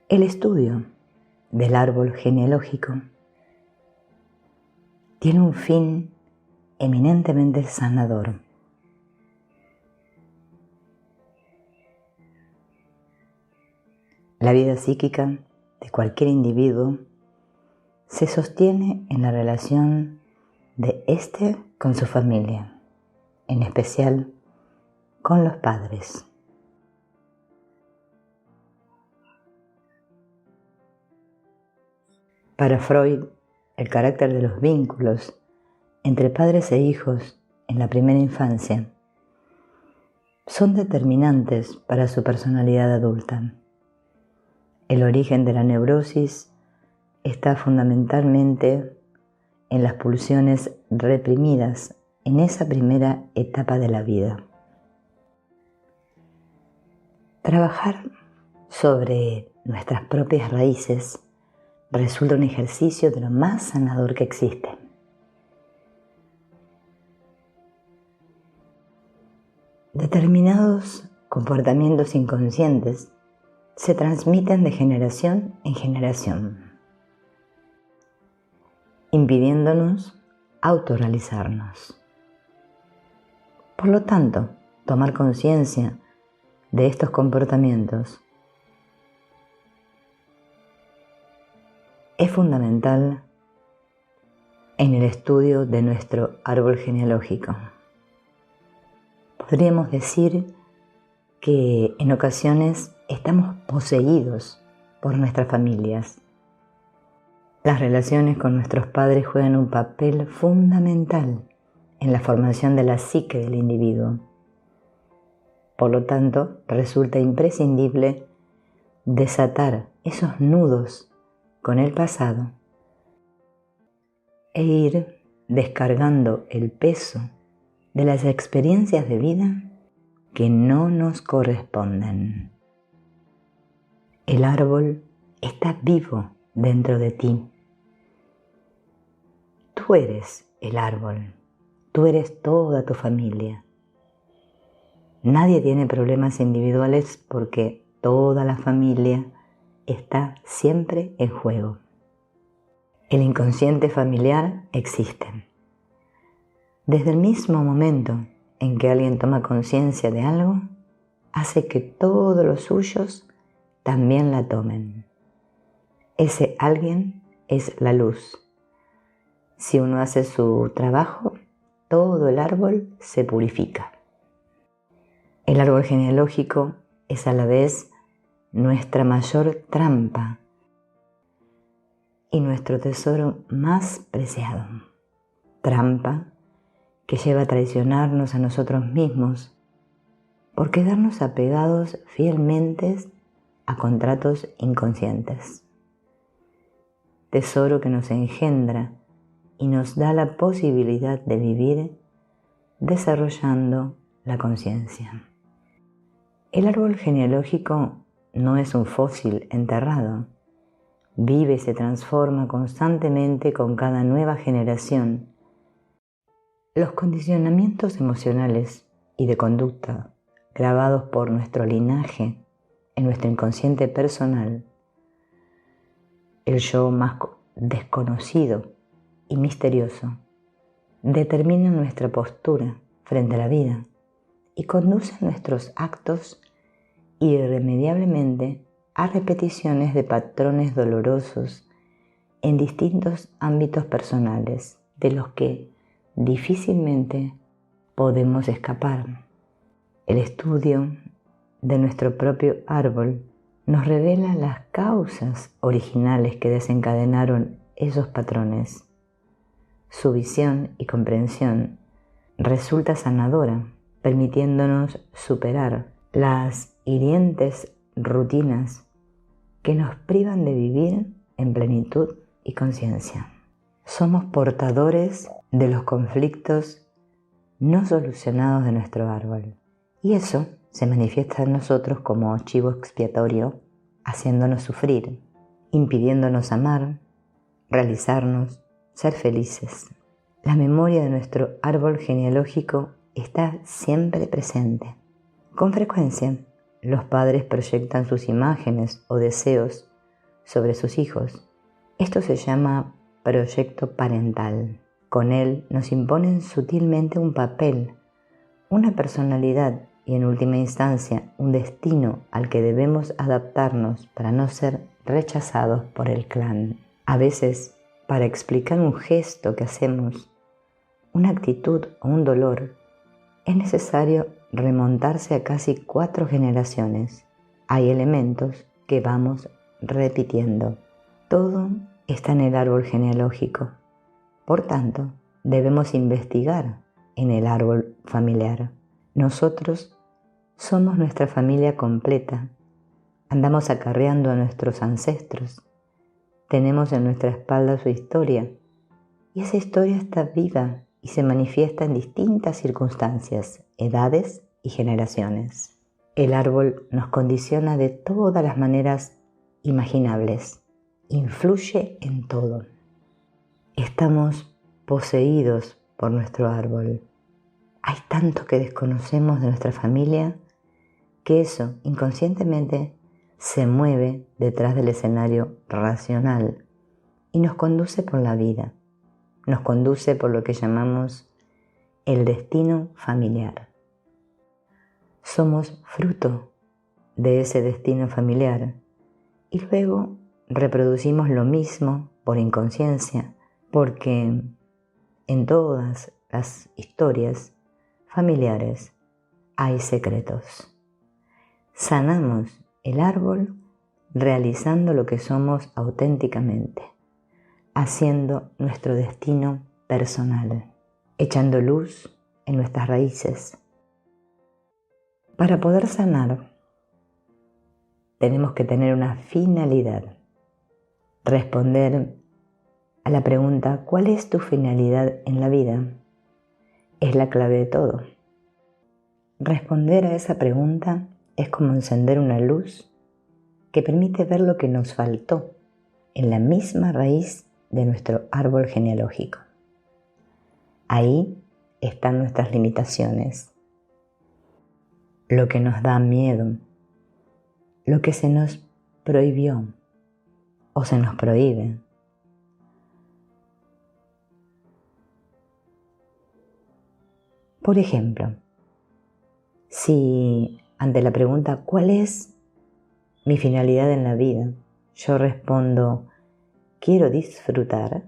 El estudio del árbol genealógico tiene un fin eminentemente sanador. La vida psíquica de cualquier individuo se sostiene en la relación de éste con su familia, en especial con los padres. Para Freud, el carácter de los vínculos entre padres e hijos en la primera infancia son determinantes para su personalidad adulta. El origen de la neurosis está fundamentalmente en las pulsiones reprimidas en esa primera etapa de la vida. Trabajar sobre nuestras propias raíces resulta un ejercicio de lo más sanador que existe. Determinados comportamientos inconscientes se transmiten de generación en generación, impidiéndonos autorrealizarnos. Por lo tanto, tomar conciencia de estos comportamientos es fundamental en el estudio de nuestro árbol genealógico. Podríamos decir que en ocasiones estamos poseídos por nuestras familias. Las relaciones con nuestros padres juegan un papel fundamental en la formación de la psique del individuo. Por lo tanto, resulta imprescindible desatar esos nudos con el pasado e ir descargando el peso de las experiencias de vida que no nos corresponden. El árbol está vivo dentro de ti. Tú eres el árbol, tú eres toda tu familia. Nadie tiene problemas individuales porque toda la familia está siempre en juego. El inconsciente familiar existe. Desde el mismo momento en que alguien toma conciencia de algo, hace que todos los suyos también la tomen. Ese alguien es la luz. Si uno hace su trabajo, todo el árbol se purifica. El árbol genealógico es a la vez nuestra mayor trampa y nuestro tesoro más preciado. Trampa que lleva a traicionarnos a nosotros mismos por quedarnos apegados fielmente a contratos inconscientes. Tesoro que nos engendra y nos da la posibilidad de vivir desarrollando la conciencia. El árbol genealógico no es un fósil enterrado. Vive y se transforma constantemente con cada nueva generación. Los condicionamientos emocionales y de conducta grabados por nuestro linaje en nuestro inconsciente personal, el yo más desconocido y misterioso, determinan nuestra postura frente a la vida y conducen nuestros actos irremediablemente a repeticiones de patrones dolorosos en distintos ámbitos personales de los que difícilmente podemos escapar. El estudio de nuestro propio árbol nos revela las causas originales que desencadenaron esos patrones. Su visión y comprensión resulta sanadora, permitiéndonos superar las hirientes rutinas que nos privan de vivir en plenitud y conciencia. Somos portadores de los conflictos no solucionados de nuestro árbol, y eso se manifiesta en nosotros como chivo expiatorio, haciéndonos sufrir, impidiéndonos amar, realizarnos, ser felices. La memoria de nuestro árbol genealógico está siempre presente. Con frecuencia, los padres proyectan sus imágenes o deseos sobre sus hijos. Esto se llama proyecto parental. Con él nos imponen sutilmente un papel, una personalidad y en última instancia un destino al que debemos adaptarnos para no ser rechazados por el clan. A veces, para explicar un gesto que hacemos, una actitud o un dolor, es necesario remontarse a casi 4 generaciones. Hay elementos que vamos repitiendo. Todo está en el árbol genealógico. Por tanto, debemos investigar en el árbol familiar. Nosotros somos nuestra familia completa. Andamos acarreando a nuestros ancestros. Tenemos en nuestra espalda su historia. Y esa historia está viva y se manifiesta en distintas circunstancias, edades y generaciones. El árbol nos condiciona de todas las maneras imaginables. Influye en todo. Estamos poseídos por nuestro árbol. Hay tanto que desconocemos de nuestra familia que eso inconscientemente se mueve detrás del escenario racional y nos conduce por la vida. Nos conduce por lo que llamamos el destino familiar. Somos fruto de ese destino familiar y luego reproducimos lo mismo por inconsciencia, porque en todas las historias familiares hay secretos. Sanamos el árbol realizando lo que somos auténticamente, haciendo nuestro destino personal, echando luz en nuestras raíces. Para poder sanar, tenemos que tener una finalidad, responder a la pregunta ¿cuál es tu finalidad en la vida? Es la clave de todo. Responder a esa pregunta es como encender una luz que permite ver lo que nos faltó en la misma raíz de nuestro árbol genealógico. Ahí están nuestras limitaciones, lo que nos da miedo, lo que se nos prohibió o se nos prohíbe. Por ejemplo, si ante la pregunta ¿cuál es mi finalidad en la vida? Yo respondo quiero disfrutar,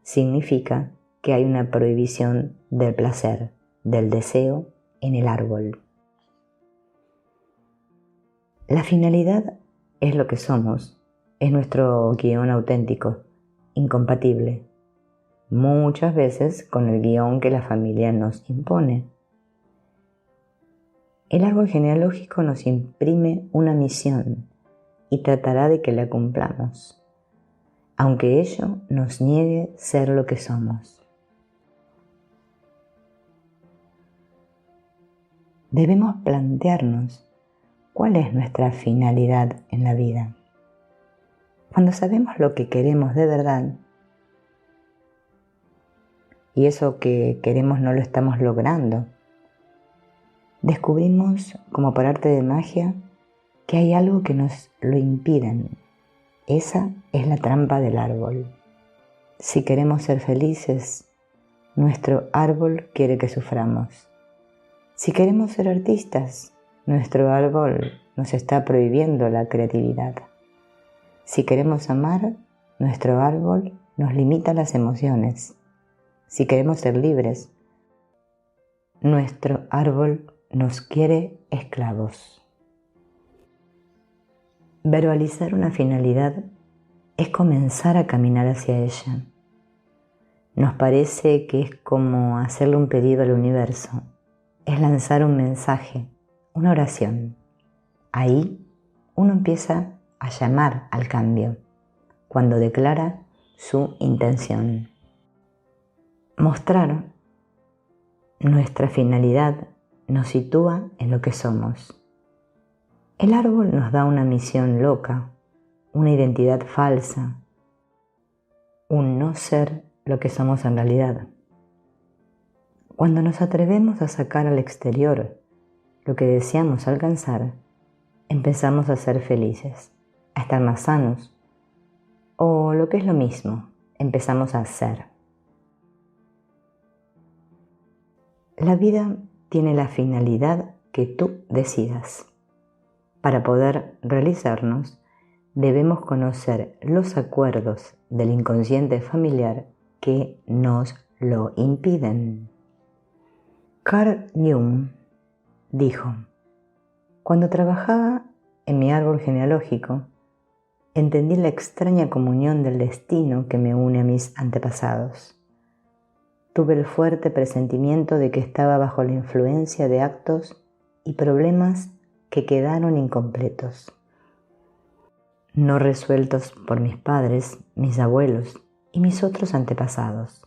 significa que hay una prohibición del placer, del deseo en el árbol. La finalidad es lo que somos, es nuestro guión auténtico, incompatible, muchas veces con el guión que la familia nos impone. El árbol genealógico nos imprime una misión y tratará de que la cumplamos, aunque ello nos niegue ser lo que somos. Debemos plantearnos cuál es nuestra finalidad en la vida. Cuando sabemos lo que queremos de verdad, y eso que queremos no lo estamos logrando, descubrimos, como por arte de magia, que hay algo que nos lo impide. Esa es la trampa del árbol. Si queremos ser felices, nuestro árbol quiere que suframos. Si queremos ser artistas, nuestro árbol nos está prohibiendo la creatividad. Si queremos amar, nuestro árbol nos limita las emociones. Si queremos ser libres, nuestro árbol nos quiere esclavos. Verbalizar una finalidad es comenzar a caminar hacia ella. Nos parece que es como hacerle un pedido al universo, es lanzar un mensaje, una oración. Ahí uno empieza a llamar al cambio, cuando declara su intención. Mostrar nuestra finalidad nos sitúa en lo que somos. El árbol nos da una misión loca, una identidad falsa, un no ser lo que somos en realidad. Cuando nos atrevemos a sacar al exterior lo que deseamos alcanzar, empezamos a ser felices, a estar más sanos, O lo que es lo mismo, empezamos a hacer. La vida tiene la finalidad que tú decidas. Para poder realizarnos, debemos conocer los acuerdos del inconsciente familiar que nos lo impiden. Carl Jung dijo: cuando trabajaba en mi árbol genealógico, entendí la extraña comunión del destino que me une a mis antepasados. Tuve el fuerte presentimiento de que estaba bajo la influencia de actos y problemas que quedaron incompletos, no resueltos por mis padres, mis abuelos y mis otros antepasados.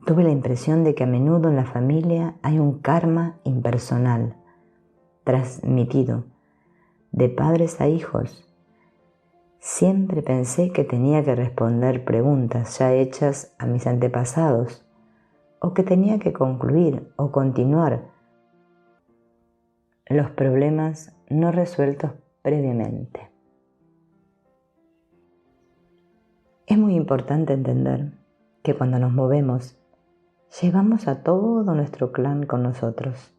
Tuve la impresión de que a menudo en la familia hay un karma impersonal, transmitido de padres a hijos. Siempre pensé que tenía que responder preguntas ya hechas a mis antepasados, o que tenía que concluir o continuar los problemas no resueltos previamente. Es muy importante entender que cuando nos movemos, llevamos a todo nuestro clan con nosotros.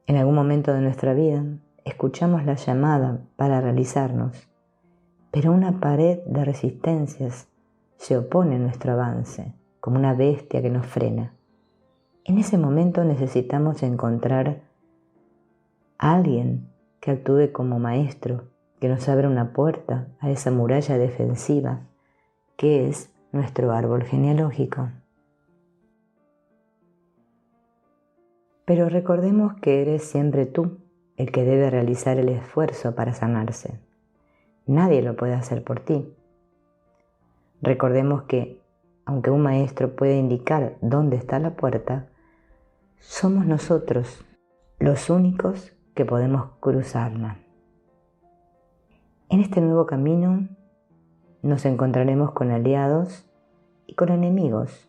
En algún momento de nuestra vida, escuchamos la llamada para realizarnos, pero una pared de resistencias se opone a nuestro avance, como una bestia que nos frena. En ese momento necesitamos encontrar a alguien que actúe como maestro, que nos abra una puerta a esa muralla defensiva que es nuestro árbol genealógico. Pero recordemos que eres siempre tú el que debe realizar el esfuerzo para sanarse. Nadie lo puede hacer por ti. Recordemos que, aunque un maestro puede indicar dónde está la puerta, somos nosotros los únicos que podemos cruzarla. En este nuevo camino nos encontraremos con aliados y con enemigos.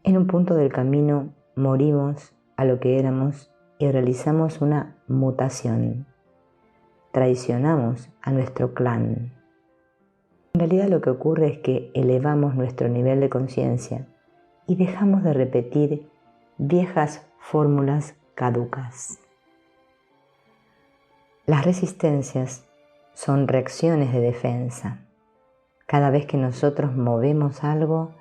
En un punto del camino morimos a lo que éramos y realizamos una mutación. Traicionamos a nuestro clan. En realidad lo que ocurre es que elevamos nuestro nivel de conciencia y dejamos de repetir viejas fórmulas caducas. Las resistencias son reacciones de defensa. Cada vez que nosotros movemos algo,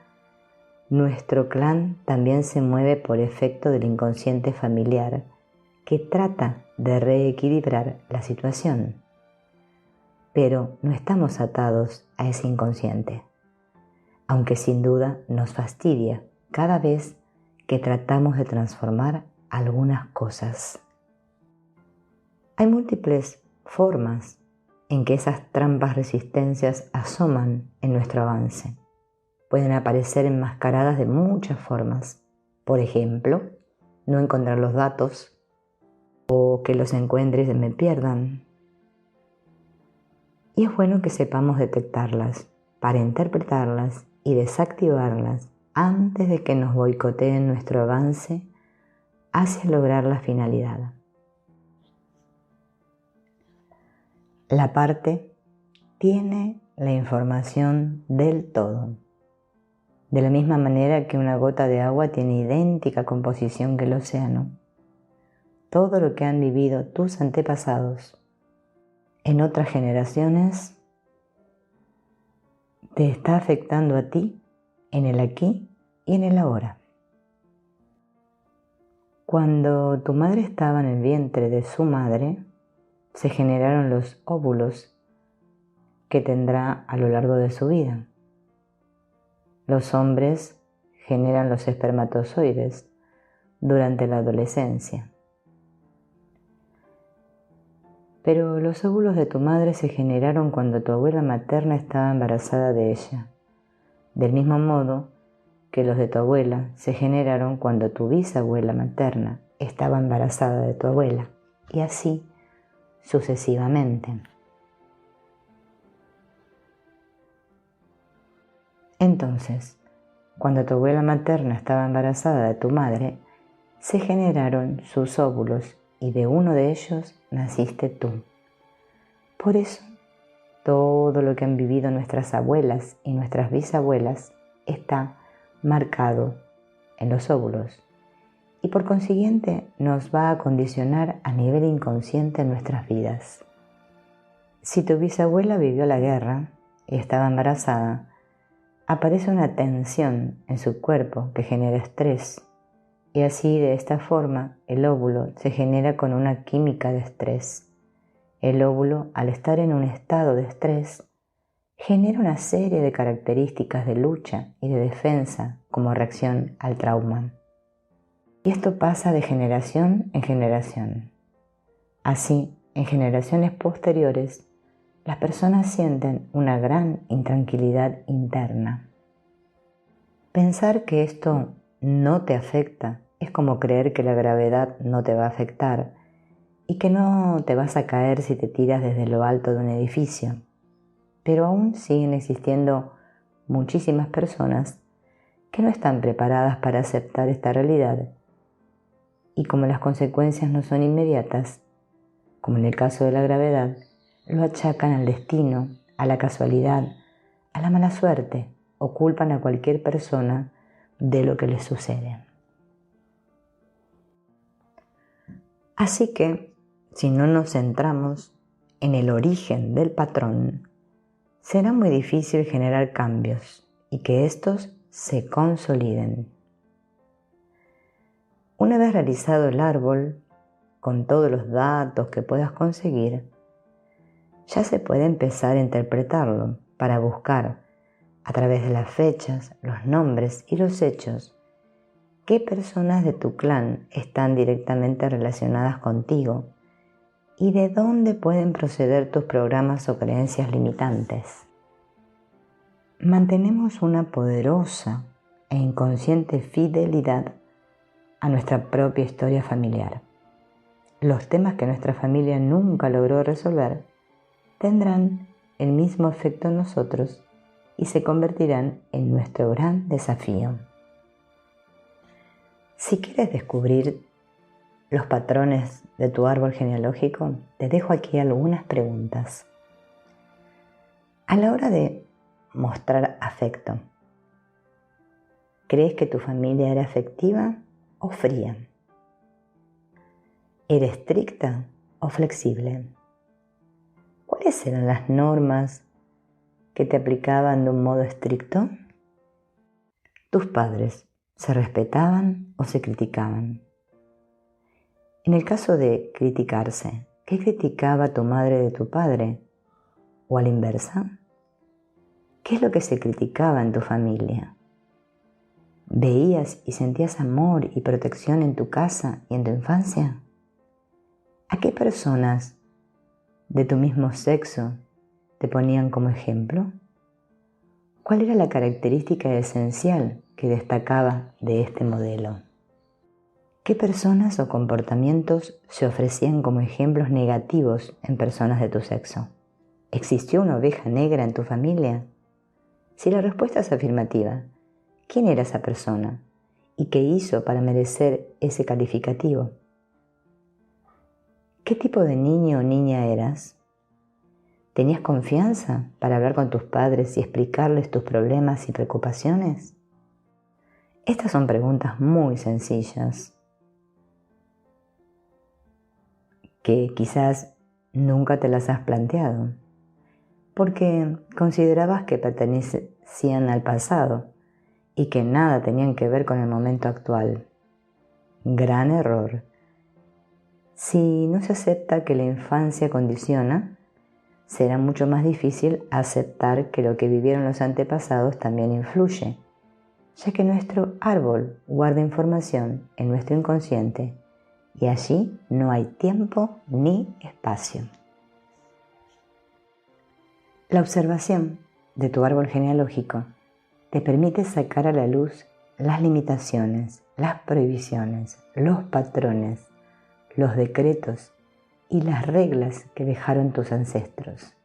nuestro clan también se mueve por efecto del inconsciente familiar que trata de reequilibrar la situación. Pero no estamos atados a ese inconsciente, aunque sin duda nos fastidia cada vez que tratamos de transformar algunas cosas. Hay múltiples formas en que esas trampas resistencias asoman en nuestro avance. Pueden aparecer enmascaradas de muchas formas. Por ejemplo, no encontrar los datos o que los encuentre y se me pierdan. Y es bueno que sepamos detectarlas para interpretarlas y desactivarlas antes de que nos boicoteen nuestro avance hacia lograr la finalidad. La parte tiene la información del todo. De la misma manera que una gota de agua tiene idéntica composición que el océano. Todo lo que han vivido tus antepasados en otras generaciones te está afectando a ti en el aquí y en el ahora. Cuando tu madre estaba en el vientre de su madre, se generaron los óvulos que tendrá a lo largo de su vida. Los hombres generan los espermatozoides durante la adolescencia. Pero los óvulos de tu madre se generaron cuando tu abuela materna estaba embarazada de ella, del mismo modo que los de tu abuela se generaron cuando tu bisabuela materna estaba embarazada de tu abuela, y así sucesivamente. Entonces, cuando tu abuela materna estaba embarazada de tu madre, se generaron sus óvulos y de uno de ellos naciste tú. Por eso, todo lo que han vivido nuestras abuelas y nuestras bisabuelas está marcado en los óvulos y por consiguiente nos va a condicionar a nivel inconsciente en nuestras vidas. Si tu bisabuela vivió la guerra y estaba embarazada, aparece una tensión en su cuerpo que genera estrés y así de esta forma el óvulo se genera con una química de estrés. El óvulo, al estar en un estado de estrés, genera una serie de características de lucha y de defensa como reacción al trauma. Y esto pasa de generación en generación. Así, en generaciones posteriores, las personas sienten una gran intranquilidad interna. Pensar que esto no te afecta es como creer que la gravedad no te va a afectar y que no te vas a caer si te tiras desde lo alto de un edificio. Pero aún siguen existiendo muchísimas personas que no están preparadas para aceptar esta realidad y como las consecuencias no son inmediatas, como en el caso de la gravedad, lo achacan al destino, a la casualidad, a la mala suerte o culpan a cualquier persona de lo que les sucede. Así que, si no nos centramos en el origen del patrón, será muy difícil generar cambios y que estos se consoliden. Una vez realizado el árbol, con todos los datos que puedas conseguir, ya se puede empezar a interpretarlo para buscar, a través de las fechas, los nombres y los hechos, qué personas de tu clan están directamente relacionadas contigo y de dónde pueden proceder tus programas o creencias limitantes. Mantenemos una poderosa e inconsciente fidelidad a nuestra propia historia familiar. Los temas que nuestra familia nunca logró resolver tendrán el mismo efecto en nosotros y se convertirán en nuestro gran desafío. Si quieres descubrir los patrones de tu árbol genealógico, te dejo aquí algunas preguntas. A la hora de mostrar afecto, ¿crees que tu familia era afectiva o fría? ¿Era estricta o flexible? ¿Cuáles eran las normas que te aplicaban de un modo estricto? ¿Tus padres se respetaban o se criticaban? En el caso de criticarse, ¿qué criticaba tu madre de tu padre? ¿O a la inversa? ¿Qué es lo que se criticaba en tu familia? ¿Veías y sentías amor y protección en tu casa y en tu infancia? ¿A qué personas de tu mismo sexo te ponían como ejemplo? ¿Cuál era la característica esencial que destacaba de este modelo? ¿Qué personas o comportamientos se ofrecían como ejemplos negativos en personas de tu sexo? ¿Existió una oveja negra en tu familia? Si la respuesta es afirmativa, ¿quién era esa persona? ¿Y qué hizo para merecer ese calificativo? ¿Qué tipo de niño o niña eras? ¿Tenías confianza para hablar con tus padres y explicarles tus problemas y preocupaciones? Estas son preguntas muy sencillas que quizás nunca te las has planteado, porque considerabas que pertenecían al pasado y que nada tenían que ver con el momento actual. Gran error. Si no se acepta que la infancia condiciona, será mucho más difícil aceptar que lo que vivieron los antepasados también influye, ya que nuestro árbol guarda información en nuestro inconsciente y allí no hay tiempo ni espacio. La observación de tu árbol genealógico te permite sacar a la luz las limitaciones, las prohibiciones, los patrones, los decretos y las reglas que dejaron tus ancestros,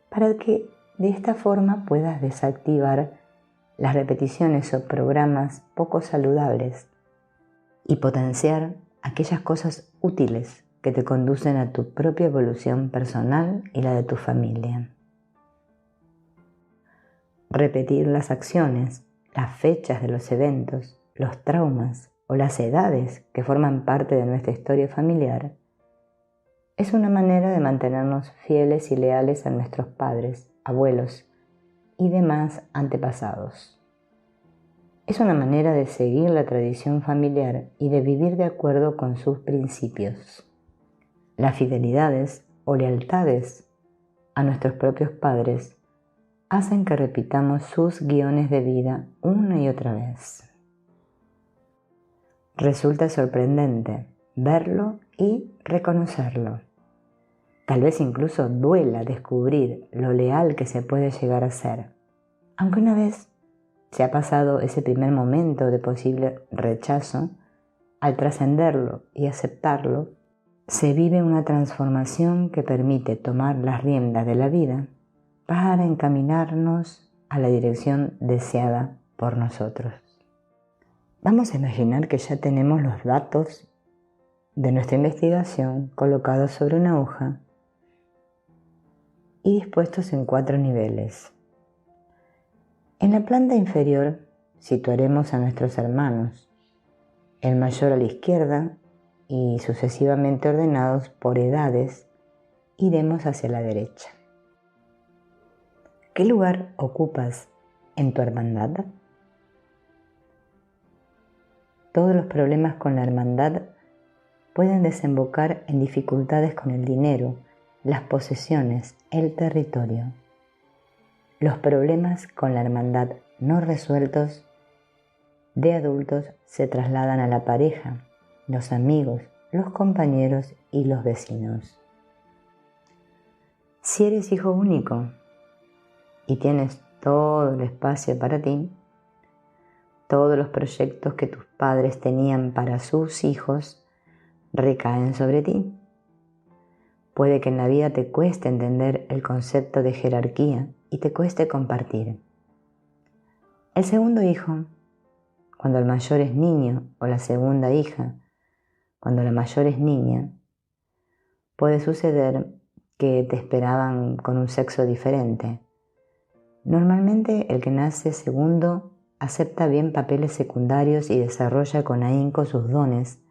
para que de esta forma puedas desactivar las repeticiones o programas poco saludables y potenciar aquellas cosas útiles que te conducen a tu propia evolución personal y la de tu familia. Repetir las acciones, las fechas de los eventos, los traumas o las edades que forman parte de nuestra historia familiar es una manera de mantenernos fieles y leales a nuestros padres, abuelos y demás antepasados. Es una manera de seguir la tradición familiar y de vivir de acuerdo con sus principios. Las fidelidades o lealtades a nuestros propios padres hacen que repitamos sus guiones de vida una y otra vez. Resulta sorprendente verlo y reconocerlo. Tal vez incluso duela descubrir lo leal que se puede llegar a ser. Aunque una vez se ha pasado ese primer momento de posible rechazo, al trascenderlo y aceptarlo, se vive una transformación que permite tomar las riendas de la vida para encaminarnos a la dirección deseada por nosotros. Vamos a imaginar que ya tenemos los datos de nuestra investigación colocados sobre una hoja y dispuestos en 4 niveles. En la planta inferior situaremos a nuestros hermanos, el mayor a la izquierda y sucesivamente ordenados por edades, iremos hacia la derecha. ¿Qué lugar ocupas en tu hermandad? Todos los problemas con la hermandad pueden desembocar en dificultades con el dinero, las posesiones, el territorio. Los problemas con la hermandad no resueltos de adultos se trasladan a la pareja, los amigos, los compañeros y los vecinos. Si eres hijo único y tienes todo el espacio para ti, todos los proyectos que tus padres tenían para sus hijos recaen sobre ti. Puede que en la vida te cueste entender el concepto de jerarquía y te cueste compartir. El segundo hijo, cuando el mayor es niño, o la segunda hija, cuando la mayor es niña, puede suceder que te esperaban con un sexo diferente. Normalmente el que nace segundo acepta bien papeles secundarios y desarrolla con ahínco sus dones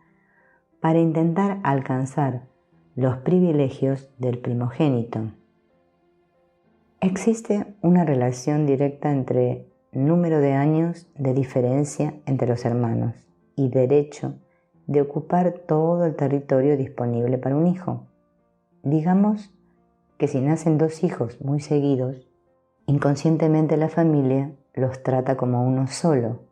para intentar alcanzar los privilegios del primogénito. Existe una relación directa entre número de años de diferencia entre los hermanos y derecho de ocupar todo el territorio disponible para un hijo. Digamos que si nacen 2 hijos muy seguidos, inconscientemente la familia los trata como uno solo,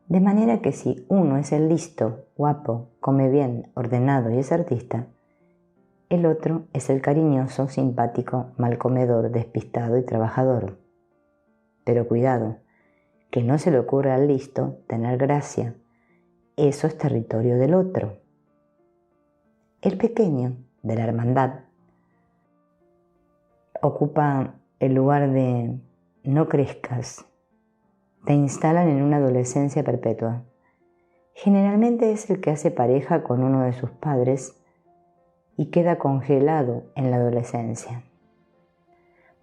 de manera que si uno es el listo, guapo, come bien, ordenado y es artista, el otro es el cariñoso, simpático, malcomedor, despistado y trabajador. Pero cuidado, que no se le ocurra al listo tener gracia. Eso es territorio del otro. El pequeño, de la hermandad, ocupa el lugar de no crezcas. Te instalan en una adolescencia perpetua. Generalmente es el que hace pareja con uno de sus padres y queda congelado en la adolescencia,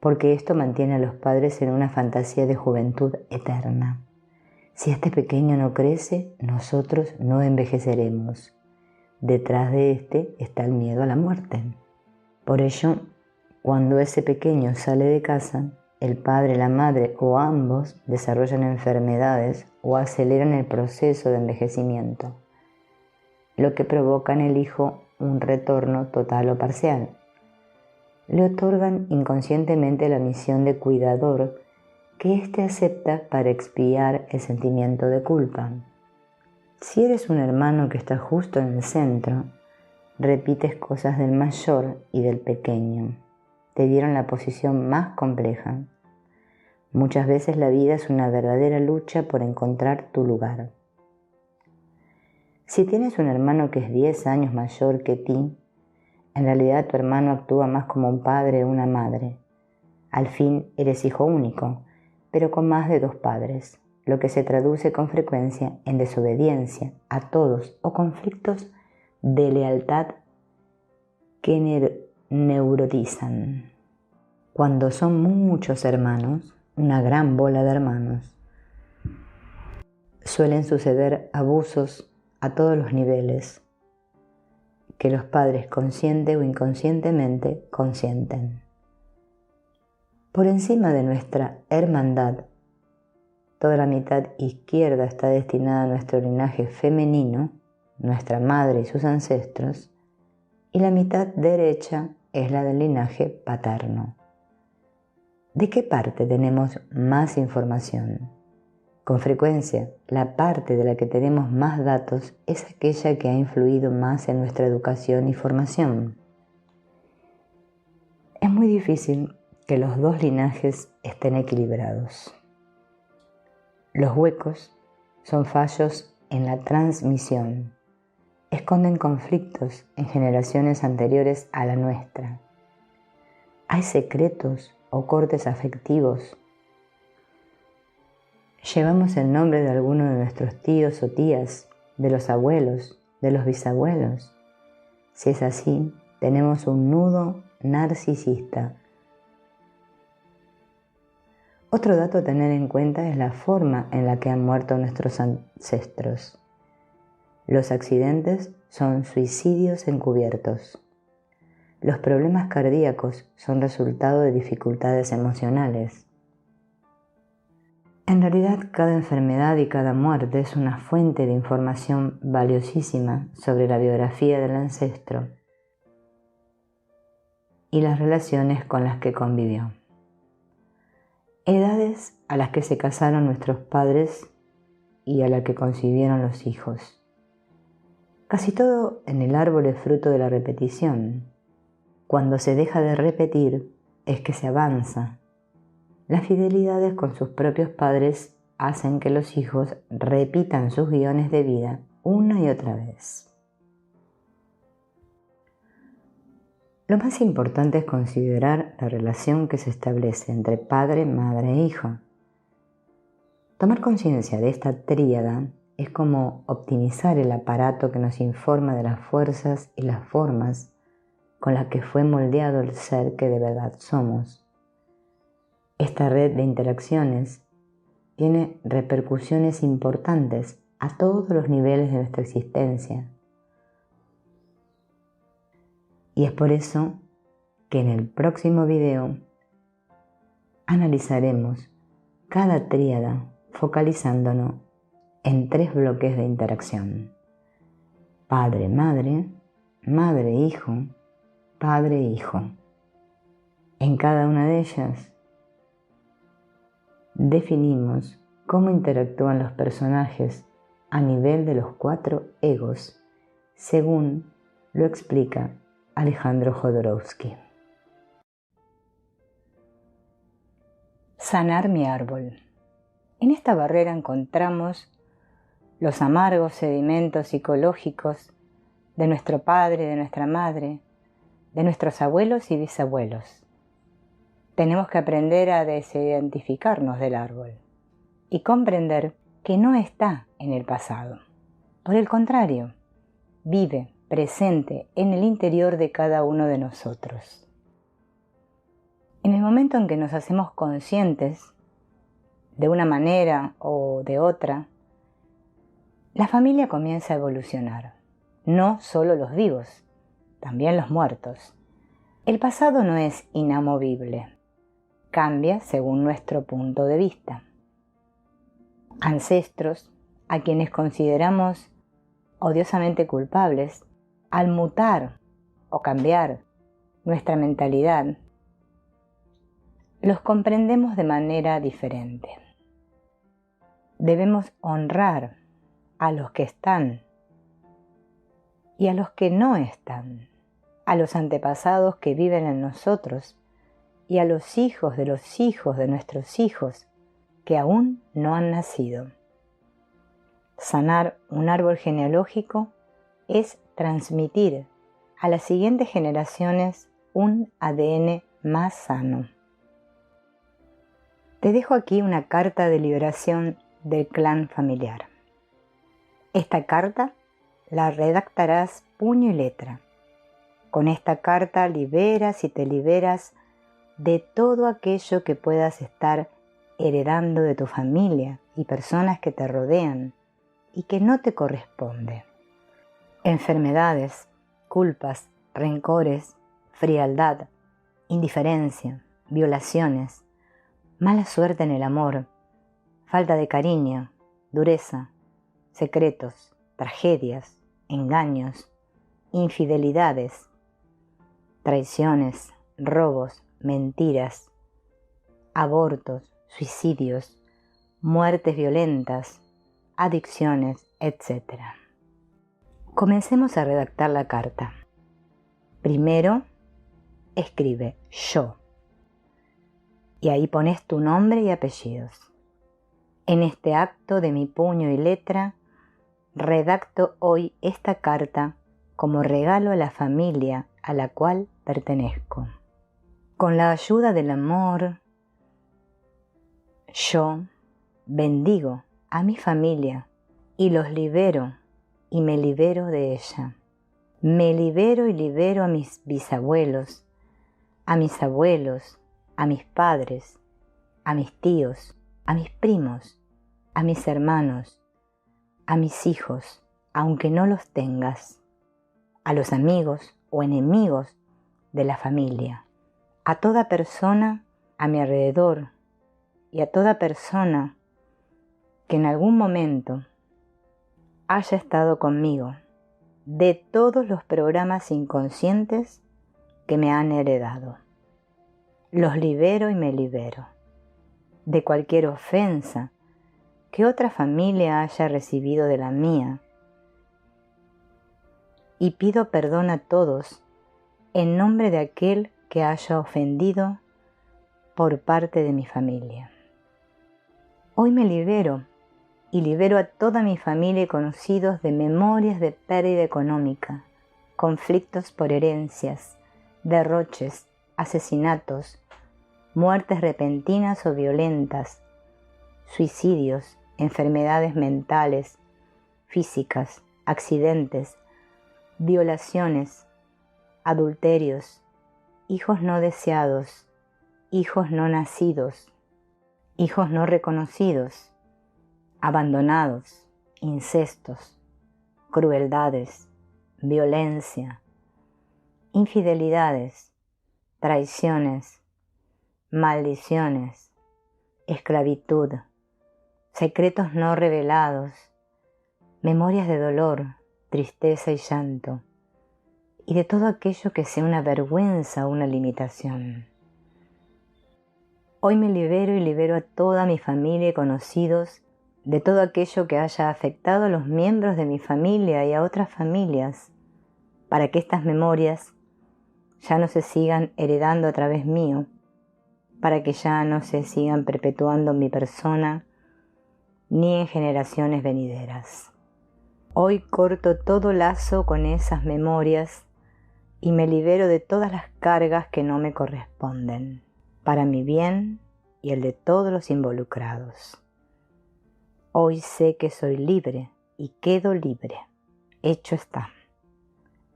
porque esto mantiene a los padres en una fantasía de juventud eterna. Si este pequeño no crece, nosotros no envejeceremos. Detrás de este está el miedo a la muerte. Por ello, cuando ese pequeño sale de casa, el padre, la madre o ambos desarrollan enfermedades o aceleran el proceso de envejecimiento, lo que provoca en el hijo un retorno total o parcial. Le otorgan inconscientemente la misión de cuidador que éste acepta para expiar el sentimiento de culpa. Si eres un hermano que está justo en el centro, repites cosas del mayor y del pequeño. Te dieron la posición más compleja. Muchas veces la vida es una verdadera lucha por encontrar tu lugar. Si tienes un hermano que es 10 años mayor que ti, en realidad tu hermano actúa más como un padre o una madre. Al fin eres hijo único, pero con más de 2 padres, lo que se traduce con frecuencia en desobediencia a todos o conflictos de lealtad que neurotizan. Cuando son muchos hermanos, una gran bola de hermanos, suelen suceder abusos a todos los niveles que los padres consciente o inconscientemente consienten. Por encima de nuestra hermandad, toda la mitad izquierda está destinada a nuestro linaje femenino, nuestra madre y sus ancestros, y la mitad derecha es la del linaje paterno. ¿De qué parte tenemos más información? Con frecuencia, la parte de la que tenemos más datos es aquella que ha influido más en nuestra educación y formación. Es muy difícil que los dos linajes estén equilibrados. Los huecos son fallos en la transmisión, esconden conflictos en generaciones anteriores a la nuestra. Hay secretos o cortes afectivos. Llevamos el nombre de alguno de nuestros tíos o tías, de los abuelos, de los bisabuelos. Si es así, tenemos un nudo narcisista. Otro dato a tener en cuenta es la forma en la que han muerto nuestros ancestros. Los accidentes son suicidios encubiertos. Los problemas cardíacos son resultado de dificultades emocionales. En realidad, cada enfermedad y cada muerte es una fuente de información valiosísima sobre la biografía del ancestro y las relaciones con las que convivió. Edades a las que se casaron nuestros padres y a las que concibieron los hijos. Casi todo en el árbol es fruto de la repetición. Cuando se deja de repetir es que se avanza. Las fidelidades con sus propios padres hacen que los hijos repitan sus guiones de vida una y otra vez. Lo más importante es considerar la relación que se establece entre padre, madre e hijo. Tomar conciencia de esta tríada es como optimizar el aparato que nos informa de las fuerzas y las formas con las que fue moldeado el ser que de verdad somos. Esta red de interacciones tiene repercusiones importantes a todos los niveles de nuestra existencia. Y es por eso que en el próximo video analizaremos cada tríada focalizándonos en 3 bloques de interacción: padre-madre, madre-hijo, padre-hijo. En cada una de ellas definimos cómo interactúan los personajes a nivel de los 4 egos, según lo explica Alejandro Jodorowsky. Sanar mi árbol. En esta barrera encontramos los amargos sedimentos psicológicos de nuestro padre, de nuestra madre, de nuestros abuelos y bisabuelos. Tenemos que aprender a desidentificarnos del árbol y comprender que no está en el pasado. Por el contrario, vive presente en el interior de cada uno de nosotros. En el momento en que nos hacemos conscientes de una manera o de otra, la familia comienza a evolucionar. No solo los vivos, también los muertos. El pasado no es inamovible, cambia según nuestro punto de vista. Ancestros, a quienes consideramos odiosamente culpables, al mutar o cambiar nuestra mentalidad, los comprendemos de manera diferente. Debemos honrar a los que están y a los que no están, a los antepasados que viven en nosotros y a los hijos de nuestros hijos que aún no han nacido. Sanar un árbol genealógico es transmitir a las siguientes generaciones un ADN más sano. Te dejo aquí una carta de liberación del clan familiar. Esta carta la redactarás puño y letra Con esta carta liberas y te liberas de todo aquello que puedas estar heredando de tu familia y personas que te rodean y que no te corresponde. Enfermedades, culpas, rencores, frialdad, indiferencia, violaciones, mala suerte en el amor, falta de cariño, dureza, secretos, tragedias, engaños, infidelidades, traiciones, robos, mentiras, abortos, suicidios, muertes violentas, adicciones, etc. Comencemos a redactar la carta. Primero, escribe yo. Y ahí pones tu nombre y apellidos. En este acto de mi puño y letra, redacto hoy esta carta como regalo a la familia a la cual pertenezco. Con la ayuda del amor, yo bendigo a mi familia y los libero y me libero de ella. Me libero y libero a mis bisabuelos, a mis abuelos, a mis padres, a mis tíos, a mis primos, a mis hermanos, a mis hijos, aunque no los tengas, a los amigos o enemigos de la familia, a toda persona a mi alrededor y a toda persona que en algún momento haya estado conmigo, de todos los programas inconscientes que me han heredado. Los libero y me libero de cualquier ofensa que otra familia haya recibido de la mía. Y pido perdón a todos en nombre de aquel que haya ofendido por parte de mi familia. Hoy me libero y libero a toda mi familia y conocidos de memorias de pérdida económica, conflictos por herencias, derroches, asesinatos, muertes repentinas o violentas, suicidios, enfermedades mentales, físicas, accidentes, violaciones, adulterios, hijos no deseados, hijos no nacidos, hijos no reconocidos, abandonados, incestos, crueldades, violencia, infidelidades, traiciones, maldiciones, esclavitud, secretos no revelados, memorias de dolor, tristeza y llanto, y de todo aquello que sea una vergüenza o una limitación. Hoy me libero y libero a toda mi familia y conocidos de todo aquello que haya afectado a los miembros de mi familia y a otras familias, para que estas memorias ya no se sigan heredando a través mío, para que ya no se sigan perpetuando en mi persona ni en generaciones venideras. Hoy corto todo lazo con esas memorias y me libero de todas las cargas que no me corresponden, para mi bien y el de todos los involucrados. Hoy sé que soy libre y quedo libre. Hecho está.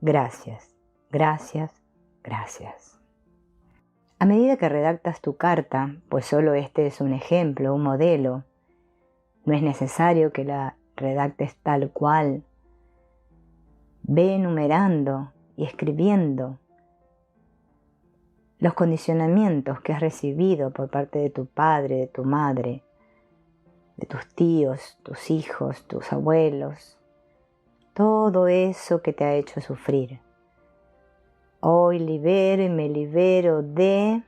Gracias, gracias, gracias. A medida que redactas tu carta, pues solo este es un ejemplo, un modelo, no es necesario que la redactes tal cual. Ve enumerando y escribiendo los condicionamientos que has recibido por parte de tu padre, de tu madre, de tus tíos, tus hijos, tus abuelos, todo eso que te ha hecho sufrir. Hoy libero y me libero de,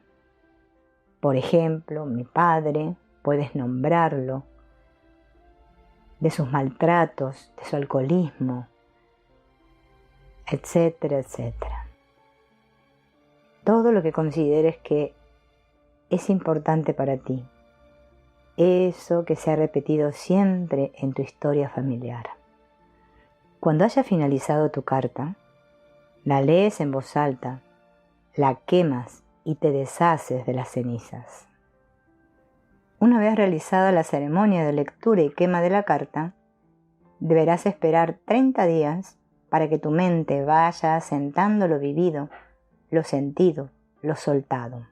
por ejemplo, mi padre, puedes nombrarlo, de sus maltratos, de su alcoholismo, etcétera, etcétera. Todo lo que consideres que es importante para ti. Eso que se ha repetido siempre en tu historia familiar. Cuando hayas finalizado tu carta, la lees en voz alta, la quemas y te deshaces de las cenizas. Una vez realizada la ceremonia de lectura y quema de la carta, deberás esperar 30 días para que tu mente vaya asentando lo vivido, lo sentido, lo soltado.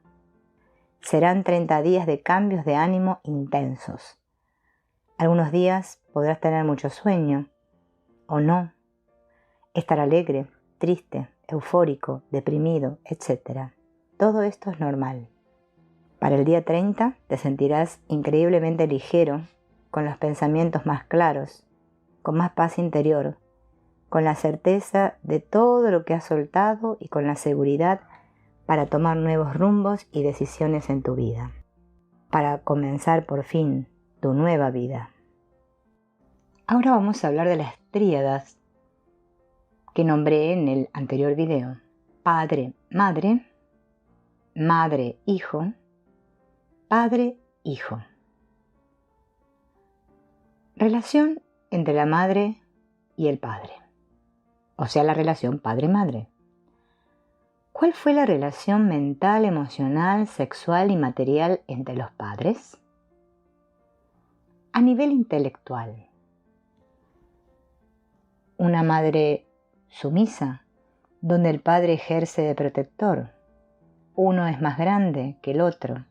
Serán 30 días de cambios de ánimo intensos. Algunos días podrás tener mucho sueño, o no, estar alegre, triste, eufórico, deprimido, etc. Todo esto es normal. Para el día 30 te sentirás increíblemente ligero, con los pensamientos más claros, con más paz interior, con la certeza de todo lo que has soltado y con la seguridad para tomar nuevos rumbos y decisiones en tu vida, para comenzar por fin tu nueva vida. Ahora vamos a hablar de las tríadas que nombré en el anterior video: padre, madre, madre, hijo, padre, hijo. Relación entre la madre y el padre, o sea, la relación padre-madre. ¿Cuál fue la relación mental, emocional, sexual y material entre los padres? A nivel intelectual, una madre sumisa, donde el padre ejerce de protector. Uno es más grande que el otro,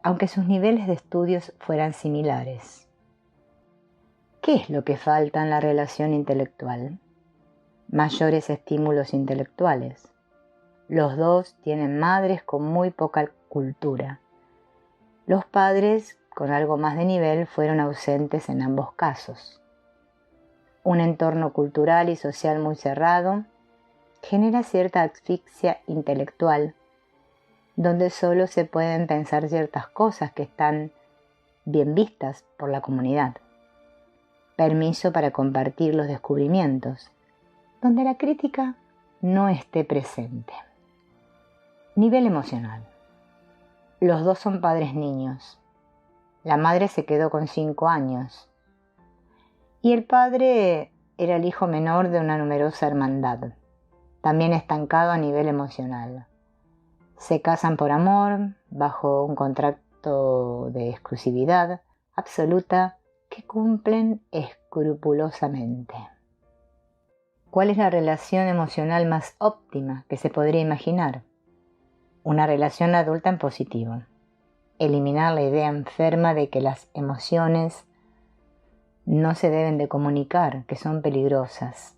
aunque sus niveles de estudios fueran similares. ¿Qué es lo que falta en la relación intelectual? Mayores estímulos intelectuales. Los dos tienen madres con muy poca cultura. Los padres, con algo más de nivel, fueron ausentes en ambos casos. Un entorno cultural y social muy cerrado genera cierta asfixia intelectual, donde solo se pueden pensar ciertas cosas que están bien vistas por la comunidad. Permiso para compartir los descubrimientos, donde la crítica no esté presente. Nivel emocional. Los dos son padres niños. La madre se quedó con 5 años y el padre era el hijo menor de una numerosa hermandad, también estancado a nivel emocional. Se casan por amor, bajo un contrato de exclusividad absoluta que cumplen escrupulosamente. ¿Cuál es la relación emocional más óptima que se podría imaginar? Una relación adulta en positivo. Eliminar la idea enferma de que las emociones no se deben de comunicar, que son peligrosas.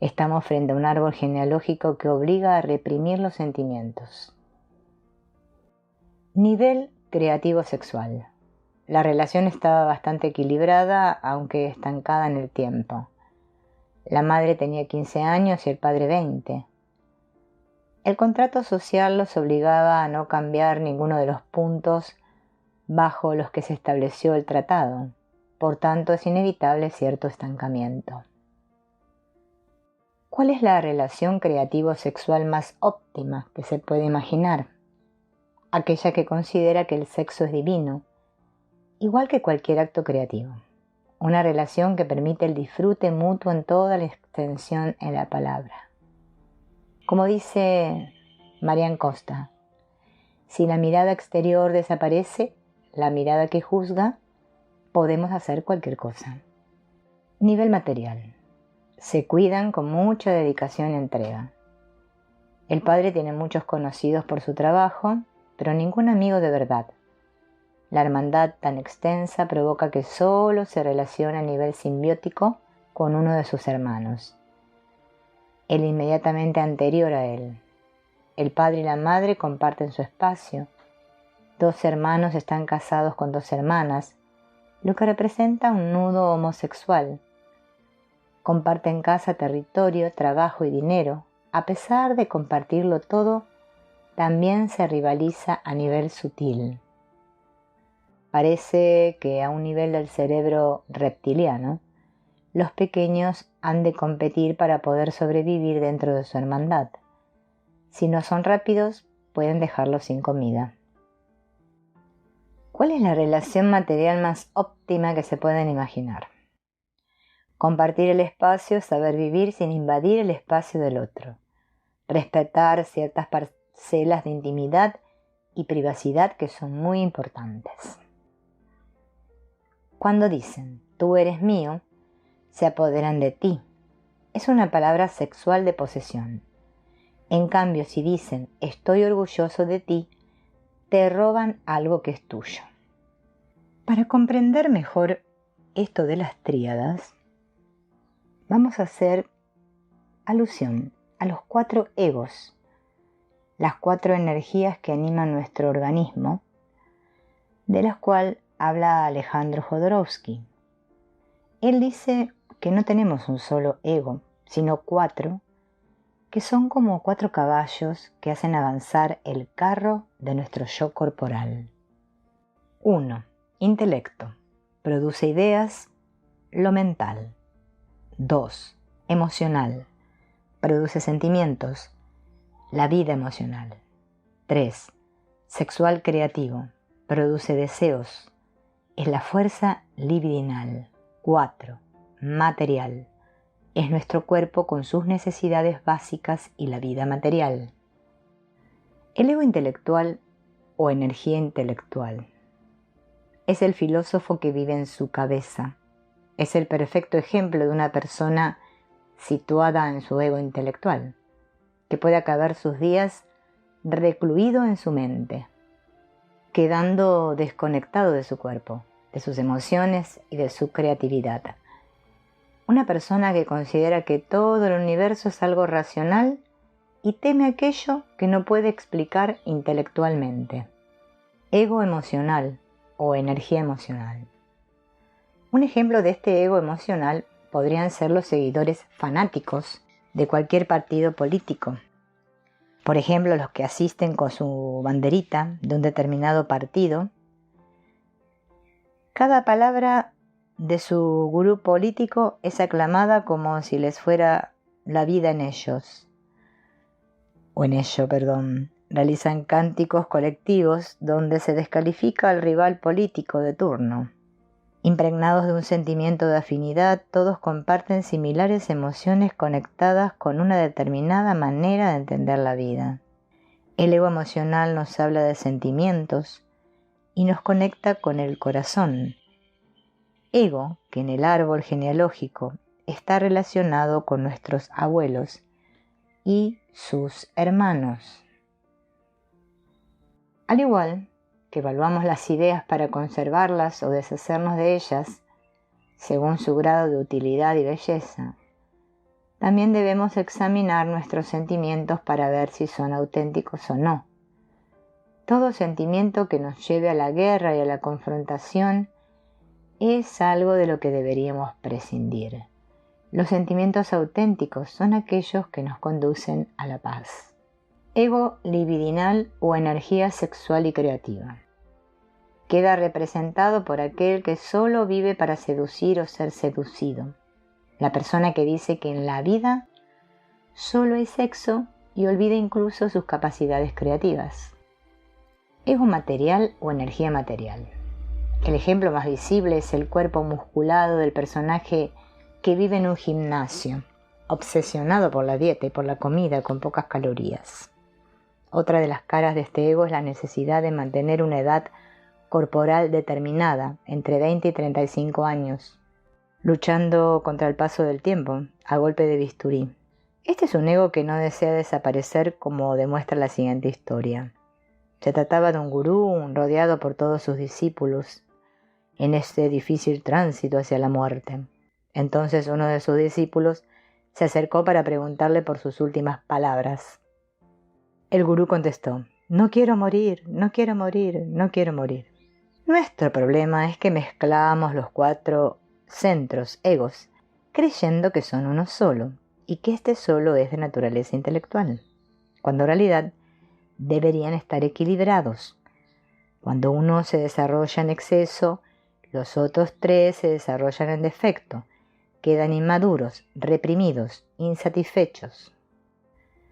Estamos frente a un árbol genealógico que obliga a reprimir los sentimientos. Nivel creativo sexual. La relación estaba bastante equilibrada, aunque estancada en el tiempo. La madre tenía 15 años y el padre 20. El contrato social los obligaba a no cambiar ninguno de los puntos bajo los que se estableció el tratado. Por tanto, es inevitable cierto estancamiento. ¿Cuál es la relación creativo-sexual más óptima que se puede imaginar? Aquella que considera que el sexo es divino, igual que cualquier acto creativo. Una relación que permite el disfrute mutuo en toda la extensión en la palabra. Como dice Marian Costa, si la mirada exterior desaparece, la mirada que juzga, podemos hacer cualquier cosa. Nivel material. Se cuidan con mucha dedicación y entrega. El padre tiene muchos conocidos por su trabajo, pero ningún amigo de verdad. La hermandad tan extensa provoca que solo se relacione a nivel simbiótico con uno de sus hermanos, el inmediatamente anterior a él. El padre y la madre comparten su espacio. 2 hermanos están casados con 2 hermanas, lo que representa un nudo homosexual. Comparten casa, territorio, trabajo y dinero. A pesar de compartirlo todo, también se rivaliza a nivel sutil. Parece que a un nivel del cerebro reptiliano, los pequeños han de competir para poder sobrevivir dentro de su hermandad. Si no son rápidos, pueden dejarlos sin comida. ¿Cuál es la relación material más óptima que se pueden imaginar? Compartir el espacio, saber vivir sin invadir el espacio del otro. Respetar ciertas parcelas de intimidad y privacidad que son muy importantes. Cuando dicen, tú eres mío, se apoderan de ti. es una palabra sexual de posesión. En cambio, si dicen estoy orgulloso de ti, te roban algo que es tuyo. Para comprender mejor esto de las tríadas, vamos a hacer alusión a los 4 egos, las 4 energías que animan nuestro organismo, de las cuales habla Alejandro Jodorowsky. Él dice que no tenemos un solo ego, sino 4, que son como 4 caballos que hacen avanzar el carro de nuestro yo corporal. 1. Intelecto. Produce ideas, lo mental. 2. Emocional. Produce sentimientos, la vida emocional. 3. Sexual creativo. Produce deseos, es la fuerza libidinal. 4. Material. Es nuestro cuerpo con sus necesidades básicas y la vida material. El ego intelectual o energía intelectual es el filósofo que vive en su cabeza. Es el perfecto ejemplo de una persona situada en su ego intelectual, que puede acabar sus días recluido en su mente, quedando desconectado de su cuerpo, de sus emociones y de su creatividad. Una persona que considera que todo el universo es algo racional y teme aquello que no puede explicar intelectualmente. Ego emocional o energía emocional. Un ejemplo de este ego emocional podrían ser los seguidores fanáticos de cualquier partido político. Por ejemplo, los que asisten con su banderita de un determinado partido. Cada palabra de su gurú político es aclamada como si les fuera la vida en ellos. Realizan cánticos colectivos donde se descalifica al rival político de turno. Impregnados de un sentimiento de afinidad, todos comparten similares emociones conectadas con una determinada manera de entender la vida. El ego emocional nos habla de sentimientos y nos conecta con el corazón. Ego, que en el árbol genealógico está relacionado con nuestros abuelos y sus hermanos. Al igual que evaluamos las ideas para conservarlas o deshacernos de ellas, según su grado de utilidad y belleza, también debemos examinar nuestros sentimientos para ver si son auténticos o no. Todo sentimiento que nos lleve a la guerra y a la confrontación es algo de lo que deberíamos prescindir. Los sentimientos auténticos son aquellos que nos conducen a la paz. Ego libidinal o energía sexual y creativa. Queda representado por aquel que solo vive para seducir o ser seducido. La persona que dice que en la vida solo hay sexo y olvida incluso sus capacidades creativas. Ego material o energía material. El ejemplo más visible es el cuerpo musculado del personaje que vive en un gimnasio, obsesionado por la dieta y por la comida con pocas calorías. Otra de las caras de este ego es la necesidad de mantener una edad corporal determinada, entre 20 y 35 años, luchando contra el paso del tiempo, a golpe de bisturí. Este es un ego que no desea desaparecer, como demuestra la siguiente historia. Se trataba de un gurú rodeado por todos sus discípulos en este difícil tránsito hacia la muerte. Entonces uno de sus discípulos se acercó para preguntarle por sus últimas palabras. El gurú contestó: no quiero morir, no quiero morir, no quiero morir. Nuestro problema es que mezclamos los 4 centros, egos, creyendo que son uno solo y que este solo es de naturaleza intelectual, cuando en realidad deberían estar equilibrados. Cuando uno se desarrolla en exceso, los otros 3 se desarrollan en defecto, quedan inmaduros, reprimidos, insatisfechos.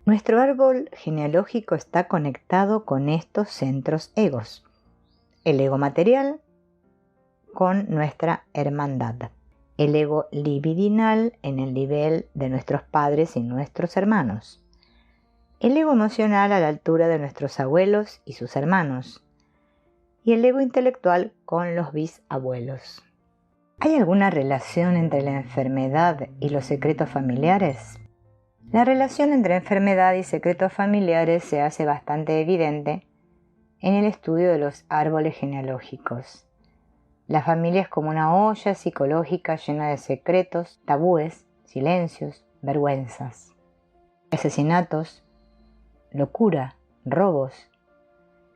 Nuestro árbol genealógico está conectado con estos centros egos. El ego material con nuestra hermandad. El ego libidinal en el nivel de nuestros padres y nuestros hermanos. El ego emocional a la altura de nuestros abuelos y sus hermanos. Y el ego intelectual con los bisabuelos. ¿Hay alguna relación entre la enfermedad y los secretos familiares? La relación entre enfermedad y secretos familiares se hace bastante evidente en el estudio de los árboles genealógicos. La familia es como una olla psicológica llena de secretos, tabúes, silencios, vergüenzas, asesinatos, locura, robos,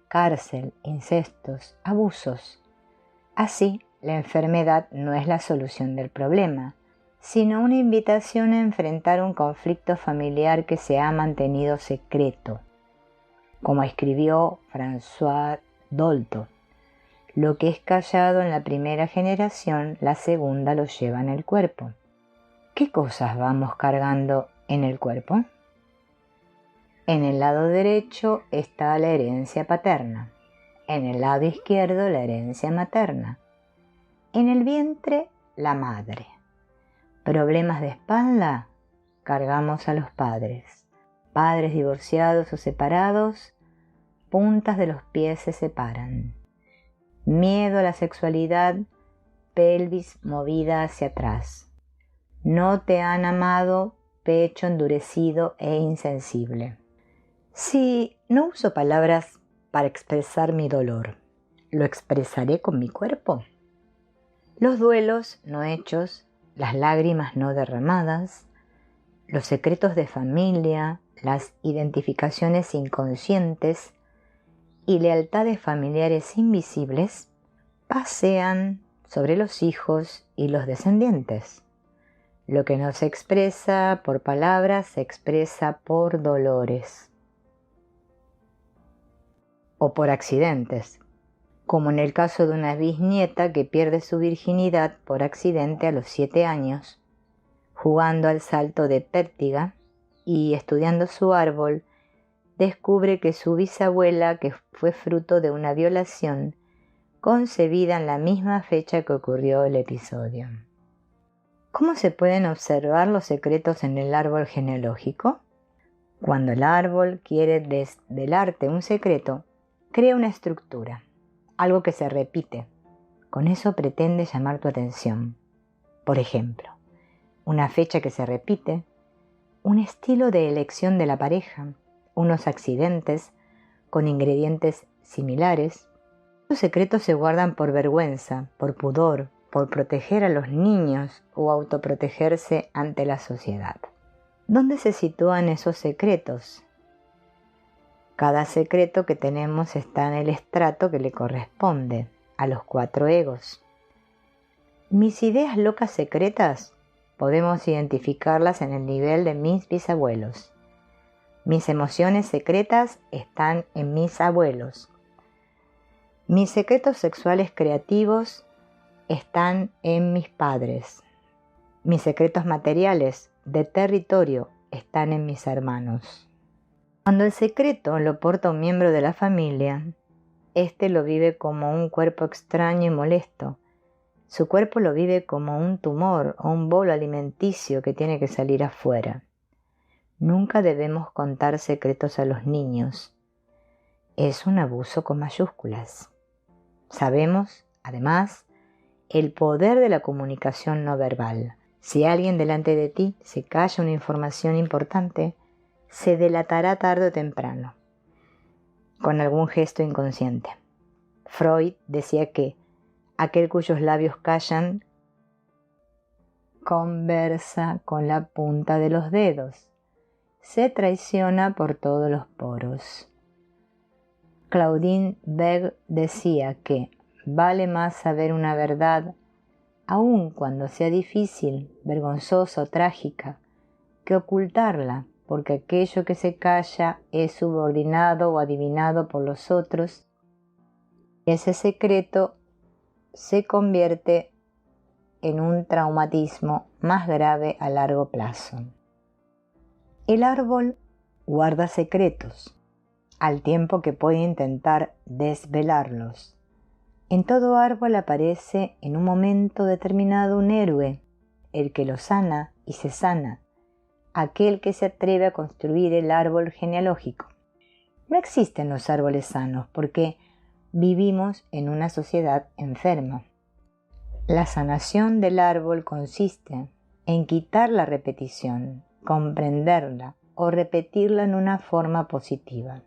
cárcel, incestos, abusos. Así, la enfermedad no es la solución del problema, sino una invitación a enfrentar un conflicto familiar que se ha mantenido secreto. Como escribió François Dolto, lo que es callado en la primera generación, la segunda lo lleva en el cuerpo. ¿Qué cosas vamos cargando en el cuerpo? En el lado derecho está la herencia paterna, en el lado izquierdo la herencia materna, en el vientre la madre. Problemas de espalda, cargamos a los padres. Padres divorciados o separados, puntas de los pies se separan. Miedo a la sexualidad, pelvis movida hacia atrás. No te han amado, pecho endurecido e insensible. Si no uso palabras para expresar mi dolor, ¿lo expresaré con mi cuerpo? Los duelos no hechos, las lágrimas no derramadas, los secretos de familia, las identificaciones inconscientes y lealtades familiares invisibles pasean sobre los hijos y los descendientes. Lo que no se expresa por palabras se expresa por dolores o por accidentes, como en el caso de una bisnieta que pierde su virginidad por accidente a los 7 años, jugando al salto de pértiga y estudiando su árbol, descubre que su bisabuela, que fue fruto de una violación, concebida en la misma fecha que ocurrió el episodio. ¿Cómo se pueden observar los secretos en el árbol genealógico? Cuando el árbol quiere desvelarte un secreto, crea una estructura, algo que se repite. Con eso pretende llamar tu atención. Por ejemplo, una fecha que se repite, un estilo de elección de la pareja, unos accidentes con ingredientes similares. Los secretos se guardan por vergüenza, por pudor, por proteger a los niños o autoprotegerse ante la sociedad. ¿Dónde se sitúan esos secretos? Cada secreto que tenemos está en el estrato que le corresponde, a los 4 egos. Mis ideas locas secretas podemos identificarlas en el nivel de mis bisabuelos. Mis emociones secretas están en mis abuelos. Mis secretos sexuales creativos están en mis padres. Mis secretos materiales de territorio están en mis hermanos. Cuando el secreto lo porta un miembro de la familia, éste lo vive como un cuerpo extraño y molesto. Su cuerpo lo vive como un tumor o un bolo alimenticio que tiene que salir afuera. Nunca debemos contar secretos a los niños. Es un abuso con mayúsculas. Sabemos, además, el poder de la comunicación no verbal. Si alguien delante de ti se calla una información importante, se delatará tarde o temprano, con algún gesto inconsciente. Freud decía que aquel cuyos labios callan conversa con la punta de los dedos, se traiciona por todos los poros. Claudine Beg decía que vale más saber una verdad, aun cuando sea difícil, vergonzosa o trágica, que ocultarla, porque aquello que se calla es subordinado o adivinado por los otros. Ese secreto se convierte en un traumatismo más grave a largo plazo. El árbol guarda secretos, al tiempo que puede intentar desvelarlos. En todo árbol aparece en un momento determinado un héroe, el que lo sana y se sana, aquel que se atreve a construir el árbol genealógico. No existen los árboles sanos porque vivimos en una sociedad enferma. La sanación del árbol consiste en quitar la repetición, comprenderla o repetirla en una forma positiva.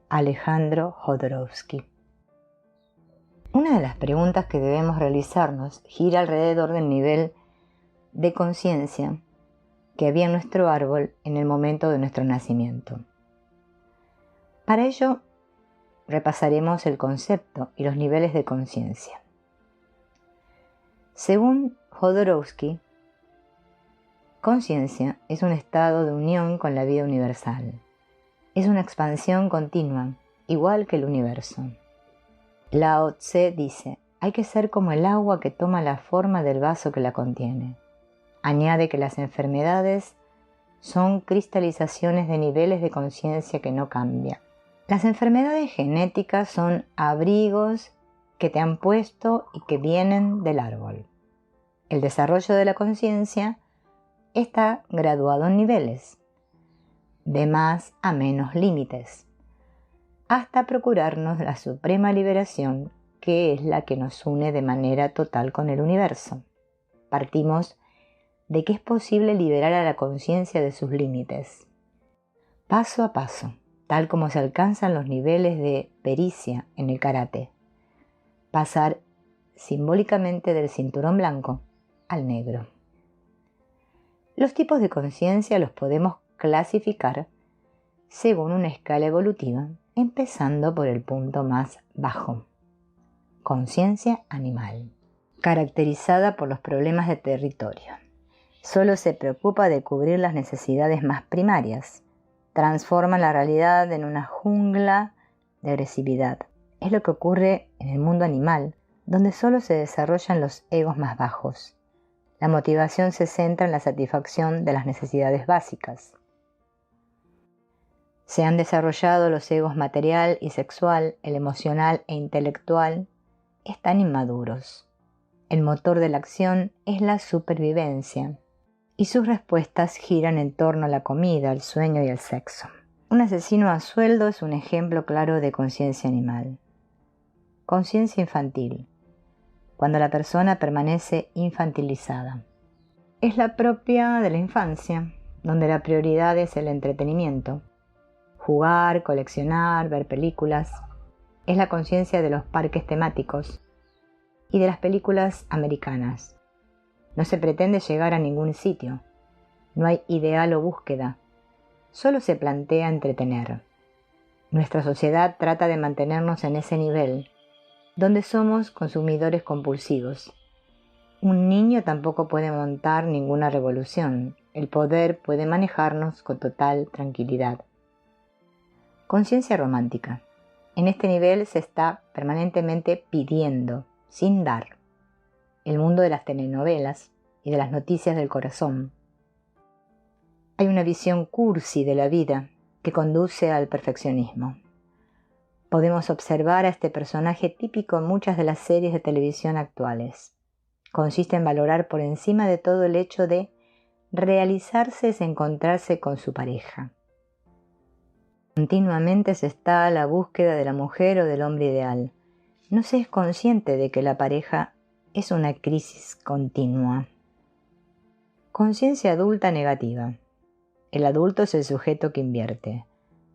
Alejandro Jodorowsky. Una de las preguntas que debemos realizarnos gira alrededor del nivel de conciencia que había en nuestro árbol en el momento de nuestro nacimiento. Para ello, repasaremos el concepto y los niveles de conciencia. Según Jodorowsky, conciencia es un estado de unión con la vida universal. Es una expansión continua, igual que el universo. Lao Tse dice, hay que ser como el agua que toma la forma del vaso que la contiene. Añade que las enfermedades son cristalizaciones de niveles de conciencia que no cambian. Las enfermedades genéticas son abrigos que te han puesto y que vienen del árbol. El desarrollo de la conciencia está graduado en niveles, de más a menos límites, hasta procurarnos la suprema liberación, que es la que nos une de manera total con el universo. Partimos de que es posible liberar a la conciencia de sus límites, paso a paso, tal como se alcanzan los niveles de pericia en el karate. Pasar simbólicamente del cinturón blanco al negro. Los tipos de conciencia los podemos clasificar según una escala evolutiva, empezando por el punto más bajo. Conciencia animal, caracterizada por los problemas de territorio. Solo se preocupa de cubrir las necesidades más primarias. Transforma la realidad en una jungla de agresividad. Es lo que ocurre en el mundo animal, donde solo se desarrollan los egos más bajos. La motivación se centra en la satisfacción de las necesidades básicas. Se han desarrollado los egos material y sexual, el emocional e intelectual, están inmaduros. El motor de la acción es la supervivencia, y sus respuestas giran en torno a la comida, el sueño y el sexo. Un asesino a sueldo es un ejemplo claro de conciencia animal. Conciencia infantil, cuando la persona permanece infantilizada. Es la propia de la infancia, donde la prioridad es el entretenimiento. Jugar, coleccionar, ver películas. Es la conciencia de los parques temáticos y de las películas americanas. No se pretende llegar a ningún sitio. No hay ideal o búsqueda. Solo se plantea entretener. Nuestra sociedad trata de mantenernos en ese nivel, donde somos consumidores compulsivos. Un niño tampoco puede montar ninguna revolución. El poder puede manejarnos con total tranquilidad. Conciencia romántica. En este nivel se está permanentemente pidiendo, sin dar. El mundo de las telenovelas y de las noticias del corazón. Hay una visión cursi de la vida que conduce al perfeccionismo. Podemos observar a este personaje típico en muchas de las series de televisión actuales. Consiste en valorar por encima de todo el hecho de realizarse es encontrarse con su pareja. Continuamente se está a la búsqueda de la mujer o del hombre ideal. No se es consciente de que la pareja es una crisis continua. Conciencia adulta negativa. El adulto es el sujeto que invierte.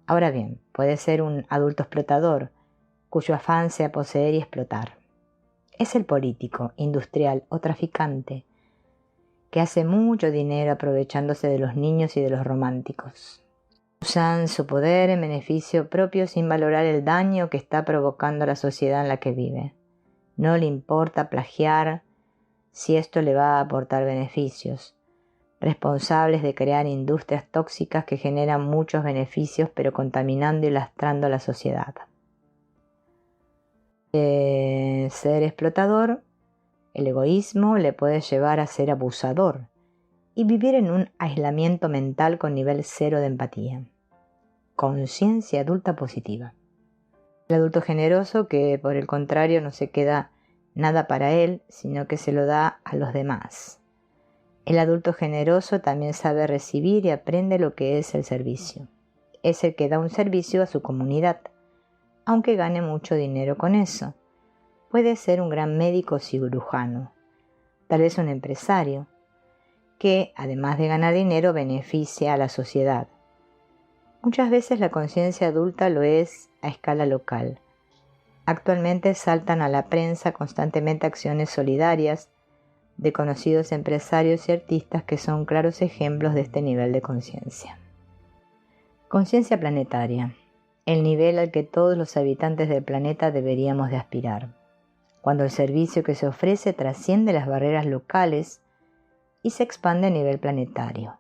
Ahora bien, puede ser un adulto explotador, cuyo afán sea poseer y explotar. Es el político, industrial o traficante, que hace mucho dinero aprovechándose de los niños y de los románticos. Usan su poder en beneficio propio sin valorar el daño que está provocando a la sociedad en la que vive. No le importa plagiar si esto le va a aportar beneficios. Responsables de crear industrias tóxicas que generan muchos beneficios pero contaminando y lastrando a la sociedad. Ser explotador, el egoísmo le puede llevar a ser abusador y vivir en un aislamiento mental con nivel cero de empatía. Conciencia adulta positiva. El adulto generoso que por el contrario no se queda nada para él, sino que se lo da a los demás. El adulto generoso también sabe recibir y aprende lo que es el servicio. Es el que da un servicio a su comunidad, aunque gane mucho dinero con eso. Puede ser un gran médico cirujano, tal vez un empresario, que además de ganar dinero beneficia a la sociedad. Muchas veces la conciencia adulta lo es a escala local. Actualmente saltan a la prensa constantemente acciones solidarias de conocidos empresarios y artistas que son claros ejemplos de este nivel de conciencia. Conciencia planetaria, el nivel al que todos los habitantes del planeta deberíamos de aspirar, cuando el servicio que se ofrece trasciende las barreras locales y se expande a nivel planetario.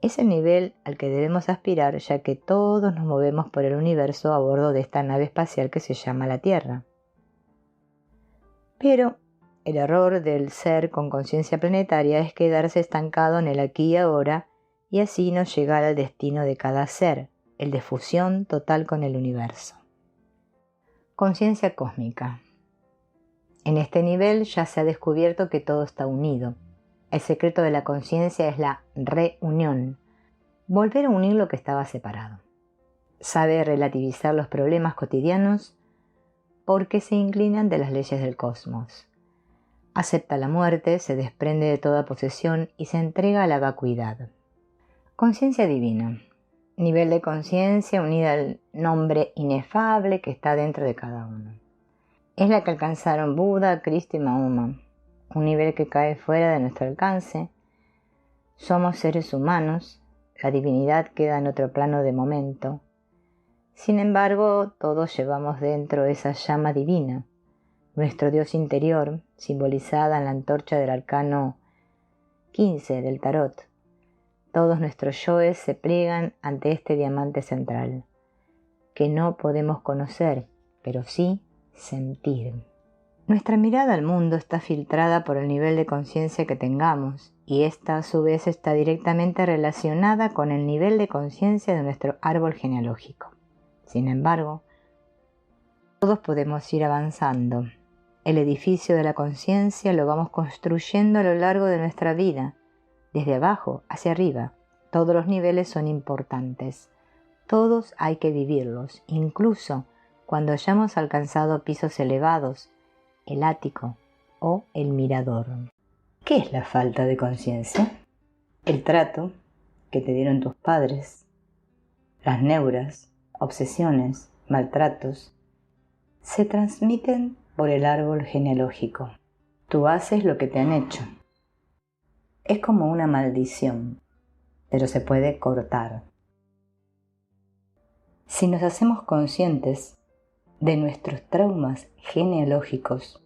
Es el nivel al que debemos aspirar, ya que todos nos movemos por el universo a bordo de esta nave espacial que se llama la Tierra. Pero el error del ser con conciencia planetaria es quedarse estancado en el aquí y ahora y así no llegar al destino de cada ser, el de fusión total con el universo. Conciencia cósmica. En este nivel ya se ha descubierto que todo está unido. El secreto de la conciencia es la reunión, volver a unir lo que estaba separado. Sabe relativizar los problemas cotidianos porque se inclinan de las leyes del cosmos. Acepta la muerte, se desprende de toda posesión y se entrega a la vacuidad. Conciencia divina. Nivel de conciencia unida al nombre inefable que está dentro de cada uno. Es la que alcanzaron Buda, Cristo y Mahoma. Un nivel que cae fuera de nuestro alcance. Somos seres humanos. La divinidad queda en otro plano de momento. Sin embargo, todos llevamos dentro esa llama divina. Nuestro Dios interior, simbolizada en la antorcha del arcano 15 del tarot. Todos nuestros yoes se pliegan ante este diamante central, que no podemos conocer, pero sí sentir. Nuestra mirada al mundo está filtrada por el nivel de conciencia que tengamos, y esta a su vez está directamente relacionada con el nivel de conciencia de nuestro árbol genealógico. Sin embargo, todos podemos ir avanzando. El edificio de la conciencia lo vamos construyendo a lo largo de nuestra vida, desde abajo hacia arriba. Todos los niveles son importantes. Todos hay que vivirlos, incluso cuando hayamos alcanzado pisos elevados, el ático o el mirador. ¿Qué es la falta de conciencia? El trato que te dieron tus padres, las neuras, obsesiones, maltratos, se transmiten por el árbol genealógico. Tú haces lo que te han hecho. Es como una maldición, pero se puede cortar. Si nos hacemos conscientes de nuestros traumas genealógicos,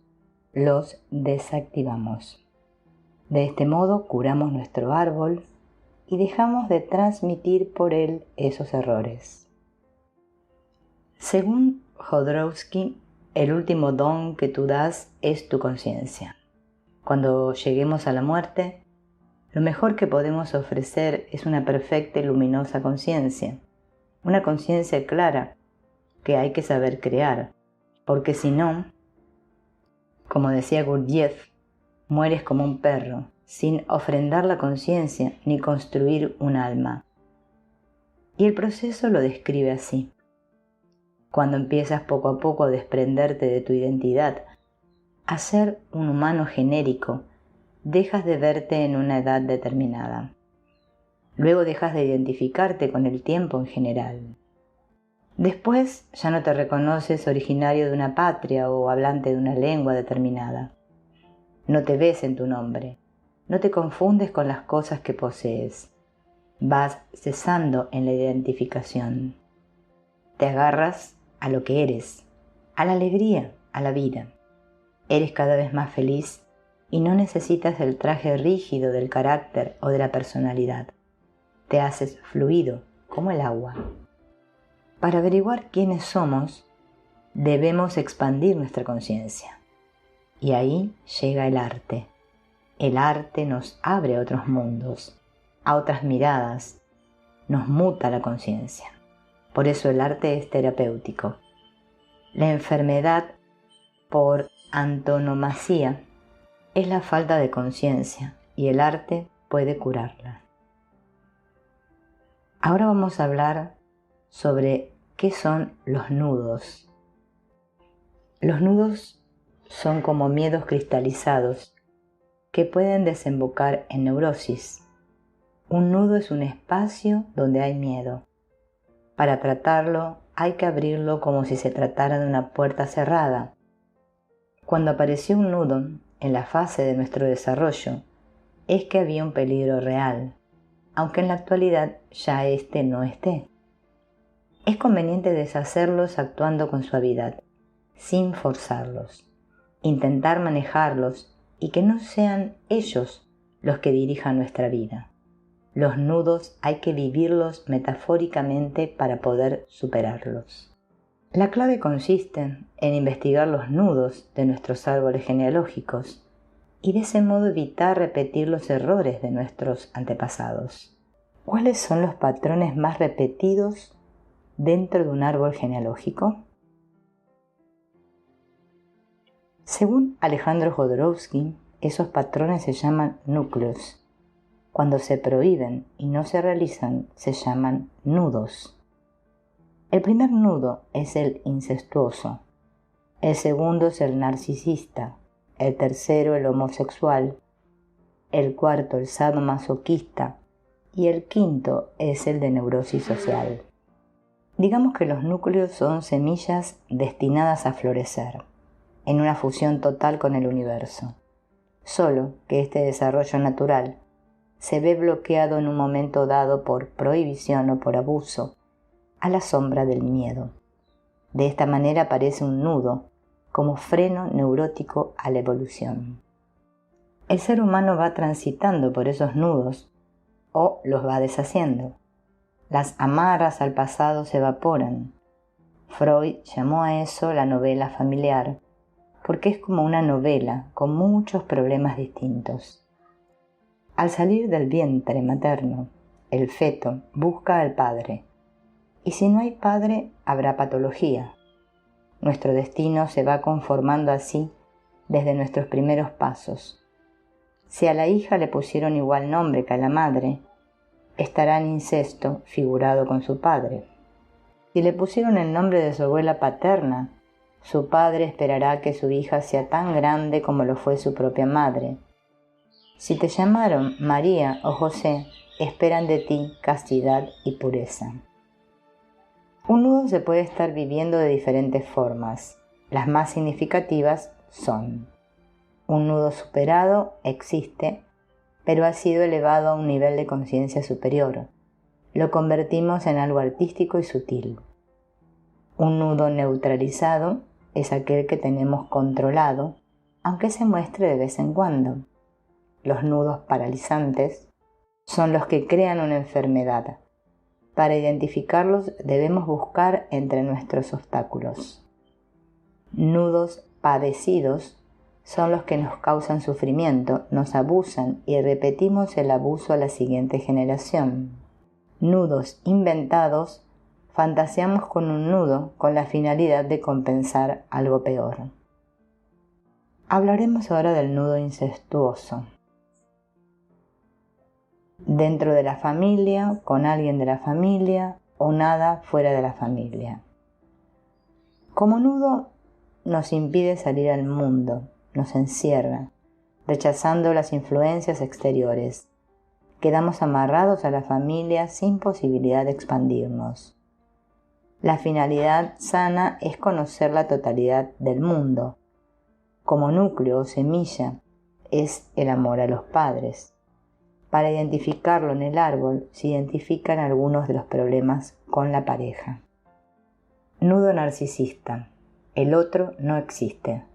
los desactivamos. De este modo curamos nuestro árbol y dejamos de transmitir por él esos errores. Según Jodorowsky, el último don que tú das es tu conciencia. Cuando lleguemos a la muerte, lo mejor que podemos ofrecer es una perfecta y luminosa conciencia, una conciencia clara que hay que saber crear, porque si no, como decía Gurdjieff, mueres como un perro, sin ofrendar la conciencia ni construir un alma. Y el proceso lo describe así. Cuando empiezas poco a poco a desprenderte de tu identidad, a ser un humano genérico, dejas de verte en una edad determinada. Luego dejas de identificarte con el tiempo en general. Después ya no te reconoces originario de una patria o hablante de una lengua determinada. No te ves en tu nombre. No te confundes con las cosas que posees. Vas cesando en la identificación. Te agarras a lo que eres, a la alegría, a la vida. Eres cada vez más feliz y no necesitas el traje rígido del carácter o de la personalidad. Te haces fluido como el agua. Para averiguar quiénes somos, debemos expandir nuestra conciencia. Y ahí llega el arte. El arte nos abre a otros mundos, a otras miradas, nos muta la conciencia. Por eso el arte es terapéutico. La enfermedad, por antonomasia, es la falta de conciencia y el arte puede curarla. Ahora vamos a hablar sobre qué son los nudos. Los nudos son como miedos cristalizados que pueden desembocar en neurosis. Un nudo es un espacio donde hay miedo. Para tratarlo hay que abrirlo como si se tratara de una puerta cerrada. Cuando apareció un nudo en la fase de nuestro desarrollo, es que había un peligro real, aunque en la actualidad ya este no esté. Es conveniente deshacerlos actuando con suavidad, sin forzarlos, intentar manejarlos y que no sean ellos los que dirijan nuestra vida. Los nudos hay que vivirlos metafóricamente para poder superarlos. La clave consiste en investigar los nudos de nuestros árboles genealógicos y de ese modo evitar repetir los errores de nuestros antepasados. ¿Cuáles son los patrones más repetidos dentro de un árbol genealógico? Según Alejandro Jodorowsky, esos patrones se llaman núcleos. Cuando se prohíben y no se realizan, se llaman nudos. El primer nudo es el incestuoso, el segundo es el narcisista, el tercero el homosexual, el cuarto el sadomasoquista y el quinto es el de neurosis social. Digamos que los núcleos son semillas destinadas a florecer, en una fusión total con el universo. Solo que este desarrollo natural se ve bloqueado en un momento dado por prohibición o por abuso, a la sombra del miedo. De esta manera aparece un nudo como freno neurótico a la evolución. El ser humano va transitando por esos nudos o los va deshaciendo. Las amarras al pasado se evaporan. Freud llamó a eso la novela familiar, porque es como una novela con muchos problemas distintos. Al salir del vientre materno, el feto busca al padre, y si no hay padre, habrá patología. Nuestro destino se va conformando así desde nuestros primeros pasos. Si a la hija le pusieron igual nombre que a la madre, estará en incesto figurado con su padre. Si le pusieron el nombre de su abuela paterna, su padre esperará que su hija sea tan grande como lo fue su propia madre. Si te llamaron María o José, esperan de ti castidad y pureza. Un nudo se puede estar viviendo de diferentes formas. Las más significativas son: un nudo superado existe, pero ha sido elevado a un nivel de conciencia superior. Lo convertimos en algo artístico y sutil. Un nudo neutralizado es aquel que tenemos controlado, aunque se muestre de vez en cuando. Los nudos paralizantes son los que crean una enfermedad. Para identificarlos debemos buscar entre nuestros obstáculos. Nudos padecidos son los que nos causan sufrimiento, nos abusan y repetimos el abuso a la siguiente generación. Nudos inventados, fantaseamos con un nudo con la finalidad de compensar algo peor. Hablaremos ahora del nudo incestuoso. Dentro de la familia, con alguien de la familia o nada fuera de la familia. Como nudo nos impide salir al mundo, nos encierra, rechazando las influencias exteriores. Quedamos amarrados a la familia sin posibilidad de expandirnos. La finalidad sana es conocer la totalidad del mundo. Como núcleo o semilla es el amor a los padres. Para identificarlo en el árbol se identifican algunos de los problemas con la pareja. Nudo narcisista. El otro no existe.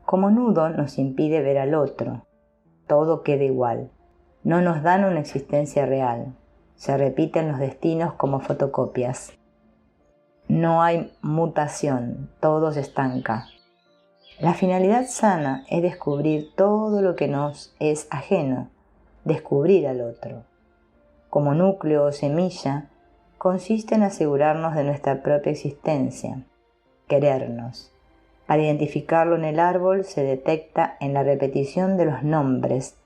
Como nudo nos impide ver al otro. Todo queda igual. No nos dan una existencia real. Se repiten los destinos como fotocopias. No hay mutación, todo se estanca. La finalidad sana es descubrir todo lo que nos es ajeno, descubrir al otro. Como núcleo o semilla, consiste en asegurarnos de nuestra propia existencia, querernos. Para identificarlo en el árbol se detecta en la repetición de los nombres,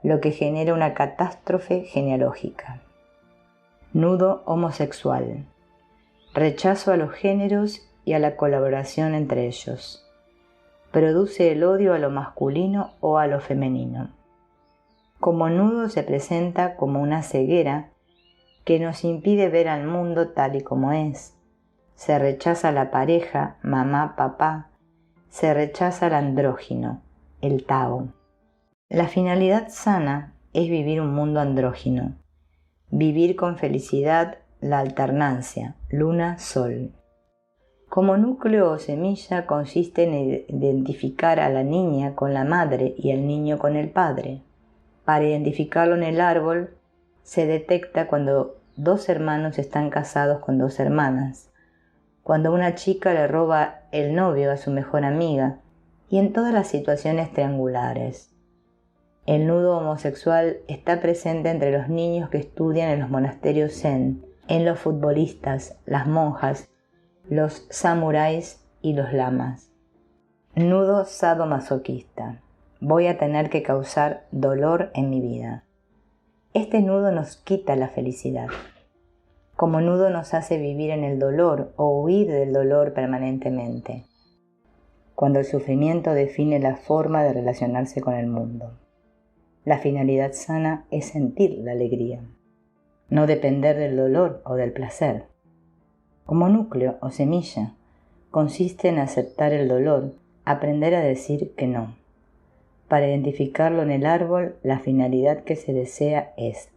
lo que genera una catástrofe genealógica. Nudo homosexual. Rechazo a los géneros y a la colaboración entre ellos. Produce el odio a lo masculino o a lo femenino. Como nudo se presenta como una ceguera que nos impide ver al mundo tal y como es. Se rechaza la pareja, mamá, papá, se rechaza el andrógino, el Tao. La finalidad sana es vivir un mundo andrógino, vivir con felicidad la alternancia, luna-sol. Como núcleo o semilla consiste en identificar a la niña con la madre y al niño con el padre. Para identificarlo en el árbol se detecta cuando dos hermanos están casados con dos hermanas, cuando una chica le roba el novio a su mejor amiga y en todas las situaciones triangulares. El nudo homosexual está presente entre los niños que estudian en los monasterios zen, en los futbolistas, las monjas, los samuráis y los lamas. Nudo sadomasoquista. Voy a tener que causar dolor en mi vida. Este nudo nos quita la felicidad. Como nudo nos hace vivir en el dolor o huir del dolor permanentemente, cuando el sufrimiento define la forma de relacionarse con el mundo. La finalidad sana es sentir la alegría, no depender del dolor o del placer. Como núcleo o semilla, consiste en aceptar el dolor, aprender a decir que no. Para identificarlo en el árbol, la finalidad que se desea es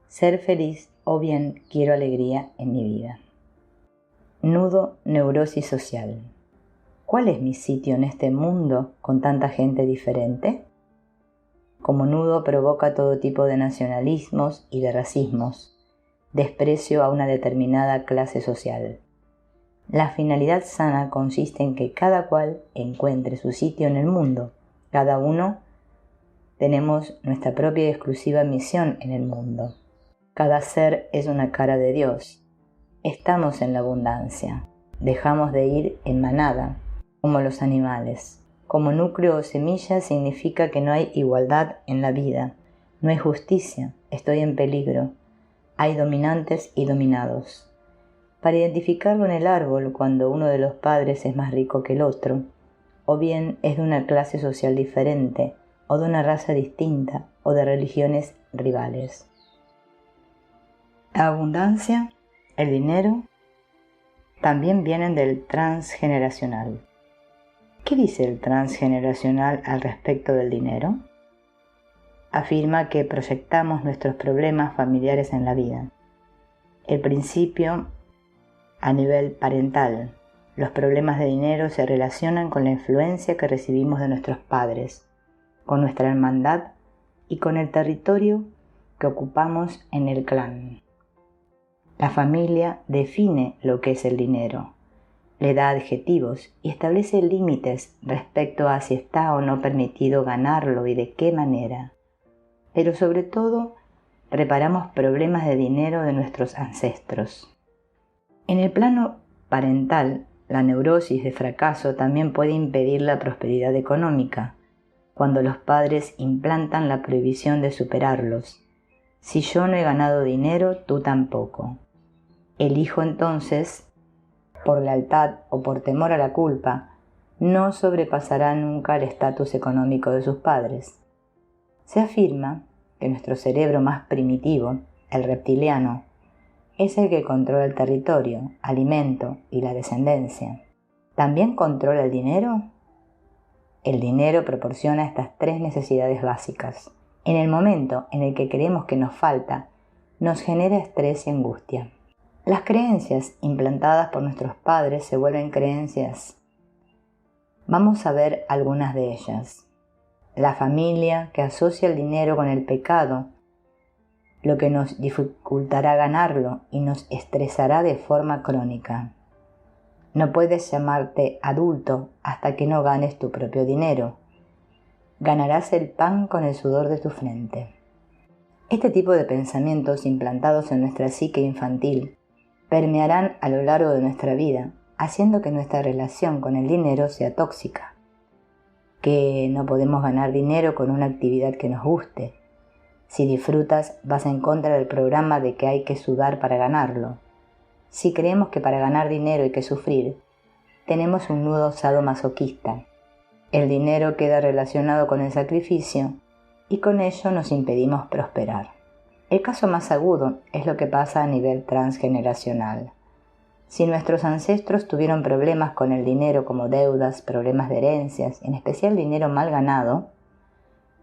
ser feliz o bien quiero alegría en mi vida. Nudo neurosis social. ¿Cuál es mi sitio en este mundo con tanta gente diferente? Como nudo provoca todo tipo de nacionalismos y de racismos, desprecio a una determinada clase social. La finalidad sana consiste en que cada cual encuentre su sitio en el mundo. Cada uno tenemos nuestra propia y exclusiva misión en el mundo. Cada ser es una cara de Dios. Estamos en la abundancia. Dejamos de ir en manada, como los animales. Como núcleo o semilla significa que no hay igualdad en la vida. No hay justicia. Estoy en peligro. Hay dominantes y dominados. Para identificarlo en el árbol cuando uno de los padres es más rico que el otro, o bien es de una clase social diferente, o de una raza distinta, o de religiones rivales. La abundancia, el dinero, también vienen del transgeneracional. ¿Qué dice el transgeneracional al respecto del dinero? Afirma que proyectamos nuestros problemas familiares en la vida. El principio a nivel parental. Los problemas de dinero se relacionan con la influencia que recibimos de nuestros padres, con nuestra hermandad y con el territorio que ocupamos en el clan. La familia define lo que es el dinero, le da adjetivos y establece límites respecto a si está o no permitido ganarlo y de qué manera. Pero sobre todo, reparamos problemas de dinero de nuestros ancestros. En el plano parental, la neurosis de fracaso también puede impedir la prosperidad económica, cuando los padres implantan la prohibición de superarlos. Si yo no he ganado dinero, tú tampoco. El hijo entonces, por lealtad o por temor a la culpa, no sobrepasará nunca el estatus económico de sus padres. Se afirma que nuestro cerebro más primitivo, el reptiliano, es el que controla el territorio, alimento y la descendencia. ¿También controla el dinero? El dinero proporciona estas tres necesidades básicas. En el momento en el que creemos que nos falta, nos genera estrés y angustia. Las creencias implantadas por nuestros padres se vuelven creencias. Vamos a ver algunas de ellas. La familia que asocia el dinero con el pecado, lo que nos dificultará ganarlo y nos estresará de forma crónica. No puedes llamarte adulto hasta que no ganes tu propio dinero. Ganarás el pan con el sudor de tu frente. Este tipo de pensamientos implantados en nuestra psique infantil permearán a lo largo de nuestra vida, haciendo que nuestra relación con el dinero sea tóxica. Que no podemos ganar dinero con una actividad que nos guste. Si disfrutas, vas en contra del programa de que hay que sudar para ganarlo. Si creemos que para ganar dinero hay que sufrir, tenemos un nudo sadomasoquista. El dinero queda relacionado con el sacrificio y con ello nos impedimos prosperar. El caso más agudo es lo que pasa a nivel transgeneracional. Si nuestros ancestros tuvieron problemas con el dinero como deudas, problemas de herencias, en especial dinero mal ganado,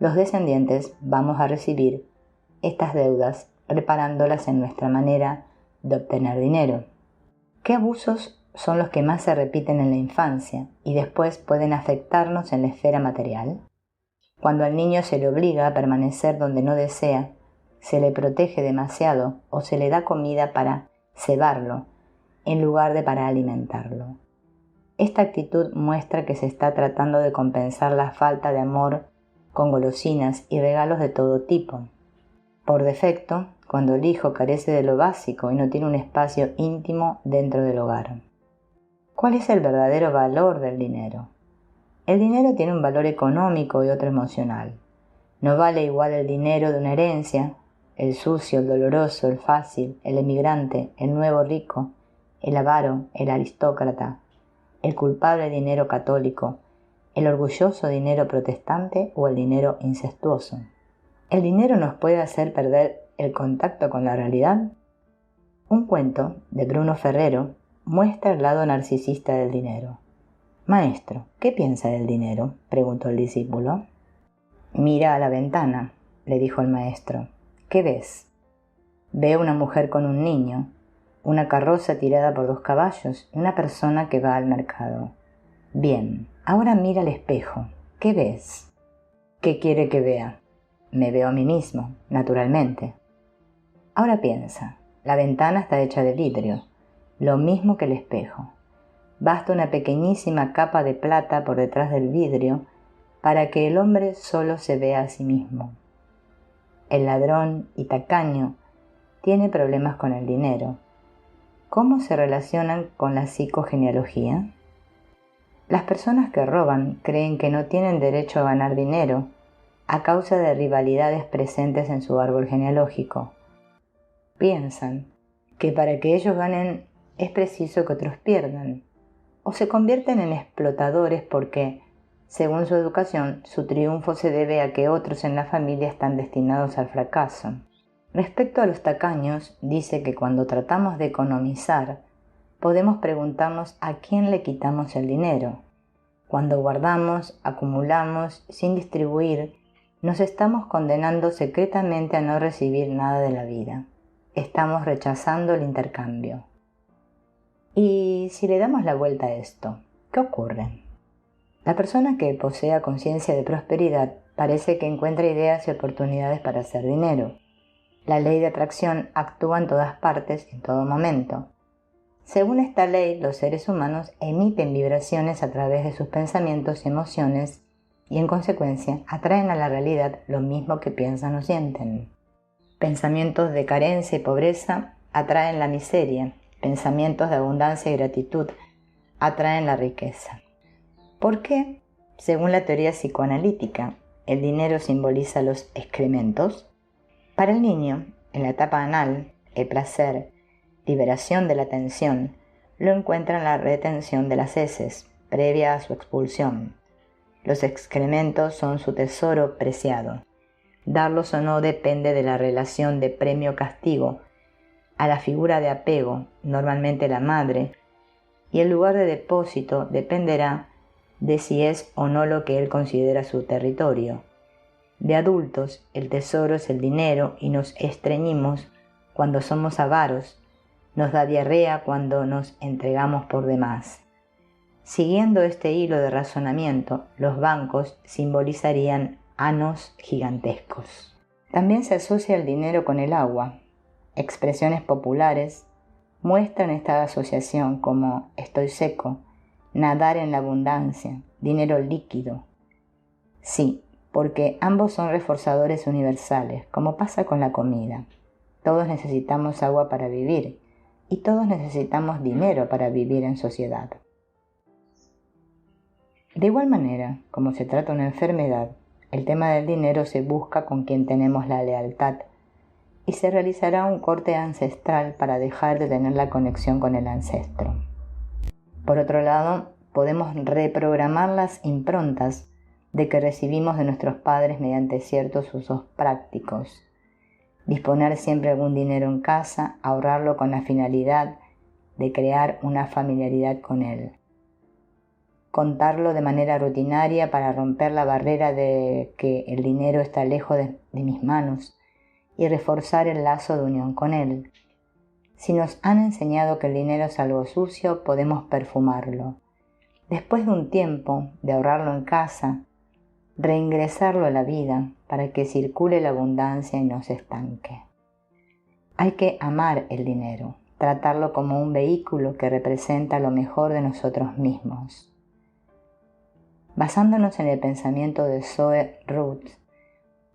los descendientes vamos a recibir estas deudas reparándolas en nuestra manera de obtener dinero. ¿Qué abusos son los que más se repiten en la infancia y después pueden afectarnos en la esfera material? Cuando al niño se le obliga a permanecer donde no desea, se le protege demasiado o se le da comida para cebarlo en lugar de para alimentarlo. Esta actitud muestra que se está tratando de compensar la falta de amor con golosinas y regalos de todo tipo. Por defecto, cuando el hijo carece de lo básico y no tiene un espacio íntimo dentro del hogar. ¿Cuál es el verdadero valor del dinero? El dinero tiene un valor económico y otro emocional. No vale igual el dinero de una herencia, el sucio, el doloroso, el fácil, el emigrante, el nuevo rico, el avaro, el aristócrata, el culpable dinero católico, el orgulloso dinero protestante o el dinero incestuoso. ¿El dinero nos puede hacer perder el contacto con la realidad? Un cuento de Bruno Ferrero muestra el lado narcisista del dinero. «Maestro, ¿qué piensa del dinero?», preguntó el discípulo. «Mira a la ventana», le dijo el maestro. «¿Qué ves?». «Veo una mujer con un niño, una carroza tirada por 2 caballos y una persona que va al mercado». «Bien, ahora mira al espejo. ¿Qué ves?». «¿Qué quiere que vea?». «Me veo a mí mismo, naturalmente». «Ahora piensa, la ventana está hecha de vidrio, lo mismo que el espejo. Basta una pequeñísima capa de plata por detrás del vidrio para que el hombre solo se vea a sí mismo. El ladrón y tacaño tiene problemas con el dinero. ¿Cómo se relacionan con la psicogenealogía? Las personas que roban creen que no tienen derecho a ganar dinero a causa de rivalidades presentes en su árbol genealógico. Piensan que para que ellos ganen es preciso que otros pierdan, o se convierten en explotadores porque, según su educación, su triunfo se debe a que otros en la familia están destinados al fracaso. Respecto a los tacaños, dice que cuando tratamos de economizar, podemos preguntarnos a quién le quitamos el dinero. Cuando guardamos, acumulamos, sin distribuir, nos estamos condenando secretamente a no recibir nada de la vida. Estamos rechazando el intercambio. Y si le damos la vuelta a esto, ¿qué ocurre? La persona que posea conciencia de prosperidad parece que encuentra ideas y oportunidades para hacer dinero. La ley de atracción actúa en todas partes, en todo momento. Según esta ley, los seres humanos emiten vibraciones a través de sus pensamientos y emociones y, en consecuencia, atraen a la realidad lo mismo que piensan o sienten. Pensamientos de carencia y pobreza atraen la miseria. Pensamientos de abundancia y gratitud atraen la riqueza. ¿Por qué? Según la teoría psicoanalítica, el dinero simboliza los excrementos. Para el niño, en la etapa anal, el placer, liberación de la tensión, lo encuentra en la retención de las heces, previa a su expulsión. Los excrementos son su tesoro preciado. Darlos o no depende de la relación de premio-castigo, a la figura de apego, normalmente la madre, y el lugar de depósito dependerá de si es o no lo que él considera su territorio. De adultos, el tesoro es el dinero y nos estreñimos cuando somos avaros, nos da diarrea cuando nos entregamos por demás. Siguiendo este hilo de razonamiento, los bancos simbolizarían anos gigantescos. También se asocia el dinero con el agua. Expresiones populares muestran esta asociación como estoy seco, nadar en la abundancia, dinero líquido. Sí, porque ambos son reforzadores universales, como pasa con la comida. Todos necesitamos agua para vivir y todos necesitamos dinero para vivir en sociedad. De igual manera, como se trata de una enfermedad, el tema del dinero se busca con quien tenemos la lealtad y se realizará un corte ancestral para dejar de tener la conexión con el ancestro. Por otro lado, podemos reprogramar las improntas de que recibimos de nuestros padres mediante ciertos usos prácticos. Disponer siempre algún dinero en casa, ahorrarlo con la finalidad de crear una familiaridad con él. Contarlo de manera rutinaria para romper la barrera de que el dinero está lejos de mis manos y reforzar el lazo de unión con él. Si nos han enseñado que el dinero es algo sucio, podemos perfumarlo. Después de un tiempo de ahorrarlo en casa, reingresarlo a la vida para que circule la abundancia y no se estanque. Hay que amar el dinero, tratarlo como un vehículo que representa lo mejor de nosotros mismos. Basándonos en el pensamiento de Zoe Roots,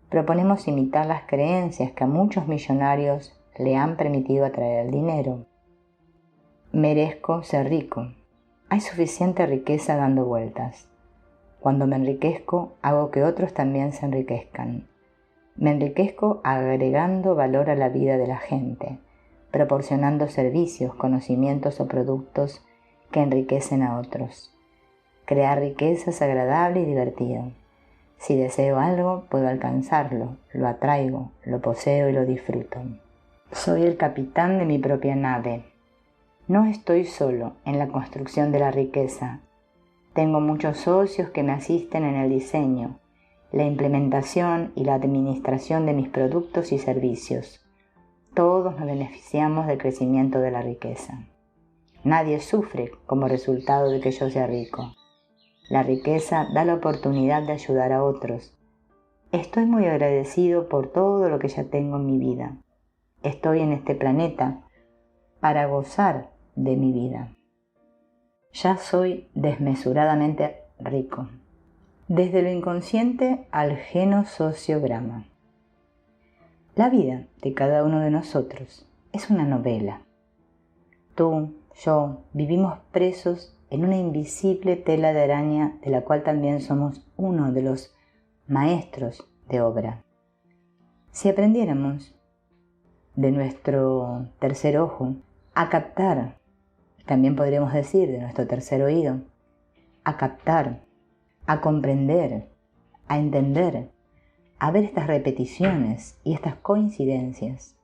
proponemos imitar las creencias que a muchos millonarios le han permitido atraer el dinero. Merezco ser rico. Hay suficiente riqueza dando vueltas. Cuando me enriquezco, hago que otros también se enriquezcan. Me enriquezco agregando valor a la vida de la gente, proporcionando servicios, conocimientos o productos que enriquecen a otros. Crear riqueza es agradable y divertido. Si deseo algo, puedo alcanzarlo, lo atraigo, lo poseo y lo disfruto. Soy el capitán de mi propia nave. No estoy solo en la construcción de la riqueza. Tengo muchos socios que me asisten en el diseño, la implementación y la administración de mis productos y servicios. Todos nos beneficiamos del crecimiento de la riqueza. Nadie sufre como resultado de que yo sea rico. La riqueza da la oportunidad de ayudar a otros. Estoy muy agradecido por todo lo que ya tengo en mi vida. Estoy en este planeta para gozar de mi vida. Ya soy desmesuradamente rico. Desde lo inconsciente al genosociograma. La vida de cada uno de nosotros es una novela. Tú, yo, vivimos presos en una invisible tela de araña de la cual también somos uno de los maestros de obra. Si aprendiéramos de nuestro tercer ojo a captar, también podríamos decir de nuestro tercer oído, a captar, a comprender, a entender, a ver estas repeticiones y estas coincidencias,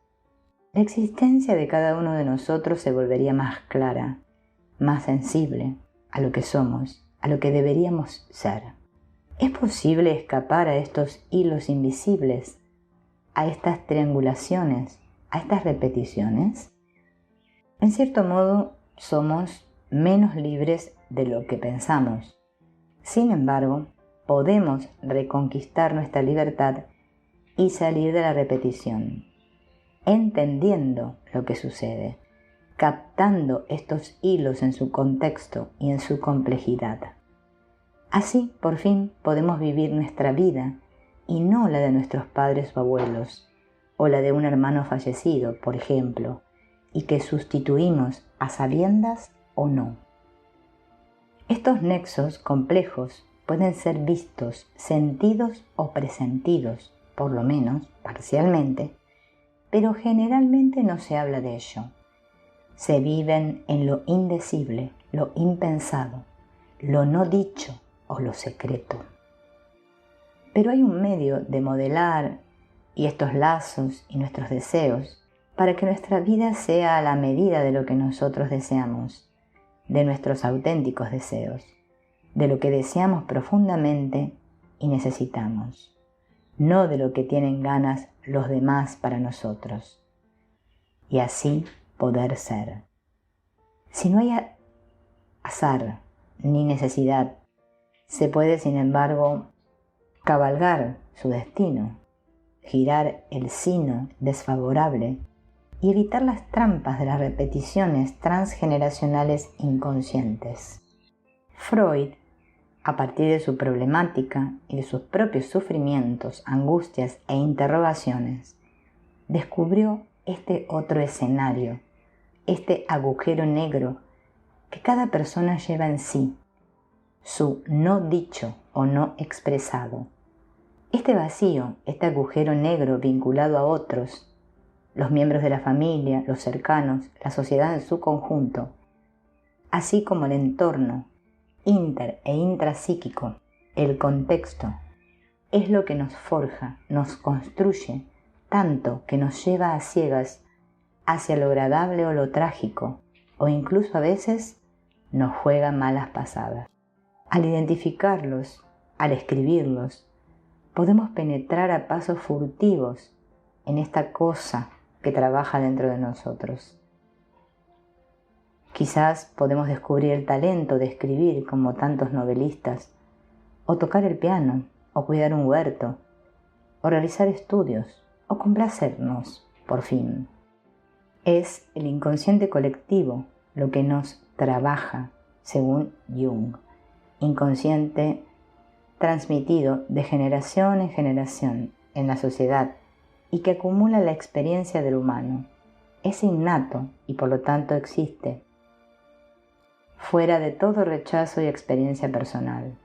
la existencia de cada uno de nosotros se volvería más clara, más sensible a lo que somos, a lo que deberíamos ser. ¿Es posible escapar a estos hilos invisibles, a estas triangulaciones, a estas repeticiones? En cierto modo, somos menos libres de lo que pensamos. Sin embargo, podemos reconquistar nuestra libertad y salir de la repetición, entendiendo lo que sucede, captando estos hilos en su contexto y en su complejidad. Así, por fin, podemos vivir nuestra vida y no la de nuestros padres o abuelos, o la de un hermano fallecido, por ejemplo, y que sustituimos a sabiendas o no. Estos nexos complejos pueden ser vistos, sentidos o presentidos, por lo menos parcialmente, pero generalmente no se habla de ello. Se viven en lo indecible, lo impensado, lo no dicho o lo secreto. Pero hay un medio de modelar y estos lazos y nuestros deseos para que nuestra vida sea a la medida de lo que nosotros deseamos, de nuestros auténticos deseos, de lo que deseamos profundamente y necesitamos, no de lo que tienen ganas los demás para nosotros, y así poder ser. Si no hay azar ni necesidad, se puede, sin embargo, cabalgar su destino, girar el sino desfavorable y evitar las trampas de las repeticiones transgeneracionales inconscientes. Freud, a partir de su problemática y de sus propios sufrimientos, angustias e interrogaciones, descubrió este otro escenario, este agujero negro que cada persona lleva en sí, su no dicho o no expresado. Este vacío, este agujero negro vinculado a otros, los miembros de la familia, los cercanos, la sociedad en su conjunto, así como el entorno inter e intrapsíquico, el contexto, es lo que nos forja, nos construye, tanto que nos lleva a ciegas hacia lo agradable o lo trágico, o incluso a veces nos juega malas pasadas. Al identificarlos, al escribirlos, podemos penetrar a pasos furtivos en esta cosa que trabaja dentro de nosotros. Quizás podemos descubrir el talento de escribir como tantos novelistas, o tocar el piano, o cuidar un huerto, o realizar estudios, o complacernos, por fin. Es el inconsciente colectivo lo que nos trabaja, según Jung. Inconsciente transmitido de generación en generación en la sociedad y que acumula la experiencia del humano. Es innato y por lo tanto existe, fuera de todo rechazo y experiencia personal.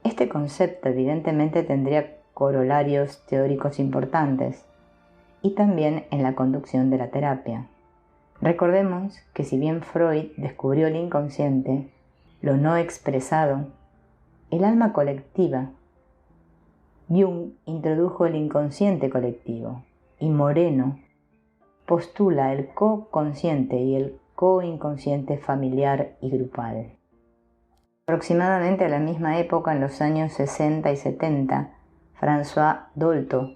Este concepto evidentemente tendría corolarios teóricos importantes y también en la conducción de la terapia. Recordemos que si bien Freud descubrió el inconsciente, lo no expresado, el alma colectiva, Jung introdujo el inconsciente colectivo y Moreno postula el co-consciente y el co-inconsciente familiar y grupal. Aproximadamente a la misma época, en los años 60 y 70, François Dolto,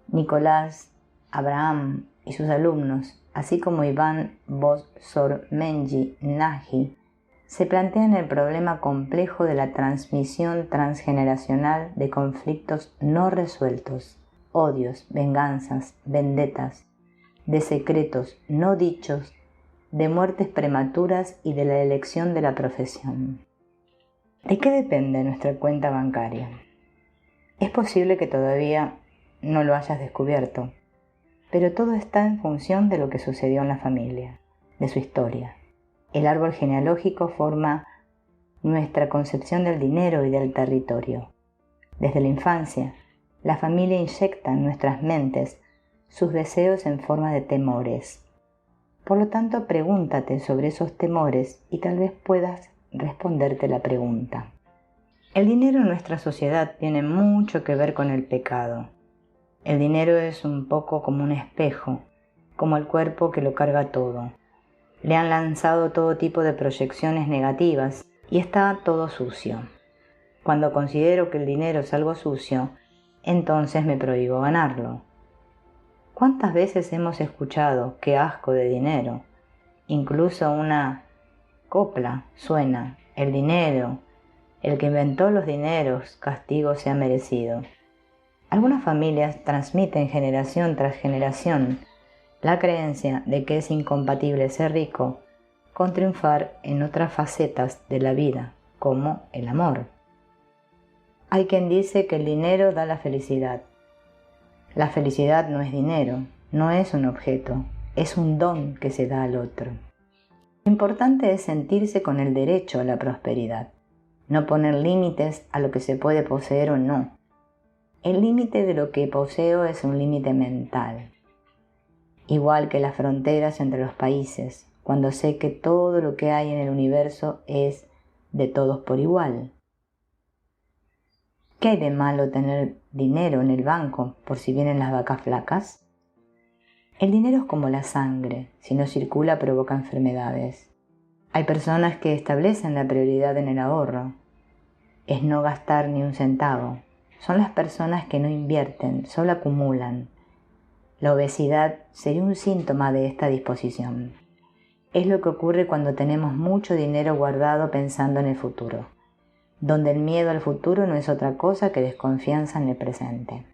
Nicolás Abraham y sus alumnos, así como Iván Boszormenyi-Nagy, se plantean el problema complejo de la transmisión transgeneracional de conflictos no resueltos, odios, venganzas, vendetas, de secretos no dichos, de muertes prematuras y de la elección de la profesión. ¿De qué depende nuestra cuenta bancaria? Es posible que todavía no lo hayas descubierto, pero todo está en función de lo que sucedió en la familia, de su historia. El árbol genealógico forma nuestra concepción del dinero y del territorio. Desde la infancia, la familia inyecta en nuestras mentes sus deseos en forma de temores. Por lo tanto, pregúntate sobre esos temores y tal vez puedas responderte la pregunta. El dinero en nuestra sociedad tiene mucho que ver con el pecado. El dinero es un poco como un espejo, como el cuerpo que lo carga todo. Le han lanzado todo tipo de proyecciones negativas y está todo sucio. Cuando considero que el dinero es algo sucio, entonces me prohíbo ganarlo. ¿Cuántas veces hemos escuchado qué asco de dinero? Incluso una copla suena: el dinero, el que inventó los dineros, castigo se ha merecido. Algunas familias transmiten generación tras generación la creencia de que es incompatible ser rico con triunfar en otras facetas de la vida, como el amor. Hay quien dice que el dinero da la felicidad. La felicidad no es dinero, no es un objeto, es un don que se da al otro. Lo importante es sentirse con el derecho a la prosperidad, no poner límites a lo que se puede poseer o no. El límite de lo que poseo es un límite mental. Igual que las fronteras entre los países, cuando sé que todo lo que hay en el universo es de todos por igual. ¿Qué hay de malo tener dinero en el banco por si vienen las vacas flacas? El dinero es como la sangre, si no circula provoca enfermedades. Hay personas que establecen la prioridad en el ahorro, es no gastar ni un centavo. Son las personas que no invierten, solo acumulan. La obesidad sería un síntoma de esta disposición. Es lo que ocurre cuando tenemos mucho dinero guardado pensando en el futuro, donde el miedo al futuro no es otra cosa que desconfianza en el presente.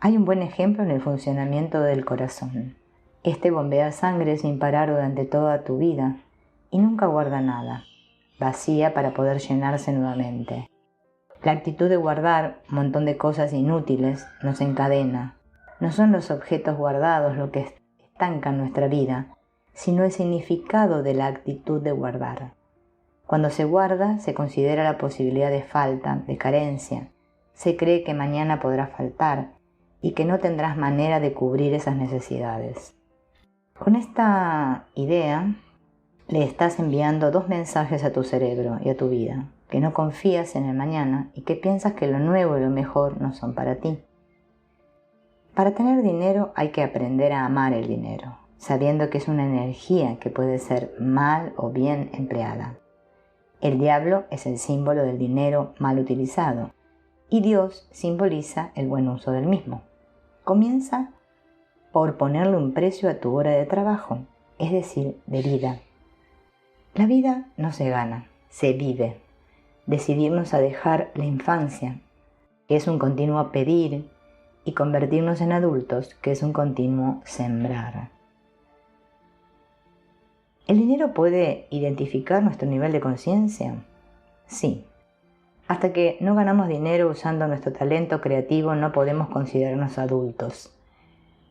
Hay un buen ejemplo en el funcionamiento del corazón. Este bombea sangre sin parar durante toda tu vida y nunca guarda nada, vacía para poder llenarse nuevamente. La actitud de guardar un montón de cosas inútiles nos encadena. No son los objetos guardados lo que estancan nuestra vida, sino el significado de la actitud de guardar. Cuando se guarda, se considera la posibilidad de falta, de carencia. Se cree que mañana podrá faltar y que no tendrás manera de cubrir esas necesidades. Con esta idea, le estás enviando dos mensajes a tu cerebro y a tu vida. que no confías en el mañana y que piensas que lo nuevo y lo mejor no son para ti. Para tener dinero hay que aprender a amar el dinero, sabiendo que es una energía que puede ser mal o bien empleada. El diablo es el símbolo del dinero mal utilizado y Dios simboliza el buen uso del mismo. Comienza por ponerle un precio a tu hora de trabajo, es decir, de vida. La vida no se gana, se vive. Decidirnos a dejar la infancia, que es un continuo pedir, y convertirnos en adultos, que es un continuo sembrar. ¿El dinero puede identificar nuestro nivel de conciencia? Sí. Hasta que no ganamos dinero usando nuestro talento creativo no podemos considerarnos adultos.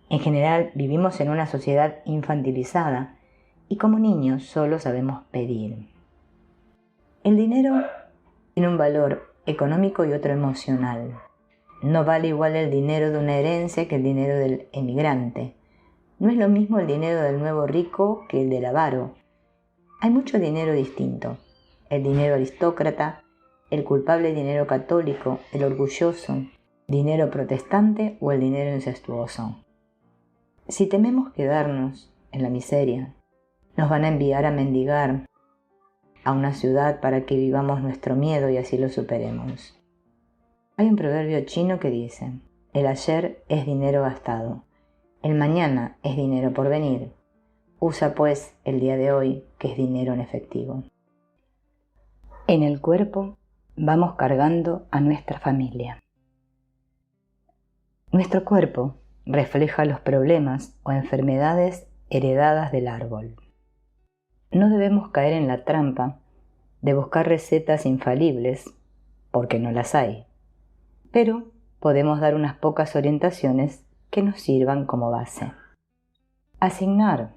En general vivimos en una sociedad infantilizada y como niños solo sabemos pedir. El dinero tiene un valor económico y otro emocional. No vale igual el dinero de una herencia que el dinero del emigrante. No es lo mismo el dinero del nuevo rico que el del avaro. Hay mucho dinero distinto. El dinero aristócrata, el culpable dinero católico, el orgulloso, dinero protestante o el dinero incestuoso. Si tememos quedarnos en la miseria, nos van a enviar a mendigar a una ciudad para que vivamos nuestro miedo y así lo superemos. Hay un proverbio chino que dice: el ayer es dinero gastado, el mañana es dinero por venir. Usa pues el día de hoy, que es dinero en efectivo. En el cuerpo vamos cargando a nuestra familia. Nuestro cuerpo refleja los problemas o enfermedades heredadas del árbol. No debemos caer en la trampa de buscar recetas infalibles, porque no las hay. Pero podemos dar unas pocas orientaciones que nos sirvan como base. Asignar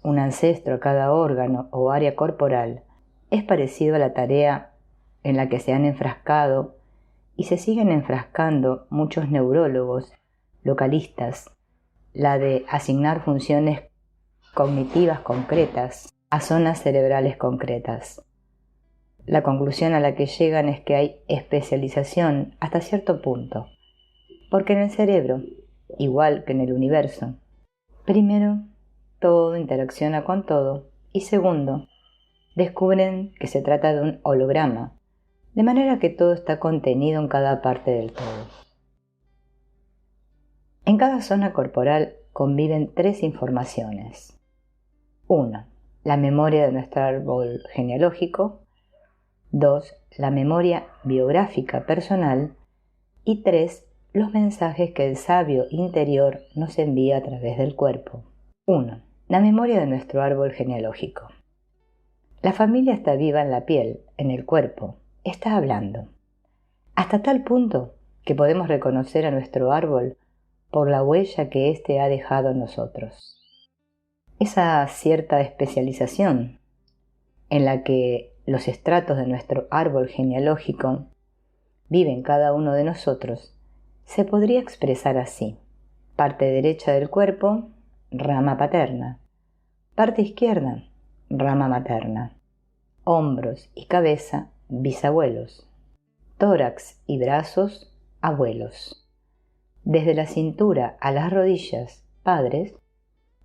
un ancestro a cada órgano o área corporal es parecido a la tarea en la que se han enfrascado y se siguen enfrascando muchos neurólogos localistas, la de asignar funciones cognitivas concretas a zonas cerebrales concretas. La conclusión a la que llegan es que hay especialización hasta cierto punto, porque en el cerebro, igual que en el universo, primero, todo interacciona con todo y segundo, descubren que se trata de un holograma, de manera que todo está contenido en cada parte del todo. En cada zona corporal conviven tres informaciones. 1. La memoria de nuestro árbol genealógico. 2. La memoria biográfica personal. Y 3. Los mensajes que el sabio interior nos envía a través del cuerpo. 1. La memoria de nuestro árbol genealógico. La familia está viva en la piel, en el cuerpo, está hablando. Hasta tal punto que podemos reconocer a nuestro árbol por la huella que éste ha dejado en nosotros. Esa cierta especialización en la que los estratos de nuestro árbol genealógico viven cada uno de nosotros se podría expresar así: parte derecha del cuerpo, rama paterna; parte izquierda, rama materna; hombros y cabeza, bisabuelos; tórax y brazos, abuelos; desde la cintura a las rodillas, padres;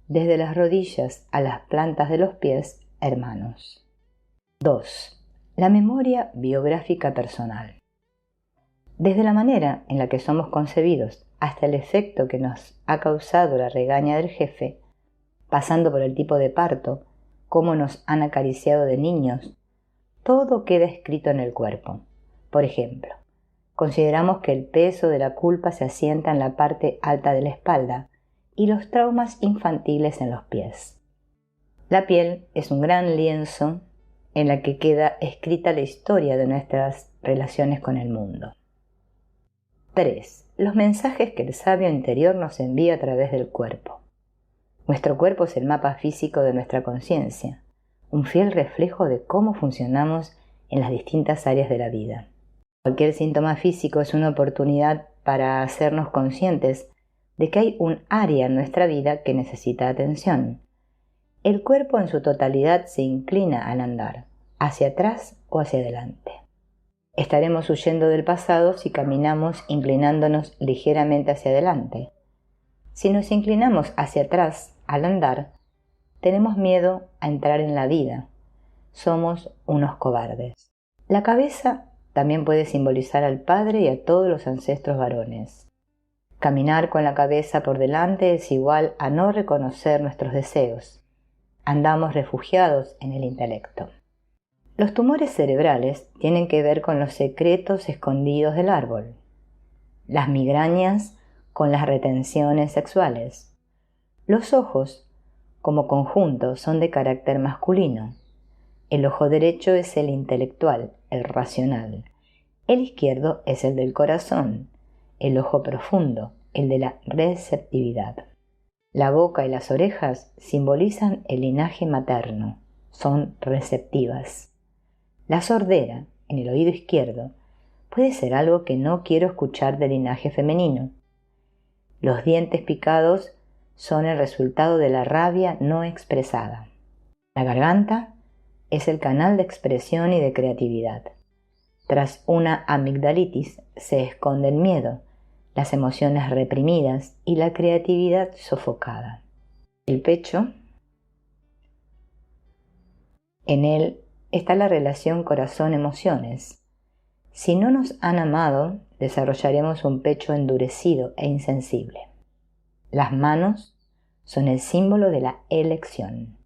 desde las rodillas a las plantas de los pies, hermanos. 2. La memoria biográfica personal. Desde la manera en la que somos concebidos hasta el efecto que nos ha causado la regaña del jefe, pasando por el tipo de parto, cómo nos han acariciado de niños, todo queda escrito en el cuerpo. Por ejemplo, consideramos que el peso de la culpa se asienta en la parte alta de la espalda y los traumas infantiles en los pies. La piel es un gran lienzo en la que queda escrita la historia de nuestras relaciones con el mundo. 3. Los mensajes que el sabio interior nos envía a través del cuerpo. Nuestro cuerpo es el mapa físico de nuestra conciencia, un fiel reflejo de cómo funcionamos en las distintas áreas de la vida. Cualquier síntoma físico es una oportunidad para hacernos conscientes de que hay un área en nuestra vida que necesita atención. El cuerpo en su totalidad se inclina al andar, hacia atrás o hacia adelante. Estaremos huyendo del pasado si caminamos inclinándonos ligeramente hacia adelante. Si nos inclinamos hacia atrás al andar, tenemos miedo a entrar en la vida. Somos unos cobardes. La cabeza también puede simbolizar al padre y a todos los ancestros varones. Caminar con la cabeza por delante es igual a no reconocer nuestros deseos. Andamos refugiados en el intelecto. Los tumores cerebrales tienen que ver con los secretos escondidos del árbol. Las migrañas con las retenciones sexuales. Los ojos, como conjunto, son de carácter masculino. El ojo derecho es el intelectual, el racional. El izquierdo es el del corazón, el ojo profundo, el de la receptividad. La boca y las orejas simbolizan el linaje materno, son receptivas. La sordera, en el oído izquierdo, puede ser algo que no quiero escuchar del linaje femenino. Los dientes picados son el resultado de la rabia no expresada. La garganta es el canal de expresión y de creatividad. Tras una amigdalitis se esconde el miedo, las emociones reprimidas y la creatividad sofocada. El pecho, en él está la relación corazón-emociones. Si no nos han amado, desarrollaremos un pecho endurecido e insensible. Las manos son el símbolo de la elección.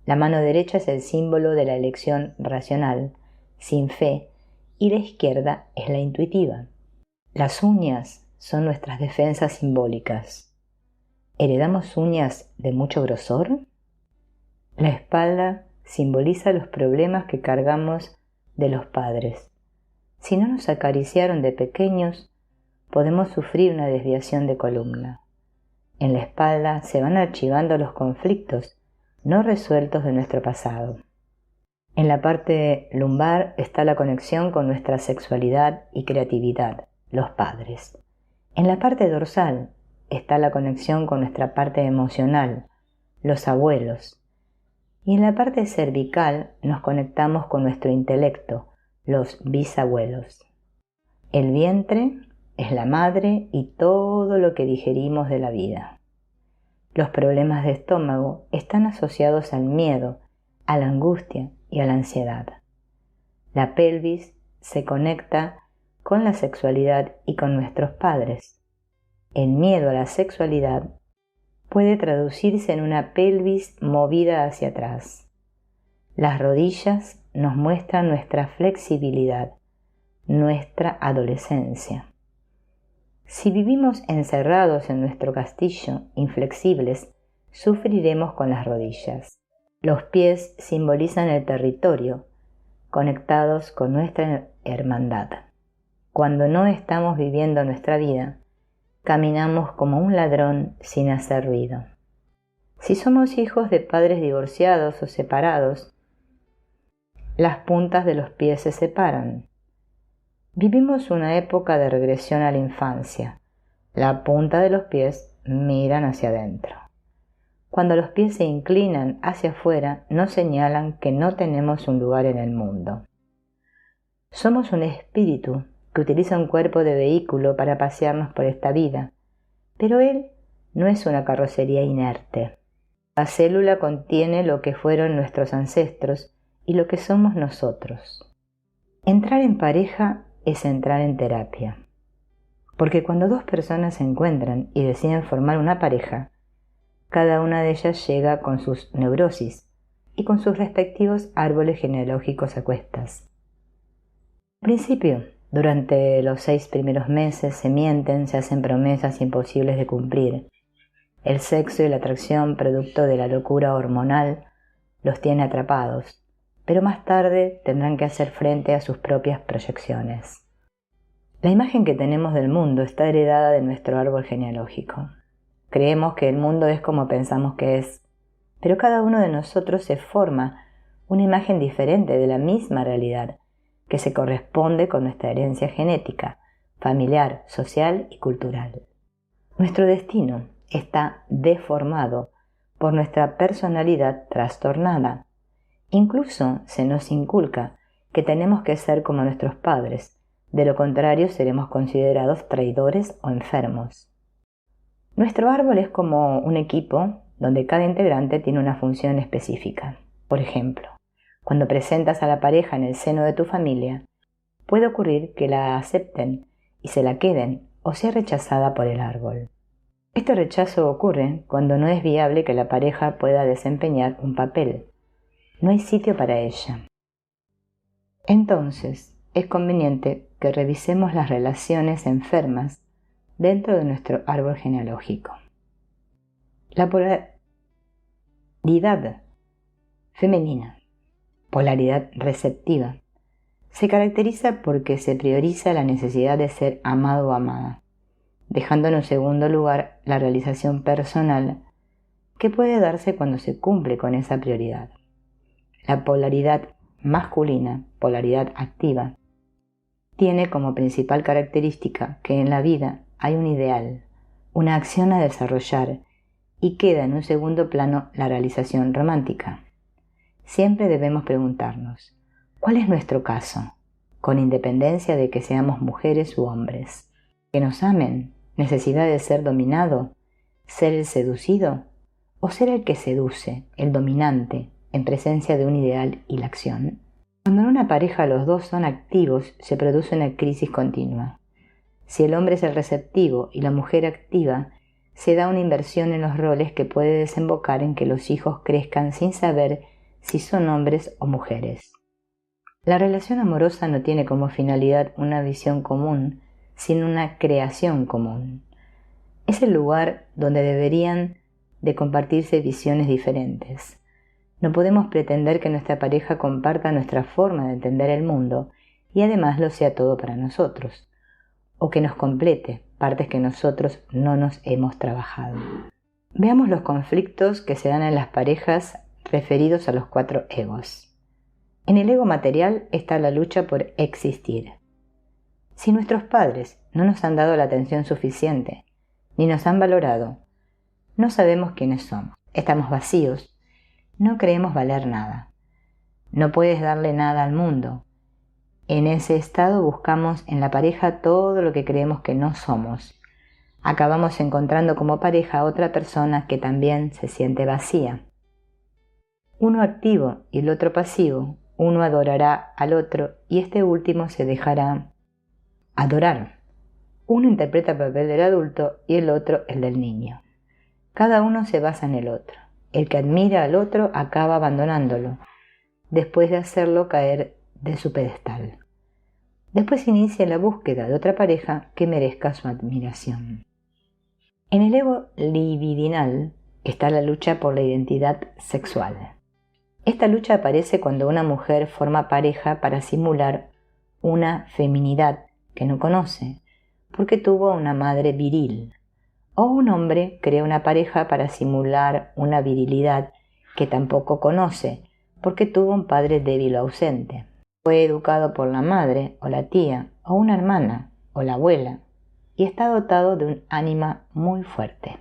La mano derecha es el símbolo de la elección racional, sin fe, y la izquierda es la intuitiva. Las uñas son nuestras defensas simbólicas. ¿Heredamos uñas de mucho grosor? La espalda simboliza los problemas que cargamos de los padres. Si no nos acariciaron de pequeños, podemos sufrir una desviación de columna. En la espalda se van archivando los conflictos no resueltos de nuestro pasado. En la parte lumbar está la conexión con nuestra sexualidad y creatividad, los padres. En la parte dorsal está la conexión con nuestra parte emocional, los abuelos. Y en la parte cervical nos conectamos con nuestro intelecto, los bisabuelos. El vientre es la madre y todo lo que digerimos de la vida. Los problemas de estómago están asociados al miedo, a la angustia y a la ansiedad. La pelvis se conecta con la sexualidad y con nuestros padres. El miedo a la sexualidad puede traducirse en una pelvis movida hacia atrás. Las rodillas nos muestran nuestra flexibilidad, nuestra adolescencia. Si vivimos encerrados en nuestro castillo, inflexibles, sufriremos con las rodillas. Los pies simbolizan el territorio, conectados con nuestra hermandad. Cuando no estamos viviendo nuestra vida, caminamos como un ladrón sin hacer ruido. Si somos hijos de padres divorciados o separados, las puntas de los pies se separan. Vivimos una época de regresión a la infancia. La punta de los pies miran hacia adentro. Cuando los pies se inclinan hacia afuera, nos señalan que no tenemos un lugar en el mundo. Somos un espíritu que utiliza un cuerpo de vehículo para pasearnos por esta vida, pero él no es una carrocería inerte. La célula contiene lo que fueron nuestros ancestros y lo que somos nosotros. Entrar en pareja es entrar en terapia, porque cuando dos personas se encuentran y deciden formar una pareja, cada una de ellas llega con sus neurosis y con sus respectivos árboles genealógicos a cuestas. Al principio, durante los 6 primeros meses se mienten, se hacen promesas imposibles de cumplir. El sexo y la atracción, producto de la locura hormonal, los tiene atrapados, pero más tarde tendrán que hacer frente a sus propias proyecciones. La imagen que tenemos del mundo está heredada de nuestro árbol genealógico. Creemos que el mundo es como pensamos que es, pero cada uno de nosotros se forma una imagen diferente de la misma realidad, que se corresponde con nuestra herencia genética, familiar, social y cultural. Nuestro destino está deformado por nuestra personalidad trastornada. Incluso se nos inculca que tenemos que ser como nuestros padres, de lo contrario seremos considerados traidores o enfermos. Nuestro árbol es como un equipo donde cada integrante tiene una función específica. Por ejemplo, cuando presentas a la pareja en el seno de tu familia, puede ocurrir que la acepten y se la queden o sea rechazada por el árbol. Este rechazo ocurre cuando no es viable que la pareja pueda desempeñar un papel. No hay sitio para ella. Entonces, es conveniente que revisemos las relaciones enfermas dentro de nuestro árbol genealógico. La polaridad femenina, polaridad receptiva, se caracteriza porque se prioriza la necesidad de ser amado o amada, dejando en un segundo lugar la realización personal que puede darse cuando se cumple con esa prioridad. La polaridad masculina, polaridad activa, tiene como principal característica que en la vida hay un ideal, una acción a desarrollar y queda en un segundo plano la realización romántica. Siempre debemos preguntarnos, ¿cuál es nuestro caso? Con independencia de que seamos mujeres u hombres. ¿Que nos amen? ¿Necesidad de ser dominado? ¿Ser el seducido? ¿O ser el que seduce, el dominante, en presencia de un ideal y la acción? Cuando en una pareja los dos son activos, se produce una crisis continua. Si el hombre es el receptivo y la mujer activa, se da una inversión en los roles que puede desembocar en que los hijos crezcan sin saber si son hombres o mujeres. La relación amorosa no tiene como finalidad una visión común, sino una creación común. Es el lugar donde deberían de compartirse visiones diferentes. No podemos pretender que nuestra pareja comparta nuestra forma de entender el mundo y además lo sea todo para nosotros, o que nos complete partes que nosotros no nos hemos trabajado. Veamos los conflictos que se dan en las parejas referidos a los 4 egos. En el ego material está la lucha por existir. Si nuestros padres no nos han dado la atención suficiente, ni nos han valorado, no sabemos quiénes somos, estamos vacíos, no creemos valer nada. No puedes darle nada al mundo. En ese estado buscamos en la pareja todo lo que creemos que no somos. Acabamos encontrando como pareja a otra persona que también se siente vacía. Uno activo y el otro pasivo, uno adorará al otro y este último se dejará adorar. Uno interpreta el papel del adulto y el otro el del niño. Cada uno se basa en el otro. El que admira al otro acaba abandonándolo, después de hacerlo caer de su pedestal. Después inicia la búsqueda de otra pareja que merezca su admiración. En el ego libidinal está la lucha por la identidad sexual. Esta lucha aparece cuando una mujer forma pareja para simular una feminidad que no conoce, porque tuvo una madre viril. O un hombre crea una pareja para simular una virilidad que tampoco conoce, porque tuvo un padre débil o ausente. Fue educado por la madre o la tía o una hermana o la abuela y está dotado de un ánima muy fuerte.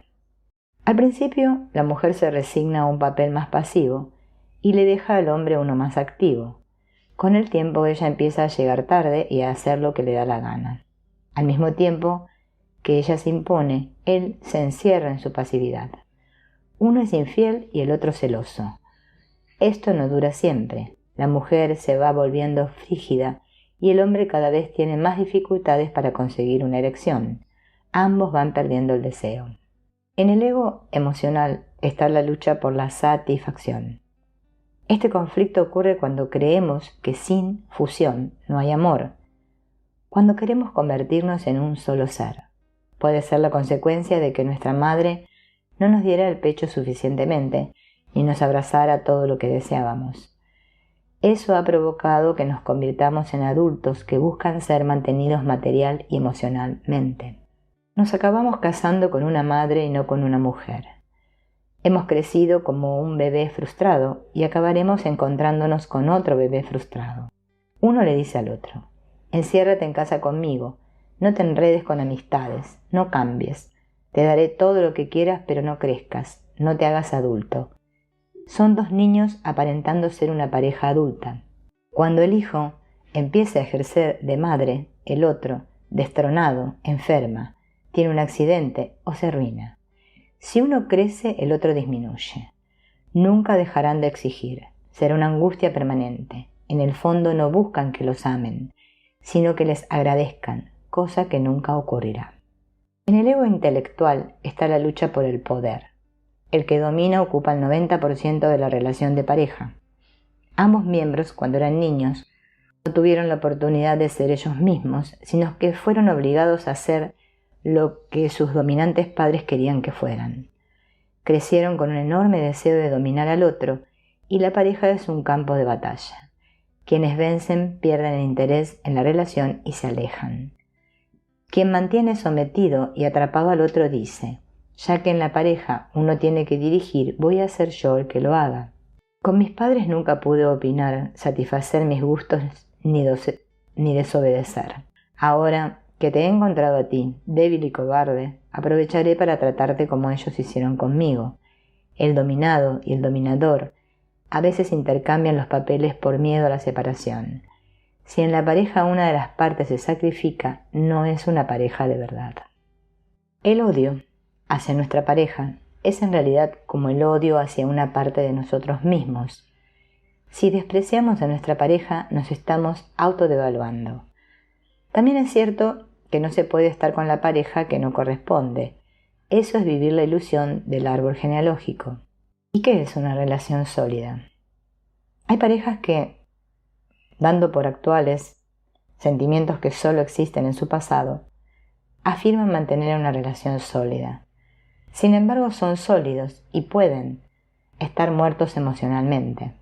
Al principio, la mujer se resigna a un papel más pasivo y le deja al hombre uno más activo. Con el tiempo ella empieza a llegar tarde y a hacer lo que le da la gana. Al mismo tiempo que ella se impone, él se encierra en su pasividad. Uno es infiel y el otro celoso. Esto no dura siempre. La mujer se va volviendo frígida y el hombre cada vez tiene más dificultades para conseguir una erección. Ambos van perdiendo el deseo. En el ego emocional está la lucha por la satisfacción. Este conflicto ocurre cuando creemos que sin fusión no hay amor, cuando queremos convertirnos en un solo ser. Puede ser la consecuencia de que nuestra madre no nos diera el pecho suficientemente ni nos abrazara todo lo que deseábamos. Eso ha provocado que nos convirtamos en adultos que buscan ser mantenidos material y emocionalmente. Nos acabamos casando con una madre y no con una mujer. Hemos crecido como un bebé frustrado y acabaremos encontrándonos con otro bebé frustrado. Uno le dice al otro: enciérrate en casa conmigo, no te enredes con amistades, no cambies, te daré todo lo que quieras pero no crezcas, no te hagas adulto. Son dos niños aparentando ser una pareja adulta. Cuando el hijo empiece a ejercer de madre, el otro, destronado, enferma, tiene un accidente o se arruina. Si uno crece, el otro disminuye. Nunca dejarán de exigir. Será una angustia permanente. En el fondo no buscan que los amen, sino que les agradezcan, cosa que nunca ocurrirá. En el ego intelectual está la lucha por el poder. El que domina ocupa el 90% de la relación de pareja. Ambos miembros, cuando eran niños, no tuvieron la oportunidad de ser ellos mismos, sino que fueron obligados a hacer lo que sus dominantes padres querían que fueran. Crecieron con un enorme deseo de dominar al otro, y la pareja es un campo de batalla. Quienes vencen pierden el interés en la relación y se alejan. Quien mantiene sometido y atrapado al otro dice: ya que en la pareja uno tiene que dirigir, voy a ser yo el que lo haga. Con mis padres nunca pude opinar, satisfacer mis gustos ni desobedecer. Ahora que te he encontrado a ti, débil y cobarde, aprovecharé para tratarte como ellos hicieron conmigo. El dominado y el dominador a veces intercambian los papeles por miedo a la separación. Si en la pareja una de las partes se sacrifica, no es una pareja de verdad. El odio hacia nuestra pareja es en realidad como el odio hacia una parte de nosotros mismos. Si despreciamos a nuestra pareja, nos estamos autodevaluando. También es cierto que no se puede estar con la pareja que no corresponde. Eso es vivir la ilusión del árbol genealógico. ¿Y qué es una relación sólida? Hay parejas que, dando por actuales sentimientos que solo existen en su pasado, afirman mantener una relación sólida. Sin embargo, son sólidos y pueden estar muertos emocionalmente.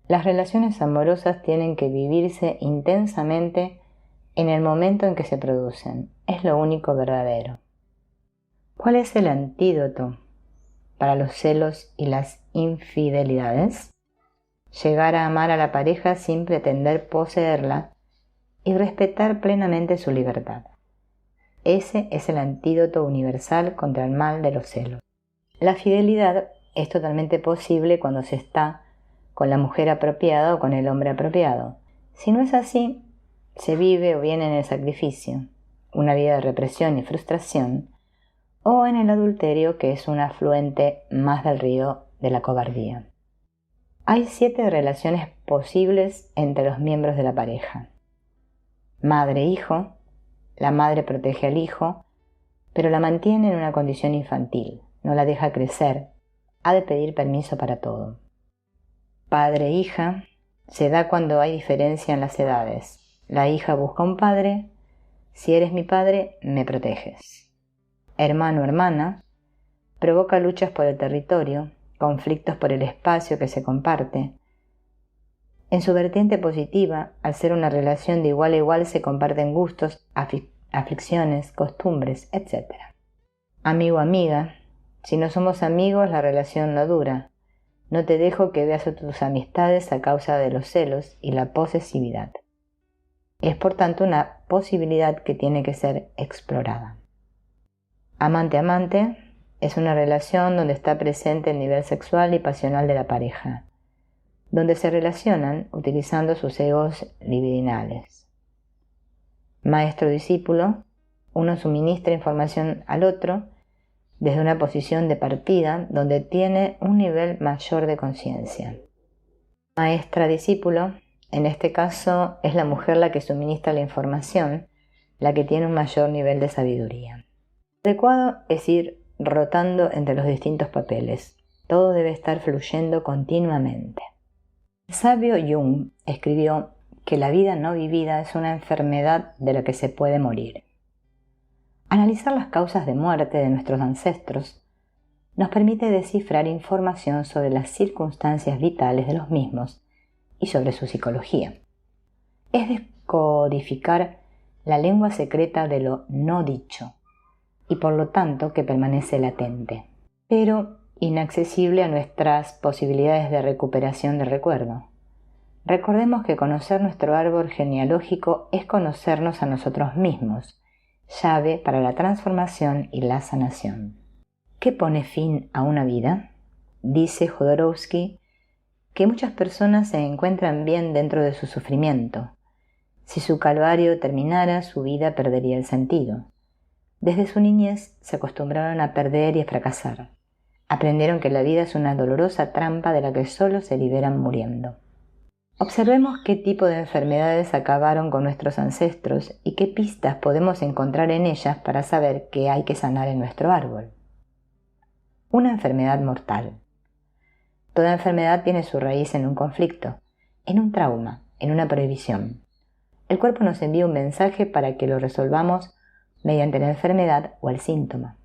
Las relaciones amorosas tienen que vivirse intensamente en el momento en que se producen. Es lo único verdadero. ¿Cuál es el antídoto para los celos y las infidelidades? Llegar a amar a la pareja sin pretender poseerla y respetar plenamente su libertad. Ese es el antídoto universal contra el mal de los celos. La fidelidad es totalmente posible cuando se está con la mujer apropiada o con el hombre apropiado. Si no es así, se vive o bien en el sacrificio, una vida de represión y frustración, o en el adulterio, que es un afluente más del río de la cobardía. Hay 7 relaciones posibles entre los miembros de la pareja. Madre-hijo. La madre protege al hijo, pero la mantiene en una condición infantil, no la deja crecer, ha de pedir permiso para todo. Padre-hija. Se da cuando hay diferencia en las edades. La hija busca un padre. Si eres mi padre, me proteges. Hermano-hermana. Provoca luchas por el territorio, conflictos por el espacio que se comparte. En su vertiente positiva, al ser una relación de igual a igual, se comparten gustos, aflicciones, costumbres, etc. Amigo-amiga. Si no somos amigos, la relación no dura. No te dejo que veas a tus amistades a causa de los celos y la posesividad. Es por tanto una posibilidad que tiene que ser explorada. Amante-amante es una relación donde está presente el nivel sexual y pasional de la pareja, donde se relacionan utilizando sus egos libidinales. Maestro-discípulo, uno suministra información al otro desde una posición de partida donde tiene un nivel mayor de conciencia. Maestra-discípulo, en este caso es la mujer la que suministra la información, la que tiene un mayor nivel de sabiduría. Lo adecuado es ir rotando entre los distintos papeles. Todo debe estar fluyendo continuamente. El sabio Jung escribió que la vida no vivida es una enfermedad de la que se puede morir. Analizar las causas de muerte de nuestros ancestros nos permite descifrar información sobre las circunstancias vitales de los mismos y sobre su psicología. Es descodificar la lengua secreta de lo no dicho y por lo tanto que permanece latente, pero inaccesible a nuestras posibilidades de recuperación de recuerdo. Recordemos que conocer nuestro árbol genealógico es conocernos a nosotros mismos, llave para la transformación y la sanación. ¿Qué pone fin a una vida? Dice Jodorowsky que muchas personas se encuentran bien dentro de su sufrimiento. Si su calvario terminara, su vida perdería el sentido. Desde su niñez se acostumbraron a perder y a fracasar. Aprendieron que la vida es una dolorosa trampa de la que solo se liberan muriendo. Observemos qué tipo de enfermedades acabaron con nuestros ancestros y qué pistas podemos encontrar en ellas para saber qué hay que sanar en nuestro árbol. Una enfermedad mortal. Toda enfermedad tiene su raíz en un conflicto, en un trauma, en una prohibición. El cuerpo nos envía un mensaje para que lo resolvamos mediante la enfermedad o el síntoma.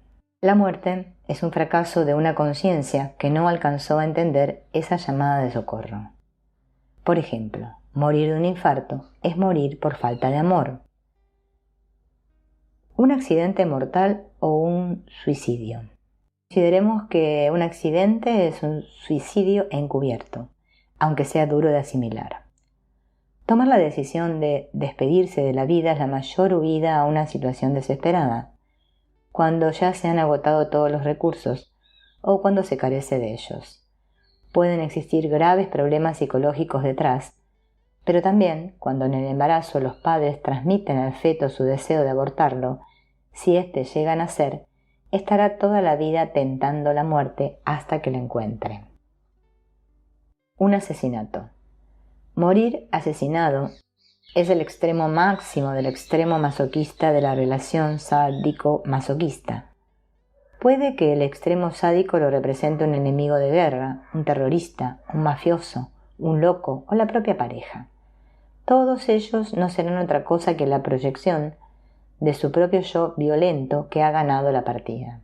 La muerte es un fracaso de una conciencia que no alcanzó a entender esa llamada de socorro. Por ejemplo, morir de un infarto es morir por falta de amor. Un accidente mortal o un suicidio. Consideremos que un accidente es un suicidio encubierto, aunque sea duro de asimilar. Tomar la decisión de despedirse de la vida es la mayor huida a una situación desesperada, cuando ya se han agotado todos los recursos o cuando se carece de ellos. Pueden existir graves problemas psicológicos detrás, pero también cuando en el embarazo los padres transmiten al feto su deseo de abortarlo, si éste llega a nacer, estará toda la vida tentando la muerte hasta que la encuentre. Un asesinato. Morir asesinado es el extremo máximo del extremo masoquista de la relación sádico-masoquista. Puede que el extremo sádico lo represente un enemigo de guerra, un terrorista, un mafioso, un loco o la propia pareja. Todos ellos no serán otra cosa que la proyección de su propio yo violento que ha ganado la partida.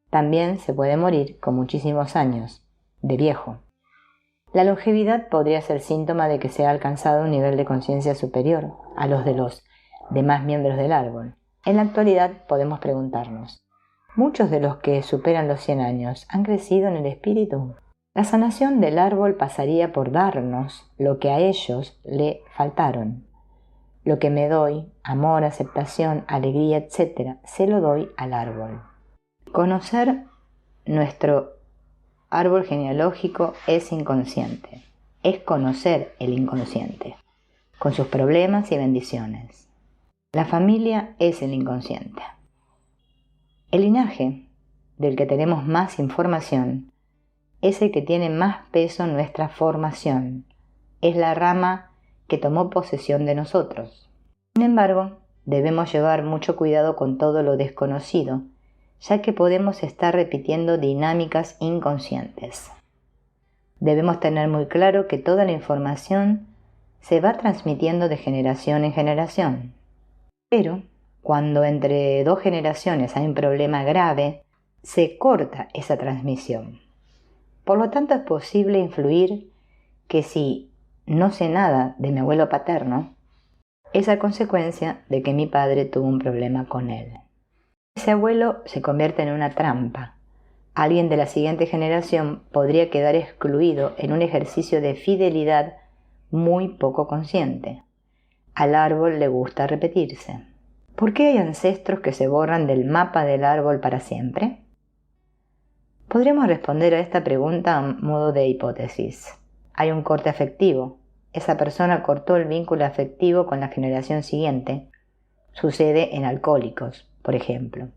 También se puede morir con muchísimos años, de viejo. La longevidad podría ser síntoma de que se ha alcanzado un nivel de conciencia superior a los de los demás miembros del árbol. En la actualidad podemos preguntarnos, ¿muchos de los que superan los 100 años han crecido en el espíritu? La sanación del árbol pasaría por darnos lo que a ellos le faltaron. Lo que me doy, amor, aceptación, alegría, etc., se lo doy al árbol. Conocer nuestro árbol genealógico es inconsciente. Es conocer el inconsciente, con sus problemas y bendiciones. La familia es el inconsciente. El linaje del que tenemos más información es el que tiene más peso en nuestra formación. Es la rama que tomó posesión de nosotros. Sin embargo, debemos llevar mucho cuidado con todo lo desconocido, ya que podemos estar repitiendo dinámicas inconscientes. Debemos tener muy claro que toda la información se va transmitiendo de generación en generación. Pero, cuando entre dos generaciones hay un problema grave, se corta esa transmisión. Por lo tanto, es posible influir que si no sé nada de mi abuelo paterno, es a consecuencia de que mi padre tuvo un problema con él. Ese abuelo se convierte en una trampa. Alguien de la siguiente generación podría quedar excluido en un ejercicio de fidelidad muy poco consciente. Al árbol le gusta repetirse. ¿Por qué hay ancestros que se borran del mapa del árbol para siempre? Podríamos responder a esta pregunta a modo de hipótesis. Hay un corte afectivo. Esa persona cortó el vínculo afectivo con la generación siguiente. Sucede en alcohólicos, por ejemplo.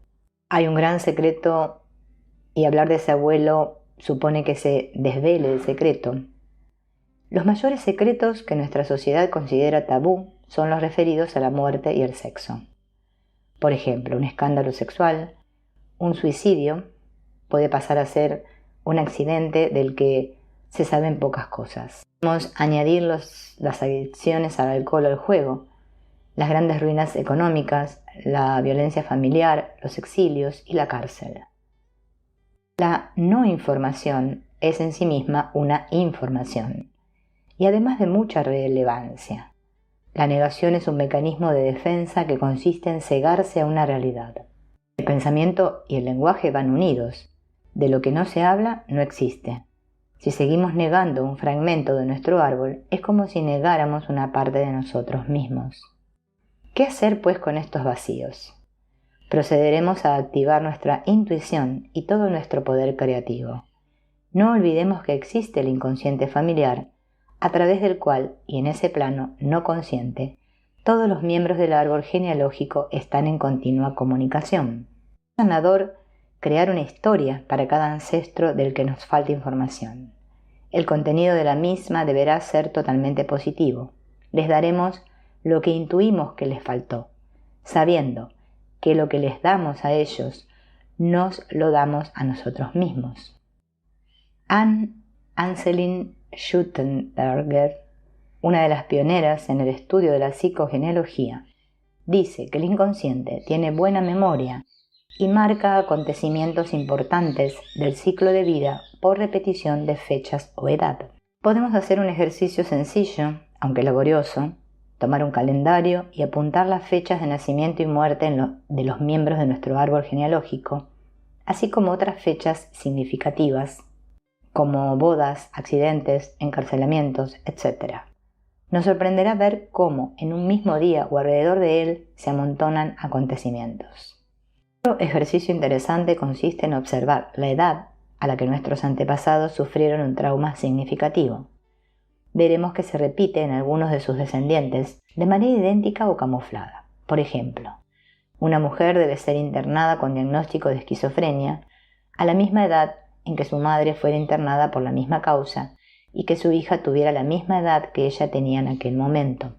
Hay un gran secreto y hablar de ese abuelo supone que se desvele el secreto. Los mayores secretos que nuestra sociedad considera tabú son los referidos a la muerte y el sexo. Por ejemplo, un escándalo sexual, un suicidio, puede pasar a ser un accidente del que se saben pocas cosas. Podemos añadir las adicciones al alcohol o al juego, las grandes ruinas económicas, la violencia familiar, los exilios y la cárcel. La no información es en sí misma una información, y además de mucha relevancia. La negación es un mecanismo de defensa que consiste en cegarse a una realidad. El pensamiento y el lenguaje van unidos. De lo que no se habla, no existe. Si seguimos negando un fragmento de nuestro árbol, es como si negáramos una parte de nosotros mismos. ¿Qué hacer, pues, con estos vacíos? Procederemos a activar nuestra intuición y todo nuestro poder creativo. No olvidemos que existe el inconsciente familiar, a través del cual, y en ese plano no consciente, todos los miembros del árbol genealógico están en continua comunicación. Es sanador crear una historia para cada ancestro del que nos falta información. El contenido de la misma deberá ser totalmente positivo. Les daremos lo que intuimos que les faltó, sabiendo que lo que les damos a ellos nos lo damos a nosotros mismos. Anne Anselin Schuttenberger, una de las pioneras en el estudio de la psicogenealogía, dice que el inconsciente tiene buena memoria y marca acontecimientos importantes del ciclo de vida por repetición de fechas o edad. Podemos hacer un ejercicio sencillo, aunque laborioso, tomar un calendario y apuntar las fechas de nacimiento y muerte de los miembros de nuestro árbol genealógico, así como otras fechas significativas, como bodas, accidentes, encarcelamientos, etc. Nos sorprenderá ver cómo en un mismo día o alrededor de él se amontonan acontecimientos. Otro ejercicio interesante consiste en observar la edad a la que nuestros antepasados sufrieron un trauma significativo. Veremos que se repite en algunos de sus descendientes de manera idéntica o camuflada. Por ejemplo, una mujer debe ser internada con diagnóstico de esquizofrenia a la misma edad en que su madre fuera internada por la misma causa y que su hija tuviera la misma edad que ella tenía en aquel momento.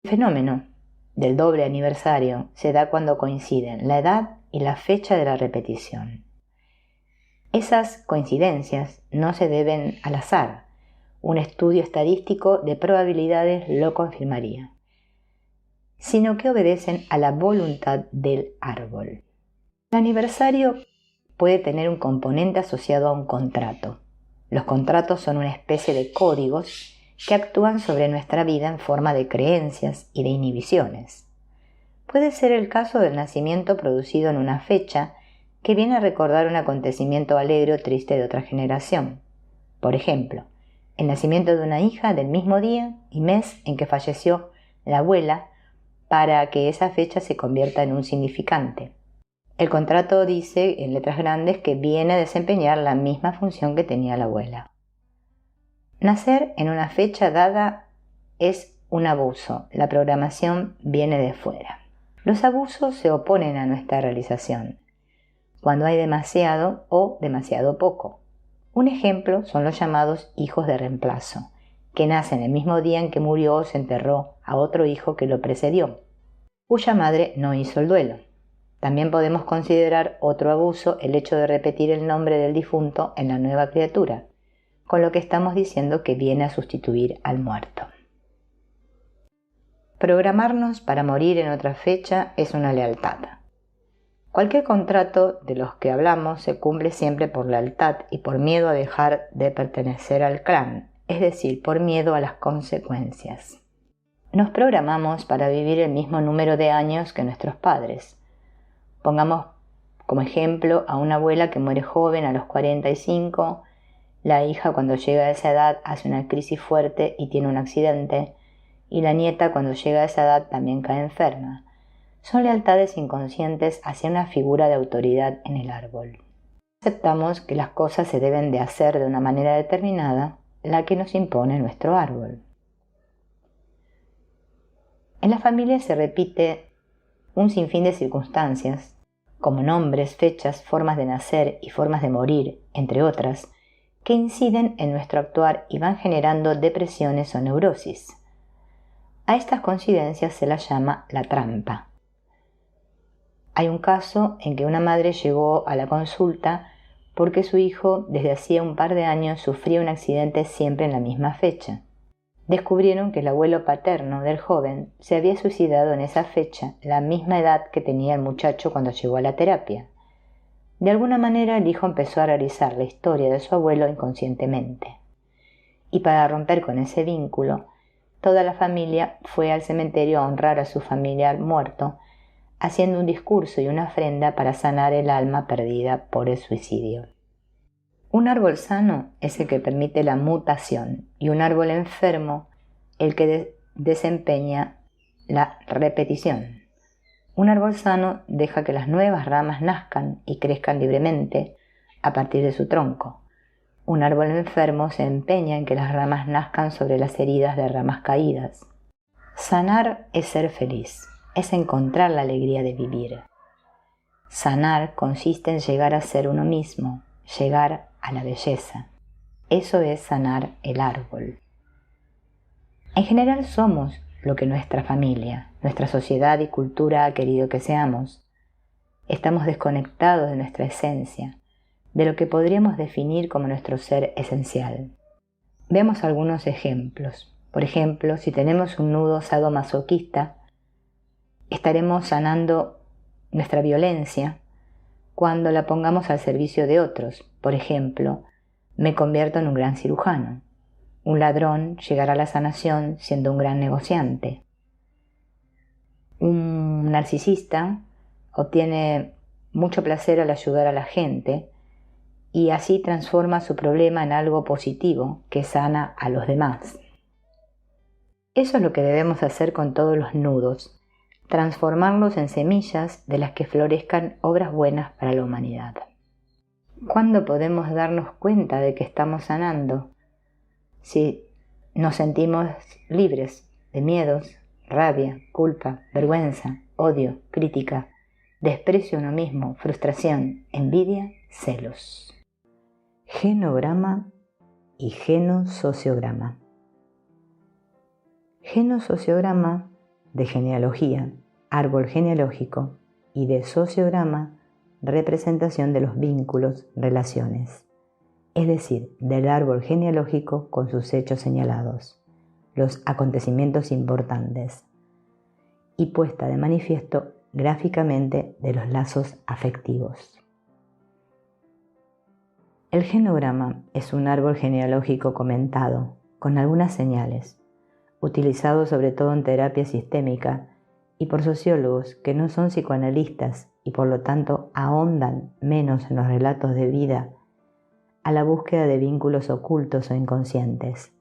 El fenómeno del doble aniversario se da cuando coinciden la edad y la fecha de la repetición. Esas coincidencias no se deben al azar. Un estudio estadístico de probabilidades lo confirmaría, sino que obedecen a la voluntad del árbol. El aniversario puede tener un componente asociado a un contrato. Los contratos son una especie de códigos que actúan sobre nuestra vida en forma de creencias y de inhibiciones. Puede ser el caso del nacimiento producido en una fecha que viene a recordar un acontecimiento alegre o triste de otra generación. Por ejemplo, el nacimiento de una hija del mismo día y mes en que falleció la abuela, para que esa fecha se convierta en un significante. El contrato dice en letras grandes que viene a desempeñar la misma función que tenía la abuela. Nacer en una fecha dada es un abuso. La programación viene de fuera. Los abusos se oponen a nuestra realización, cuando hay demasiado o demasiado poco. Un ejemplo son los llamados hijos de reemplazo, que nacen el mismo día en que murió o se enterró a otro hijo que lo precedió, cuya madre no hizo el duelo. También podemos considerar otro abuso el hecho de repetir el nombre del difunto en la nueva criatura, con lo que estamos diciendo que viene a sustituir al muerto. Programarnos para morir en otra fecha es una lealtad. Cualquier contrato de los que hablamos se cumple siempre por lealtad y por miedo a dejar de pertenecer al clan, es decir, por miedo a las consecuencias. Nos programamos para vivir el mismo número de años que nuestros padres. Pongamos como ejemplo a una abuela que muere joven a los 45, la hija cuando llega a esa edad hace una crisis fuerte y tiene un accidente, y la nieta cuando llega a esa edad también cae enferma. Son lealtades inconscientes hacia una figura de autoridad en el árbol. Aceptamos que las cosas se deben de hacer de una manera determinada, la que nos impone nuestro árbol. En la familia se repite un sinfín de circunstancias, como nombres, fechas, formas de nacer y formas de morir, entre otras, que inciden en nuestro actuar y van generando depresiones o neurosis. A estas coincidencias se las llama la trampa. Hay un caso en que una madre llegó a la consulta porque su hijo desde hacía un par de años sufría un accidente siempre en la misma fecha. Descubrieron que el abuelo paterno del joven se había suicidado en esa fecha, la misma edad que tenía el muchacho cuando llegó a la terapia. De alguna manera el hijo empezó a realizar la historia de su abuelo inconscientemente. Y para romper con ese vínculo, toda la familia fue al cementerio a honrar a su familiar muerto, haciendo un discurso y una ofrenda para sanar el alma perdida por el suicidio. Un árbol sano es el que permite la mutación y un árbol enfermo el que desempeña la repetición. Un árbol sano deja que las nuevas ramas nazcan y crezcan libremente a partir de su tronco. Un árbol enfermo se empeña en que las ramas nazcan sobre las heridas de ramas caídas. Sanar es ser feliz, es encontrar la alegría de vivir. Sanar consiste en llegar a ser uno mismo, llegar a la belleza. Eso es sanar el árbol. En general somos lo que nuestra familia, nuestra sociedad y cultura ha querido que seamos. Estamos desconectados de nuestra esencia, de lo que podríamos definir como nuestro ser esencial. Veamos algunos ejemplos. Por ejemplo, si tenemos un nudo sadomasoquista, estaremos sanando nuestra violencia cuando la pongamos al servicio de otros. Por ejemplo, me convierto en un gran cirujano. Un ladrón llegará a la sanación siendo un gran negociante. Un narcisista obtiene mucho placer al ayudar a la gente y así transforma su problema en algo positivo que sana a los demás. Eso es lo que debemos hacer con todos los nudos, transformarlos en semillas de las que florezcan obras buenas para la humanidad. ¿Cuándo podemos darnos cuenta de que estamos sanando? Si nos sentimos libres de miedos, rabia, culpa, vergüenza, odio, crítica, desprecio a uno mismo, frustración, envidia, celos. Genograma y genosociograma. Genosociograma de genealogía, árbol genealógico, y de sociograma, representación de los vínculos, relaciones, es decir, del árbol genealógico con sus hechos señalados, los acontecimientos importantes, y puesta de manifiesto gráficamente de los lazos afectivos. El genograma es un árbol genealógico comentado, con algunas señales, utilizado sobre todo en terapia sistémica y por sociólogos que no son psicoanalistas y por lo tanto ahondan menos en los relatos de vida a la búsqueda de vínculos ocultos o inconscientes,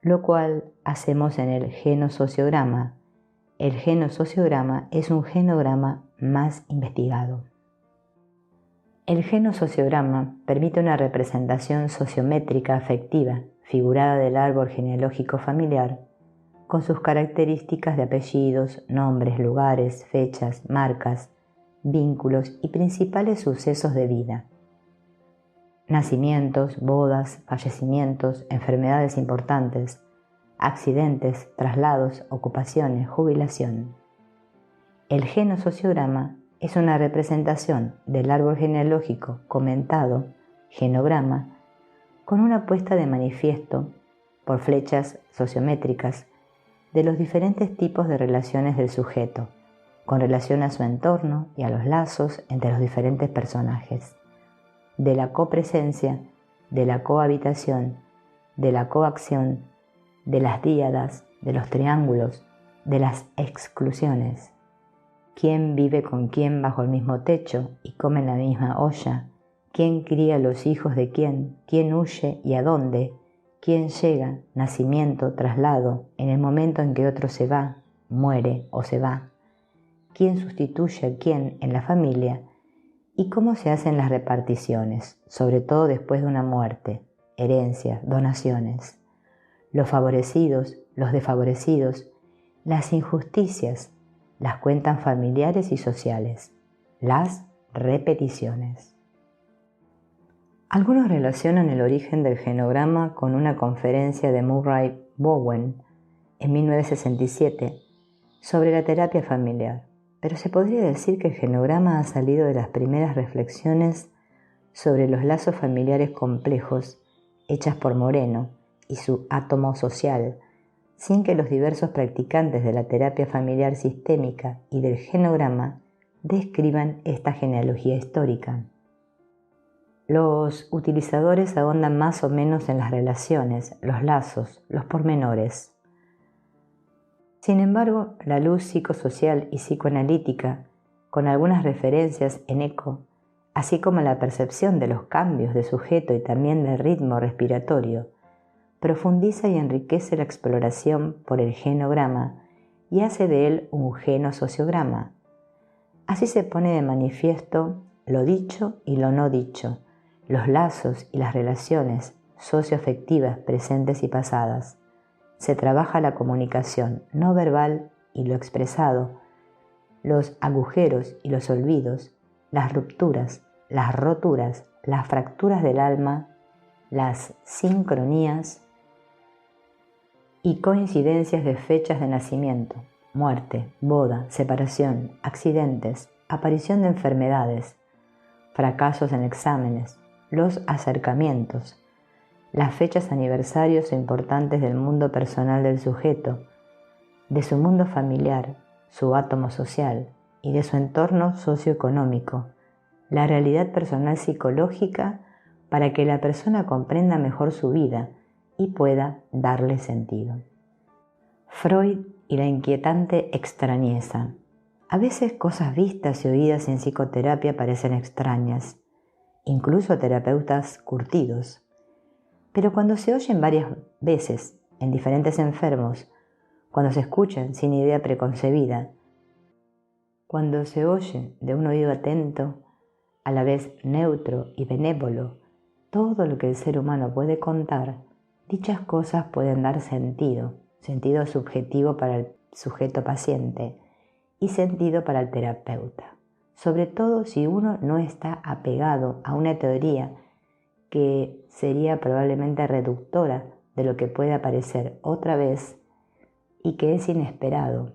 lo cual hacemos en el genosociograma. El genosociograma es un genograma más investigado. El genosociograma permite una representación sociométrica afectiva, figurada del árbol genealógico familiar, con sus características de apellidos, nombres, lugares, fechas, marcas, vínculos y principales sucesos de vida. Nacimientos, bodas, fallecimientos, enfermedades importantes, accidentes, traslados, ocupaciones, jubilación. El genosociograma es una representación del árbol genealógico comentado, genograma, con una puesta de manifiesto, por flechas sociométricas, de los diferentes tipos de relaciones del sujeto, con relación a su entorno y a los lazos entre los diferentes personajes, de la copresencia, de la cohabitación, de la coacción, de las díadas, de los triángulos, de las exclusiones. ¿Quién vive con quién bajo el mismo techo y come en la misma olla? ¿Quién cría los hijos de quién? ¿Quién huye y a dónde? ¿Quién llega, nacimiento, traslado, en el momento en que otro se va, muere o se va? ¿Quién sustituye a quién en la familia? ¿Y cómo se hacen las reparticiones, sobre todo después de una muerte, herencias, donaciones? Los favorecidos, los desfavorecidos, las injusticias, las cuentas familiares y sociales, las repeticiones. Algunos relacionan el origen del genograma con una conferencia de Murray Bowen en 1967 sobre la terapia familiar, pero se podría decir que el genograma ha salido de las primeras reflexiones sobre los lazos familiares complejos hechas por Moreno y su átomo social, sin que los diversos practicantes de la terapia familiar sistémica y del genograma describan esta genealogía histórica. Los utilizadores ahondan más o menos en las relaciones, los lazos, los pormenores. Sin embargo, la luz psicosocial y psicoanalítica, con algunas referencias en eco, así como la percepción de los cambios de sujeto y también del ritmo respiratorio, profundiza y enriquece la exploración por el genograma y hace de él un genosociograma. Así se pone de manifiesto lo dicho y lo no dicho, los lazos y las relaciones socioafectivas presentes y pasadas. Se trabaja la comunicación no verbal y lo expresado, los agujeros y los olvidos, las rupturas, las roturas, las fracturas del alma, las sincronías y coincidencias de fechas de nacimiento, muerte, boda, separación, accidentes, aparición de enfermedades, fracasos en exámenes, los acercamientos, las fechas aniversarios o importantes del mundo personal del sujeto, de su mundo familiar, su átomo social y de su entorno socioeconómico, la realidad personal psicológica para que la persona comprenda mejor su vida y pueda darle sentido. Freud y la inquietante extrañeza. A veces cosas vistas y oídas en psicoterapia parecen extrañas, incluso a terapeutas curtidos. Pero cuando se oyen varias veces en diferentes enfermos, cuando se escuchan sin idea preconcebida, cuando se oye de un oído atento, a la vez neutro y benévolo, todo lo que el ser humano puede contar, dichas cosas pueden dar sentido subjetivo para el sujeto paciente y sentido para el terapeuta, sobre todo si uno no está apegado a una teoría que sería probablemente reductora de lo que puede aparecer otra vez y que es inesperado.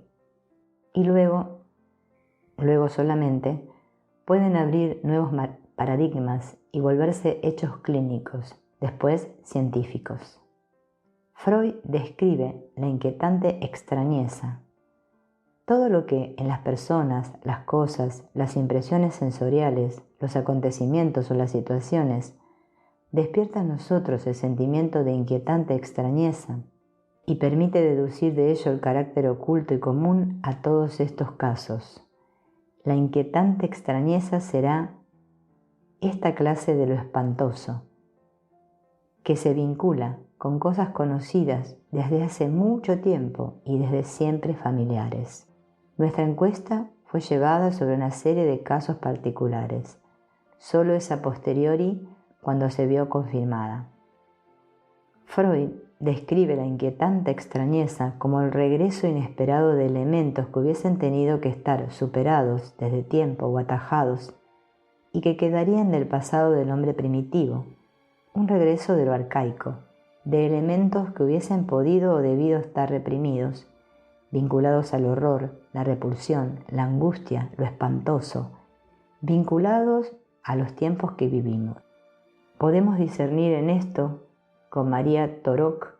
Y luego solamente pueden abrir nuevos paradigmas y volverse hechos clínicos, después científicos. Freud describe la inquietante extrañeza. Todo lo que en las personas, las cosas, las impresiones sensoriales, los acontecimientos o las situaciones despierta en nosotros el sentimiento de inquietante extrañeza y permite deducir de ello el carácter oculto y común a todos estos casos. La inquietante extrañeza será esta clase de lo espantoso, que se vincula con cosas conocidas desde hace mucho tiempo y desde siempre familiares. Nuestra encuesta fue llevada sobre una serie de casos particulares. Solo es a posteriori cuando se vio confirmada. Freud describe la inquietante extrañeza como el regreso inesperado de elementos que hubiesen tenido que estar superados desde tiempo o atajados y que quedarían del pasado del hombre primitivo, un regreso de lo arcaico, de elementos que hubiesen podido o debido estar reprimidos, vinculados al horror, la repulsión, la angustia, lo espantoso, vinculados a los tiempos que vivimos. Podemos discernir en esto, con María Torok,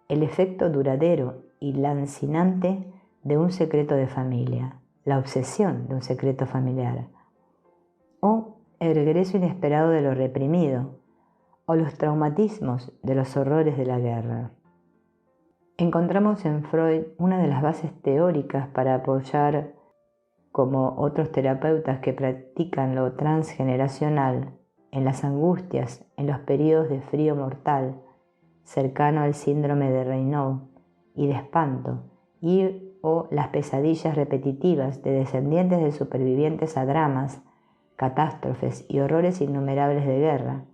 el efecto duradero y lancinante de un secreto de familia, la obsesión de un secreto familiar, o el regreso inesperado de lo reprimido, o los traumatismos de los horrores de la guerra. Encontramos en Freud una de las bases teóricas para apoyar, como otros terapeutas que practican lo transgeneracional, en las angustias, en los periodos de frío mortal, cercano al síndrome de Raynaud y de espanto, o las pesadillas repetitivas de descendientes de supervivientes a dramas, catástrofes y horrores innumerables de guerra.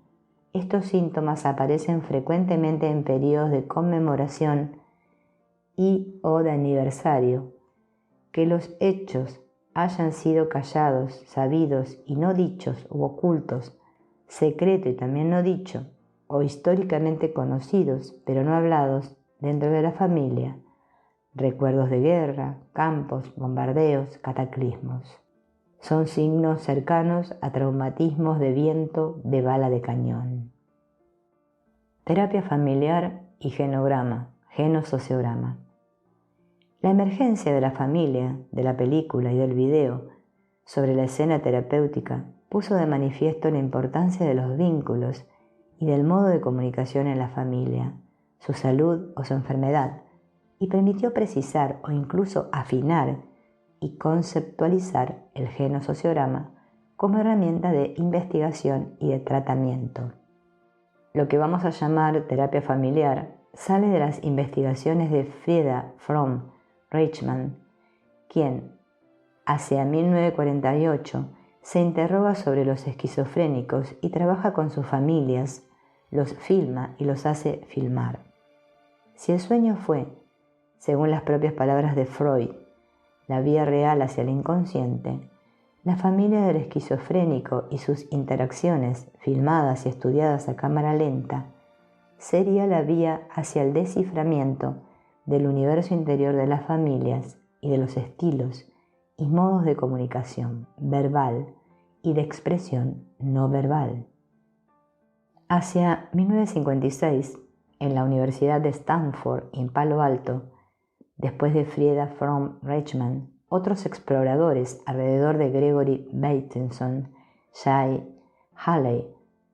Estos síntomas aparecen frecuentemente en periodos de conmemoración o de aniversario. Que los hechos hayan sido callados, sabidos y no dichos u ocultos, secreto y también no dicho, o históricamente conocidos pero no hablados dentro de la familia, recuerdos de guerra, campos, bombardeos, cataclismos. Son signos cercanos a traumatismos de viento de bala de cañón. Terapia familiar y genograma, genosociograma. La emergencia de la familia, de la película y del video sobre la escena terapéutica puso de manifiesto la importancia de los vínculos y del modo de comunicación en la familia, su salud o su enfermedad, y permitió precisar o incluso afinar y conceptualizar el genosociograma como herramienta de investigación y de tratamiento. Lo que vamos a llamar terapia familiar sale de las investigaciones de Frieda Fromm Reichmann, quien hacia 1948 se interroga sobre los esquizofrénicos y trabaja con sus familias, los filma y los hace filmar. Si el sueño fue, según las propias palabras de Freud, la vía real hacia el inconsciente, la familia del esquizofrénico y sus interacciones, filmadas y estudiadas a cámara lenta, sería la vía hacia el desciframiento del universo interior de las familias y de los estilos y modos de comunicación verbal y de expresión no verbal. Hacia 1956, en la Universidad de Stanford en Palo Alto, después de Frieda Fromm-Reichmann, otros exploradores alrededor de Gregory Bateson, Jay Haley,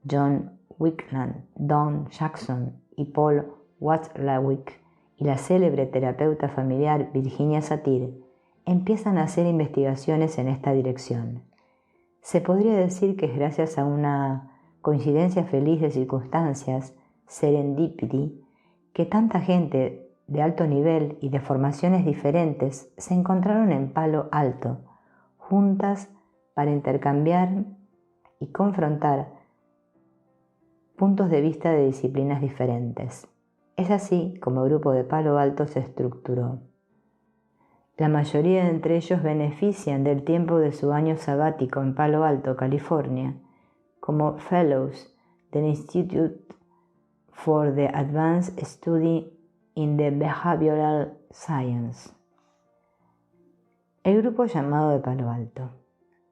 John Wickland, Don Jackson y Paul Watzlawick y la célebre terapeuta familiar Virginia Satir empiezan a hacer investigaciones en esta dirección. Se podría decir que es gracias a una coincidencia feliz de circunstancias, serendipity, que tanta gente de alto nivel y de formaciones diferentes se encontraron en Palo Alto, juntas para intercambiar y confrontar puntos de vista de disciplinas diferentes. Es así como el grupo de Palo Alto se estructuró. La mayoría de entre ellos benefician del tiempo de su año sabático en Palo Alto, California, como Fellows del Institute for the Advanced Study in the Behavioral Science. El grupo llamado de Palo Alto.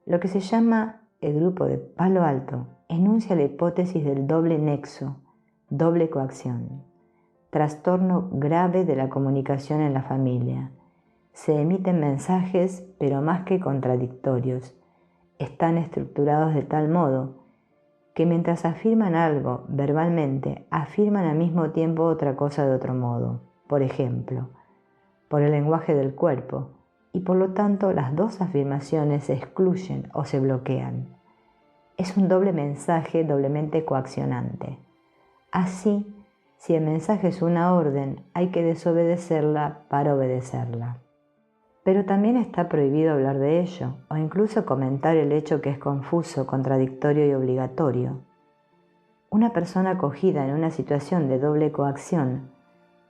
Lo que se llama el grupo de Palo Alto enuncia la hipótesis del doble nexo, doble coacción, trastorno grave de la comunicación en la familia. Se emiten mensajes, pero más que contradictorios, están estructurados de tal modo que mientras afirman algo verbalmente, afirman al mismo tiempo otra cosa de otro modo. Por ejemplo, por el lenguaje del cuerpo, y por lo tanto las dos afirmaciones se excluyen o se bloquean. Es un doble mensaje doblemente coaccionante. Así, si el mensaje es una orden, hay que desobedecerla para obedecerla. Pero también está prohibido hablar de ello, o incluso comentar el hecho que es confuso, contradictorio y obligatorio. Una persona acogida en una situación de doble coacción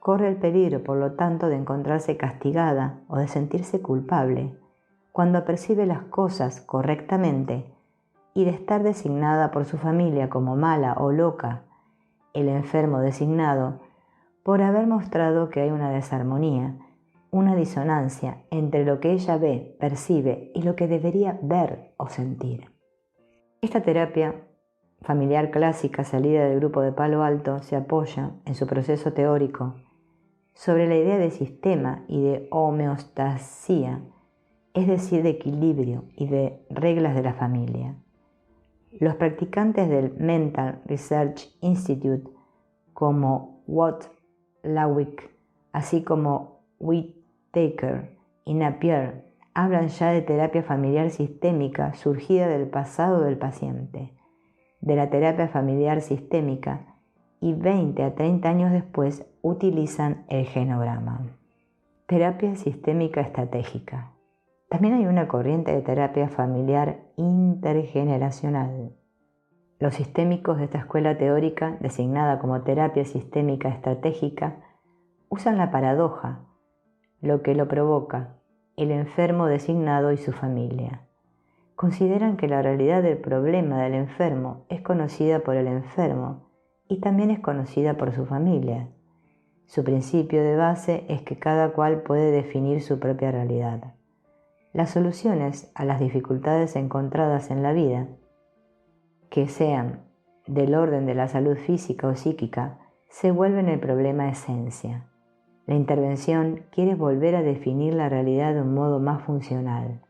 corre el peligro, por lo tanto, de encontrarse castigada o de sentirse culpable cuando percibe las cosas correctamente y de estar designada por su familia como mala o loca, el enfermo designado, por haber mostrado que hay una desarmonía, una disonancia entre lo que ella ve, percibe y lo que debería ver o sentir. Esta terapia familiar clásica salida del grupo de Palo Alto se apoya, en su proceso teórico, sobre la idea de sistema y de homeostasía, es decir, de equilibrio y de reglas de la familia. Los practicantes del Mental Research Institute, como Watzlawick, así como Whittaker y Napier, hablan ya de terapia familiar sistémica surgida del pasado del paciente, de la terapia familiar sistémica, y 20 a 30 años después utilizan el genograma. Terapia sistémica estratégica. También hay una corriente de terapia familiar intergeneracional. Los sistémicos de esta escuela teórica, designada como terapia sistémica estratégica, usan la paradoja, lo que lo provoca, el enfermo designado y su familia. Consideran que la realidad del problema del enfermo es conocida por el enfermo y también es conocida por su familia. Su principio de base es que cada cual puede definir su propia realidad. Las soluciones a las dificultades encontradas en la vida, que sean del orden de la salud física o psíquica, se vuelven el problema esencia. La intervención quiere volver a definir la realidad de un modo más funcional.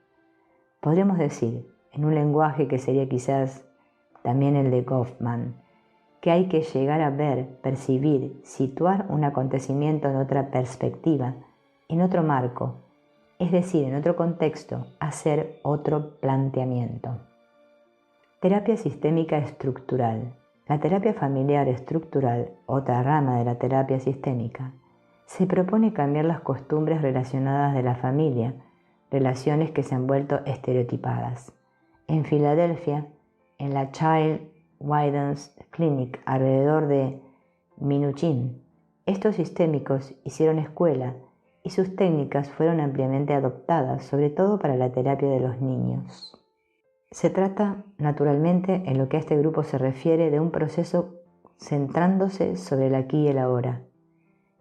Podríamos decir, en un lenguaje que sería quizás también el de Goffman, que hay que llegar a ver, percibir, situar un acontecimiento en otra perspectiva, en otro marco, es decir, en otro contexto, hacer otro planteamiento. Terapia sistémica estructural. La terapia familiar estructural, otra rama de la terapia sistémica, se propone cambiar las costumbres relacionadas de la familia, relaciones que se han vuelto estereotipadas. En Filadelfia, en la Child Guidance Clinic alrededor de Minuchin, estos sistémicos hicieron escuela y sus técnicas fueron ampliamente adoptadas, sobre todo para la terapia de los niños. Se trata, naturalmente, en lo que a este grupo se refiere, de un proceso centrándose sobre el aquí y el ahora.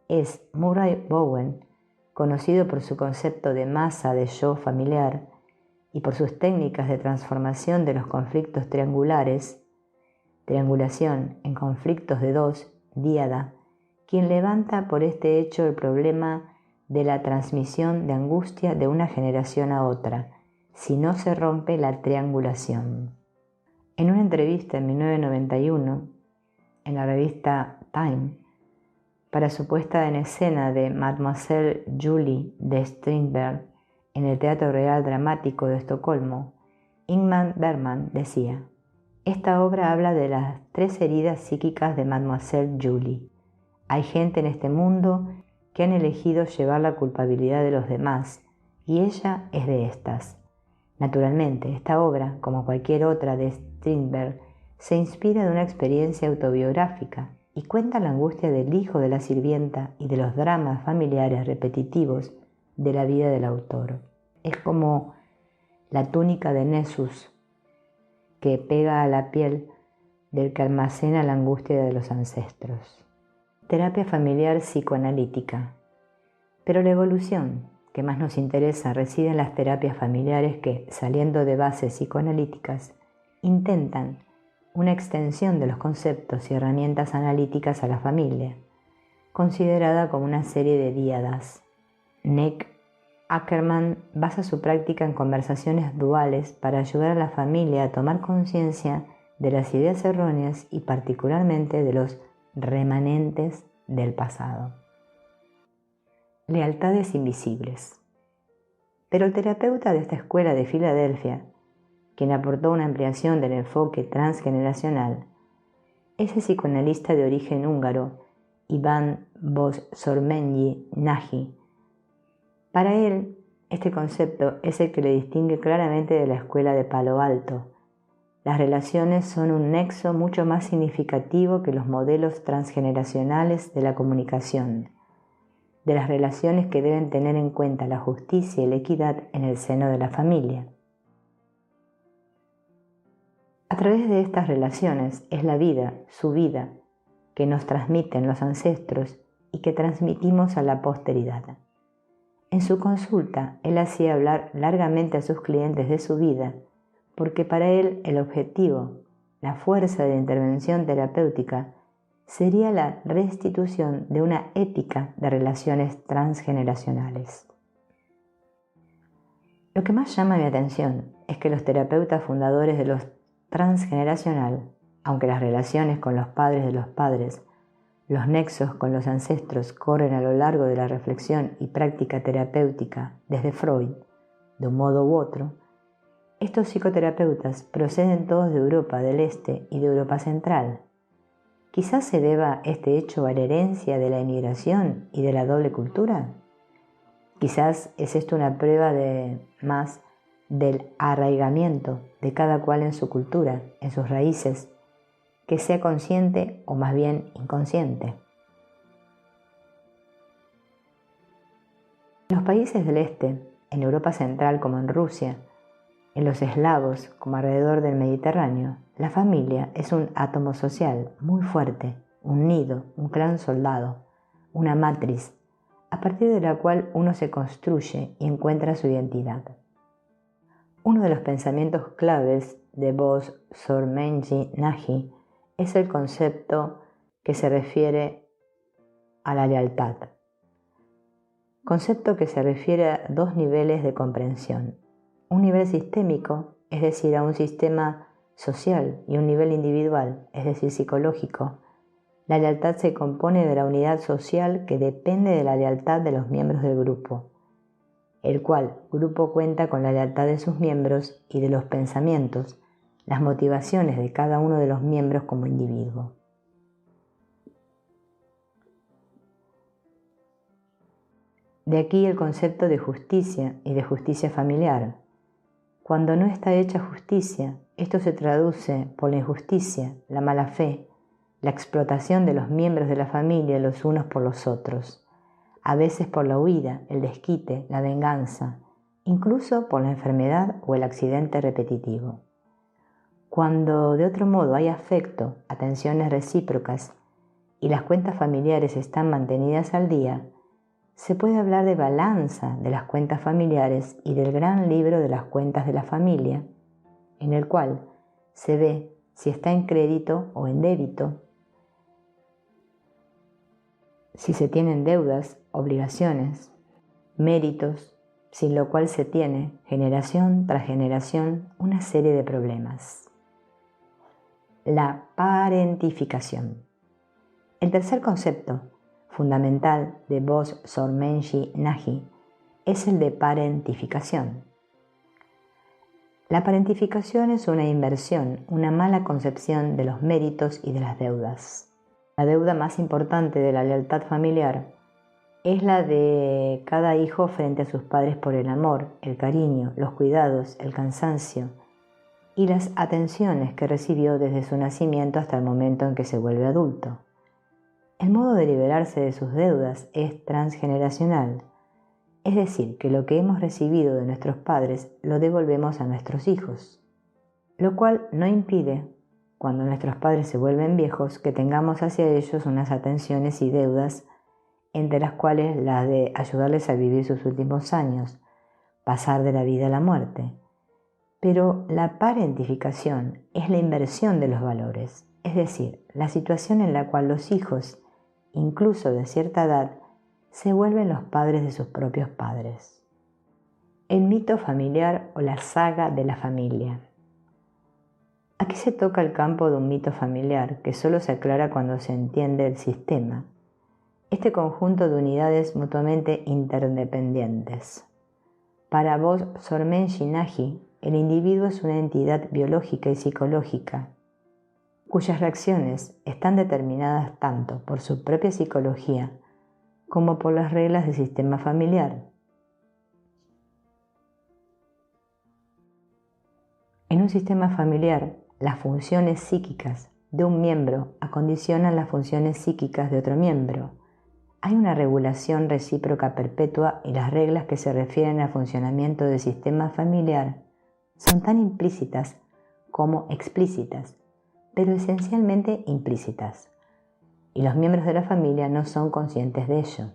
Es Murray Bowen, conocido por su concepto de masa de yo familiar y por sus técnicas de transformación de los conflictos triangulares, triangulación en conflictos de dos, díada, quien levanta por este hecho el problema de la transmisión de angustia de una generación a otra, si no se rompe la triangulación. En una entrevista en 1991, en la revista Time, para su puesta en escena de Mademoiselle Julie de Strindberg en el Teatro Real Dramático de Estocolmo, Ingmar Bergman decía: «Esta obra habla de las 3 heridas psíquicas de Mademoiselle Julie. Hay gente en este mundo que han elegido llevar la culpabilidad de los demás, y ella es de estas. Naturalmente, esta obra, como cualquier otra de Strindberg, se inspira de una experiencia autobiográfica y cuenta la angustia del hijo de la sirvienta y de los dramas familiares repetitivos de la vida del autor. Es como la túnica de Nessus que pega a la piel del que almacena la angustia de los ancestros». Terapia familiar psicoanalítica. Pero la evolución que más nos interesa reside en las terapias familiares que, saliendo de bases psicoanalíticas, intentan una extensión de los conceptos y herramientas analíticas a la familia, considerada como una serie de díadas. Nick Ackerman basa su práctica en conversaciones duales para ayudar a la familia a tomar conciencia de las ideas erróneas y particularmente de los remanentes del pasado. Lealtades invisibles. Pero el terapeuta de esta escuela de Filadelfia, quien aportó una ampliación del enfoque transgeneracional, es el psicoanalista de origen húngaro Iván Boszormenyi Nagy. Para él, este concepto es el que le distingue claramente de la escuela de Palo Alto. Las relaciones son un nexo mucho más significativo que los modelos transgeneracionales de la comunicación, de las relaciones que deben tener en cuenta la justicia y la equidad en el seno de la familia. A través de estas relaciones es la vida, su vida, que nos transmiten los ancestros y que transmitimos a la posteridad. En su consulta, él hacía hablar largamente a sus clientes de su vida, porque para él el objetivo, la fuerza de intervención terapéutica, sería la restitución de una ética de relaciones transgeneracionales. Lo que más llama mi atención es que los terapeutas fundadores de los transgeneracional, aunque las relaciones con los padres de los padres, los nexos con los ancestros corren a lo largo de la reflexión y práctica terapéutica desde Freud, de un modo u otro, estos psicoterapeutas proceden todos de Europa del Este y de Europa Central. Quizás se deba este hecho a la herencia de la inmigración y de la doble cultura. Quizás es esto una prueba más del arraigamiento de cada cual en su cultura, en sus raíces, que sea consciente o más bien inconsciente. En los países del Este, en Europa Central como en Rusia, en los eslavos como alrededor del Mediterráneo, la familia es un átomo social muy fuerte, un nido, un clan soldado, una matriz, a partir de la cual uno se construye y encuentra su identidad. Uno de los pensamientos claves de Boszormenyi Nagy es el concepto que se refiere a la lealtad. Concepto que se refiere a 2 niveles de comprensión. Un nivel sistémico, es decir, a un sistema social, y un nivel individual, es decir, psicológico. La lealtad se compone de la unidad social que depende de la lealtad de los miembros del grupo, el cual grupo cuenta con la lealtad de sus miembros y de los pensamientos, las motivaciones de cada uno de los miembros como individuo. De aquí el concepto de justicia y de justicia familiar. Cuando no está hecha justicia, esto se traduce por la injusticia, la mala fe, la explotación de los miembros de la familia los unos por los otros, a veces por la huida, el desquite, la venganza, incluso por la enfermedad o el accidente repetitivo. Cuando de otro modo hay afecto, atenciones recíprocas y las cuentas familiares están mantenidas al día, se puede hablar de balanza de las cuentas familiares y del gran libro de las cuentas de la familia, en el cual se ve si está en crédito o en débito, si se tienen deudas, obligaciones, méritos, sin lo cual se tiene, generación tras generación, una serie de problemas. La parentificación. El tercer concepto fundamental de Vos-Sormenji-Nagy es el de parentificación. La parentificación es una inversión, una mala concepción de los méritos y de las deudas. La deuda más importante de la lealtad familiar es la de cada hijo frente a sus padres por el amor, el cariño, los cuidados, el cansancio y las atenciones que recibió desde su nacimiento hasta el momento en que se vuelve adulto. El modo de liberarse de sus deudas es transgeneracional, es decir, que lo que hemos recibido de nuestros padres lo devolvemos a nuestros hijos, lo cual no impide, cuando nuestros padres se vuelven viejos, que tengamos hacia ellos unas atenciones y deudas, entre las cuales la de ayudarles a vivir sus últimos años, pasar de la vida a la muerte. Pero la parentificación es la inversión de los valores, es decir, la situación en la cual los hijos, incluso de cierta edad, se vuelven los padres de sus propios padres. El mito familiar o la saga de la familia. Aquí se toca el campo de un mito familiar que solo se aclara cuando se entiende el sistema, este conjunto de unidades mutuamente interdependientes. Para Vos-Sormenji-Nagy, el individuo es una entidad biológica y psicológica, cuyas reacciones están determinadas tanto por su propia psicología como por las reglas del sistema familiar. En un sistema familiar, las funciones psíquicas de un miembro acondicionan las funciones psíquicas de otro miembro. Hay una regulación recíproca perpetua y las reglas que se refieren al funcionamiento del sistema familiar son tan implícitas como explícitas, pero esencialmente implícitas, y los miembros de la familia no son conscientes de ello.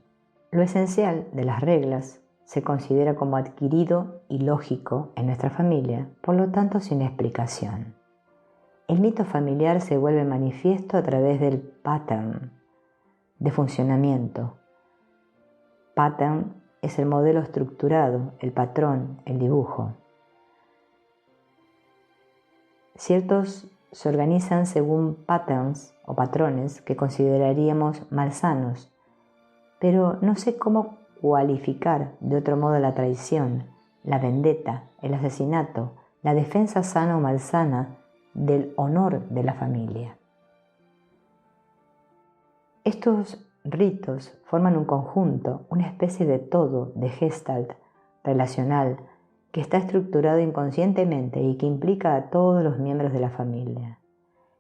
Lo esencial de las reglas se considera como adquirido y lógico en nuestra familia, por lo tanto sin explicación. El mito familiar se vuelve manifiesto a través del pattern de funcionamiento. Pattern es el modelo estructurado, el patrón, el dibujo. Ciertos se organizan según patterns o patrones que consideraríamos malsanos, pero no sé cómo cualificar de otro modo la traición, la vendetta, el asesinato, la defensa sana o malsana del honor de la familia. Estos ritos forman un conjunto, una especie de todo, de gestalt relacional, que está estructurado inconscientemente y que implica a todos los miembros de la familia.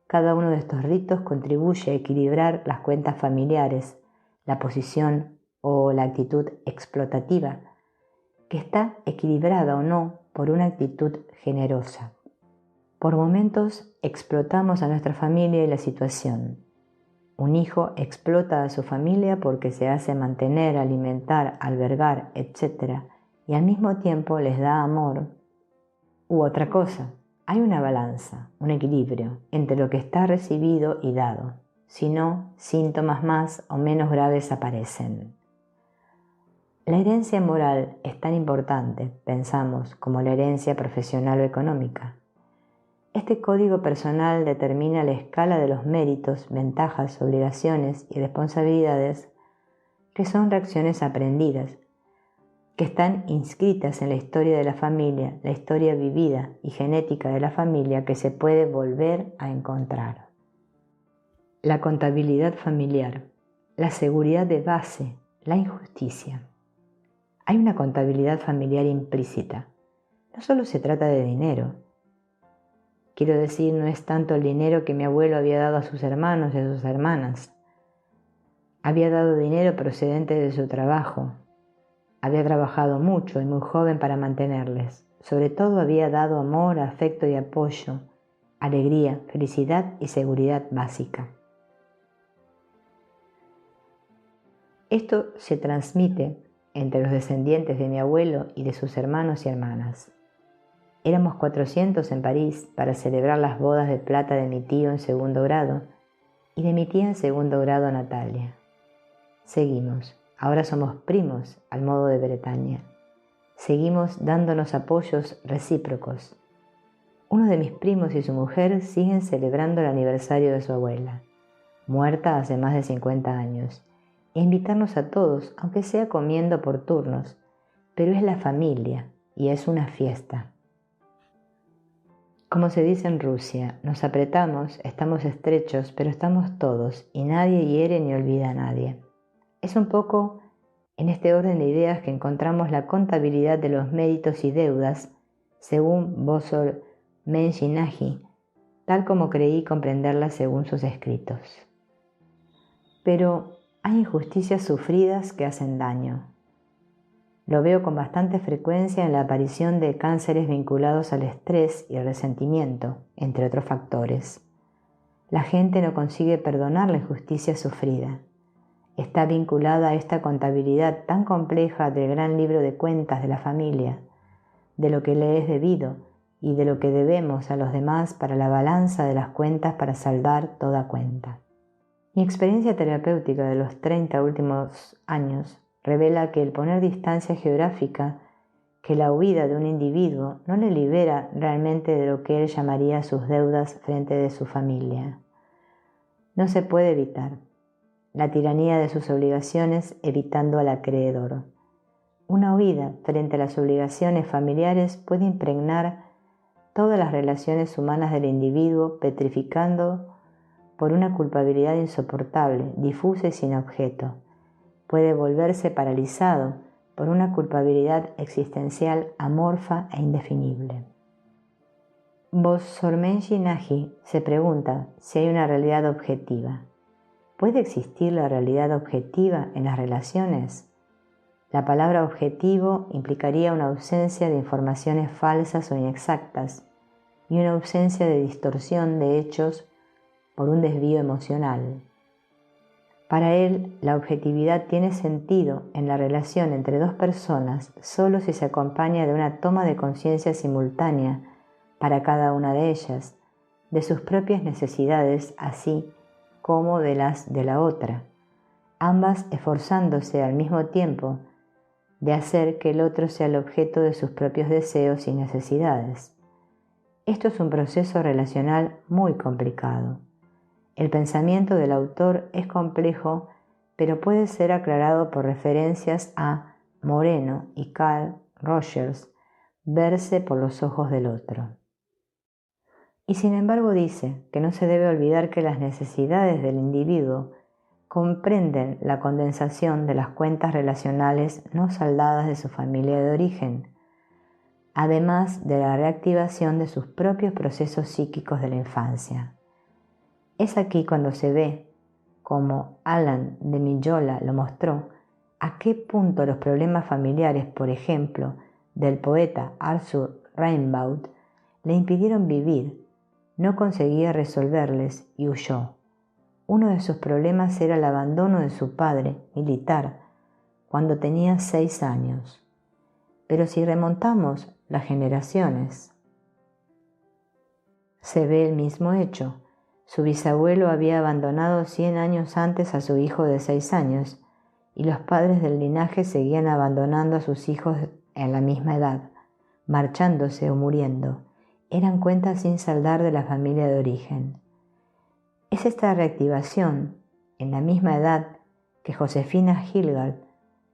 Cada uno de estos ritos contribuye a equilibrar las cuentas familiares, la posición o la actitud explotativa, que está equilibrada o no por una actitud generosa. Por momentos explotamos a nuestra familia y la situación. Un hijo explota a su familia porque se hace mantener, alimentar, albergar, etc., y al mismo tiempo les da amor u otra cosa. Hay una balanza, un equilibrio entre lo que está recibido y dado. Si no, síntomas más o menos graves aparecen. La herencia moral es tan importante, pensamos, como la herencia profesional o económica. Este código personal determina la escala de los méritos, ventajas, obligaciones y responsabilidades que son reacciones aprendidas, que están inscritas en la historia de la familia, la historia vivida y genética de la familia que se puede volver a encontrar. La contabilidad familiar, la seguridad de base, la injusticia. Hay una contabilidad familiar implícita. no solo se trata de dinero. Quiero decir, no es tanto el dinero que mi abuelo había dado a sus hermanos y a sus hermanas. Había dado dinero procedente de su trabajo. Había trabajado mucho y muy joven para mantenerles. Sobre todo había dado amor, afecto y apoyo, alegría, felicidad y seguridad básica. Esto se transmite entre los descendientes de mi abuelo y de sus hermanos y hermanas. Éramos 400 en París para celebrar las bodas de plata de mi tío en segundo grado y de mi tía en segundo grado Natalia. Seguimos, ahora somos primos al modo de Bretaña. Seguimos dándonos apoyos recíprocos. Uno de mis primos y su mujer siguen celebrando el aniversario de su abuela, muerta hace más de 50 años, e invitarnos a todos, aunque sea comiendo por turnos, pero es la familia y es una fiesta. Como se dice en Rusia, nos apretamos, estamos estrechos, pero estamos todos y nadie hiere ni olvida a nadie. Es un poco en este orden de ideas que encontramos la contabilidad de los méritos y deudas, según Bosor Menshinaji, tal como creí comprenderla según sus escritos. Pero hay injusticias sufridas que hacen daño. Lo veo con bastante frecuencia en la aparición de cánceres vinculados al estrés y el resentimiento, entre otros factores. La gente no consigue perdonar la injusticia sufrida. Está vinculada a esta contabilidad tan compleja del gran libro de cuentas de la familia, de lo que le es debido y de lo que debemos a los demás para la balanza de las cuentas para saldar toda cuenta. Mi experiencia terapéutica de los 30 últimos años revela que el poner distancia geográfica, que la huida de un individuo no le libera realmente de lo que él llamaría sus deudas frente de su familia. No se puede evitar la tiranía de sus obligaciones evitando al acreedor. Una huida frente a las obligaciones familiares puede impregnar todas las relaciones humanas del individuo, petrificando por una culpabilidad insoportable, difusa y sin objeto. Puede volverse paralizado por una culpabilidad existencial amorfa e indefinible. Bosor-Menshinaji se pregunta si hay una realidad objetiva. ¿Puede existir la realidad objetiva en las relaciones? La palabra objetivo implicaría una ausencia de informaciones falsas o inexactas y una ausencia de distorsión de hechos por un desvío emocional. Para él, la objetividad tiene sentido en la relación entre dos personas solo si se acompaña de una toma de conciencia simultánea para cada una de ellas, de sus propias necesidades así como de las de la otra, ambas esforzándose al mismo tiempo de hacer que el otro sea el objeto de sus propios deseos y necesidades. Esto es un proceso relacional muy complicado. El pensamiento del autor es complejo, pero puede ser aclarado por referencias a Moreno y Carl Rogers, verse por los ojos del otro. Y sin embargo dice que no se debe olvidar que las necesidades del individuo comprenden la condensación de las cuentas relacionales no saldadas de su familia de origen, además de la reactivación de sus propios procesos psíquicos de la infancia. Es aquí cuando se ve, como Alan de Mijola lo mostró, a qué punto los problemas familiares, por ejemplo, del poeta Arthur Rimbaud, le impidieron vivir, no conseguía resolverles y huyó. Uno de sus problemas era el abandono de su padre, militar, cuando tenía 6 años. Pero si remontamos las generaciones, se ve el mismo hecho. Su bisabuelo había abandonado 100 años antes a su hijo de 6 años, y los padres del linaje seguían abandonando a sus hijos en la misma edad, marchándose o muriendo. Eran cuentas sin saldar de la familia de origen. Es esta reactivación, en la misma edad, que Josefina Hilgard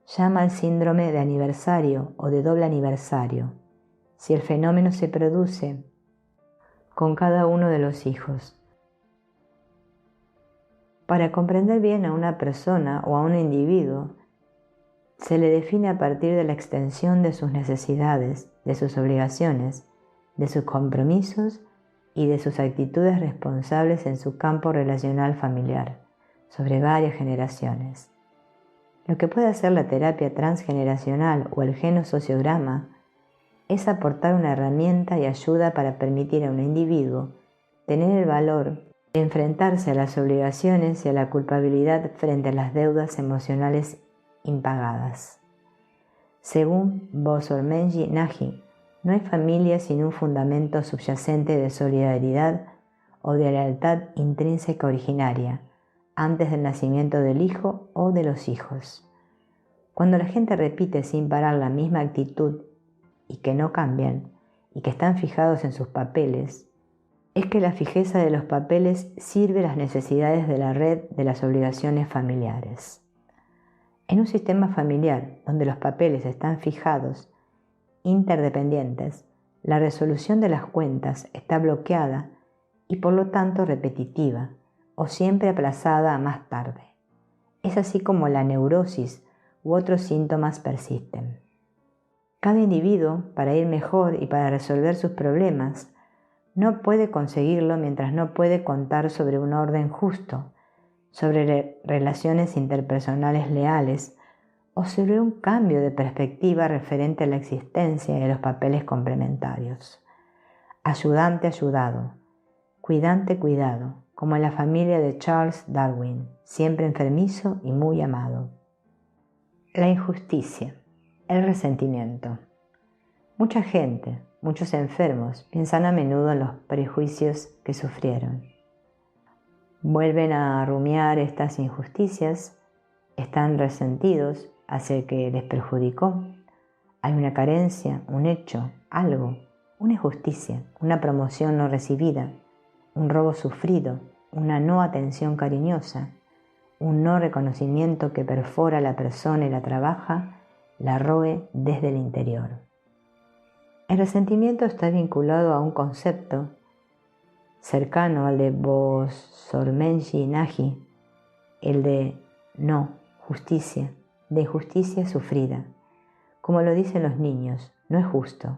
llama el síndrome de aniversario o de doble aniversario, si el fenómeno se produce con cada uno de los hijos. Para comprender bien a una persona o a un individuo, se le define a partir de la extensión de sus necesidades de sus obligaciones, de sus compromisos y de sus actitudes responsables en su campo relacional familiar, sobre varias generaciones. Lo que puede hacer la terapia transgeneracional o el genosociograma es aportar una herramienta y ayuda para permitir a un individuo tener el valor de enfrentarse a las obligaciones y a la culpabilidad frente a las deudas emocionales impagadas. Según Bosormenji Nagy, no hay familia sin un fundamento subyacente de solidaridad o de lealtad intrínseca originaria, antes del nacimiento del hijo o de los hijos. Cuando la gente repite sin parar la misma actitud y que no cambian, y que están fijados en sus papeles, es que la fijeza de los papeles sirve a las necesidades de la red de las obligaciones familiares. En un sistema familiar donde los papeles están fijados, interdependientes, la resolución de las cuentas está bloqueada y por lo tanto repetitiva o siempre aplazada a más tarde. Es así como la neurosis u otros síntomas persisten. Cada individuo, para ir mejor y para resolver sus problemas, no puede conseguirlo mientras no puede contar sobre un orden justo, sobre relaciones interpersonales leales o sobre un cambio de perspectiva referente a la existencia y a los papeles complementarios. Ayudante ayudado, cuidante cuidado, como en la familia de Charles Darwin, siempre enfermizo y muy amado. La injusticia, el resentimiento. Mucha gente, muchos enfermos, piensan a menudo en los prejuicios que sufrieron. Vuelven a rumiar estas injusticias, están resentidos hacia el que les perjudicó. Hay una carencia, un hecho, algo, una injusticia, una promoción no recibida, un robo sufrido, una no atención cariñosa, un no reconocimiento que perfora a la persona y la trabaja, la roe desde el interior. El resentimiento está vinculado a un concepto cercano al de Bosormenji Nagy, el de no justicia, de injusticia sufrida. Como lo dicen los niños, no es justo.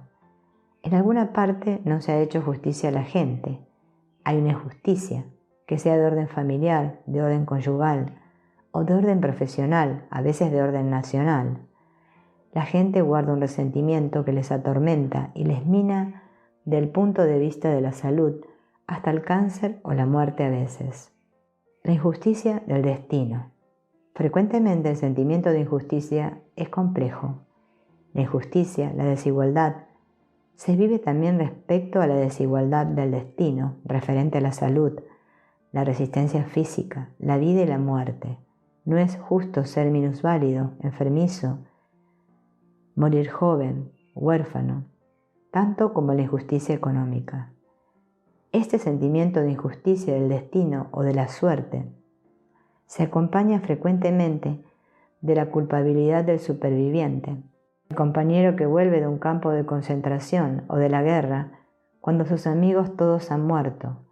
En alguna parte no se ha hecho justicia a la gente. Hay una injusticia, que sea de orden familiar, de orden conyugal o de orden profesional, a veces de orden nacional. La gente guarda un resentimiento que les atormenta y les mina del punto de vista de la salud hasta el cáncer o la muerte a veces. La injusticia del destino. Frecuentemente el sentimiento de injusticia es complejo. La injusticia, la desigualdad, se vive también respecto a la desigualdad del destino, referente a la salud, la resistencia física, la vida y la muerte. No es justo ser minusválido, enfermizo, morir joven, huérfano, tanto como la injusticia económica. Este sentimiento de injusticia del destino o de la suerte se acompaña frecuentemente de la culpabilidad del superviviente, el compañero que vuelve de un campo de concentración o de la guerra cuando sus amigos todos han muerto,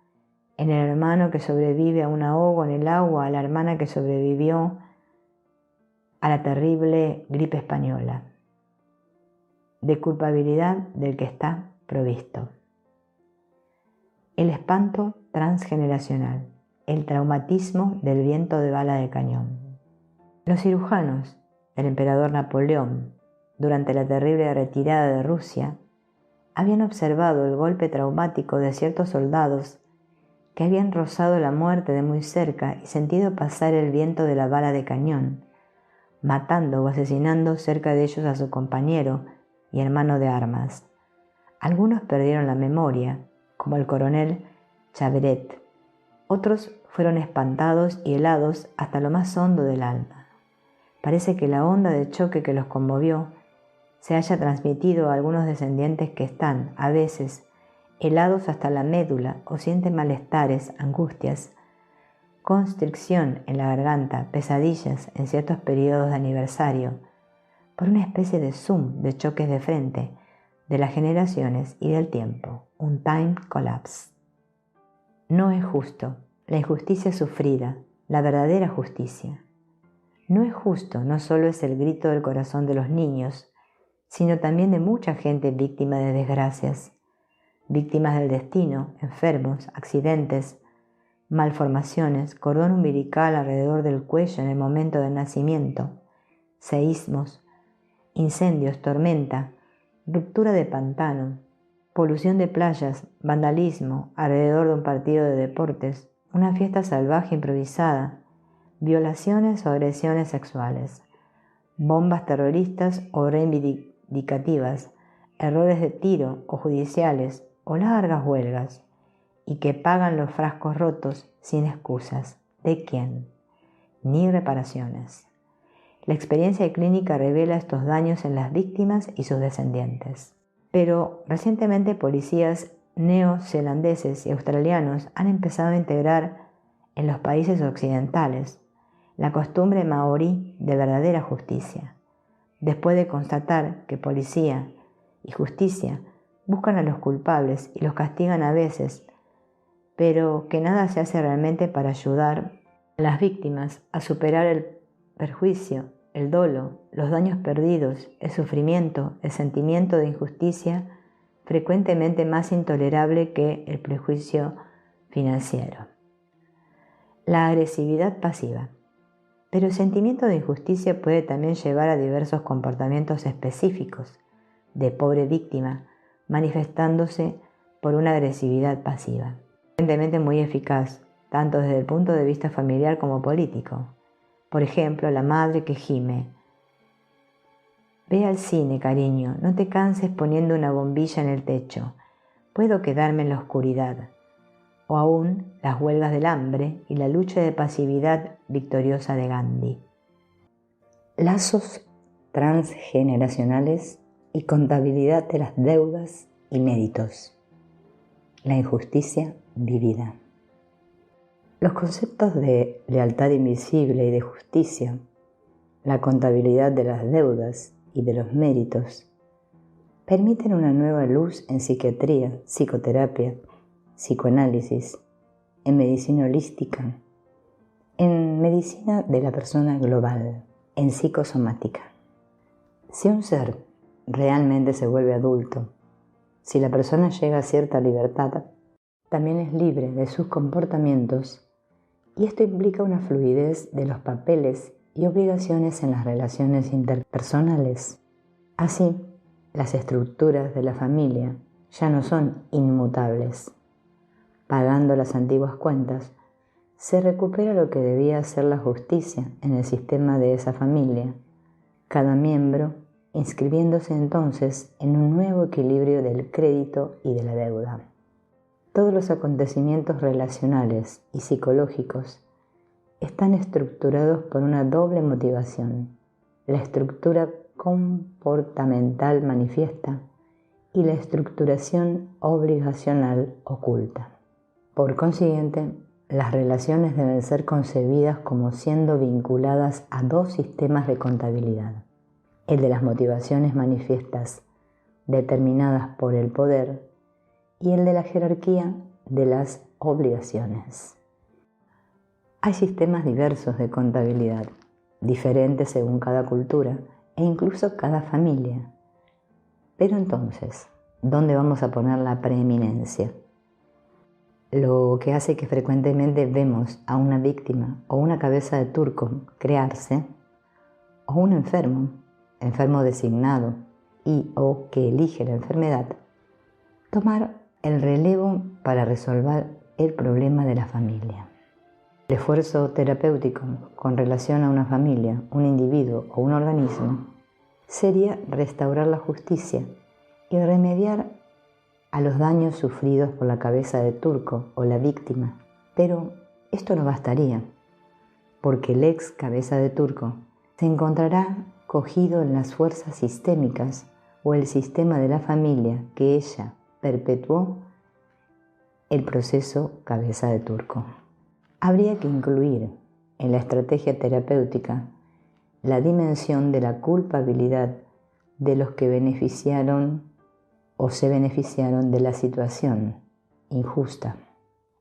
en el hermano que sobrevive a un ahogo en el agua, a la hermana que sobrevivió a la terrible gripe española, de culpabilidad del que está provisto. El espanto transgeneracional, el traumatismo del viento de bala de cañón. Los cirujanos del emperador Napoleón, durante la terrible retirada de Rusia, habían observado el golpe traumático de ciertos soldados que habían rozado la muerte de muy cerca y sentido pasar el viento de la bala de cañón, matando o asesinando cerca de ellos a su compañero y hermano de armas. Algunos perdieron la memoria, como el coronel Chaveret. Otros fueron espantados y helados hasta lo más hondo del alma. Parece que la onda de choque que los conmovió se haya transmitido a algunos descendientes que están, a veces, helados hasta la médula o sienten malestares, angustias, constricción en la garganta, pesadillas en ciertos periodos de aniversario, por una especie de zoom de choques de frente, de las generaciones y del tiempo, un time collapse. No es justo, la injusticia sufrida, la verdadera justicia. No es justo no solo es el grito del corazón de los niños, sino también de mucha gente víctima de desgracias, víctimas del destino, enfermos, accidentes, malformaciones, cordón umbilical alrededor del cuello en el momento del nacimiento, seísmos, incendios, tormenta, ruptura de pantano, polución de playas, vandalismo alrededor de un partido de deportes, una fiesta salvaje improvisada, violaciones o agresiones sexuales, bombas terroristas o reivindicativas, errores de tiro o judiciales o largas huelgas, y que pagan los frascos rotos sin excusas. ¿De quién? Ni reparaciones. La experiencia clínica revela estos daños en las víctimas y sus descendientes. Pero recientemente policías neozelandeses y australianos han empezado a integrar en los países occidentales la costumbre maorí de verdadera justicia, después de constatar que policía y justicia buscan a los culpables y los castigan a veces, pero que nada se hace realmente para ayudar a las víctimas a superar el perjuicio, el dolo, los daños perdidos, el sufrimiento, el sentimiento de injusticia, frecuentemente más intolerable que el prejuicio financiero. La agresividad pasiva. Pero el sentimiento de injusticia puede también llevar a diversos comportamientos específicos de pobre víctima, manifestándose por una agresividad pasiva, evidentemente muy eficaz, tanto desde el punto de vista familiar como político. Por ejemplo, la madre que gime: «Ve al cine, cariño, no te canses poniendo una bombilla en el techo, puedo quedarme en la oscuridad». O aún las huelgas del hambre y la lucha de pasividad victoriosa de Gandhi. Lazos transgeneracionales y contabilidad de las deudas y méritos. La injusticia vivida. Los conceptos de lealtad invisible y de justicia, la contabilidad de las deudas y de los méritos, permiten una nueva luz en psiquiatría, psicoterapia, psicoanálisis, en medicina holística, en medicina de la persona global, en psicosomática. Si un ser realmente se vuelve adulto, si la persona llega a cierta libertad, también es libre de sus comportamientos, y esto implica una fluidez de los papeles y obligaciones en las relaciones interpersonales. Así, las estructuras de la familia ya no son inmutables. Pagando las antiguas cuentas, se recupera lo que debía ser la justicia en el sistema de esa familia, cada miembro inscribiéndose entonces en un nuevo equilibrio del crédito y de la deuda. Todos los acontecimientos relacionales y psicológicos están estructurados por una doble motivación: la estructura comportamental manifiesta y la estructuración obligacional oculta. Por consiguiente, las relaciones deben ser concebidas como siendo vinculadas a dos sistemas de contabilidad: el de las motivaciones manifiestas determinadas por el poder y el de la jerarquía de las obligaciones. Hay sistemas diversos de contabilidad, diferentes según cada cultura e incluso cada familia. Pero entonces, ¿dónde vamos a poner la preeminencia? Lo que hace que frecuentemente vemos a una víctima o una cabeza de turco crearse, o un enfermo designado y o que elige la enfermedad, tomar el relevo para resolver el problema de la familia. El esfuerzo terapéutico con relación a una familia, un individuo o un organismo sería restaurar la justicia y remediar a los daños sufridos por la cabeza de turco o la víctima. Pero esto no bastaría, porque el ex cabeza de turco se encontrará cogido en las fuerzas sistémicas o el sistema de la familia que ella perpetuó el proceso cabeza de turco. Habría que incluir en la estrategia terapéutica la dimensión de la culpabilidad de los que beneficiaron o se beneficiaron de la situación injusta.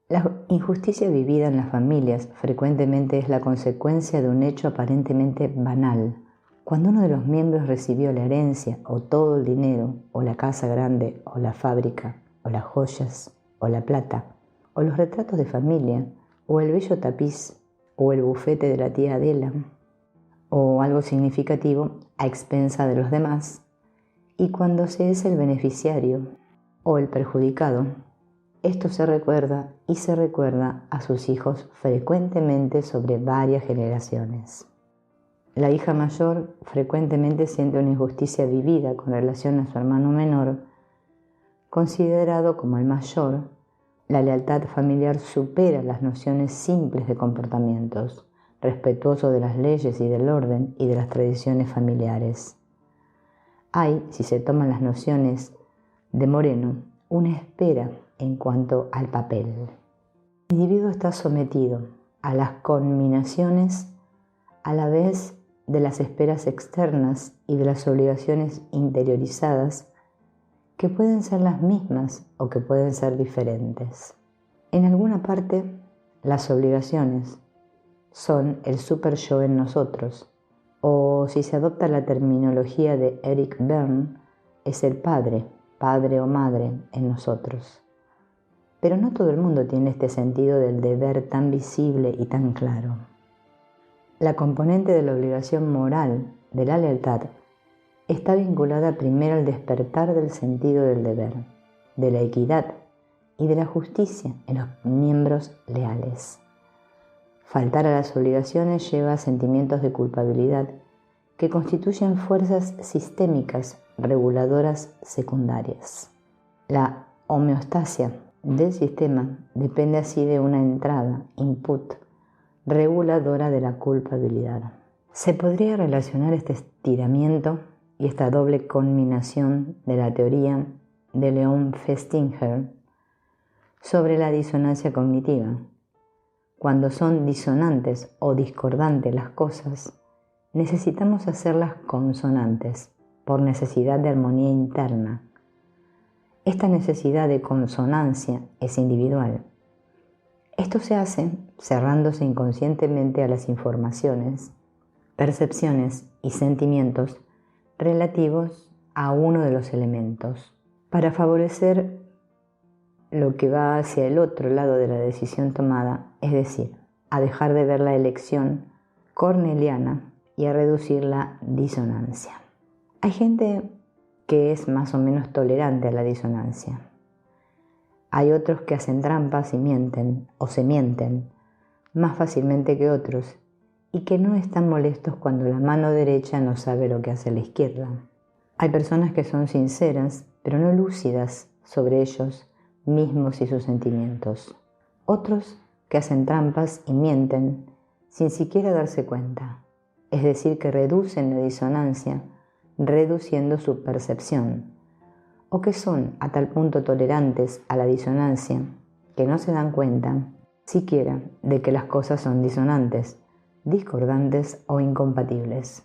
La injusticia vivida en las familias frecuentemente es la consecuencia de un hecho aparentemente banal, Cuando uno de los miembros recibió la herencia o todo el dinero o la casa grande o la fábrica o las joyas o la plata o los retratos de familia o el bello tapiz o el bufete de la tía Adela o algo significativo a expensa de los demás, y cuando se es el beneficiario o el perjudicado, esto se recuerda y se recuerda a sus hijos frecuentemente sobre varias generaciones. La hija mayor frecuentemente siente una injusticia vivida con relación a su hermano menor. Considerado como el mayor, la lealtad familiar supera las nociones simples de comportamientos, respetuoso de las leyes y del orden y de las tradiciones familiares. Hay, si se toman las nociones de Moreno, una espera en cuanto al papel. El individuo está sometido a las conminaciones a la vez de las esperas externas y de las obligaciones interiorizadas, que pueden ser las mismas o que pueden ser diferentes. En alguna parte, las obligaciones son el super yo en nosotros, o si se adopta la terminología de Eric Berne, es el padre o madre en nosotros. Pero no todo el mundo tiene este sentido del deber tan visible y tan claro. La componente de la obligación moral de la lealtad está vinculada primero al despertar del sentido del deber, de la equidad y de la justicia en los miembros leales. Faltar a las obligaciones lleva a sentimientos de culpabilidad que constituyen fuerzas sistémicas reguladoras secundarias. La homeostasia del sistema depende así de una entrada, input, reguladora de la culpabilidad. Se podría relacionar este estiramiento y esta doble conminación de la teoría de Leon Festinger sobre la disonancia cognitiva. Cuando son disonantes o discordantes las cosas, necesitamos hacerlas consonantes por necesidad de armonía interna. Esta necesidad de consonancia es individual. Esto se hace cerrándose inconscientemente a las informaciones, percepciones y sentimientos relativos a uno de los elementos, para favorecer lo que va hacia el otro lado de la decisión tomada, es decir, a dejar de ver la elección corneliana y a reducir la disonancia. Hay gente que es más o menos tolerante a la disonancia. Hay otros que hacen trampas y mienten o se mienten más fácilmente que otros y que no están molestos cuando la mano derecha no sabe lo que hace la izquierda. Hay personas que son sinceras pero no lúcidas sobre ellos mismos y sus sentimientos. Otros que hacen trampas y mienten sin siquiera darse cuenta, es decir, que reducen la disonancia reduciendo su percepción, o que son a tal punto tolerantes a la disonancia que no se dan cuenta siquiera de que las cosas son disonantes, discordantes o incompatibles.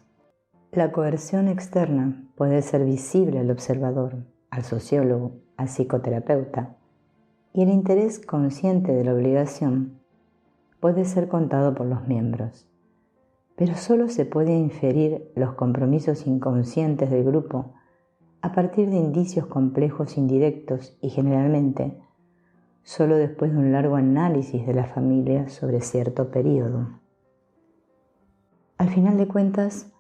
La coerción externa puede ser visible al observador, al sociólogo, al psicoterapeuta, y el interés consciente de la obligación puede ser contado por los miembros, pero solo se puede inferir los compromisos inconscientes del grupo a partir de indicios complejos indirectos y generalmente solo después de un largo análisis de la familia sobre cierto periodo. Al final de cuentas,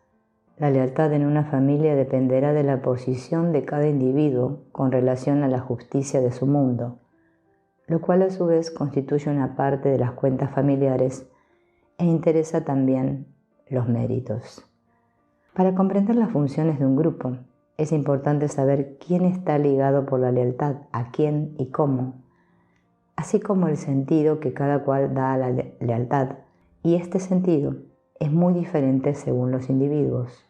la lealtad en una familia dependerá de la posición de cada individuo con relación a la justicia de su mundo, lo cual a su vez constituye una parte de las cuentas familiares e interesa también los méritos. Para comprender las funciones de un grupo, es importante saber quién está ligado por la lealtad, a quién y cómo, así como el sentido que cada cual da a la lealtad, y este sentido es muy diferente según los individuos.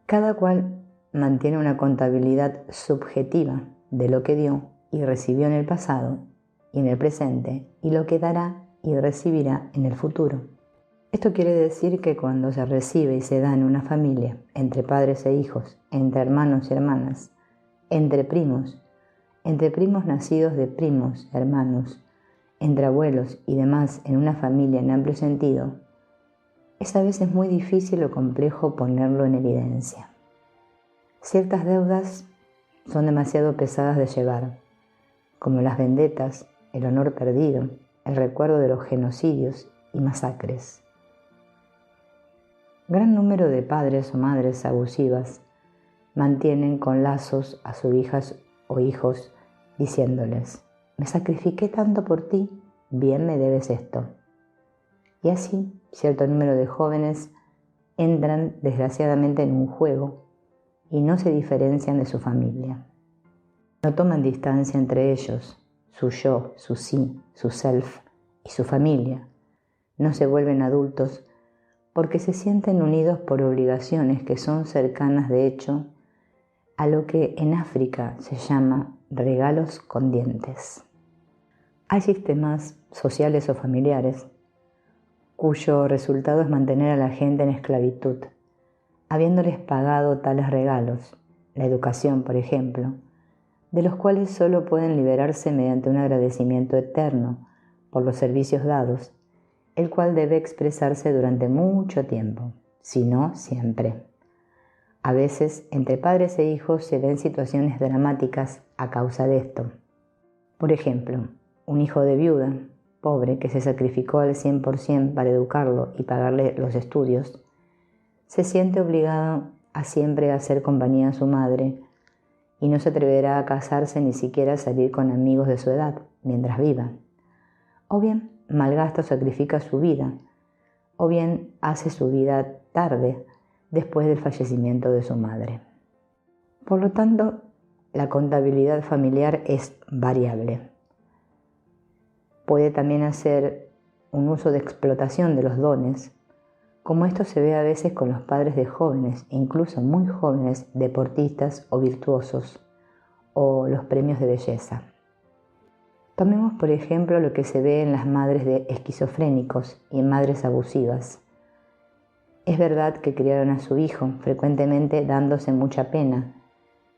Cada cual mantiene una contabilidad subjetiva de lo que dio y recibió en el pasado y en el presente, y lo que dará y recibirá en el futuro. Esto quiere decir que cuando se recibe y se da en una familia, entre padres e hijos, entre hermanos y hermanas, entre primos nacidos de primos, hermanos, entre abuelos y demás en una familia en amplio sentido, es a veces muy difícil o complejo ponerlo en evidencia. Ciertas deudas son demasiado pesadas de llevar, como las vendetas, el honor perdido, el recuerdo de los genocidios y masacres. Gran número de padres o madres abusivas mantienen con lazos a sus hijas o hijos diciéndoles: me sacrifiqué tanto por ti, bien me debes esto. Y así, cierto número de jóvenes entran desgraciadamente en un juego y no se diferencian de su familia. No toman distancia entre ellos, su yo, su sí, su self y su familia. No se vuelven adultos porque se sienten unidos por obligaciones que son cercanas de hecho a lo que en África se llama regalos con dientes. Hay sistemas sociales o familiares cuyo resultado es mantener a la gente en esclavitud, habiéndoles pagado tales regalos, la educación, por ejemplo, de los cuales solo pueden liberarse mediante un agradecimiento eterno por los servicios dados, el cual debe expresarse durante mucho tiempo, si no siempre. A veces, entre padres e hijos se ven situaciones dramáticas a causa de esto. Por ejemplo, un hijo de viuda, pobre, que se sacrificó al 100% para educarlo y pagarle los estudios, se siente obligado a siempre hacer compañía a su madre y no se atreverá a casarse ni siquiera a salir con amigos de su edad mientras viva. O bien malgasta o sacrifica su vida, o bien hace su vida tarde después del fallecimiento de su madre. Por lo tanto, la contabilidad familiar es variable. Puede también hacer un uso de explotación de los dones, como esto se ve a veces con los padres de jóvenes, incluso muy jóvenes, deportistas o virtuosos, o los premios de belleza. Tomemos por ejemplo lo que se ve en las madres de esquizofrénicos y en madres abusivas. Es verdad que criaron a su hijo, frecuentemente dándose mucha pena,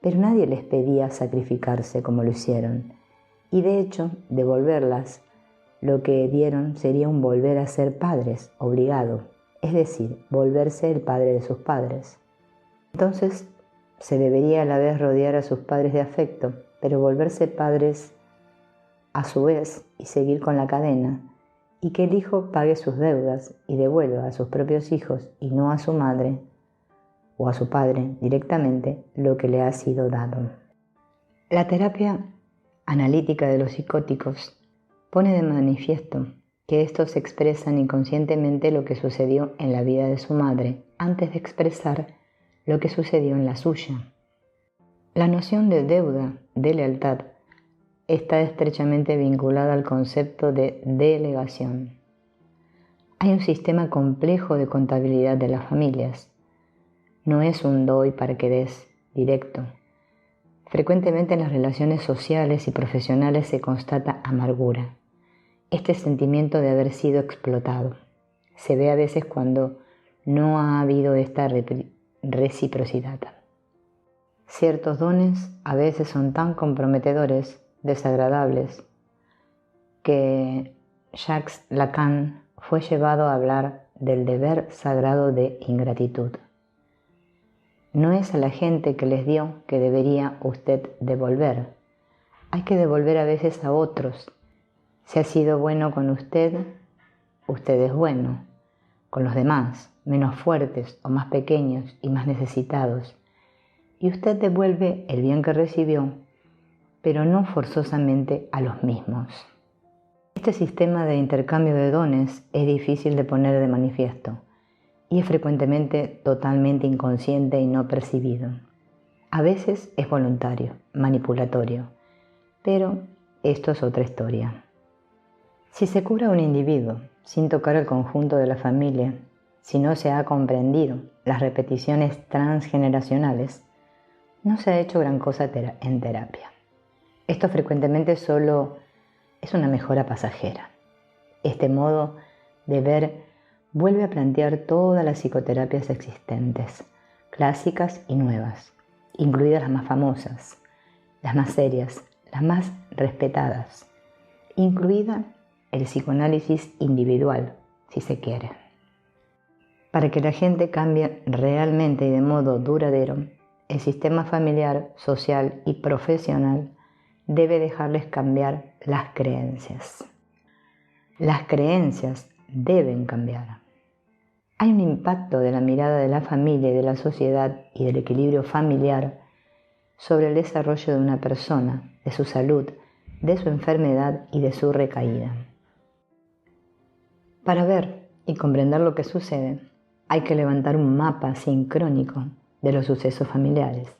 pero nadie les pedía sacrificarse como lo hicieron, y de hecho, devolverlas, lo que dieron sería un volver a ser padres, obligado, es decir, volverse el padre de sus padres. Entonces, se debería a la vez rodear a sus padres de afecto, pero volverse padres a su vez y seguir con la cadena, y que el hijo pague sus deudas y devuelva a sus propios hijos y no a su madre o a su padre directamente lo que le ha sido dado. La terapia analítica de los psicóticos pone de manifiesto que estos expresan inconscientemente lo que sucedió en la vida de su madre antes de expresar lo que sucedió en la suya. La noción de deuda, de lealtad, está estrechamente vinculada al concepto de delegación. Hay un sistema complejo de contabilidad de las familias. No es un doy para que des directo. Frecuentemente en las relaciones sociales y profesionales se constata amargura. Este sentimiento de haber sido explotado se ve a veces cuando no ha habido esta reciprocidad. Ciertos dones a veces son tan comprometedores, desagradables, que Jacques Lacan fue llevado a hablar del deber sagrado de ingratitud. No es a la gente que les dio que debería usted devolver. Hay que devolver a veces a otros. Si ha sido bueno con usted, usted es bueno con los demás, menos fuertes o más pequeños y más necesitados. Y usted devuelve el bien que recibió, pero no forzosamente a los mismos. Este sistema de intercambio de dones es difícil de poner de manifiesto y es frecuentemente totalmente inconsciente y no percibido. A veces es voluntario, manipulatorio, pero esto es otra historia. Si se cura a un individuo sin tocar el conjunto de la familia, si no se ha comprendido las repeticiones transgeneracionales, no se ha hecho gran cosa en terapia. Esto frecuentemente solo es una mejora pasajera. Este modo de ver vuelve a plantear todas las psicoterapias existentes, clásicas y nuevas, incluidas las más famosas, las más serias, las más respetadas, incluida el psicoanálisis individual, si se quiere. Para que la gente cambie realmente y de modo duradero, el sistema familiar, social y profesional debe dejarles cambiar las creencias. Las creencias deben cambiar. Hay un impacto de la mirada de la familia y de la sociedad y del equilibrio familiar sobre el desarrollo de una persona, de su salud, de su enfermedad y de su recaída. Para ver y comprender lo que sucede, hay que levantar un mapa sincrónico de los sucesos familiares,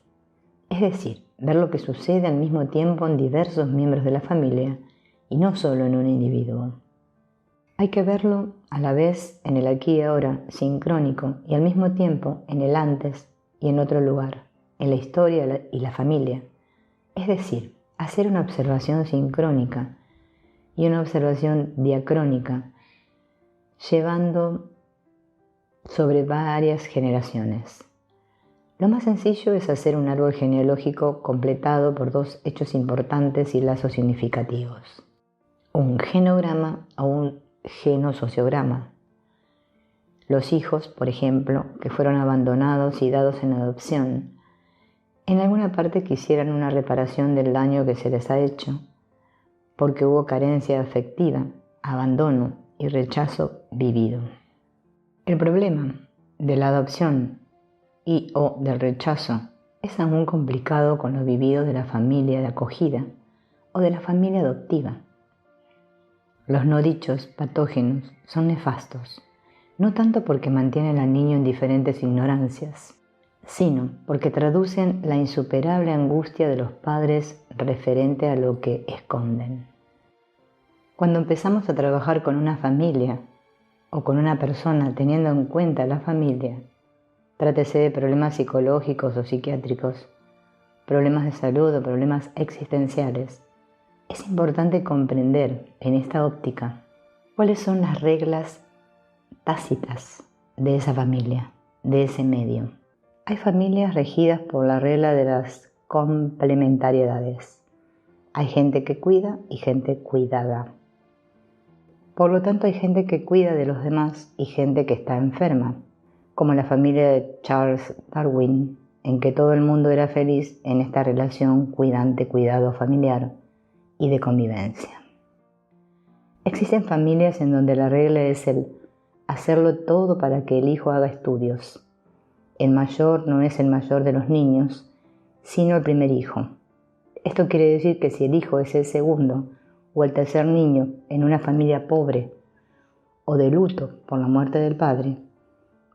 es decir, ver lo que sucede al mismo tiempo en diversos miembros de la familia y no solo en un individuo. Hay que verlo a la vez en el aquí y ahora sincrónico y al mismo tiempo en el antes y en otro lugar, en la historia y la familia. Es decir, hacer una observación sincrónica y una observación diacrónica, llevando sobre varias generaciones. Lo más sencillo es hacer un árbol genealógico completado por dos hechos importantes y lazos significativos: un genograma o un genosociograma. Los hijos, por ejemplo, que fueron abandonados y dados en adopción, en alguna parte quisieran una reparación del daño que se les ha hecho, porque hubo carencia afectiva, abandono y rechazo vivido. El problema de la adopción y o del rechazo es aún complicado con lo vivido de la familia de acogida o de la familia adoptiva. Los no dichos patógenos son nefastos, no tanto porque mantienen al niño en diferentes ignorancias, sino porque traducen la insuperable angustia de los padres referente a lo que esconden. Cuando empezamos a trabajar con una familia o con una persona teniendo en cuenta la familia, trátese de problemas psicológicos o psiquiátricos, problemas de salud o problemas existenciales, es importante comprender en esta óptica cuáles son las reglas tácitas de esa familia, de ese medio. Hay familias regidas por la regla de las complementariedades. Hay gente que cuida y gente cuidada. Por lo tanto, hay gente que cuida de los demás y gente que está enferma, como la familia de Charles Darwin, en que todo el mundo era feliz en esta relación cuidante-cuidado familiar y de convivencia. Existen familias en donde la regla es el hacerlo todo para que el hijo haga estudios. El mayor no es el mayor de los niños, sino el primer hijo. Esto quiere decir que si el hijo es el segundo o el tercer niño en una familia pobre o de luto por la muerte del padre,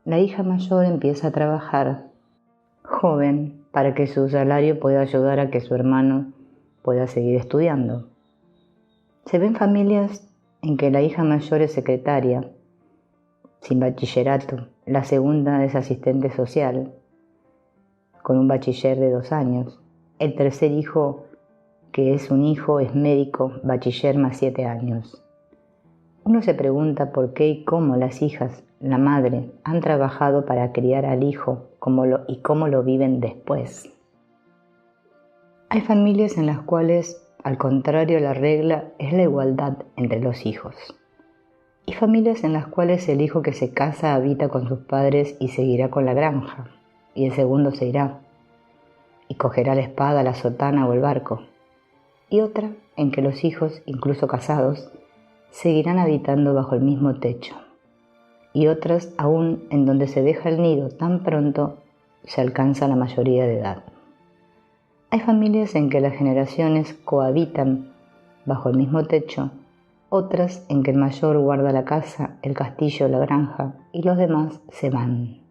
la hija mayor empieza a trabajar joven para que su salario pueda ayudar a que su hermano pueda seguir estudiando. Se ven familias en que la hija mayor es secretaria, sin bachillerato, la segunda es asistente social, con un bachiller de 2 años, el tercer hijo, que es un hijo, es médico, bachiller más 7 años. Uno se pregunta por qué y cómo las hijas, la madre, han trabajado para criar al hijo y cómo lo viven después. Hay familias en las cuales, al contrario, la regla es la igualdad entre los hijos. Y familias en las cuales el hijo que se casa habita con sus padres y seguirá con la granja, y el segundo se irá, y cogerá la espada, la sotana o el barco. Y otra en que los hijos, incluso casados, seguirán habitando bajo el mismo techo. Y otras aún en donde se deja el nido tan pronto se alcanza la mayoría de edad. Hay familias en que las generaciones cohabitan bajo el mismo techo, otras en que el mayor guarda la casa, el castillo, la granja y los demás se van.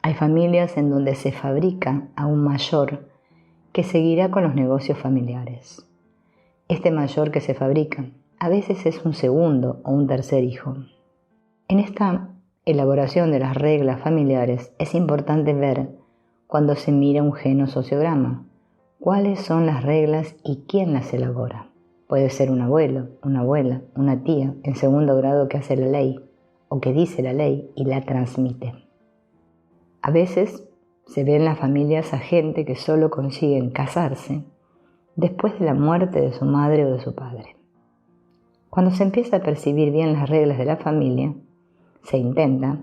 Hay familias en donde se fabrica a un mayor que seguirá con los negocios familiares. Este mayor que se fabrica a veces es un segundo o un tercer hijo. En esta elaboración de las reglas familiares es importante ver, cuando se mira un genosociograma, cuáles son las reglas y quién las elabora. Puede ser un abuelo, una abuela, una tía en segundo grado que hace la ley o que dice la ley y la transmite. A veces se ve en las familias a gente que solo consiguen casarse después de la muerte de su madre o de su padre. Cuando se empieza a percibir bien las reglas de la familia, se intenta,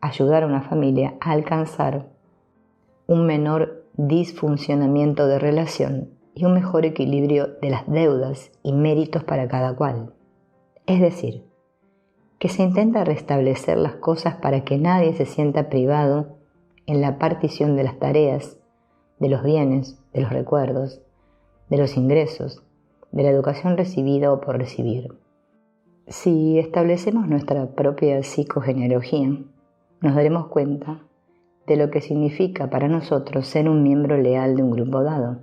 ayudar a una familia a alcanzar un menor disfuncionamiento de relación y un mejor equilibrio de las deudas y méritos para cada cual. Es decir, que se intenta restablecer las cosas para que nadie se sienta privado en la partición de las tareas, de los bienes, de los recuerdos, de los ingresos, de la educación recibida o por recibir. Si establecemos nuestra propia psicogenealogía, nos daremos cuenta de lo que significa para nosotros ser un miembro leal de un grupo dado,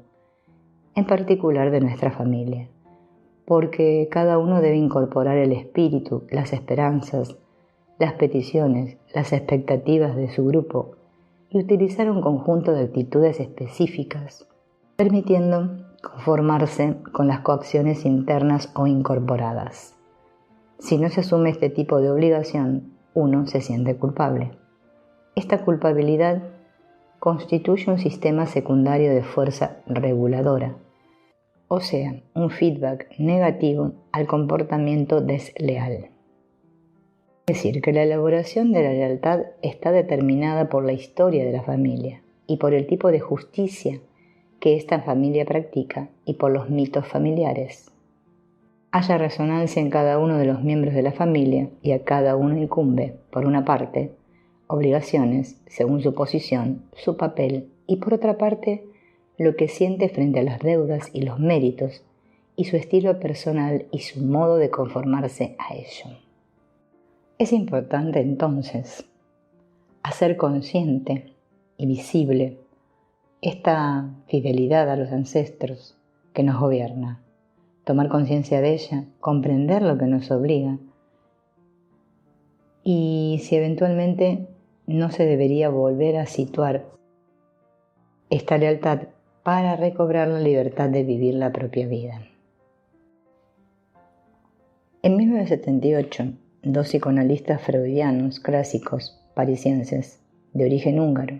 en particular de nuestra familia, porque cada uno debe incorporar el espíritu, las esperanzas, las peticiones, las expectativas de su grupo y utilizar un conjunto de actitudes específicas, permitiendo conformarse con las coacciones internas o incorporadas. Si no se asume este tipo de obligación, uno se siente culpable. Esta culpabilidad constituye un sistema secundario de fuerza reguladora, o sea, un feedback negativo al comportamiento desleal. Es decir, que la elaboración de la lealtad está determinada por la historia de la familia y por el tipo de justicia que esta familia practica y por los mitos familiares. Haya resonancia en cada uno de los miembros de la familia y a cada uno incumbe, por una parte, obligaciones según su posición, su papel y por otra parte, lo que siente frente a las deudas y los méritos y su estilo personal y su modo de conformarse a ello. Es importante entonces hacer consciente y visible esta fidelidad a los ancestros que nos gobierna, tomar conciencia de ella, comprender lo que nos obliga y si eventualmente no se debería volver a situar esta lealtad para recobrar la libertad de vivir la propia vida. En 1978, dos psicoanalistas freudianos clásicos parisienses de origen húngaro,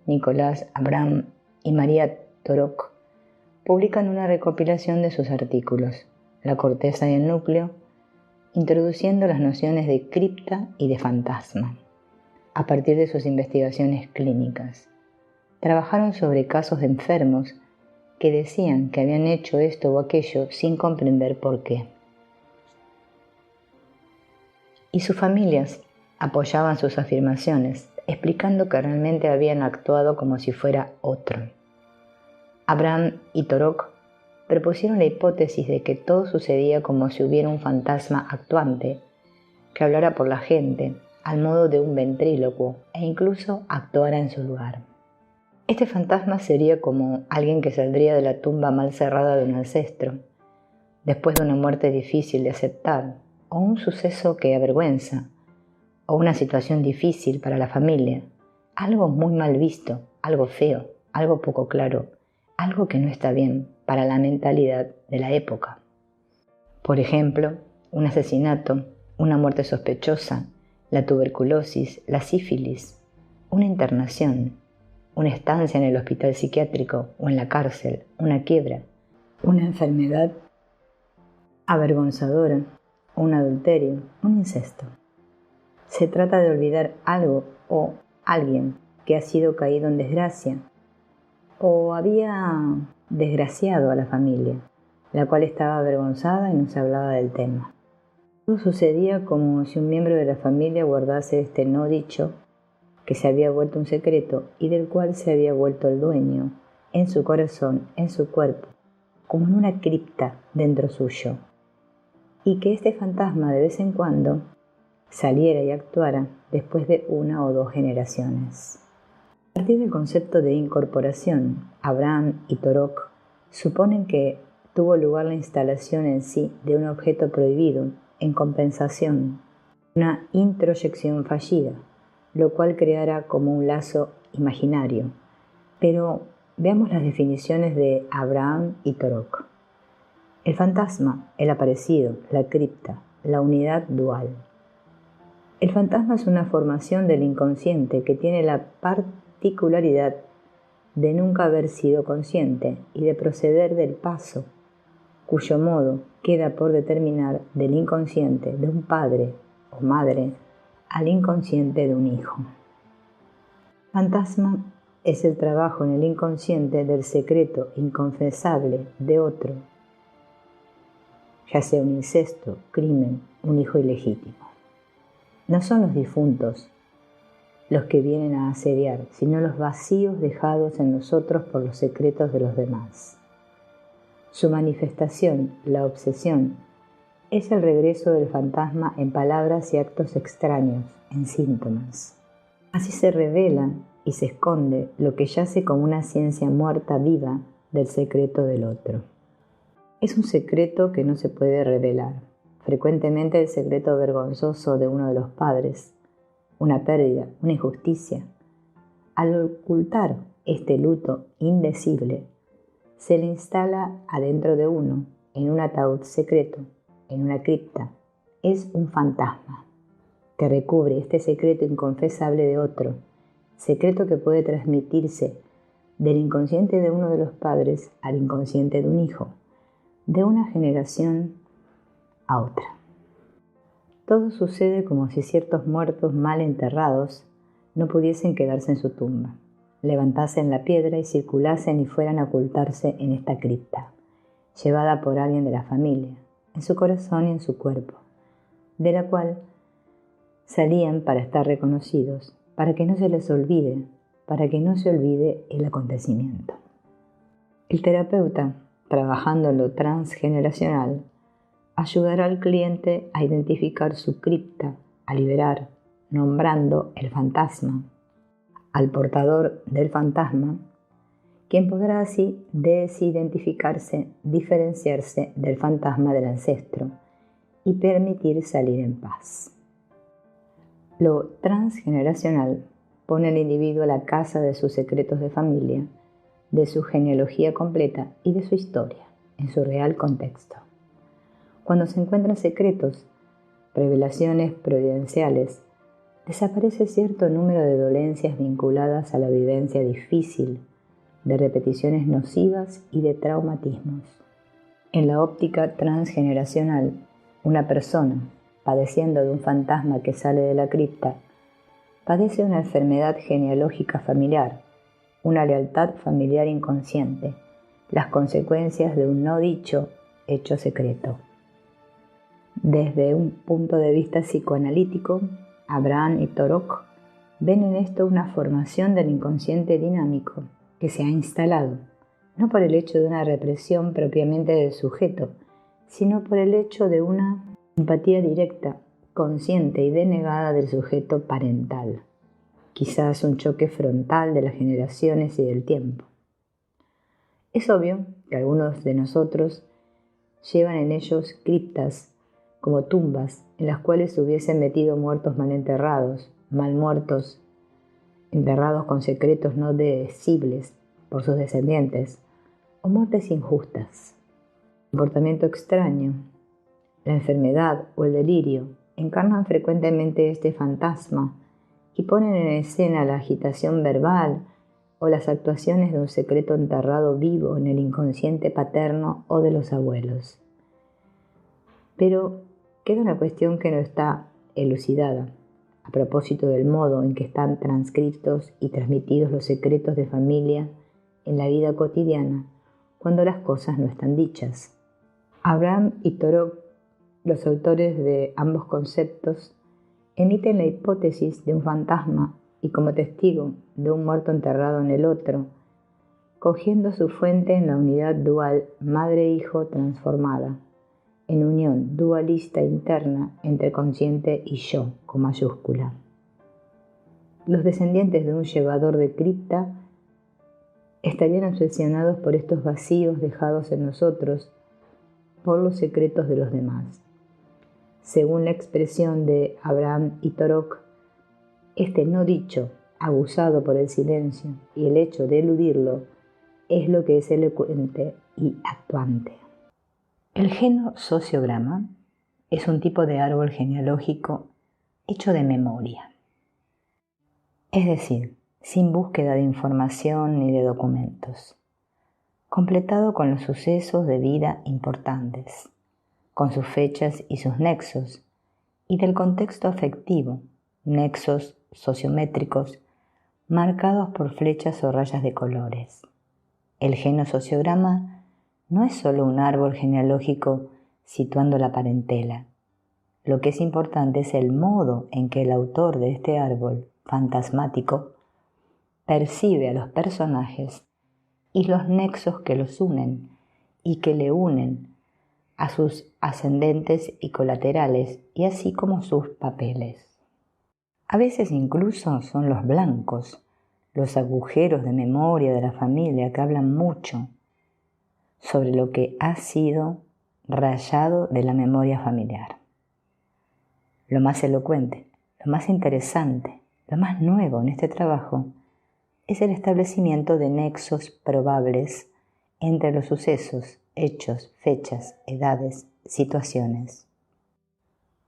Nicolás Abraham y María Torok, publican una recopilación de sus artículos, La corteza y el núcleo, introduciendo las nociones de cripta y de fantasma, a partir de sus investigaciones clínicas. Trabajaron sobre casos de enfermos que decían que habían hecho esto o aquello sin comprender por qué. Y sus familias apoyaban sus afirmaciones, explicando que realmente habían actuado como si fuera otro. Abraham y Torok propusieron la hipótesis de que todo sucedía como si hubiera un fantasma actuante que hablara por la gente al modo de un ventrílocuo e incluso actuara en su lugar. Este fantasma sería como alguien que saldría de la tumba mal cerrada de un ancestro, después de una muerte difícil de aceptar, o un suceso que avergüenza, o una situación difícil para la familia, algo muy mal visto, algo feo, algo poco claro, algo que no está bien para la mentalidad de la época. Por ejemplo, un asesinato, una muerte sospechosa, la tuberculosis, la sífilis, una internación, una estancia en el hospital psiquiátrico o en la cárcel, una quiebra, una enfermedad avergonzadora, un adulterio, un incesto. Se trata de olvidar algo o alguien que ha sido caído en desgracia o había desgraciado a la familia, la cual estaba avergonzada y no se hablaba del tema. Todo sucedía como si un miembro de la familia guardase este no dicho, que se había vuelto un secreto y del cual se había vuelto el dueño, en su corazón, en su cuerpo, como en una cripta dentro suyo, y que este fantasma de vez en cuando saliera y actuara después de una o dos generaciones. A partir del concepto de incorporación, Abraham y Torok suponen que tuvo lugar la instalación en sí de un objeto prohibido en compensación, una introyección fallida, lo cual creará como un lazo imaginario. Pero veamos las definiciones de Abraham y Torok. El fantasma, el aparecido, la cripta, la unidad dual. El fantasma es una formación del inconsciente que tiene la particularidad de nunca haber sido consciente y de proceder del paso, cuyo modo queda por determinar del inconsciente de un padre o madre al inconsciente de un hijo. Fantasma es el trabajo en el inconsciente del secreto inconfesable de otro, ya sea un incesto, crimen, un hijo ilegítimo. No son los difuntos los que vienen a asediar, sino los vacíos dejados en nosotros por los secretos de los demás. Su manifestación, la obsesión, es el regreso del fantasma en palabras y actos extraños, en síntomas. Así se revela y se esconde lo que yace como una ciencia muerta viva del secreto del otro. Es un secreto que no se puede revelar, frecuentemente el secreto vergonzoso de uno de los padres, una pérdida, una injusticia. Al ocultar este luto indecible, se le instala adentro de uno, en un ataúd secreto, en una cripta. Es un fantasma que recubre este secreto inconfesable de otro, secreto que puede transmitirse del inconsciente de uno de los padres al inconsciente de un hijo, de una generación a otra. Todo sucede como si ciertos muertos mal enterrados no pudiesen quedarse en su tumba, levantasen la piedra y circulasen y fueran a ocultarse en esta cripta, llevada por alguien de la familia, en su corazón y en su cuerpo, de la cual salían para estar reconocidos, para que no se les olvide, para que no se olvide el acontecimiento. El terapeuta, trabajando en lo transgeneracional, ayudará al cliente a identificar su cripta, a liberar, nombrando el fantasma, al portador del fantasma, quien podrá así desidentificarse, diferenciarse del fantasma del ancestro y permitir salir en paz. Lo transgeneracional pone al individuo a la casa de sus secretos de familia, de su genealogía completa y de su historia, en su real contexto. Cuando se encuentran secretos, revelaciones providenciales, desaparece cierto número de dolencias vinculadas a la vivencia difícil, de repeticiones nocivas y de traumatismos. En la óptica transgeneracional, una persona, padeciendo de un fantasma que sale de la cripta, padece una enfermedad genealógica familiar, una lealtad familiar inconsciente, las consecuencias de un no dicho hecho secreto. Desde un punto de vista psicoanalítico, Abraham y Torok ven en esto una formación del inconsciente dinámico que se ha instalado, no por el hecho de una represión propiamente del sujeto, sino por el hecho de una empatía directa, consciente y denegada del sujeto parental, quizás un choque frontal de las generaciones y del tiempo. Es obvio que algunos de nosotros llevan en ellos criptas como tumbas en las cuales se hubiesen metido muertos mal enterrados, mal muertos, enterrados con secretos no decibles por sus descendientes, o muertes injustas. Comportamiento extraño, la enfermedad o el delirio encarnan frecuentemente este fantasma y ponen en escena la agitación verbal o las actuaciones de un secreto enterrado vivo en el inconsciente paterno o de los abuelos. Pero queda una cuestión que no está elucidada a propósito del modo en que están transcritos y transmitidos los secretos de familia en la vida cotidiana cuando las cosas no están dichas. Abraham y Torok, los autores de ambos conceptos, emiten la hipótesis de un fantasma y como testigo de un muerto enterrado en el otro, cogiendo su fuente en la unidad dual madre-hijo transformada, en unión dualista interna entre consciente y yo, con mayúscula. Los descendientes de un llevador de cripta estarían obsesionados por estos vacíos dejados en nosotros por los secretos de los demás. Según la expresión de Abraham y Torok, este no dicho, abusado por el silencio y el hecho de eludirlo, es lo que es elocuente y actuante. El genosociograma es un tipo de árbol genealógico hecho de memoria, es decir, sin búsqueda de información ni de documentos, completado con los sucesos de vida importantes, con sus fechas y sus nexos, y del contexto afectivo, nexos sociométricos marcados por flechas o rayas de colores. El genosociograma no es solo un árbol genealógico situando la parentela. Lo que es importante es el modo en que el autor de este árbol fantasmático percibe a los personajes y los nexos que los unen y que le unen a sus ascendentes y colaterales, y así como sus papeles. A veces incluso son los blancos, los agujeros de memoria de la familia que hablan mucho sobre lo que ha sido rayado de la memoria familiar. Lo más elocuente, lo más interesante, lo más nuevo en este trabajo es el establecimiento de nexos probables entre los sucesos, hechos, fechas, edades, situaciones.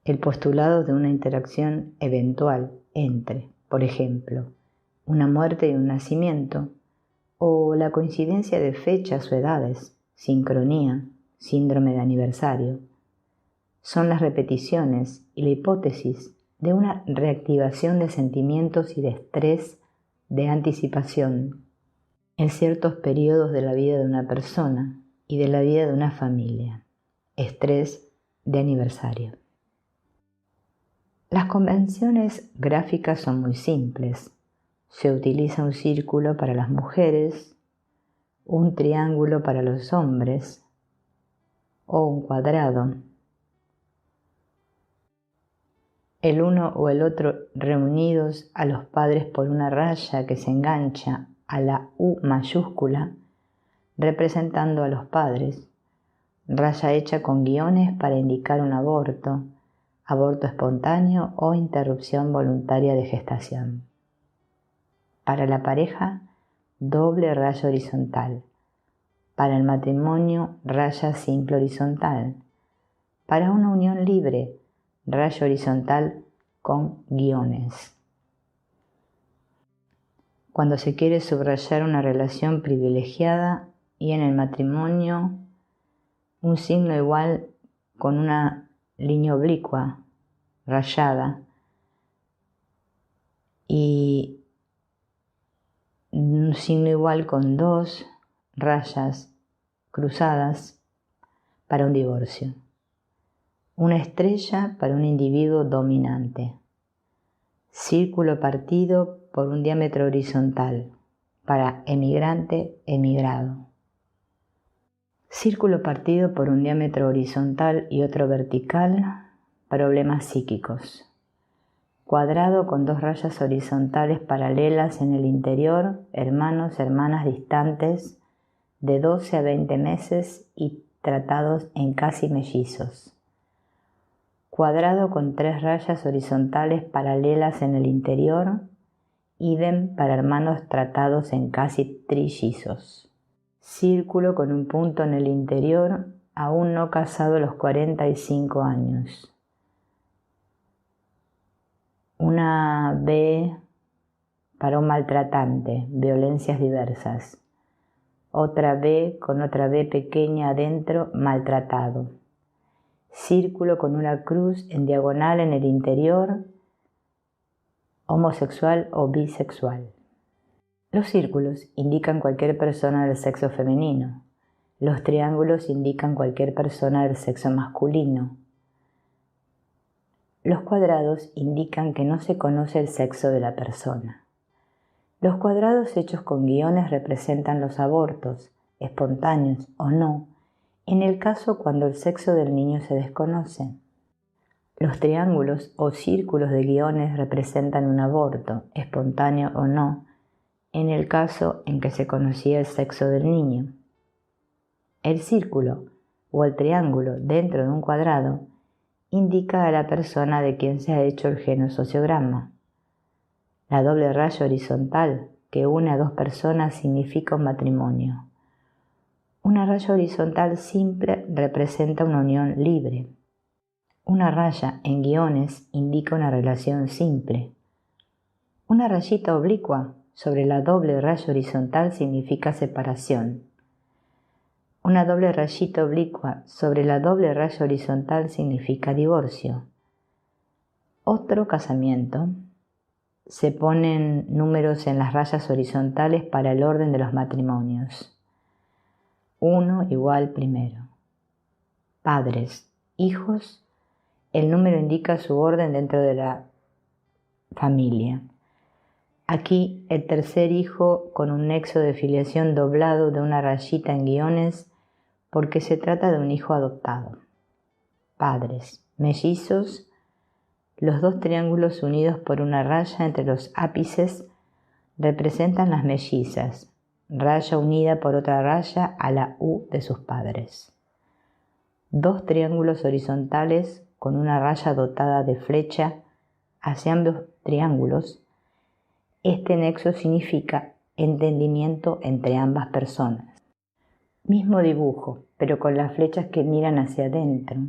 El postulado de una interacción eventual entre, por ejemplo, una muerte y un nacimiento, o la coincidencia de fechas o edades, sincronía, síndrome de aniversario, son las repeticiones y la hipótesis de una reactivación de sentimientos y de estrés de anticipación en ciertos periodos de la vida de una persona y de la vida de una familia. Estrés de aniversario. Las convenciones gráficas son muy simples. Se utiliza un círculo para las mujeres, un triángulo para los hombres o un cuadrado. El uno o el otro reunidos a los padres por una raya que se engancha a la U mayúscula, representando a los padres, raya hecha con guiones para indicar un aborto, aborto espontáneo o interrupción voluntaria de gestación. Para la pareja, doble raya horizontal. Para el matrimonio, raya simple horizontal. Para una unión libre, raya horizontal con guiones. Cuando se quiere subrayar una relación privilegiada y en el matrimonio, un signo igual con una línea oblicua rayada y un signo igual con dos rayas cruzadas para un divorcio. Una estrella para un individuo dominante. Círculo partido por un diámetro horizontal para emigrante, emigrado. Círculo partido por un diámetro horizontal y otro vertical, problemas psíquicos. Cuadrado con dos rayas horizontales paralelas en el interior, hermanos, hermanas distantes de 12 a 20 meses y tratados en casi mellizos. Cuadrado con tres rayas horizontales paralelas en el interior, idem para hermanos tratados en casi trillizos. Círculo con un punto en el interior, aún no casado a los 45 años. Una B para un maltratante, violencias diversas. Otra B con otra B pequeña adentro, maltratado. Círculo con una cruz en diagonal en el interior, homosexual o bisexual. Los círculos indican cualquier persona del sexo femenino. Los triángulos indican cualquier persona del sexo masculino. Los cuadrados indican que no se conoce el sexo de la persona. Los cuadrados hechos con guiones representan los abortos, espontáneos o no, en el caso cuando el sexo del niño se desconoce. Los triángulos o círculos de guiones representan un aborto, espontáneo o no, en el caso en que se conocía el sexo del niño. El círculo o el triángulo dentro de un cuadrado indica a la persona de quien se ha hecho el genosociograma. La doble raya horizontal que une a dos personas significa un matrimonio. Una raya horizontal simple representa una unión libre. Una raya en guiones indica una relación simple. Una rayita oblicua sobre la doble raya horizontal significa separación. Una doble rayita oblicua sobre la doble raya horizontal significa divorcio. Otro casamiento se ponen números en las rayas horizontales para el orden de los matrimonios. 1 igual primero. Padres, hijos, el número indica su orden dentro de la familia. Aquí el tercer hijo con un nexo de filiación doblado de una rayita en guiones porque se trata de un hijo adoptado. Padres, mellizos, los dos triángulos unidos por una raya entre los ápices representan las mellizas, raya unida por otra raya a la U de sus padres. Dos triángulos horizontales con una raya dotada de flecha hacia ambos triángulos. Este nexo significa entendimiento entre ambas personas. Mismo dibujo, pero con las flechas que miran hacia adentro,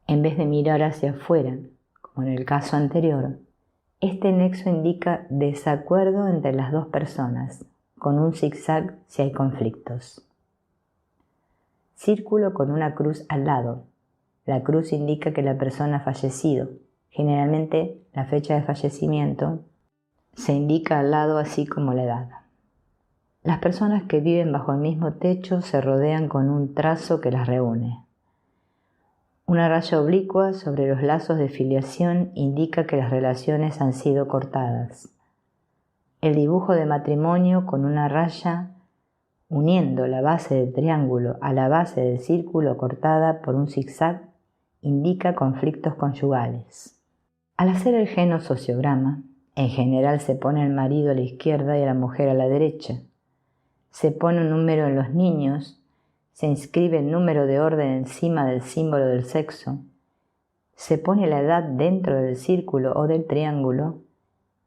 en vez de mirar hacia afuera, como en el caso anterior. Este nexo indica desacuerdo entre las dos personas, con un zigzag si hay conflictos. Círculo con una cruz al lado. La cruz indica que la persona ha fallecido. Generalmente la fecha de fallecimiento se indica al lado, así como la edad. Las personas que viven bajo el mismo techo se rodean con un trazo que las reúne. Una raya oblicua sobre los lazos de filiación indica que las relaciones han sido cortadas. El dibujo de matrimonio con una raya uniendo la base del triángulo a la base del círculo cortada por un zigzag indica conflictos conyugales. Al hacer el genosociograma, en general se pone el marido a la izquierda y a la mujer a la derecha. Se pone un número en los niños, se inscribe el número de orden encima del símbolo del sexo, se pone la edad dentro del círculo o del triángulo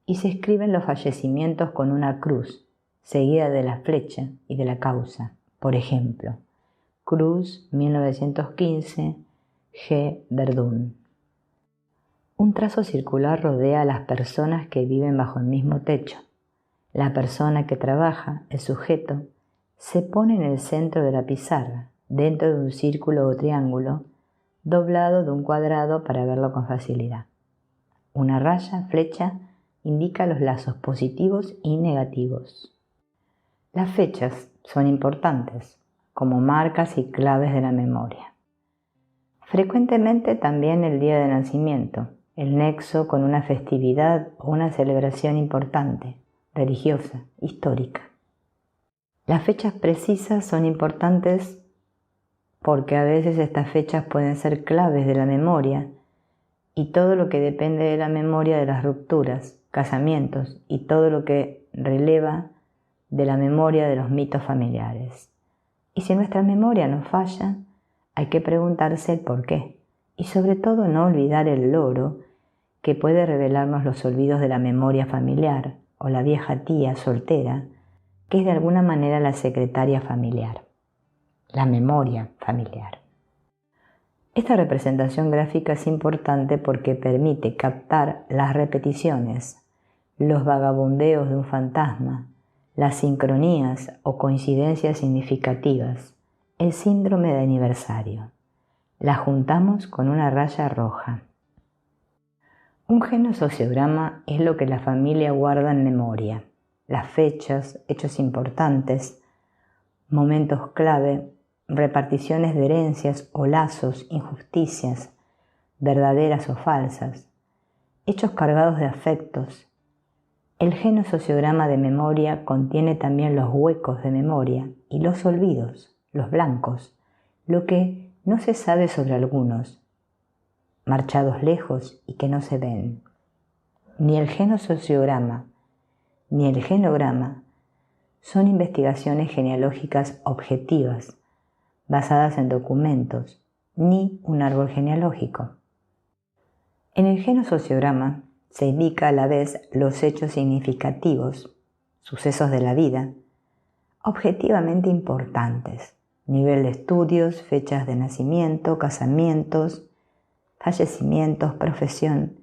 y se escriben los fallecimientos con una cruz, seguida de la flecha y de la causa. Por ejemplo, Cruz 1915, G. Verdún. Un trazo circular rodea a las personas que viven bajo el mismo techo. La persona que trabaja, el sujeto, se pone en el centro de la pizarra, dentro de un círculo o triángulo, doblado de un cuadrado para verlo con facilidad. Una raya, flecha, indica los lazos positivos y negativos. Las fechas son importantes, como marcas y claves de la memoria. Frecuentemente también el día de nacimiento, el nexo con una festividad o una celebración importante, religiosa, histórica. Las fechas precisas son importantes porque a veces estas fechas pueden ser claves de la memoria y todo lo que depende de la memoria de las rupturas, casamientos y todo lo que releva de la memoria de los mitos familiares. Y si nuestra memoria nos falla, hay que preguntarse el por qué y sobre todo no olvidar el loro que puede revelarnos los olvidos de la memoria familiar o la vieja tía soltera que es de alguna manera la secretaria familiar, la memoria familiar. Esta representación gráfica es importante porque permite captar las repeticiones, los vagabundeos de un fantasma, las sincronías o coincidencias significativas, el síndrome de aniversario. La juntamos con una raya roja. Un genosociograma es lo que la familia guarda en memoria, las fechas, hechos importantes, momentos clave, reparticiones de herencias o lazos, injusticias, verdaderas o falsas, hechos cargados de afectos. El genosociograma de memoria contiene también los huecos de memoria y los olvidos, los blancos, lo que no se sabe sobre algunos, marchados lejos y que no se ven. Ni el genosociograma ni el genograma son investigaciones genealógicas objetivas, basadas en documentos, ni un árbol genealógico. En el genosociograma se indica a la vez los hechos significativos, sucesos de la vida, objetivamente importantes, nivel de estudios, fechas de nacimiento, casamientos, fallecimientos, profesión,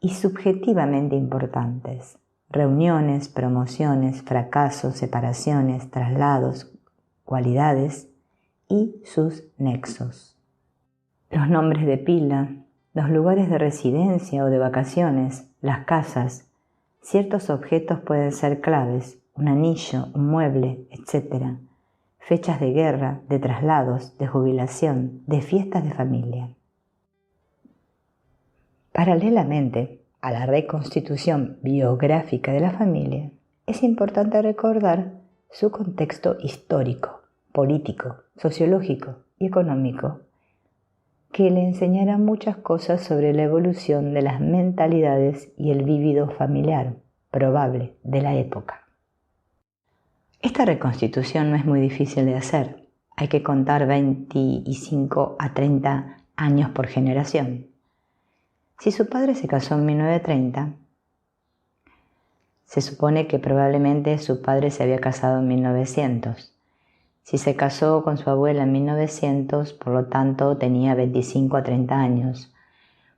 y subjetivamente importantes, reuniones, promociones, fracasos, separaciones, traslados, cualidades y sus nexos. Los nombres de pila, los lugares de residencia o de vacaciones, las casas, Ciertos objetos pueden ser claves, un anillo, un mueble, etc. Fechas de guerra, de traslados, de jubilación, de fiestas de familia. Paralelamente a la reconstitución biográfica de la familia, es importante recordar su contexto histórico, político, sociológico y económico, que le enseñará muchas cosas sobre la evolución de las mentalidades y el vívido familiar probable de la época. Esta reconstitución no es muy difícil de hacer. Hay que contar 25 a 30 años por generación. Si su padre se casó en 1930, se supone que probablemente su padre se había casado en 1900. Si se casó con su abuela en 1900, por lo tanto tenía 25 a 30 años.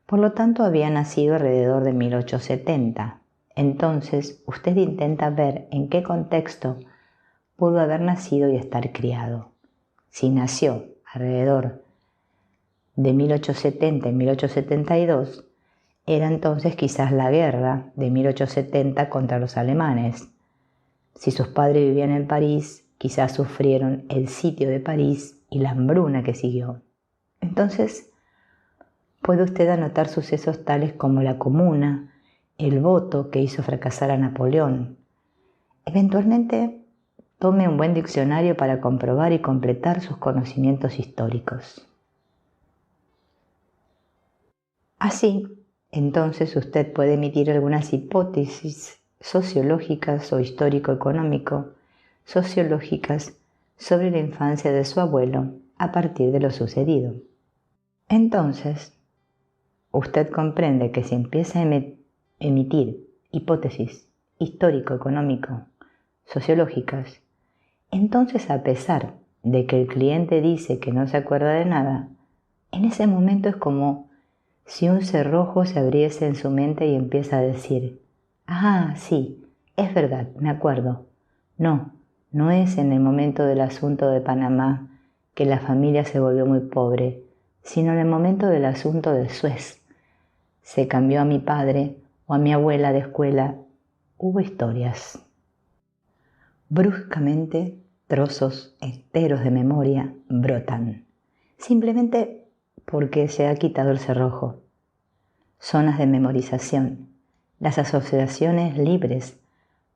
Por lo tanto había nacido alrededor de 1870. Entonces usted intenta ver en qué contexto pudo haber nacido y estar criado. Si nació alrededor de 1870 y 1872, era entonces quizás la guerra de 1870 contra los alemanes. Si sus padres vivían en París, quizás sufrieron el sitio de París y la hambruna que siguió. Entonces, puede usted anotar sucesos tales como la Comuna, el voto que hizo fracasar a Napoleón. Eventualmente, tome un buen diccionario para comprobar y completar sus conocimientos históricos. Así, entonces usted puede emitir algunas hipótesis sociológicas o histórico-económico-sociológicas sobre la infancia de su abuelo a partir de lo sucedido. Entonces, usted comprende que si empieza a emitir hipótesis histórico-económico-sociológicas, entonces a pesar de que el cliente dice que no se acuerda de nada, en ese momento es como si un cerrojo se abriese en su mente y empieza a decir: «Ah, sí, es verdad, me acuerdo. No es en el momento del asunto de Panamá que la familia se volvió muy pobre, sino en el momento del asunto de Suez. Se cambió a mi padre o a mi abuela de escuela. Hubo historias». Bruscamente, trozos enteros de memoria brotan, simplemente porque se ha quitado el cerrojo. Zonas de memorización. Las asociaciones libres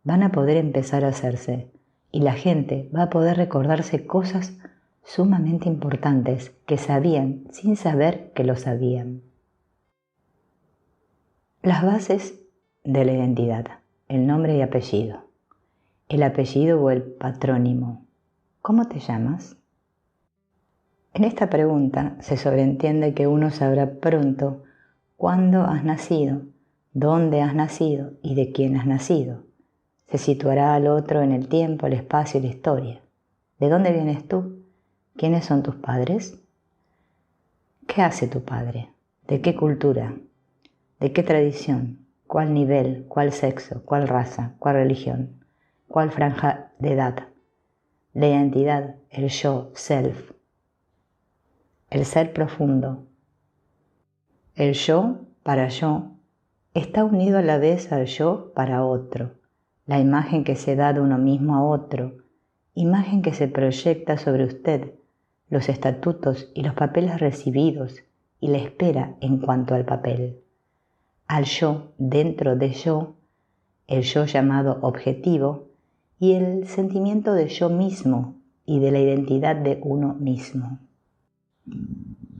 van a poder empezar a hacerse y la gente va a poder recordarse cosas sumamente importantes que sabían sin saber que lo sabían. Las bases de la identidad, el nombre y apellido, el apellido o el patrónimo. ¿Cómo te llamas? En esta pregunta se sobreentiende que uno sabrá pronto cuándo has nacido, dónde has nacido y de quién has nacido. Se situará al otro en el tiempo, el espacio y la historia. ¿De dónde vienes tú? ¿Quiénes son tus padres? ¿Qué hace tu padre? ¿De qué cultura? ¿De qué tradición? ¿Cuál nivel? ¿Cuál sexo? ¿Cuál raza? ¿Cuál religión? ¿Cuál franja de edad? La identidad, el yo, self. El ser profundo. El yo para yo está unido a la vez al yo para otro, la imagen que se da de uno mismo a otro, imagen que se proyecta sobre usted, los estatutos y los papeles recibidos y la espera en cuanto al papel. Al yo dentro de yo, el yo llamado objetivo y el sentimiento de yo mismo y de la identidad de uno mismo.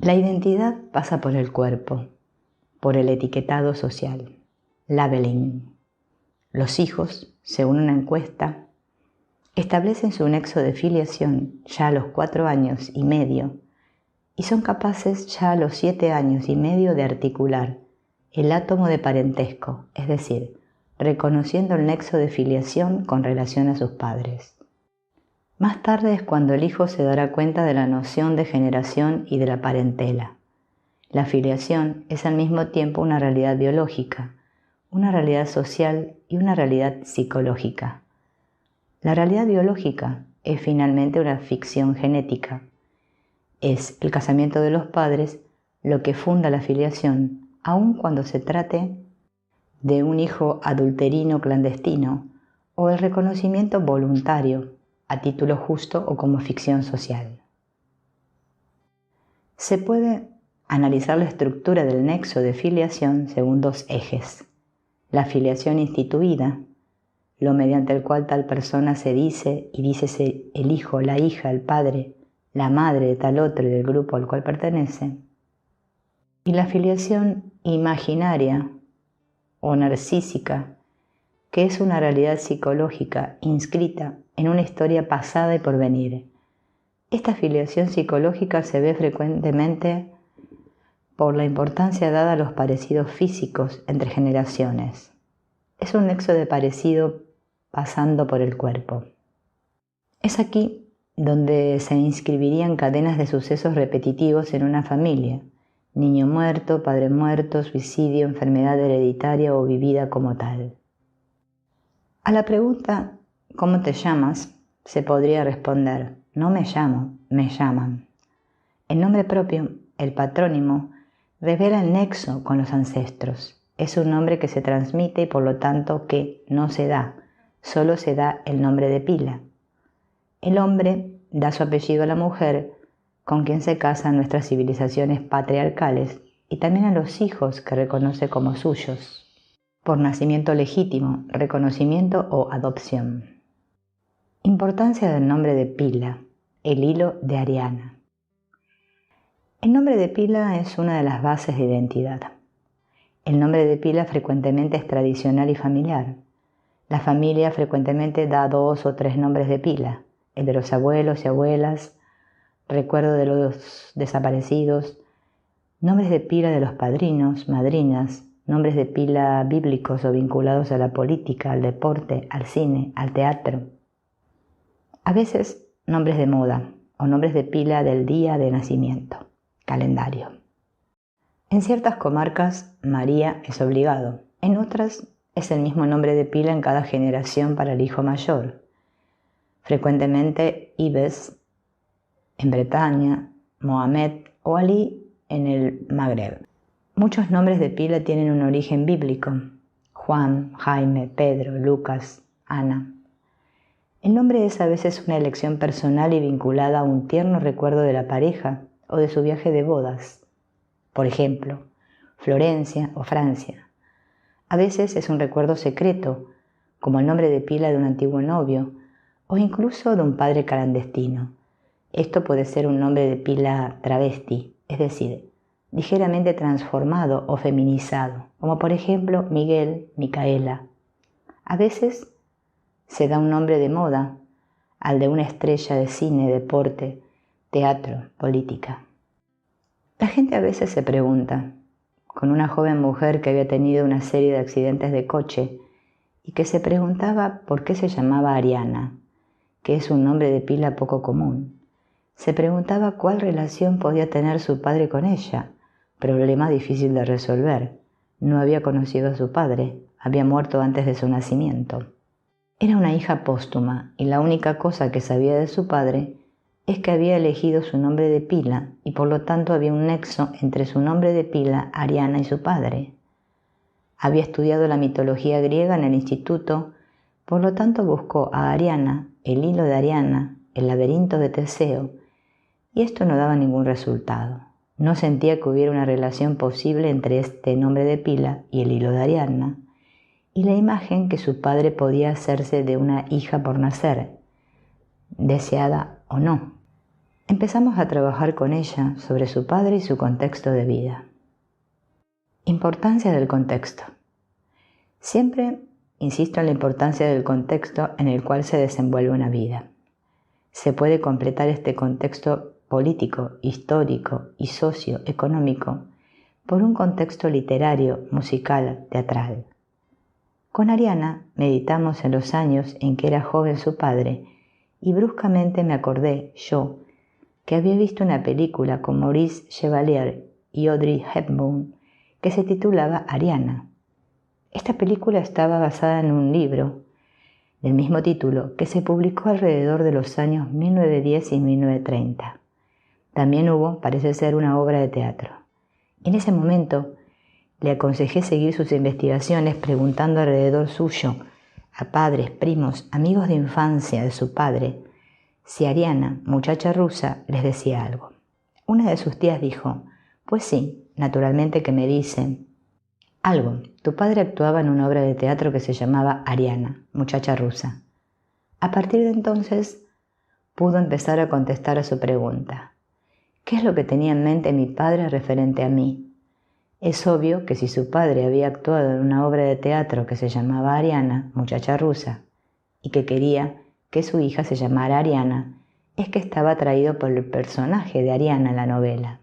La identidad pasa por el cuerpo, por el etiquetado social, labeling. Los hijos, según una encuesta, establecen su nexo de filiación ya a los 4 años y medio y son capaces ya a los 7 años y medio de articular el átomo de parentesco, es decir, reconociendo el nexo de filiación con relación a sus padres. Más tarde es cuando el hijo se dará cuenta de la noción de generación y de la parentela. La filiación es al mismo tiempo una realidad biológica, una realidad social y una realidad psicológica. La realidad biológica es finalmente una ficción genética. Es el casamiento de los padres lo que funda la filiación, aun cuando se trate de un hijo adulterino clandestino o el reconocimiento voluntario a título justo o como ficción social. Se puede analizar la estructura del nexo de filiación según dos ejes: la filiación instituida, lo mediante el cual tal persona se dice y dícese el hijo, la hija, el padre, la madre de tal otro y del grupo al cual pertenece, y la filiación imaginaria o narcísica, que es una realidad psicológica inscrita en una historia pasada y por venir. Esta filiación psicológica se ve frecuentemente por la importancia dada a los parecidos físicos entre generaciones. Es un nexo de parecido pasando por el cuerpo. Es aquí donde se inscribirían cadenas de sucesos repetitivos en una familia: niño muerto, padre muerto, suicidio, enfermedad hereditaria o vivida como tal. A la pregunta ¿cómo te llamas?, se podría responder: no me llamo, me llaman. El nombre propio, el patrónimo, revela el nexo con los ancestros. Es un nombre que se transmite y por lo tanto que no se da, solo se da el nombre de pila. El hombre da su apellido a la mujer con quien se casan nuestras civilizaciones patriarcales y también a los hijos que reconoce como suyos, por nacimiento legítimo, reconocimiento o adopción. Importancia del nombre de pila, el hilo de Ariana. El nombre de pila es una de las bases de identidad. El nombre de pila frecuentemente es tradicional y familiar. La familia frecuentemente da 2 o 3 nombres de pila: el de los abuelos y abuelas, recuerdo de los desaparecidos, nombres de pila de los padrinos, madrinas, nombres de pila bíblicos o vinculados a la política, al deporte, al cine, al teatro. A veces nombres de moda o nombres de pila del día de nacimiento, calendario. En ciertas comarcas, María es obligado. En otras, es el mismo nombre de pila en cada generación para el hijo mayor. Frecuentemente, Ibes en Bretaña, Mohamed o Ali en el Magreb. Muchos nombres de pila tienen un origen bíblico: Juan, Jaime, Pedro, Lucas, Ana. El nombre es a veces una elección personal y vinculada a un tierno recuerdo de la pareja o de su viaje de bodas. Por ejemplo, Florencia o Francia. A veces es un recuerdo secreto, como el nombre de pila de un antiguo novio o incluso de un padre clandestino. Esto puede ser un nombre de pila travesti, es decir, ligeramente transformado o feminizado, como por ejemplo Miguel, Micaela. A veces se da un nombre de moda, al de una estrella de cine, deporte, teatro, política. La gente a veces se pregunta, con una joven mujer que había tenido una serie de accidentes de coche y que se preguntaba por qué se llamaba Ariana, que es un nombre de pila poco común. Se preguntaba cuál relación podía tener su padre con ella, problema difícil de resolver. No había conocido a su padre, había muerto antes de su nacimiento. Era una hija póstuma y la única cosa que sabía de su padre es que había elegido su nombre de pila y por lo tanto había un nexo entre su nombre de pila, Ariana, y su padre. Había estudiado la mitología griega en el instituto, por lo tanto buscó a Ariana, el hilo de Ariana, el laberinto de Teseo, y esto no daba ningún resultado. No sentía que hubiera una relación posible entre este nombre de pila y el hilo de Ariana, y la imagen que su padre podía hacerse de una hija por nacer, deseada o no. Empezamos a trabajar con ella sobre su padre y su contexto de vida. Importancia del contexto. Siempre insisto en la importancia del contexto en el cual se desenvuelve una vida. Se puede completar este contexto político, histórico y socioeconómico por un contexto literario, musical, teatral. Con Ariana meditamos en los años en que era joven su padre y bruscamente me acordé, yo, que había visto una película con Maurice Chevalier y Audrey Hepburn que se titulaba Ariana. Esta película estaba basada en un libro del mismo título que se publicó alrededor de los años 1910 y 1930. También hubo, parece ser, una obra de teatro. En ese momento Le aconsejé seguir sus investigaciones preguntando alrededor suyo, a padres, primos, amigos de infancia de su padre, si Ariana, muchacha rusa, les decía algo. Una de sus tías dijo, pues sí, naturalmente que me dicen algo. Tu padre actuaba en una obra de teatro que se llamaba Ariana, muchacha rusa. A partir de entonces pudo empezar a contestar a su pregunta. ¿Qué es lo que tenía en mente mi padre referente a mí? Es obvio que si su padre había actuado en una obra de teatro que se llamaba Ariana, muchacha rusa, y que quería que su hija se llamara Ariana, es que estaba atraído por el personaje de Ariana en la novela.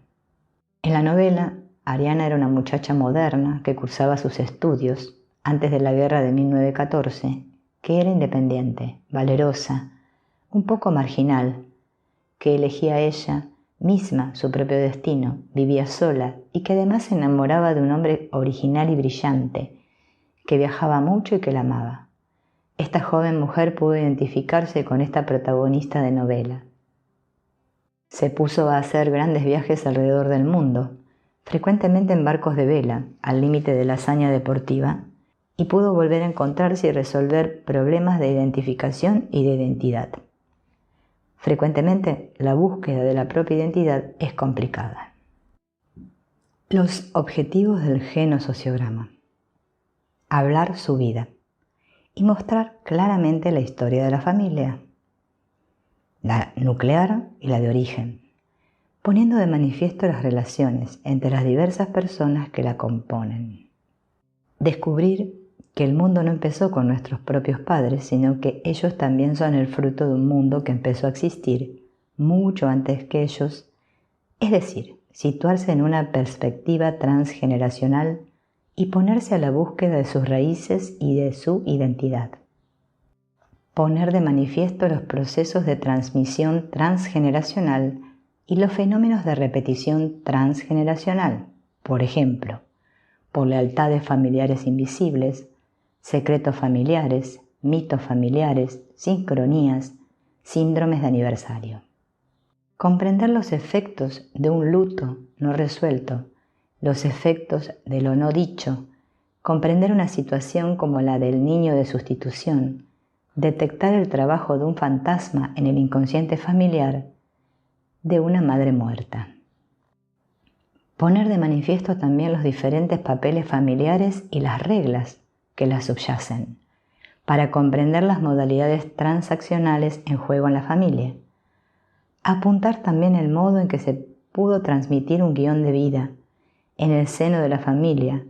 En la novela, Ariana era una muchacha moderna que cursaba sus estudios antes de la guerra de 1914, que era independiente, valerosa, un poco marginal, que elegía ella misma su propio destino, vivía sola y que además se enamoraba de un hombre original y brillante, que viajaba mucho y que la amaba. Esta joven mujer pudo identificarse con esta protagonista de novela. Se puso a hacer grandes viajes alrededor del mundo, frecuentemente en barcos de vela, al límite de la hazaña deportiva, y pudo volver a encontrarse y resolver problemas de identificación y de identidad. Frecuentemente, la búsqueda de la propia identidad es complicada. Los objetivos del genosociograma. Hablar su vida y mostrar claramente la historia de la familia, la nuclear y la de origen, poniendo de manifiesto las relaciones entre las diversas personas que la componen. Descubrir que el mundo no empezó con nuestros propios padres, sino que ellos también son el fruto de un mundo que empezó a existir mucho antes que ellos, es decir, situarse en una perspectiva transgeneracional y ponerse a la búsqueda de sus raíces y de su identidad. Poner de manifiesto los procesos de transmisión transgeneracional y los fenómenos de repetición transgeneracional, por ejemplo, por lealtades familiares invisibles, secretos familiares, mitos familiares, sincronías, síndromes de aniversario. Comprender los efectos de un luto no resuelto, los efectos de lo no dicho, comprender una situación como la del niño de sustitución, detectar el trabajo de un fantasma en el inconsciente familiar de una madre muerta. Poner de manifiesto también los diferentes papeles familiares y las reglas que las subyacen, para comprender las modalidades transaccionales en juego en la familia. Apuntar también el modo en que se pudo transmitir un guión de vida en el seno de la familia,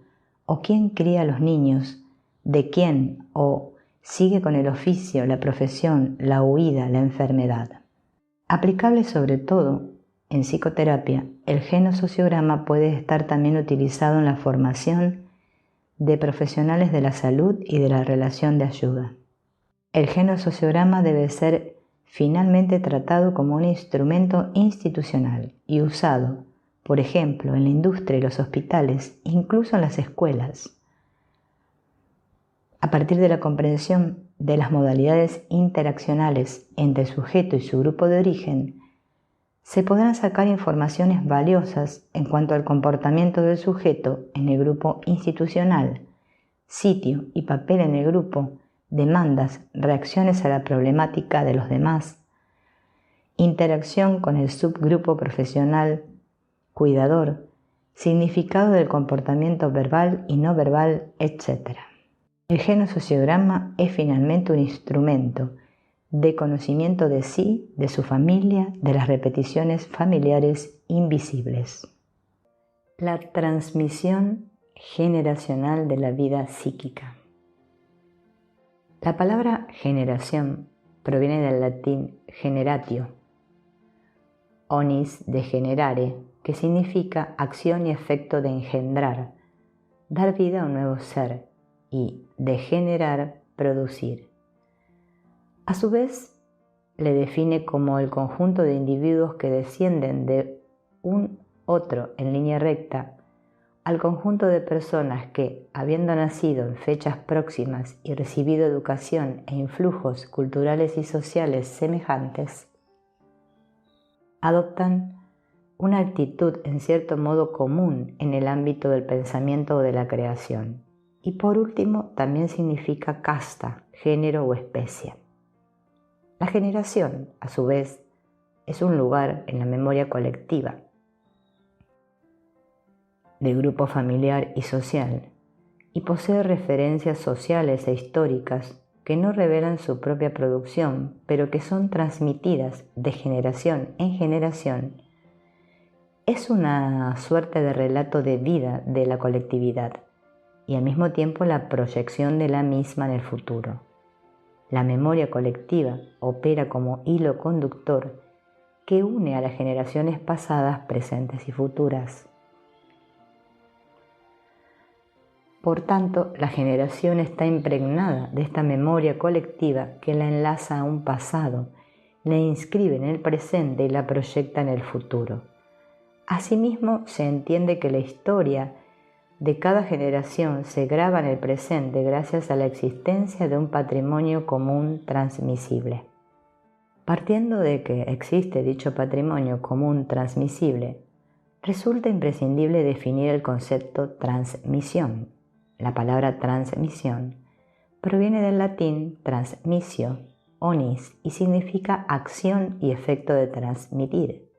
o quién cría a los niños, de quién o sigue con el oficio, la profesión, la huida, la enfermedad. Aplicable sobre todo en psicoterapia, el genosociograma puede estar también utilizado en la formación de profesionales de la salud y de la relación de ayuda. El genosociograma debe ser finalmente tratado como un instrumento institucional y usado, por ejemplo, en la industria y los hospitales, incluso en las escuelas. A partir de la comprensión de las modalidades interaccionales entre el sujeto y su grupo de origen, se podrán sacar informaciones valiosas en cuanto al comportamiento del sujeto en el grupo institucional, sitio y papel en el grupo, demandas, reacciones a la problemática de los demás, interacción con el subgrupo profesional, cuidador, significado del comportamiento verbal y no verbal, etc. El genosociograma es finalmente un instrumento de conocimiento de sí, de su familia, de las repeticiones familiares invisibles. La transmisión generacional de la vida psíquica. La palabra generación proviene del latín generatio, onis de generare, que significa acción y efecto de engendrar, dar vida a un nuevo ser, y de generar, producir. A su vez, le define como el conjunto de individuos que descienden de un otro en línea recta al conjunto de personas que, habiendo nacido en fechas próximas y recibido educación e influjos culturales y sociales semejantes, adoptan una actitud en cierto modo común en el ámbito del pensamiento o de la creación. Y por último, también significa casta, género o especie. La generación, a su vez, es un lugar en la memoria colectiva, del grupo familiar y social, y posee referencias sociales e históricas que no revelan su propia producción, pero que son transmitidas de generación en generación. Es una suerte de relato de vida de la colectividad y al mismo tiempo la proyección de la misma en el futuro. La memoria colectiva opera como hilo conductor que une a las generaciones pasadas, presentes y futuras. Por tanto, la generación está impregnada de esta memoria colectiva que la enlaza a un pasado, la inscribe en el presente y la proyecta en el futuro. Asimismo, se entiende que la historia de cada generación se graba en el presente gracias a la existencia de un patrimonio común transmisible. Partiendo de que existe dicho patrimonio común transmisible, resulta imprescindible definir el concepto transmisión. La palabra transmisión proviene del latín transmissio, onis, y significa acción y efecto de transmitir.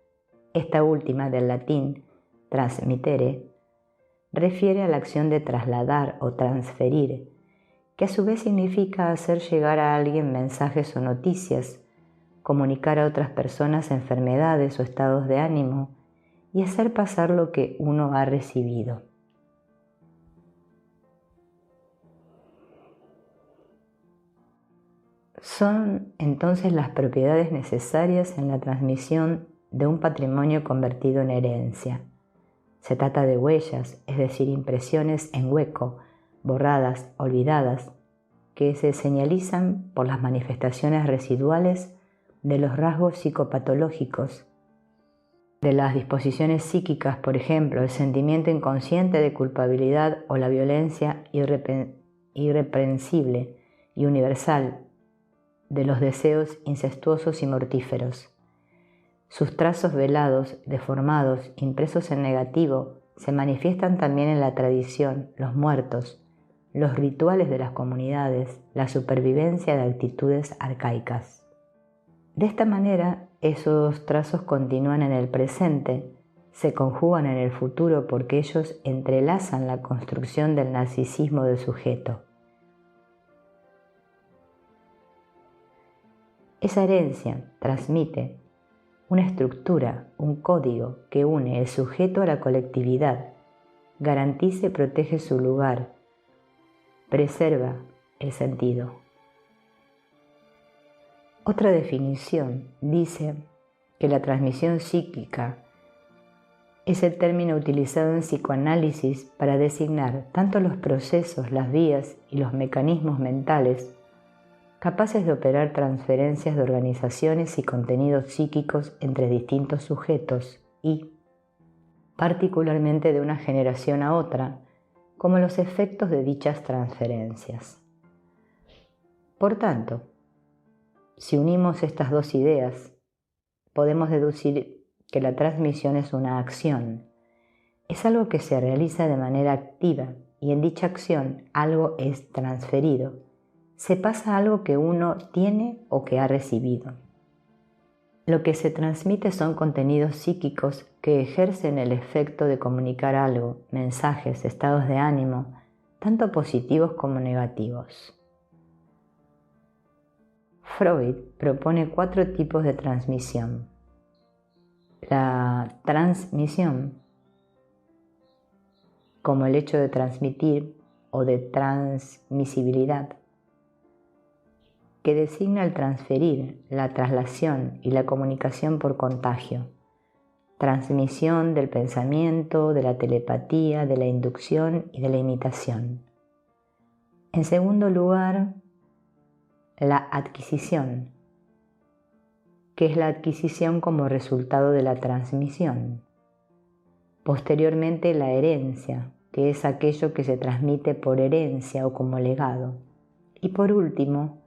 Esta última, del latín transmittere, refiere a la acción de trasladar o transferir, que a su vez significa hacer llegar a alguien mensajes o noticias, comunicar a otras personas enfermedades o estados de ánimo y hacer pasar lo que uno ha recibido. Son entonces las propiedades necesarias en la transmisión de un patrimonio convertido en herencia. Se trata de huellas, es decir, impresiones en hueco, borradas, olvidadas, que se señalizan por las manifestaciones residuales de los rasgos psicopatológicos, de las disposiciones psíquicas, por ejemplo, el sentimiento inconsciente de culpabilidad o la violencia irreprensible y universal de los deseos incestuosos y mortíferos. Sus trazos velados, deformados, impresos en negativo, se manifiestan también en la tradición, los muertos, los rituales de las comunidades, la supervivencia de actitudes arcaicas. De esta manera, esos trazos continúan en el presente, se conjugan en el futuro porque ellos entrelazan la construcción del narcisismo del sujeto. Esa herencia transmite una estructura, un código que une el sujeto a la colectividad, garantiza y protege su lugar, preserva el sentido. Otra definición dice que la transmisión psíquica es el término utilizado en psicoanálisis para designar tanto los procesos, las vías y los mecanismos mentales capaces de operar transferencias de organizaciones y contenidos psíquicos entre distintos sujetos y, particularmente de una generación a otra, como los efectos de dichas transferencias. Por tanto, si unimos estas dos ideas, podemos deducir que la transmisión es una acción, es algo que se realiza de manera activa y en dicha acción algo es transferido. Se pasa algo que uno tiene o que ha recibido. Lo que se transmite son contenidos psíquicos que ejercen el efecto de comunicar algo, mensajes, estados de ánimo, tanto positivos como negativos. Freud propone 4 tipos de transmisión. La transmisión, como el hecho de transmitir o de transmisibilidad, que designa el transferir, la traslación y la comunicación por contagio, transmisión del pensamiento, de la telepatía, de la inducción y de la imitación. En segundo lugar, la adquisición, que es la adquisición como resultado de la transmisión. Posteriormente, la herencia, que es aquello que se transmite por herencia o como legado. Y por último,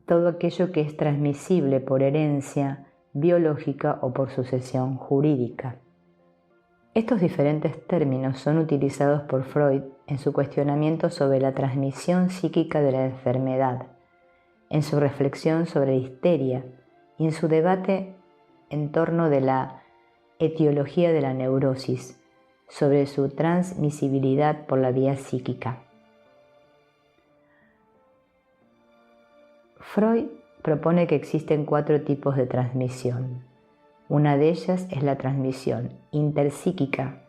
todo aquello que es transmisible por herencia, biológica o por sucesión jurídica. Estos diferentes términos son utilizados por Freud en su cuestionamiento sobre la transmisión psíquica de la enfermedad, en su reflexión sobre la histeria y en su debate en torno de la etiología de la neurosis, sobre su transmisibilidad por la vía psíquica. Freud propone que existen 4 tipos de transmisión. Una de ellas es la transmisión interpsíquica,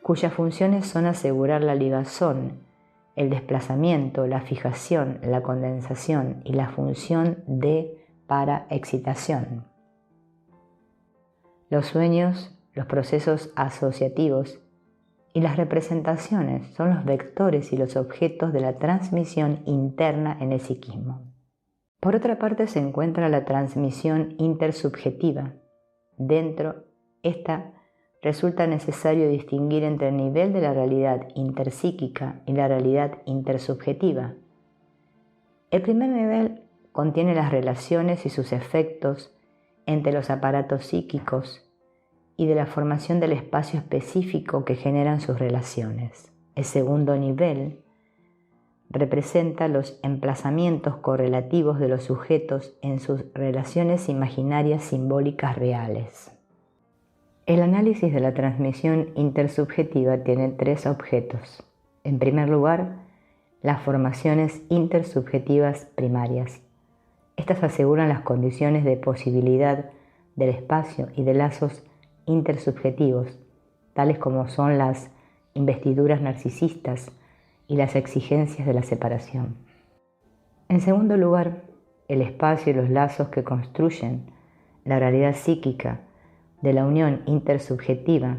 cuyas funciones son asegurar la ligazón, el desplazamiento, la fijación, la condensación y la función de paraexcitación. Los sueños, los procesos asociativos y las representaciones son los vectores y los objetos de la transmisión interna en el psiquismo. Por otra parte se encuentra la transmisión intersubjetiva. Dentro, esta resulta necesario distinguir entre el nivel de la realidad interpsíquica y la realidad intersubjetiva. El primer nivel contiene las relaciones y sus efectos entre los aparatos psíquicos y de la formación del espacio específico que generan sus relaciones. El segundo nivel representa los emplazamientos correlativos de los sujetos en sus relaciones imaginarias simbólicas reales. El análisis de la transmisión intersubjetiva tiene 3 objetos. En primer lugar, las formaciones intersubjetivas primarias. Estas aseguran las condiciones de posibilidad del espacio y de lazos intersubjetivos, tales como son las investiduras narcisistas y las exigencias de la separación. En segundo lugar, el espacio y los lazos que construyen la realidad psíquica de la unión intersubjetiva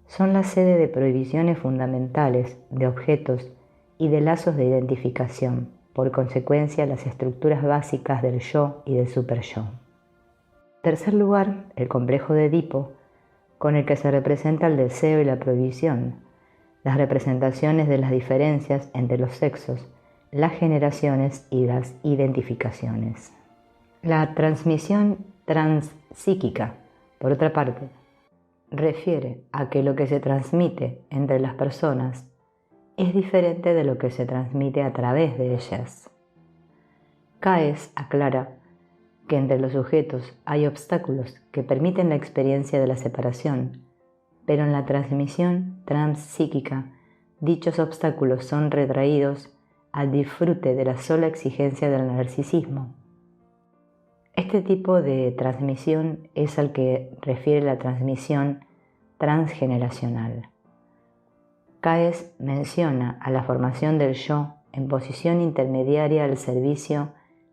son la sede de prohibiciones fundamentales de objetos y de lazos de identificación, por consecuencia las estructuras básicas del yo y del superyo. En tercer lugar, el complejo de Edipo, con el que se representa el deseo y la prohibición, las representaciones de las diferencias entre los sexos, las generaciones y las identificaciones. La transmisión transpsíquica, por otra parte, refiere a que lo que se transmite entre las personas es diferente de lo que se transmite a través de ellas. Caes aclara que entre los sujetos hay obstáculos que permiten la experiencia de la separación, pero en la transmisión transpsíquica dichos obstáculos son retraídos al disfrute de la sola exigencia del narcisismo. Este tipo de transmisión es al que refiere la transmisión transgeneracional. Caes menciona a la formación del yo en posición intermediaria al servicio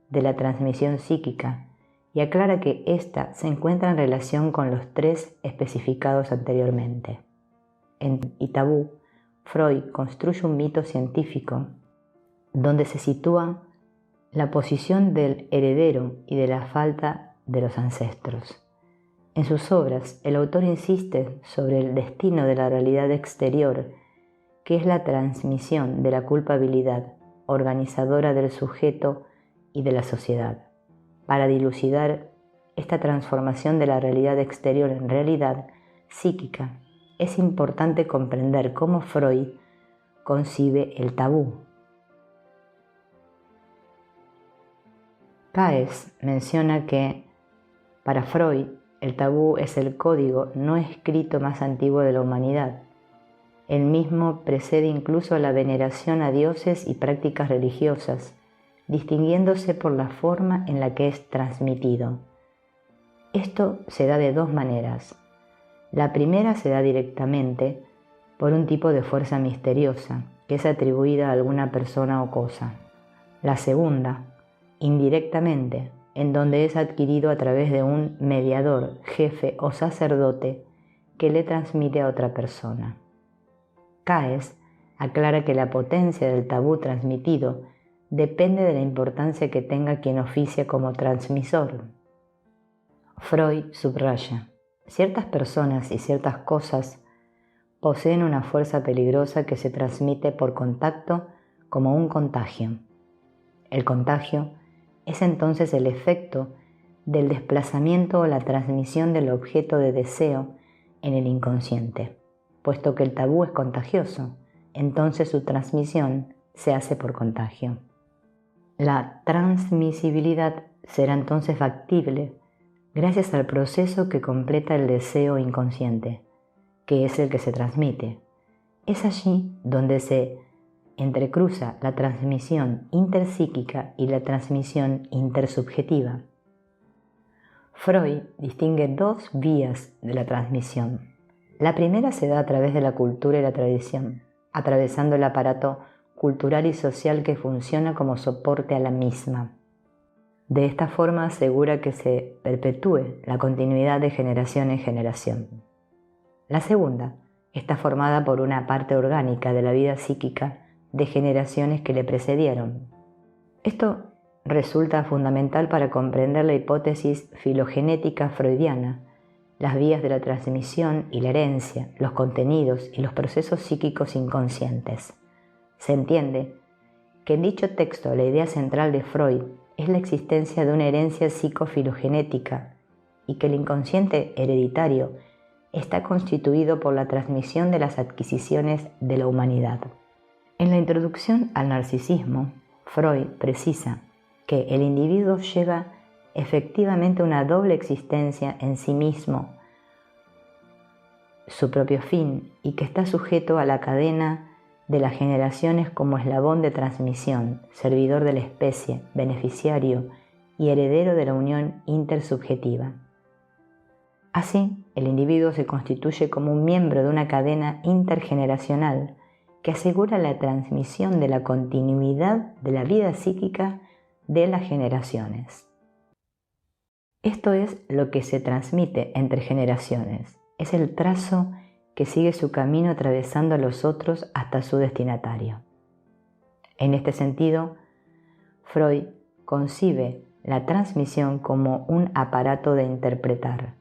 de la transmisión psíquica y aclara que ésta se encuentra en relación con los 3 especificados anteriormente. En Tabú, Freud construye un mito científico donde se sitúa la posición del heredero y de la falta de los ancestros. En sus obras, el autor insiste sobre el destino de la realidad exterior, que es la transmisión de la culpabilidad organizadora del sujeto y de la sociedad. Para dilucidar esta transformación de la realidad exterior en realidad psíquica, es importante comprender cómo Freud concibe el tabú. Caes menciona que, para Freud, el tabú es el código no escrito más antiguo de la humanidad. El mismo precede incluso a la veneración a dioses y prácticas religiosas, distinguiéndose por la forma en la que es transmitido. Esto se da de 2 maneras. La primera se da directamente por un tipo de fuerza misteriosa que es atribuida a alguna persona o cosa. La segunda, indirectamente, en donde es adquirido a través de un mediador, jefe o sacerdote que le transmite a otra persona. Caes aclara que la potencia del tabú transmitido depende de la importancia que tenga quien oficia como transmisor. Freud subraya: ciertas personas y ciertas cosas poseen una fuerza peligrosa que se transmite por contacto como un contagio. El contagio es entonces el efecto del desplazamiento o la transmisión del objeto de deseo en el inconsciente. Puesto que el tabú es contagioso, entonces su transmisión se hace por contagio. La transmisibilidad será entonces factible gracias al proceso que completa el deseo inconsciente, que es el que se transmite. Es allí donde se entrecruza la transmisión interpsíquica y la transmisión intersubjetiva. Freud distingue dos vías de la transmisión. La primera se da a través de la cultura y la tradición, atravesando el aparato cultural y social que funciona como soporte a la misma. De esta forma asegura que se perpetúe la continuidad de generación en generación. La segunda está formada por una parte orgánica de la vida psíquica de generaciones que le precedieron. Esto resulta fundamental para comprender la hipótesis filogenética freudiana, las vías de la transmisión y la herencia, los contenidos y los procesos psíquicos inconscientes. Se entiende que en dicho texto la idea central de Freud es la existencia de una herencia psicofilogenética y que el inconsciente hereditario está constituido por la transmisión de las adquisiciones de la humanidad. En la introducción al narcisismo, Freud precisa que el individuo lleva efectivamente una doble existencia en sí mismo, su propio fin, y que está sujeto a la cadena de las generaciones como eslabón de transmisión, servidor de la especie, beneficiario y heredero de la unión intersubjetiva. Así, el individuo se constituye como un miembro de una cadena intergeneracional que asegura la transmisión de la continuidad de la vida psíquica de las generaciones. Esto es lo que se transmite entre generaciones. Es el trazo que sigue su camino atravesando a los otros hasta su destinatario. En este sentido, Freud concibe la transmisión como un aparato de interpretar.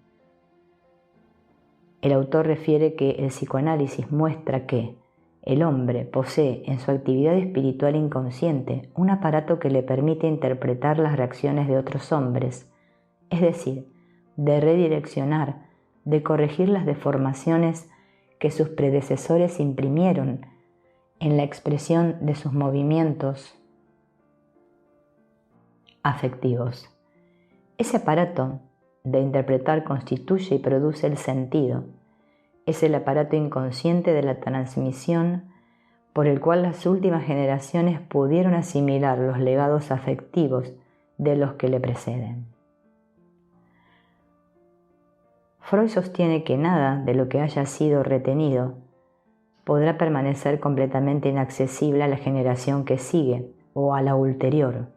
El autor refiere que el psicoanálisis muestra que el hombre posee en su actividad espiritual inconsciente un aparato que le permite interpretar las reacciones de otros hombres, es decir, de redireccionar, de corregir las deformaciones que sus predecesores imprimieron en la expresión de sus movimientos afectivos. Ese aparato de interpretar constituye y produce el sentido. Es el aparato inconsciente de la transmisión por el cual las últimas generaciones pudieron asimilar los legados afectivos de los que le preceden. Freud sostiene que nada de lo que haya sido retenido podrá permanecer completamente inaccesible a la generación que sigue o a la ulterior.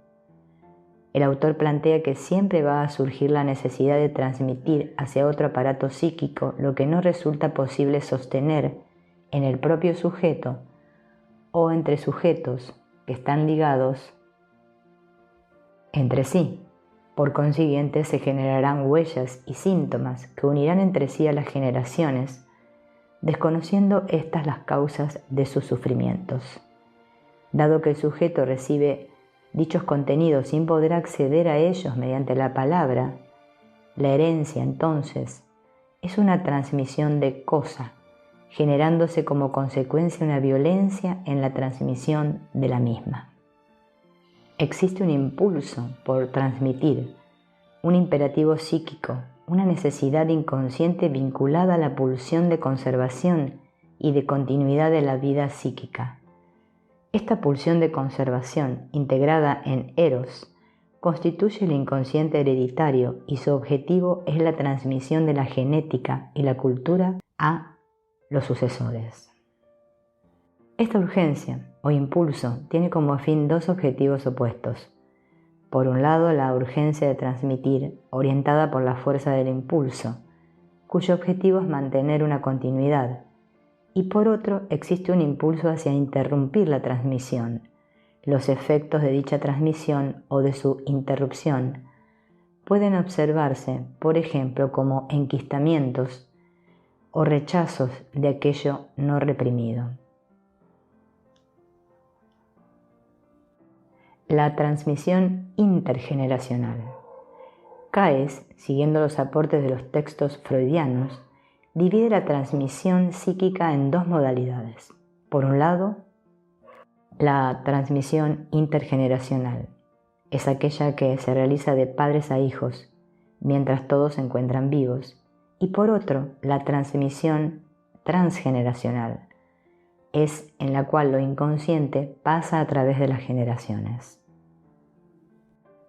El autor plantea que siempre va a surgir la necesidad de transmitir hacia otro aparato psíquico lo que no resulta posible sostener en el propio sujeto o entre sujetos que están ligados entre sí. Por consiguiente, se generarán huellas y síntomas que unirán entre sí a las generaciones, desconociendo estas las causas de sus sufrimientos. Dado que el sujeto recibe dichos contenidos sin poder acceder a ellos mediante la palabra, la herencia, entonces, es una transmisión de cosa, generándose como consecuencia una violencia en la transmisión de la misma. Existe un impulso por transmitir, un imperativo psíquico, una necesidad inconsciente vinculada a la pulsión de conservación y de continuidad de la vida psíquica. Esta pulsión de conservación, integrada en Eros, constituye el inconsciente hereditario y su objetivo es la transmisión de la genética y la cultura a los sucesores. Esta urgencia o impulso tiene como fin dos objetivos opuestos. Por un lado, la urgencia de transmitir, orientada por la fuerza del impulso, cuyo objetivo es mantener una continuidad, y por otro, existe un impulso hacia interrumpir la transmisión. Los efectos de dicha transmisión o de su interrupción pueden observarse, por ejemplo, como enquistamientos o rechazos de aquello no reprimido. La transmisión intergeneracional. Caes, siguiendo los aportes de los textos freudianos, divide la transmisión psíquica en dos modalidades. Por un lado, la transmisión intergeneracional. Es aquella que se realiza de padres a hijos, mientras todos se encuentran vivos. Y por otro, la transmisión transgeneracional. Es en la cual lo inconsciente pasa a través de las generaciones.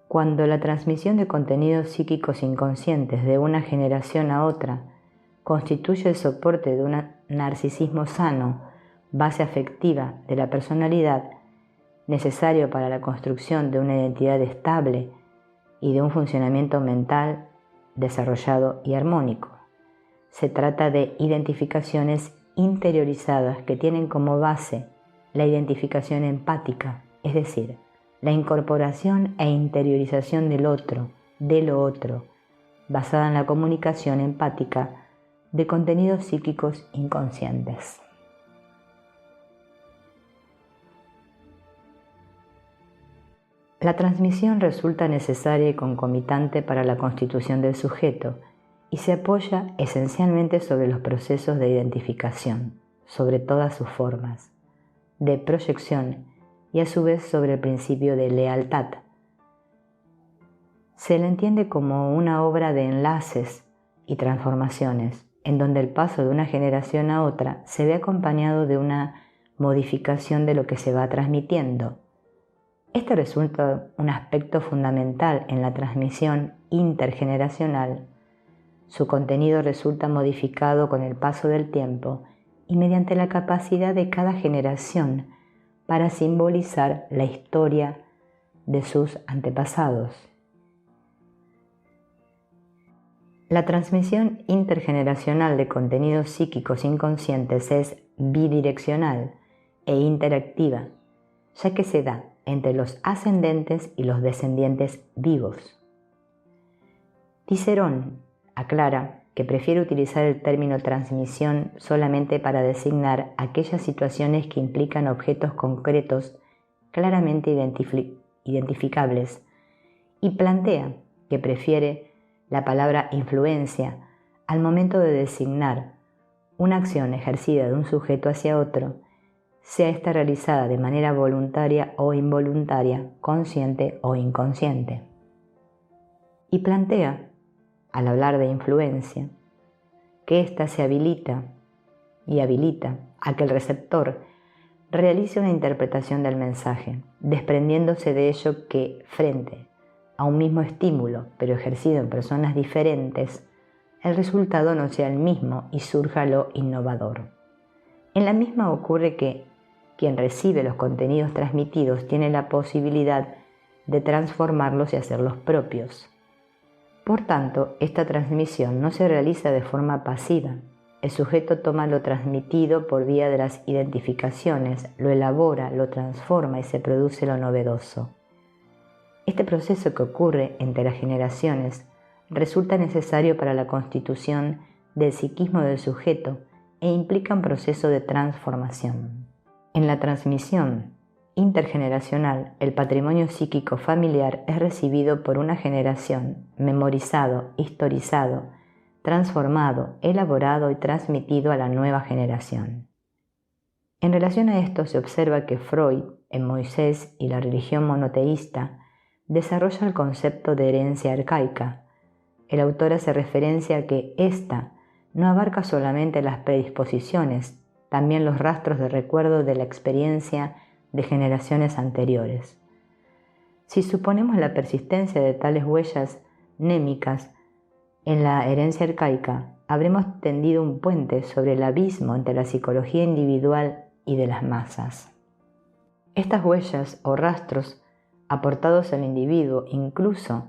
Cuando la transmisión de contenidos psíquicos inconscientes de una generación a otra constituye el soporte de un narcisismo sano, base afectiva de la personalidad, necesario para la construcción de una identidad estable y de un funcionamiento mental desarrollado y armónico. Se trata de identificaciones interiorizadas que tienen como base la identificación empática, es decir, la incorporación e interiorización del otro, de lo otro, basada en la comunicación empática de contenidos psíquicos inconscientes. La transmisión resulta necesaria y concomitante para la constitución del sujeto y se apoya esencialmente sobre los procesos de identificación, sobre todas sus formas, de proyección y a su vez sobre el principio de lealtad. Se la entiende como una obra de enlaces y transformaciones, en donde el paso de una generación a otra se ve acompañado de una modificación de lo que se va transmitiendo. Este resulta un aspecto fundamental en la transmisión intergeneracional. Su contenido resulta modificado con el paso del tiempo y mediante la capacidad de cada generación para simbolizar la historia de sus antepasados. La transmisión intergeneracional de contenidos psíquicos inconscientes es bidireccional e interactiva, ya que se da entre los ascendentes y los descendientes vivos. Cicerón aclara que prefiere utilizar el término transmisión solamente para designar aquellas situaciones que implican objetos concretos claramente identificables y plantea que prefiere la palabra influencia al momento de designar una acción ejercida de un sujeto hacia otro, sea esta realizada de manera voluntaria o involuntaria, consciente o inconsciente. Y plantea, al hablar de influencia, que ésta se habilita a que el receptor realice una interpretación del mensaje, desprendiéndose de ello que, frente a un mismo estímulo, pero ejercido en personas diferentes, el resultado no sea el mismo y surja lo innovador. En la misma ocurre que quien recibe los contenidos transmitidos tiene la posibilidad de transformarlos y hacerlos propios. Por tanto, esta transmisión no se realiza de forma pasiva. El sujeto toma lo transmitido por vía de las identificaciones, lo elabora, lo transforma y se produce lo novedoso. Este proceso que ocurre entre las generaciones resulta necesario para la constitución del psiquismo del sujeto e implica un proceso de transformación. En la transmisión intergeneracional, el patrimonio psíquico familiar es recibido por una generación, memorizado, historizado, transformado, elaborado y transmitido a la nueva generación. En relación a esto se observa que Freud, en Moisés y la religión monoteísta, desarrolla el concepto de herencia arcaica. El autor hace referencia a que ésta no abarca solamente las predisposiciones, también los rastros de recuerdo de la experiencia de generaciones anteriores. Si suponemos la persistencia de tales huellas némicas en la herencia arcaica, habremos tendido un puente sobre el abismo entre la psicología individual y de las masas. Estas huellas o rastros aportados al individuo incluso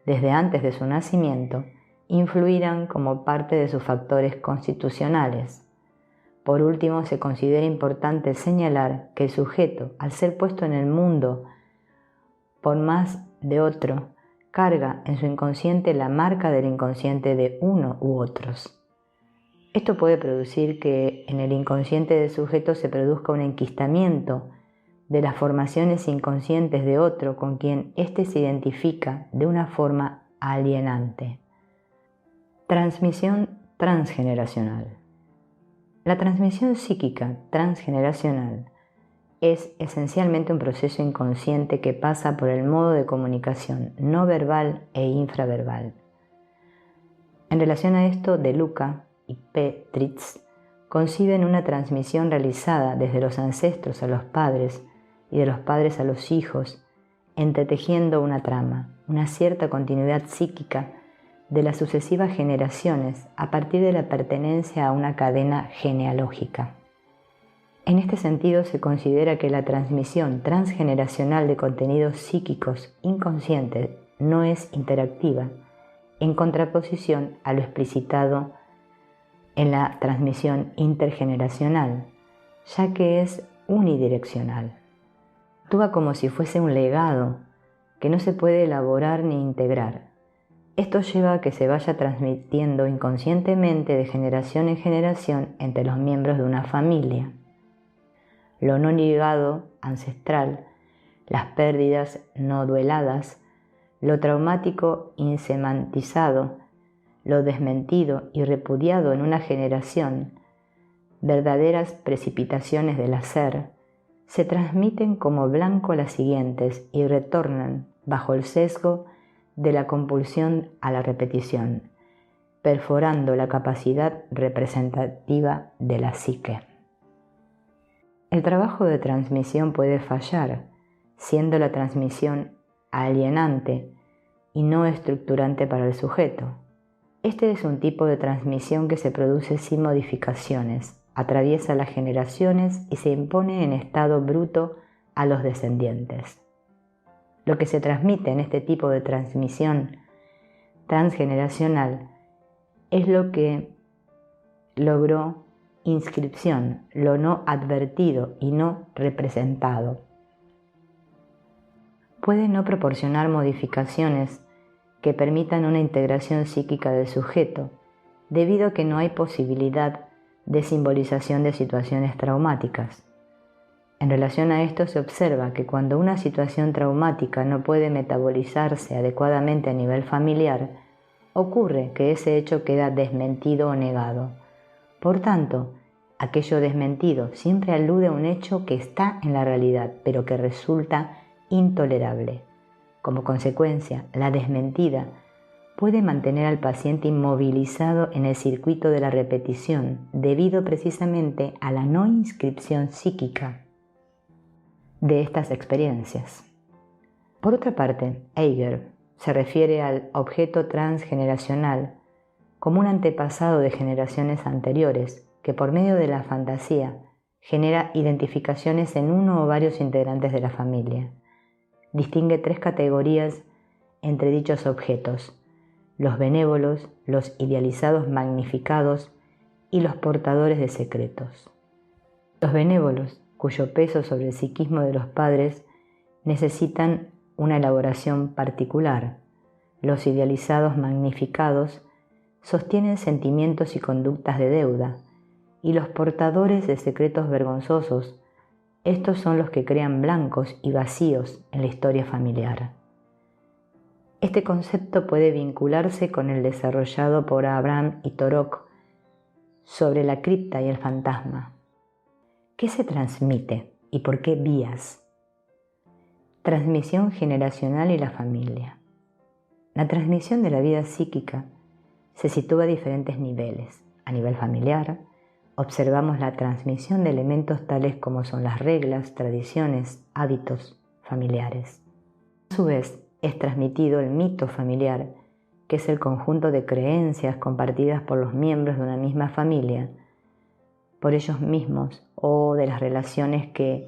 desde antes de su nacimiento influirán como parte de sus factores constitucionales. Por último, se considera importante señalar que el sujeto, al ser puesto en el mundo por más de otro, carga en su inconsciente la marca del inconsciente de uno u otros. Esto puede producir que en el inconsciente del sujeto se produzca un enquistamiento de las formaciones inconscientes de otro con quien éste se identifica de una forma alienante. Transmisión transgeneracional. La transmisión psíquica transgeneracional es esencialmente un proceso inconsciente que pasa por el modo de comunicación no verbal e infraverbal. En relación a esto, De Luca y P. Tritz conciben una transmisión realizada desde los ancestros a los padres y de los padres a los hijos, entretejiendo una trama, una cierta continuidad psíquica de las sucesivas generaciones a partir de la pertenencia a una cadena genealógica. En este sentido, se considera que la transmisión transgeneracional de contenidos psíquicos inconscientes no es interactiva, en contraposición a lo explicitado en la transmisión intergeneracional, ya que es unidireccional. Actúa como si fuese un legado que no se puede elaborar ni integrar. Esto lleva a que se vaya transmitiendo inconscientemente de generación en generación entre los miembros de una familia. Lo no ligado ancestral, las pérdidas no dueladas, lo traumático insemantizado, lo desmentido y repudiado en una generación, verdaderas precipitaciones del hacer, se transmiten como blanco a las siguientes y retornan bajo el sesgo de la compulsión a la repetición, perforando la capacidad representativa de la psique. El trabajo de transmisión puede fallar, siendo la transmisión alienante y no estructurante para el sujeto. Este es un tipo de transmisión que se produce sin modificaciones, atraviesa las generaciones y se impone en estado bruto a los descendientes. Lo que se transmite en este tipo de transmisión transgeneracional es lo que logró inscripción, lo no advertido y no representado. Puede no proporcionar modificaciones que permitan una integración psíquica del sujeto, debido a que no hay posibilidad de simbolización de situaciones traumáticas. En relación a esto, se observa que cuando una situación traumática no puede metabolizarse adecuadamente a nivel familiar, ocurre que ese hecho queda desmentido o negado. Por tanto, aquello desmentido siempre alude a un hecho que está en la realidad, pero que resulta intolerable. Como consecuencia, la desmentida puede mantener al paciente inmovilizado en el circuito de la repetición, debido precisamente a la no inscripción psíquica de estas experiencias. Por otra parte, Eiger se refiere al objeto transgeneracional como un antepasado de generaciones anteriores que por medio de la fantasía genera identificaciones en uno o varios integrantes de la familia. Distingue tres categorías entre dichos objetos: los benévolos, los idealizados magnificados y los portadores de secretos. Los benévolos, cuyo peso sobre el psiquismo de los padres necesitan una elaboración particular. Los idealizados magnificados sostienen sentimientos y conductas de deuda, y los portadores de secretos vergonzosos, estos son los que crean blancos y vacíos en la historia familiar. Este concepto puede vincularse con el desarrollado por Abraham y Torok sobre la cripta y el fantasma. ¿Qué se transmite y por qué vías? Transmisión generacional y la familia. La transmisión de la vida psíquica se sitúa a diferentes niveles. A nivel familiar, observamos la transmisión de elementos tales como son las reglas, tradiciones, hábitos familiares. A su vez, es transmitido el mito familiar, que es el conjunto de creencias compartidas por los miembros de una misma familia, por ellos mismos o de las relaciones que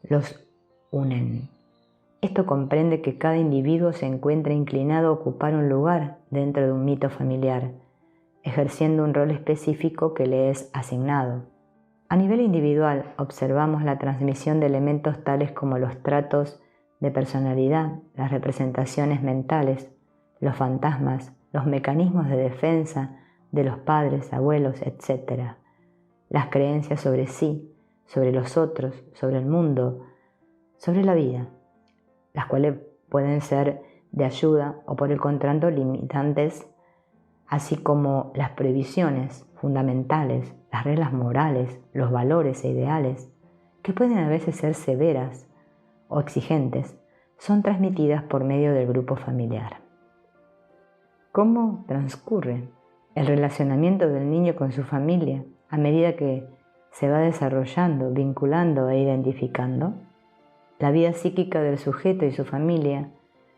los unen. Esto comprende que cada individuo se encuentra inclinado a ocupar un lugar dentro de un mito familiar, ejerciendo un rol específico que le es asignado. A nivel individual, observamos la transmisión de elementos tales como los tratos de personalidad, las representaciones mentales, los fantasmas, los mecanismos de defensa de los padres, abuelos, etc. Las creencias sobre sí, sobre los otros, sobre el mundo, sobre la vida, las cuales pueden ser de ayuda o por el contrario limitantes, así como las prohibiciones fundamentales, las reglas morales, los valores e ideales, que pueden a veces ser severas o exigentes, son transmitidas por medio del grupo familiar. ¿Cómo transcurre el relacionamiento del niño con su familia a medida que se va desarrollando, vinculando e identificando? La vida psíquica del sujeto y su familia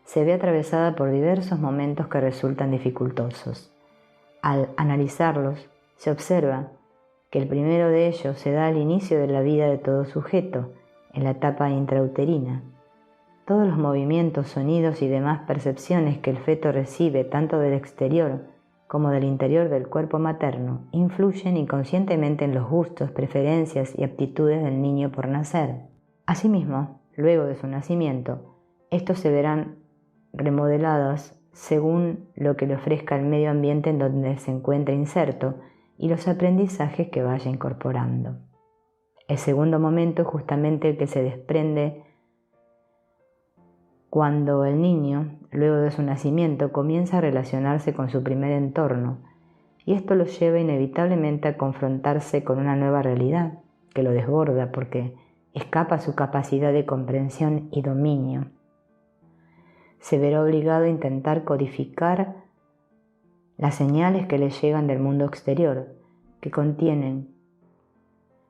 se ve atravesada por diversos momentos que resultan dificultosos. Al analizarlos, se observa que el primero de ellos se da al inicio de la vida de todo sujeto, en la etapa intrauterina. Todos los movimientos, sonidos y demás percepciones que el feto recibe tanto del exterior como del interior del cuerpo materno influyen inconscientemente en los gustos, preferencias y aptitudes del niño por nacer. Asimismo, luego de su nacimiento, estos se verán remodelados según lo que le ofrezca el medio ambiente en donde se encuentre inserto y los aprendizajes que vaya incorporando. El segundo momento es justamente el que se desprende cuando el niño, luego de su nacimiento, comienza a relacionarse con su primer entorno, y esto lo lleva inevitablemente a confrontarse con una nueva realidad que lo desborda porque escapa a su capacidad de comprensión y dominio. Se verá obligado a intentar codificar las señales que le llegan del mundo exterior, que contienen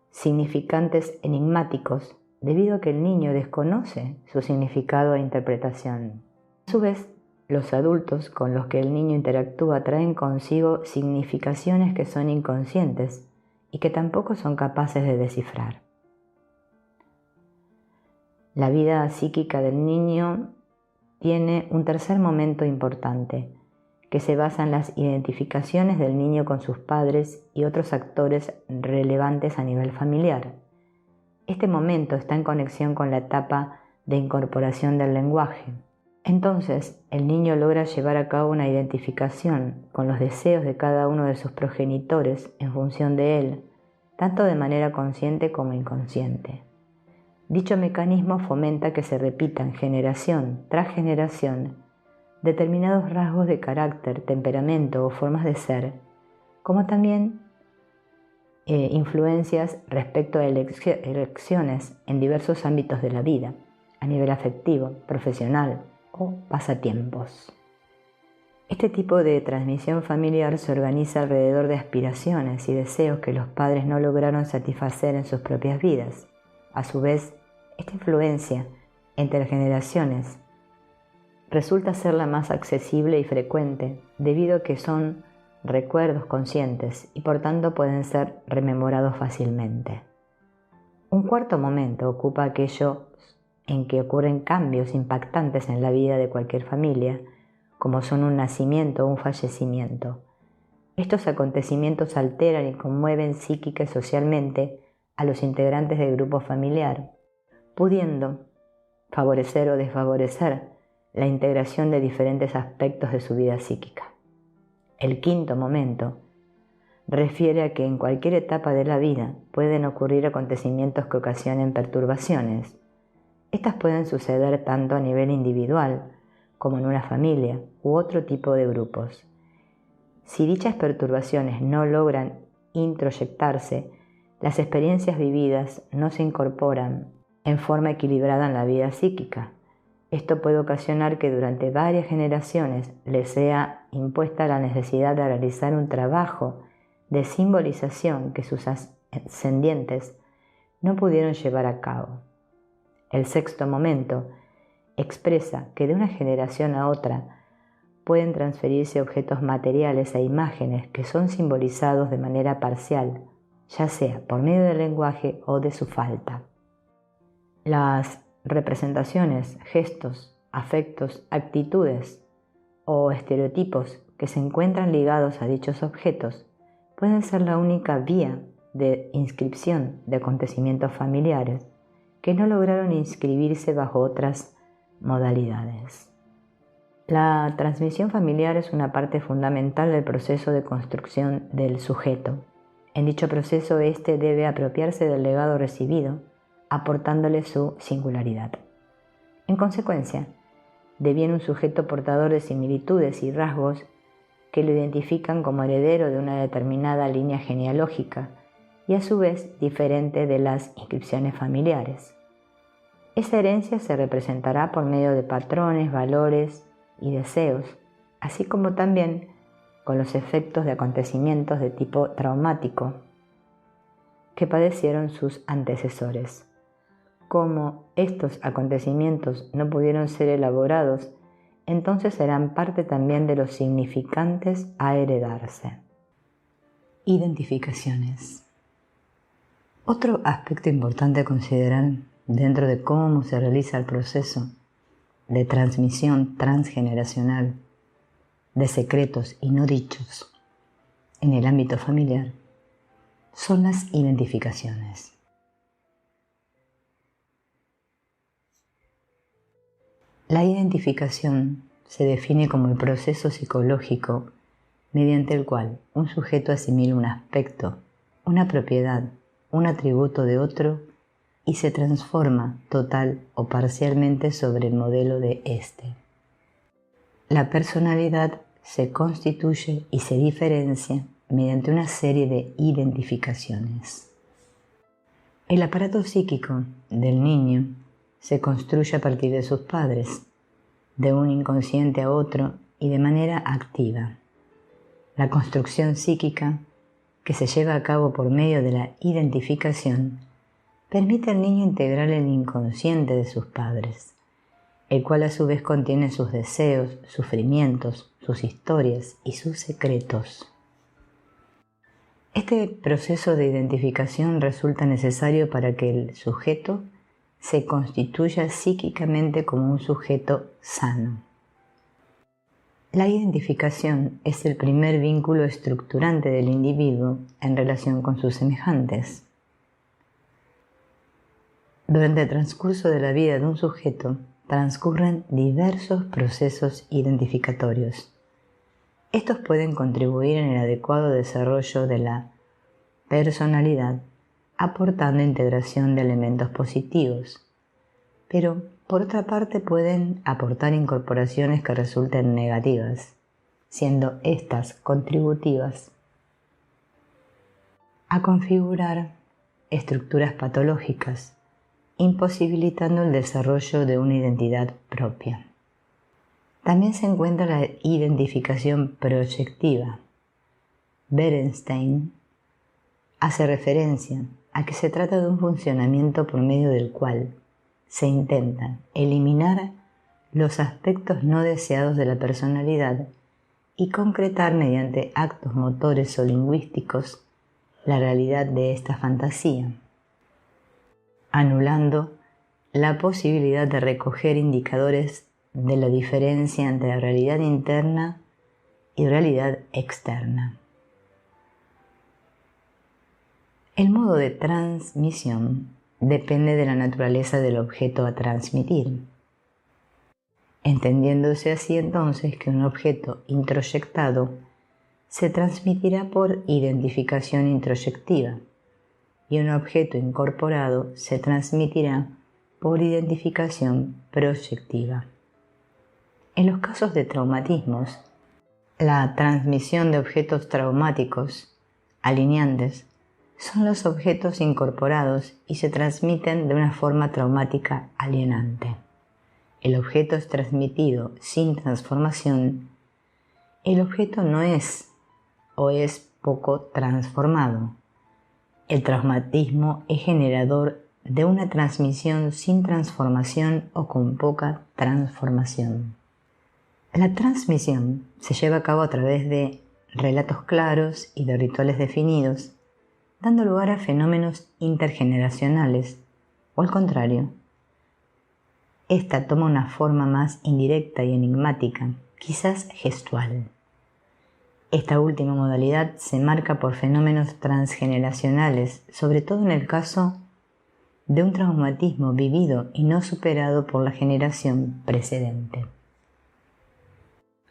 significantes enigmáticos, debido a que el niño desconoce su significado e interpretación. A su vez, los adultos con los que el niño interactúa traen consigo significaciones que son inconscientes y que tampoco son capaces de descifrar. La vida psíquica del niño tiene un tercer momento importante, que se basa en las identificaciones del niño con sus padres y otros actores relevantes a nivel familiar. Este momento está en conexión con la etapa de incorporación del lenguaje. Entonces, el niño logra llevar a cabo una identificación con los deseos de cada uno de sus progenitores en función de él, tanto de manera consciente como inconsciente. Dicho mecanismo fomenta que se repitan generación tras generación determinados rasgos de carácter, temperamento o formas de ser, como también influencias respecto a elecciones en diversos ámbitos de la vida, a nivel afectivo, profesional o pasatiempos. Este tipo de transmisión familiar se organiza alrededor de aspiraciones y deseos que los padres no lograron satisfacer en sus propias vidas. A su vez, esta influencia entre generaciones resulta ser la más accesible y frecuente debido a que son recuerdos conscientes y por tanto pueden ser rememorados fácilmente. Un cuarto momento ocupa aquello en que ocurren cambios impactantes en la vida de cualquier familia, como son un nacimiento o un fallecimiento. Estos acontecimientos alteran y conmueven psíquica y socialmente a los integrantes del grupo familiar, pudiendo favorecer o desfavorecer la integración de diferentes aspectos de su vida psíquica. El quinto momento refiere a que en cualquier etapa de la vida pueden ocurrir acontecimientos que ocasionen perturbaciones. Estas pueden suceder tanto a nivel individual como en una familia u otro tipo de grupos. Si dichas perturbaciones no logran introyectarse, las experiencias vividas no se incorporan en forma equilibrada en la vida psíquica. Esto puede ocasionar que durante varias generaciones les sea impuesta la necesidad de realizar un trabajo de simbolización que sus ascendientes no pudieron llevar a cabo. El sexto momento expresa que de una generación a otra pueden transferirse objetos materiales e imágenes que son simbolizados de manera parcial, ya sea por medio del lenguaje o de su falta. Las representaciones, gestos, afectos, actitudes o estereotipos que se encuentran ligados a dichos objetos pueden ser la única vía de inscripción de acontecimientos familiares que no lograron inscribirse bajo otras modalidades. La transmisión familiar es una parte fundamental del proceso de construcción del sujeto. En dicho proceso, éste debe apropiarse del legado recibido, aportándole su singularidad. En consecuencia, deviene un sujeto portador de similitudes y rasgos que lo identifican como heredero de una determinada línea genealógica y a su vez diferente de las inscripciones familiares. Esa herencia se representará por medio de patrones, valores y deseos, así como también con los efectos de acontecimientos de tipo traumático que padecieron sus antecesores. Como estos acontecimientos no pudieron ser elaborados, entonces serán parte también de los significantes a heredarse. Identificaciones. Otro aspecto importante a considerar dentro de cómo se realiza el proceso de transmisión transgeneracional de secretos y no dichos en el ámbito familiar son las identificaciones. La identificación se define como el proceso psicológico mediante el cual un sujeto asimila un aspecto, una propiedad, un atributo de otro y se transforma total o parcialmente sobre el modelo de éste. La personalidad se constituye y se diferencia mediante una serie de identificaciones. El aparato psíquico del niño se construye a partir de sus padres, de un inconsciente a otro y de manera activa. La construcción psíquica, que se lleva a cabo por medio de la identificación, permite al niño integrar el inconsciente de sus padres, el cual a su vez contiene sus deseos, sufrimientos, sus historias y sus secretos. Este proceso de identificación resulta necesario para que el sujeto se constituya psíquicamente como un sujeto sano. La identificación es el primer vínculo estructurante del individuo en relación con sus semejantes. Durante el transcurso de la vida de un sujeto transcurren diversos procesos identificatorios. Estos pueden contribuir en el adecuado desarrollo de la personalidad, aportando integración de elementos positivos, pero por otra parte pueden aportar incorporaciones que resulten negativas, siendo estas contributivas a configurar estructuras patológicas, imposibilitando el desarrollo de una identidad propia. También se encuentra la identificación proyectiva. Berenstein hace referencia a que se trata de un funcionamiento por medio del cual se intentan eliminar los aspectos no deseados de la personalidad y concretar mediante actos motores o lingüísticos la realidad de esta fantasía, anulando la posibilidad de recoger indicadores de la diferencia entre la realidad interna y realidad externa. El modo de transmisión depende de la naturaleza del objeto a transmitir, entendiéndose así entonces que un objeto introyectado se transmitirá por identificación introyectiva y un objeto incorporado se transmitirá por identificación proyectiva. En los casos de traumatismos, la transmisión de objetos traumáticos alineantes son los objetos incorporados y se transmiten de una forma traumática alienante. El objeto es transmitido sin transformación. El objeto no es o es poco transformado. El traumatismo es generador de una transmisión sin transformación o con poca transformación. La transmisión se lleva a cabo a través de relatos claros y de rituales definidos, dando lugar a fenómenos intergeneracionales, o al contrario, esta toma una forma más indirecta y enigmática, quizás gestual. Esta última modalidad se marca por fenómenos transgeneracionales, sobre todo en el caso de un traumatismo vivido y no superado por la generación precedente.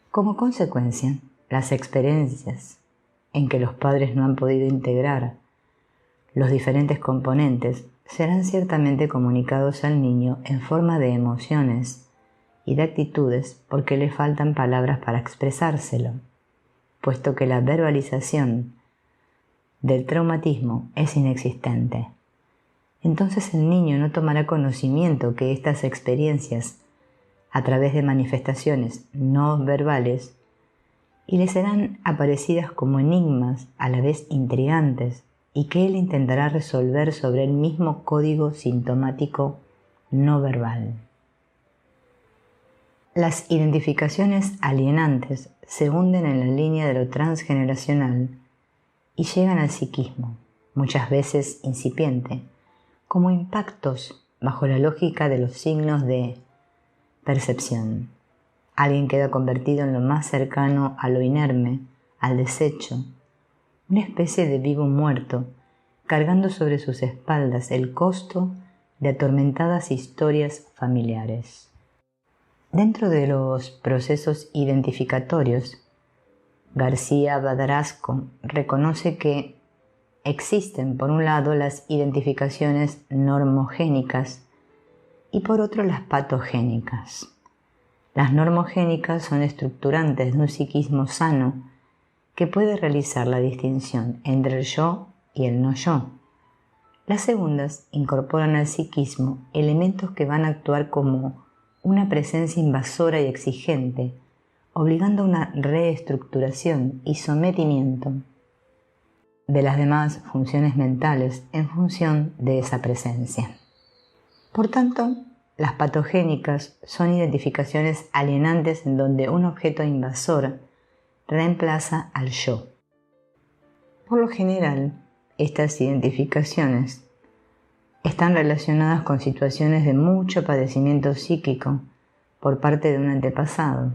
Como consecuencia, las experiencias en que los padres no han podido integrar los diferentes componentes serán ciertamente comunicados al niño en forma de emociones y de actitudes porque le faltan palabras para expresárselo, puesto que la verbalización del traumatismo es inexistente. Entonces el niño no tomará conocimiento que estas experiencias, a través de manifestaciones no verbales, y le serán aparecidas como enigmas a la vez intrigantes, y que él intentará resolver sobre el mismo código sintomático no verbal. Las identificaciones alienantes se hunden en la línea de lo transgeneracional y llegan al psiquismo, muchas veces incipiente, como impactos bajo la lógica de los signos de percepción. Alguien queda convertido en lo más cercano a lo inerme, al desecho, una especie de vivo muerto, cargando sobre sus espaldas el costo de atormentadas historias familiares. Dentro de los procesos identificatorios, García Badarasco reconoce que existen por un lado las identificaciones normogénicas y por otro las patogénicas. Las normogénicas son estructurantes de un psiquismo sano que puede realizar la distinción entre el yo y el no yo. Las segundas incorporan al psiquismo elementos que van a actuar como una presencia invasora y exigente, obligando a una reestructuración y sometimiento de las demás funciones mentales en función de esa presencia. Por tanto, las patogénicas son identificaciones alienantes en donde un objeto invasor reemplaza al yo. Por lo general, estas identificaciones están relacionadas con situaciones de mucho padecimiento psíquico por parte de un antepasado.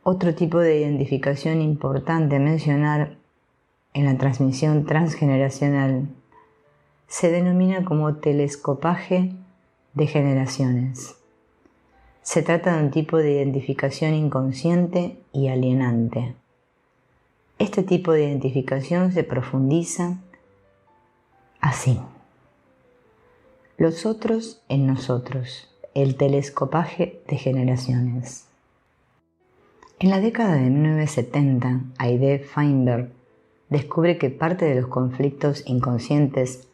Otro tipo de identificación importante a mencionar en la transmisión transgeneracional se denomina como telescopaje de generaciones. Se trata de un tipo de identificación inconsciente y alienante. Este tipo de identificación se profundiza así. Los otros en nosotros, el telescopaje de generaciones. En la década de 1970, Aide Feinberg descubre que parte de los conflictos inconscientes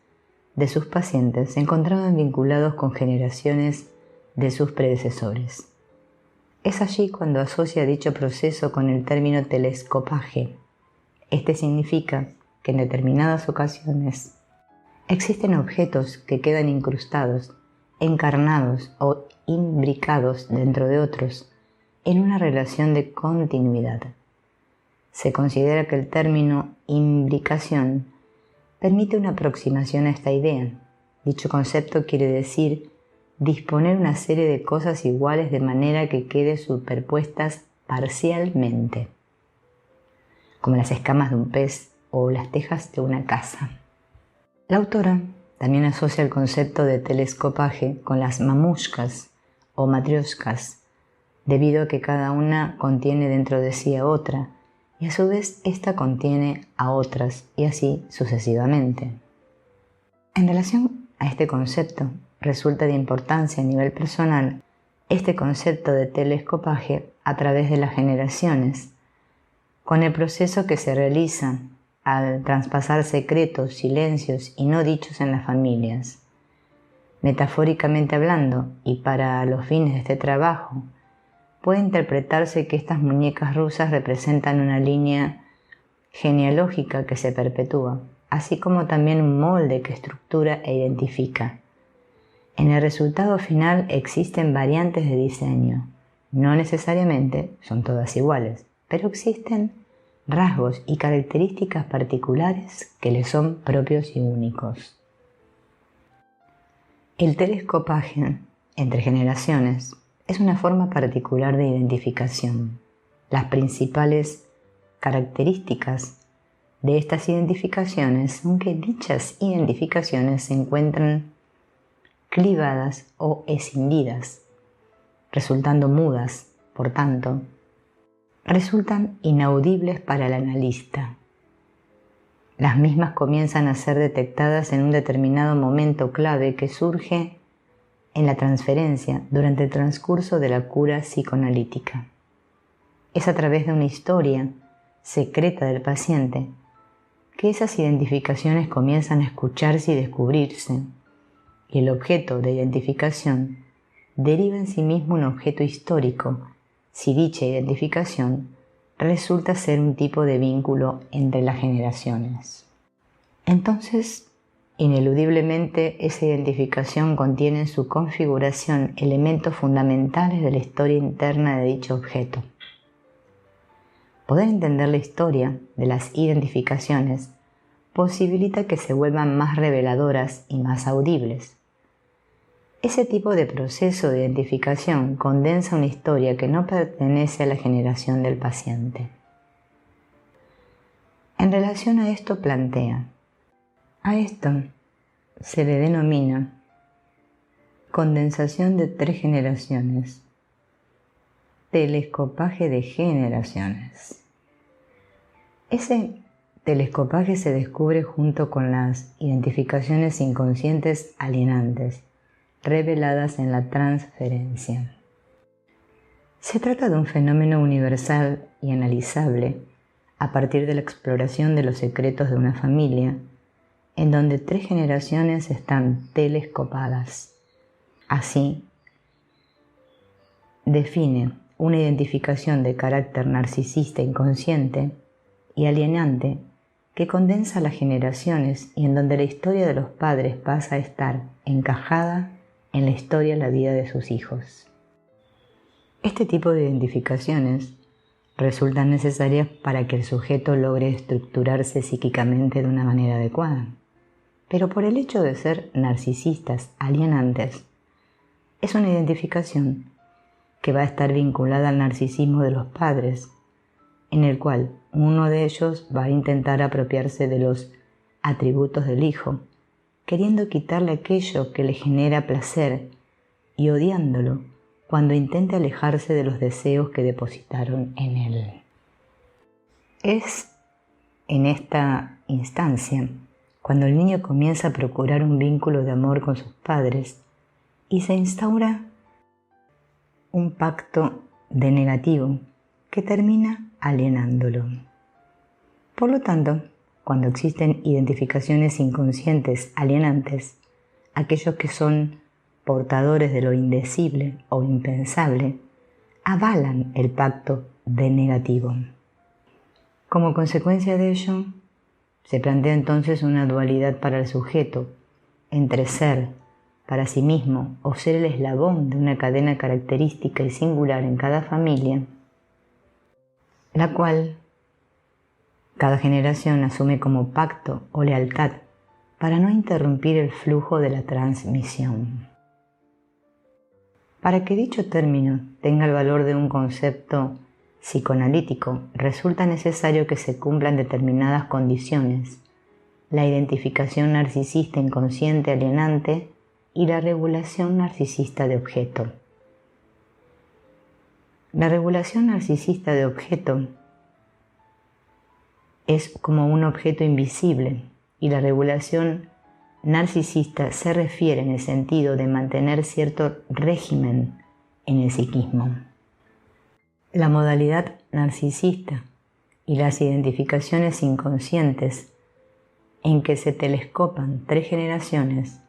de sus pacientes se encontraban vinculados con generaciones de sus predecesores. Es allí cuando asocia dicho proceso con el término telescopaje. Este significa que en determinadas ocasiones existen objetos que quedan incrustados, encarnados o imbricados dentro de otros en una relación de continuidad. Se considera que el término imbricación permite una aproximación a esta idea. Dicho concepto quiere decir disponer una serie de cosas iguales de manera que queden superpuestas parcialmente, como las escamas de un pez o las tejas de una casa. La autora también asocia el concepto de telescopaje con las mamushkas o matrioshkas, debido a que cada una contiene dentro de sí a otra, y a su vez ésta contiene a otras, y así sucesivamente. En relación a este concepto, resulta de importancia a nivel personal este concepto de telescopaje a través de las generaciones, con el proceso que se realiza al traspasar secretos, silencios y no dichos en las familias. Metafóricamente hablando, y para los fines de este trabajo, puede interpretarse que estas muñecas rusas representan una línea genealógica que se perpetúa, así como también un molde que estructura e identifica. En el resultado final existen variantes de diseño. No necesariamente son todas iguales, pero existen rasgos y características particulares que les son propios y únicos. El telescopaje entre generaciones es una forma particular de identificación. Las principales características de estas identificaciones son que dichas identificaciones se encuentran clivadas o escindidas, resultando mudas, por tanto, resultan inaudibles para el analista. Las mismas comienzan a ser detectadas en un determinado momento clave que surge en la transferencia durante el transcurso de la cura psicoanalítica. Es a través de una historia secreta del paciente que esas identificaciones comienzan a escucharse y descubrirse, y el objeto de identificación deriva en sí mismo un objeto histórico si dicha identificación resulta ser un tipo de vínculo entre las generaciones. Entonces, ineludiblemente, esa identificación contiene en su configuración elementos fundamentales de la historia interna de dicho objeto. Poder entender la historia de las identificaciones posibilita que se vuelvan más reveladoras y más audibles. Ese tipo de proceso de identificación condensa una historia que no pertenece a la generación del paciente. En relación a esto plantea: a esto se le denomina condensación de 3 generaciones, telescopaje de generaciones. Ese telescopaje se descubre junto con las identificaciones inconscientes alienantes, reveladas en la transferencia. Se trata de un fenómeno universal y analizable a partir de la exploración de los secretos de una familia, en donde 3 generaciones están telescopadas. Así, define una identificación de carácter narcisista inconsciente y alienante que condensa las generaciones y en donde la historia de los padres pasa a estar encajada en la historia de la vida de sus hijos. Este tipo de identificaciones resultan necesarias para que el sujeto logre estructurarse psíquicamente de una manera adecuada. Pero por el hecho de ser narcisistas alienantes, es una identificación que va a estar vinculada al narcisismo de los padres, en el cual uno de ellos va a intentar apropiarse de los atributos del hijo, queriendo quitarle aquello que le genera placer y odiándolo cuando intente alejarse de los deseos que depositaron en él. Es en esta instancia cuando el niño comienza a procurar un vínculo de amor con sus padres y se instaura un pacto de negativo que termina alienándolo. Por lo tanto, cuando existen identificaciones inconscientes alienantes, aquellos que son portadores de lo indecible o impensable avalan el pacto de negativo. Como consecuencia de ello, se plantea entonces una dualidad para el sujeto entre ser para sí mismo o ser el eslabón de una cadena característica y singular en cada familia, la cual cada generación asume como pacto o lealtad para no interrumpir el flujo de la transmisión. Para que dicho término tenga el valor de un concepto psicoanalítico, resulta necesario que se cumplan determinadas condiciones: la identificación narcisista inconsciente alienante y la regulación narcisista de objeto. La regulación narcisista de objeto es como un objeto invisible y la regulación narcisista se refiere en el sentido de mantener cierto régimen en el psiquismo. La modalidad narcisista y las identificaciones inconscientes en que se telescopan 3 generaciones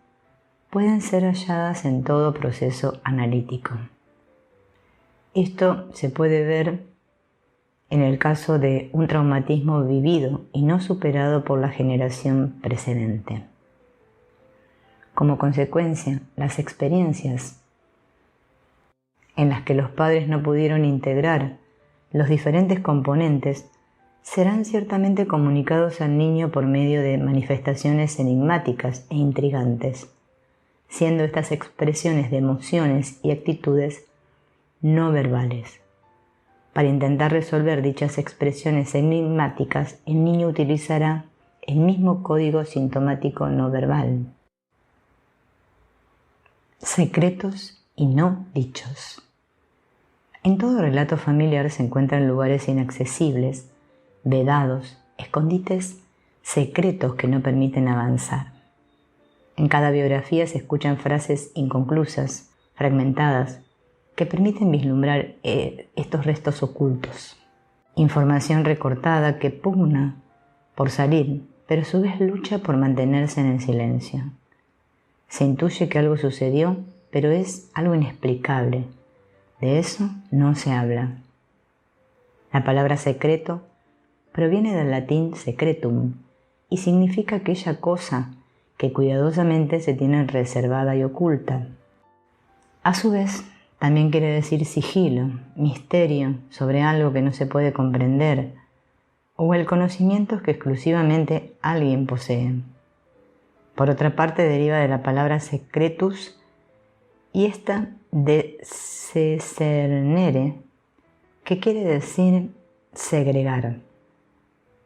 pueden ser halladas en todo proceso analítico. Esto se puede ver en el caso de un traumatismo vivido y no superado por la generación precedente. Como consecuencia, las experiencias en las que los padres no pudieron integrar los diferentes componentes serán ciertamente comunicados al niño por medio de manifestaciones enigmáticas e intrigantes, siendo estas expresiones de emociones y actitudes no verbales. Para intentar resolver dichas expresiones enigmáticas, el niño utilizará el mismo código sintomático no verbal. Secretos y no dichos. En todo relato familiar se encuentran lugares inaccesibles, vedados, escondites secretos que no permiten avanzar. En cada biografía se escuchan frases inconclusas, fragmentadas, que permiten vislumbrar estos restos ocultos. Información recortada que pugna por salir, pero a su vez lucha por mantenerse en el silencio. Se intuye que algo sucedió, pero es algo inexplicable. De eso no se habla. La palabra secreto proviene del latín secretum y significa aquella cosa que cuidadosamente se tiene reservada y oculta. A su vez, también quiere decir sigilo, misterio sobre algo que no se puede comprender, o el conocimiento que exclusivamente alguien posee. Por otra parte, deriva de la palabra secretus y esta de secernere, que quiere decir segregar.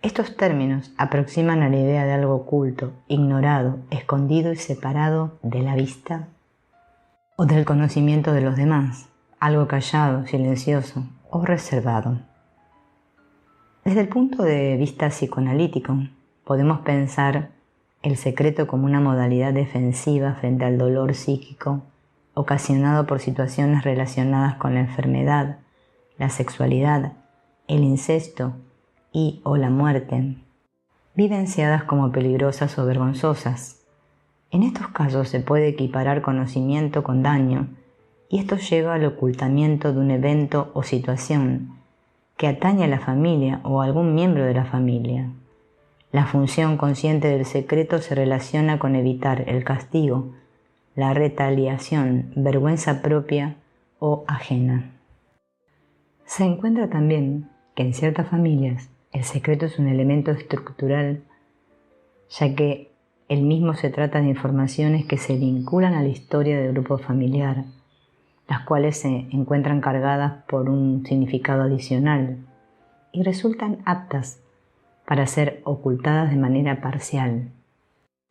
Estos términos aproximan a la idea de algo oculto, ignorado, escondido y separado de la vista o del conocimiento de los demás, algo callado, silencioso o reservado. Desde el punto de vista psicoanalítico, podemos pensar el secreto como una modalidad defensiva frente al dolor psíquico ocasionado por situaciones relacionadas con la enfermedad, la sexualidad, el incesto y o la muerte, vivenciadas como peligrosas o vergonzosas. En estos casos se puede equiparar conocimiento con daño, y esto lleva al ocultamiento de un evento o situación que atañe a la familia o a algún miembro de la familia. La función consciente del secreto se relaciona con evitar el castigo, la retaliación, vergüenza propia o ajena. Se encuentra también que en ciertas familias el secreto es un elemento estructural, ya que el mismo se trata de informaciones que se vinculan a la historia del grupo familiar, las cuales se encuentran cargadas por un significado adicional y resultan aptas para ser ocultadas de manera parcial,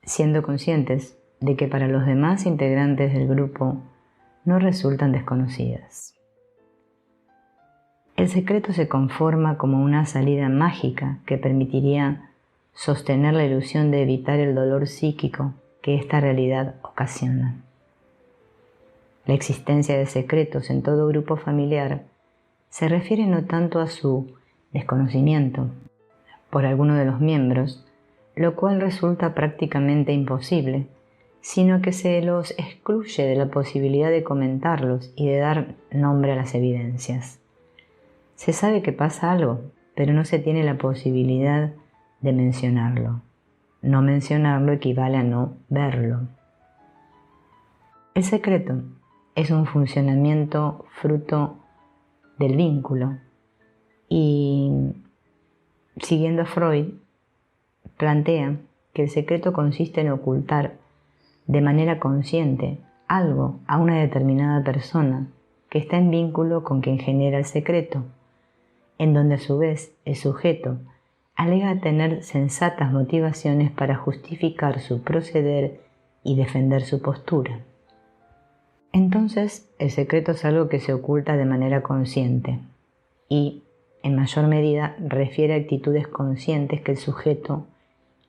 siendo conscientes de que para los demás integrantes del grupo no resultan desconocidas. El secreto se conforma como una salida mágica que permitiría sostener la ilusión de evitar el dolor psíquico que esta realidad ocasiona. La existencia de secretos en todo grupo familiar se refiere no tanto a su desconocimiento por alguno de los miembros, lo cual resulta prácticamente imposible, sino que se los excluye de la posibilidad de comentarlos y de dar nombre a las evidencias. Se sabe que pasa algo, pero no se tiene la posibilidad de mencionarlo. No mencionarlo equivale a no verlo. El secreto es un funcionamiento fruto del vínculo y, siguiendo a Freud, plantea que el secreto consiste en ocultar de manera consciente algo a una determinada persona que está en vínculo con quien genera el secreto, en donde a su vez el sujeto alega tener sensatas motivaciones para justificar su proceder y defender su postura. Entonces, el secreto es algo que se oculta de manera consciente y, en mayor medida, refiere a actitudes conscientes que el sujeto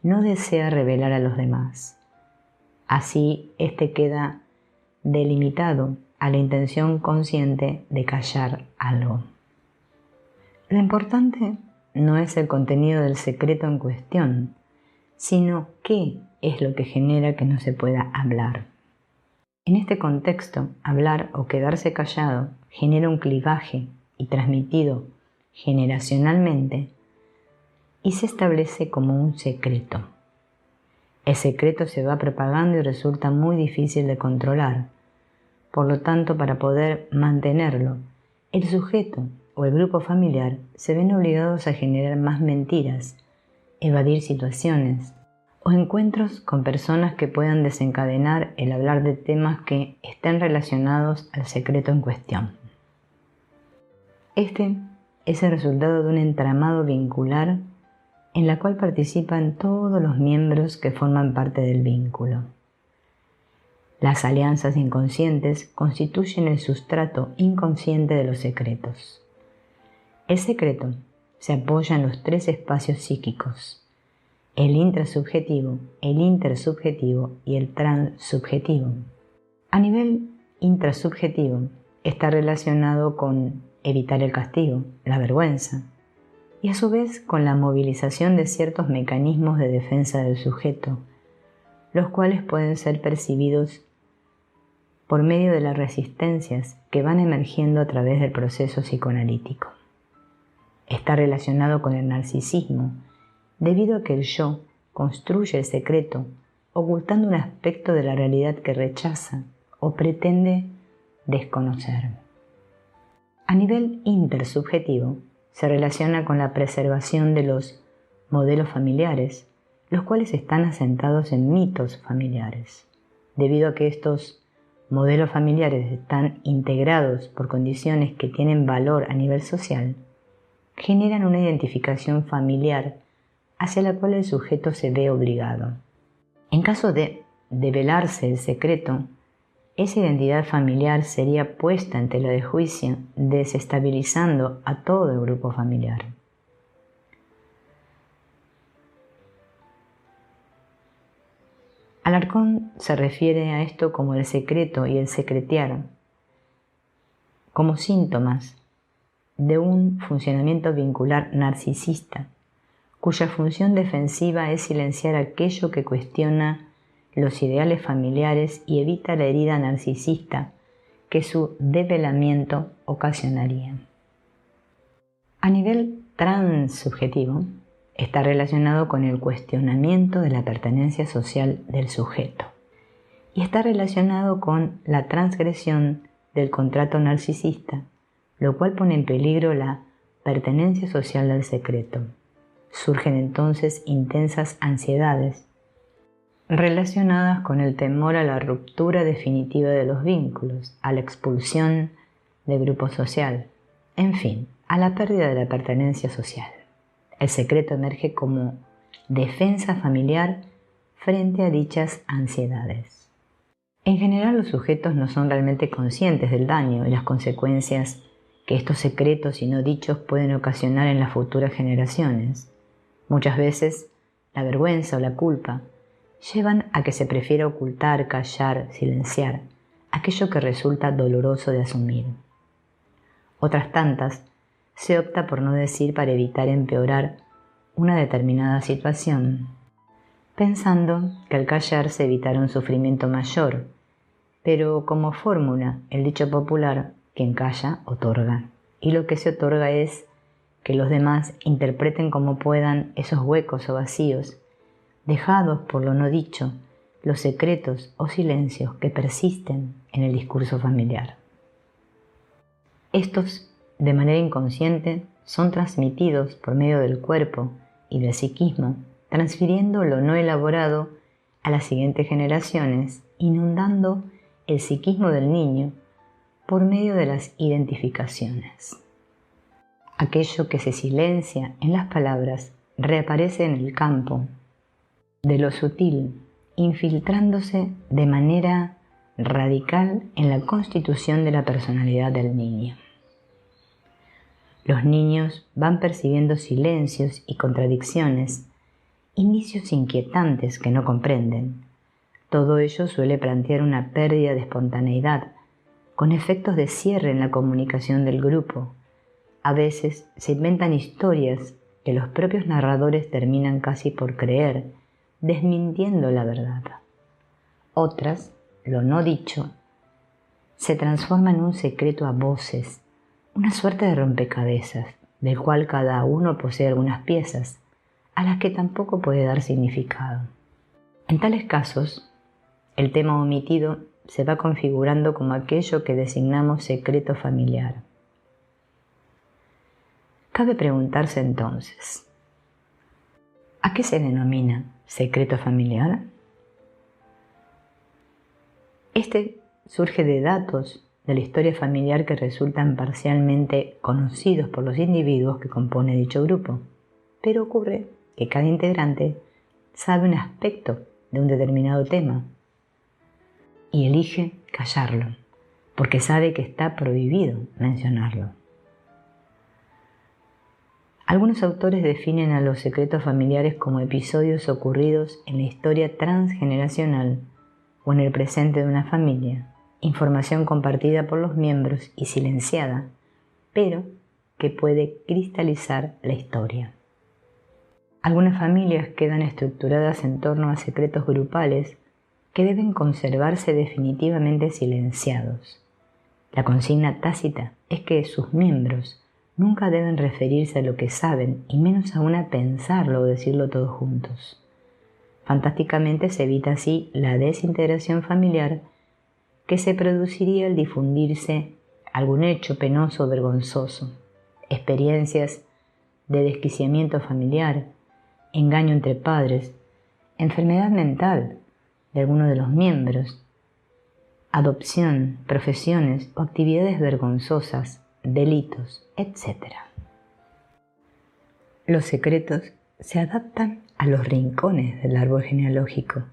no desea revelar a los demás. Así, este queda delimitado a la intención consciente de callar algo. Lo importante no es el contenido del secreto en cuestión, sino qué es lo que genera que no se pueda hablar. En este contexto, hablar o quedarse callado genera un clivaje y transmitido generacionalmente y se establece como un secreto. El secreto se va propagando y resulta muy difícil de controlar. Por lo tanto, para poder mantenerlo, el sujeto o el grupo familiar se ven obligados a generar más mentiras, evadir situaciones o encuentros con personas que puedan desencadenar el hablar de temas que estén relacionados al secreto en cuestión. Este es el resultado de un entramado vincular en la cual participan todos los miembros que forman parte del vínculo. Las alianzas inconscientes constituyen el sustrato inconsciente de los secretos. El secreto se apoya en los tres espacios psíquicos: el intrasubjetivo, el intersubjetivo y el transsubjetivo. A nivel intrasubjetivo está relacionado con evitar el castigo, la vergüenza, y a su vez con la movilización de ciertos mecanismos de defensa del sujeto, los cuales pueden ser percibidos por medio de las resistencias que van emergiendo a través del proceso psicoanalítico. Está relacionado con el narcisismo, debido a que el yo construye el secreto, ocultando un aspecto de la realidad que rechaza o pretende desconocer. A nivel intersubjetivo, se relaciona con la preservación de los modelos familiares, los cuales están asentados en mitos familiares. Debido a que estos modelos familiares están integrados por condiciones que tienen valor a nivel social, generan una identificación familiar hacia la cual el sujeto se ve obligado. En caso de develarse el secreto, esa identidad familiar sería puesta en tela de juicio, desestabilizando a todo el grupo familiar. Alarcón se refiere a esto como el secreto y el secretear, como síntomas de un funcionamiento vincular narcisista, cuya función defensiva es silenciar aquello que cuestiona los ideales familiares y evita la herida narcisista que su develamiento ocasionaría. A nivel transsubjetivo, está relacionado con el cuestionamiento de la pertenencia social del sujeto y está relacionado con la transgresión del contrato narcisista, lo cual pone en peligro la pertenencia social del secreto. Surgen entonces intensas ansiedades relacionadas con el temor a la ruptura definitiva de los vínculos, a la expulsión del grupo social, en fin, a la pérdida de la pertenencia social. El secreto emerge como defensa familiar frente a dichas ansiedades. En general, los sujetos no son realmente conscientes del daño y las consecuencias que estos secretos y no dichos pueden ocasionar en las futuras generaciones. Muchas veces, la vergüenza o la culpa llevan a que se prefiera ocultar, callar, silenciar aquello que resulta doloroso de asumir. Otras tantas, se opta por no decir para evitar empeorar una determinada situación, pensando que al callar se evitará un sufrimiento mayor, pero como fórmula, el dicho popular, quien calla, otorga, y lo que se otorga es que los demás interpreten como puedan esos huecos o vacíos, dejados por lo no dicho, los secretos o silencios que persisten en el discurso familiar. Estos, de manera inconsciente, son transmitidos por medio del cuerpo y del psiquismo, transfiriendo lo no elaborado a las siguientes generaciones, inundando el psiquismo del niño por medio de las identificaciones. Aquello que se silencia en las palabras reaparece en el campo de lo sutil, infiltrándose de manera radical en la constitución de la personalidad del niño. Los niños van percibiendo silencios y contradicciones, indicios inquietantes que no comprenden. Todo ello suele plantear una pérdida de espontaneidad, con efectos de cierre en la comunicación del grupo. A veces se inventan historias que los propios narradores terminan casi por creer, desmintiendo la verdad. Otras, lo no dicho, se transforma en un secreto a voces, una suerte de rompecabezas, del cual cada uno posee algunas piezas, a las que tampoco puede dar significado. En tales casos, el tema omitido se va configurando como aquello que designamos secreto familiar. Cabe preguntarse entonces, ¿a qué se denomina secreto familiar? Este surge de datos de la historia familiar que resultan parcialmente conocidos por los individuos que componen dicho grupo, pero ocurre que cada integrante sabe un aspecto de un determinado tema y elige callarlo, porque sabe que está prohibido mencionarlo. Algunos autores definen a los secretos familiares como episodios ocurridos en la historia transgeneracional o en el presente de una familia, información compartida por los miembros y silenciada, pero que puede cristalizar la historia. Algunas familias quedan estructuradas en torno a secretos grupales que deben conservarse definitivamente silenciados. La consigna tácita es que sus miembros nunca deben referirse a lo que saben y menos aún a pensarlo o decirlo todos juntos. Fantásticamente se evita así la desintegración familiar que se produciría al difundirse algún hecho penoso o vergonzoso, experiencias de desquiciamiento familiar, engaño entre padres, enfermedad mental de alguno de los miembros, adopción, profesiones o actividades vergonzosas, delitos, etc. Los secretos se adaptan a los rincones del árbol genealógico.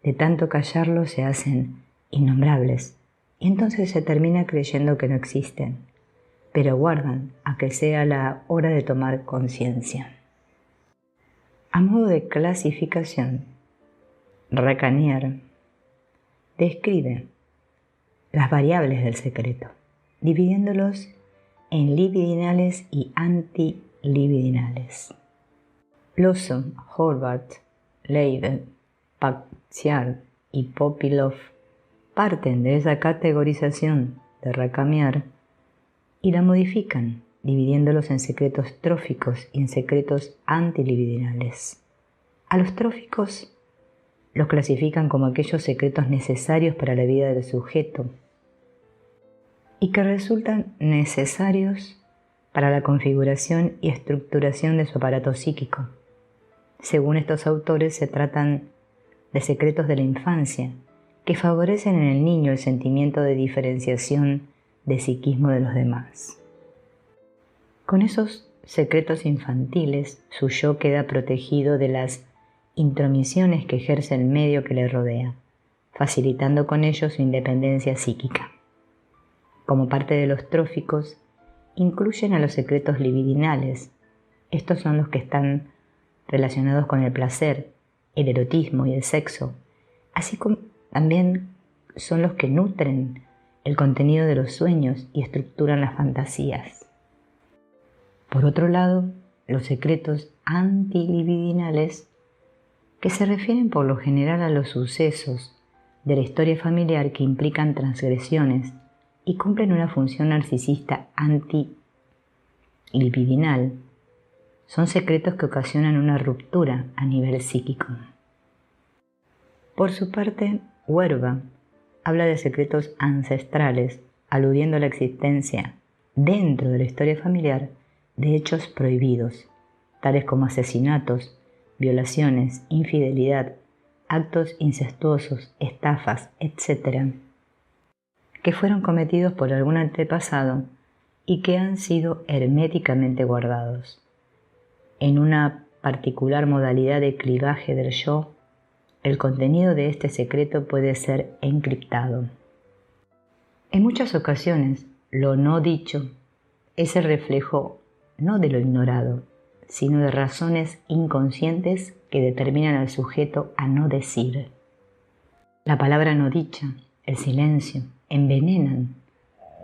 De tanto callarlos se hacen innombrables y entonces se termina creyendo que no existen, pero aguardan a que sea la hora de tomar conciencia. A modo de clasificación, Racanier describe las variables del secreto, dividiéndolos en libidinales y antilibidinales. Lawson, Horvath, Leibel, Paxial y Popilov parten de esa categorización de Racanier y la modifican, dividiéndolos en secretos tróficos y en secretos antilibidinales. A los tróficos los clasifican como aquellos secretos necesarios para la vida del sujeto y que resultan necesarios para la configuración y estructuración de su aparato psíquico. Según estos autores, se tratan de secretos de la infancia que favorecen en el niño el sentimiento de diferenciación de psiquismo de los demás. Con esos secretos infantiles, su yo queda protegido de las intromisiones que ejerce el medio que le rodea, facilitando con ello su independencia psíquica. Como parte de los tróficos, incluyen a los secretos libidinales. Estos son los que están relacionados con el placer, el erotismo y el sexo, así como también son los que nutren el contenido de los sueños y estructuran las fantasías. Por otro lado, los secretos antilibidinales, que se refieren por lo general a los sucesos de la historia familiar que implican transgresiones y cumplen una función narcisista antilibidinal, son secretos que ocasionan una ruptura a nivel psíquico. Por su parte, Huerva habla de secretos ancestrales, aludiendo a la existencia, dentro de la historia familiar, de hechos prohibidos, tales como asesinatos, violaciones, infidelidad, actos incestuosos, estafas, etc., que fueron cometidos por algún antepasado y que han sido herméticamente guardados. En una particular modalidad de clivaje del yo, el contenido de este secreto puede ser encriptado. En muchas ocasiones, lo no dicho es el reflejo no de lo ignorado, sino de razones inconscientes que determinan al sujeto a no decir. La palabra no dicha, el silencio, envenenan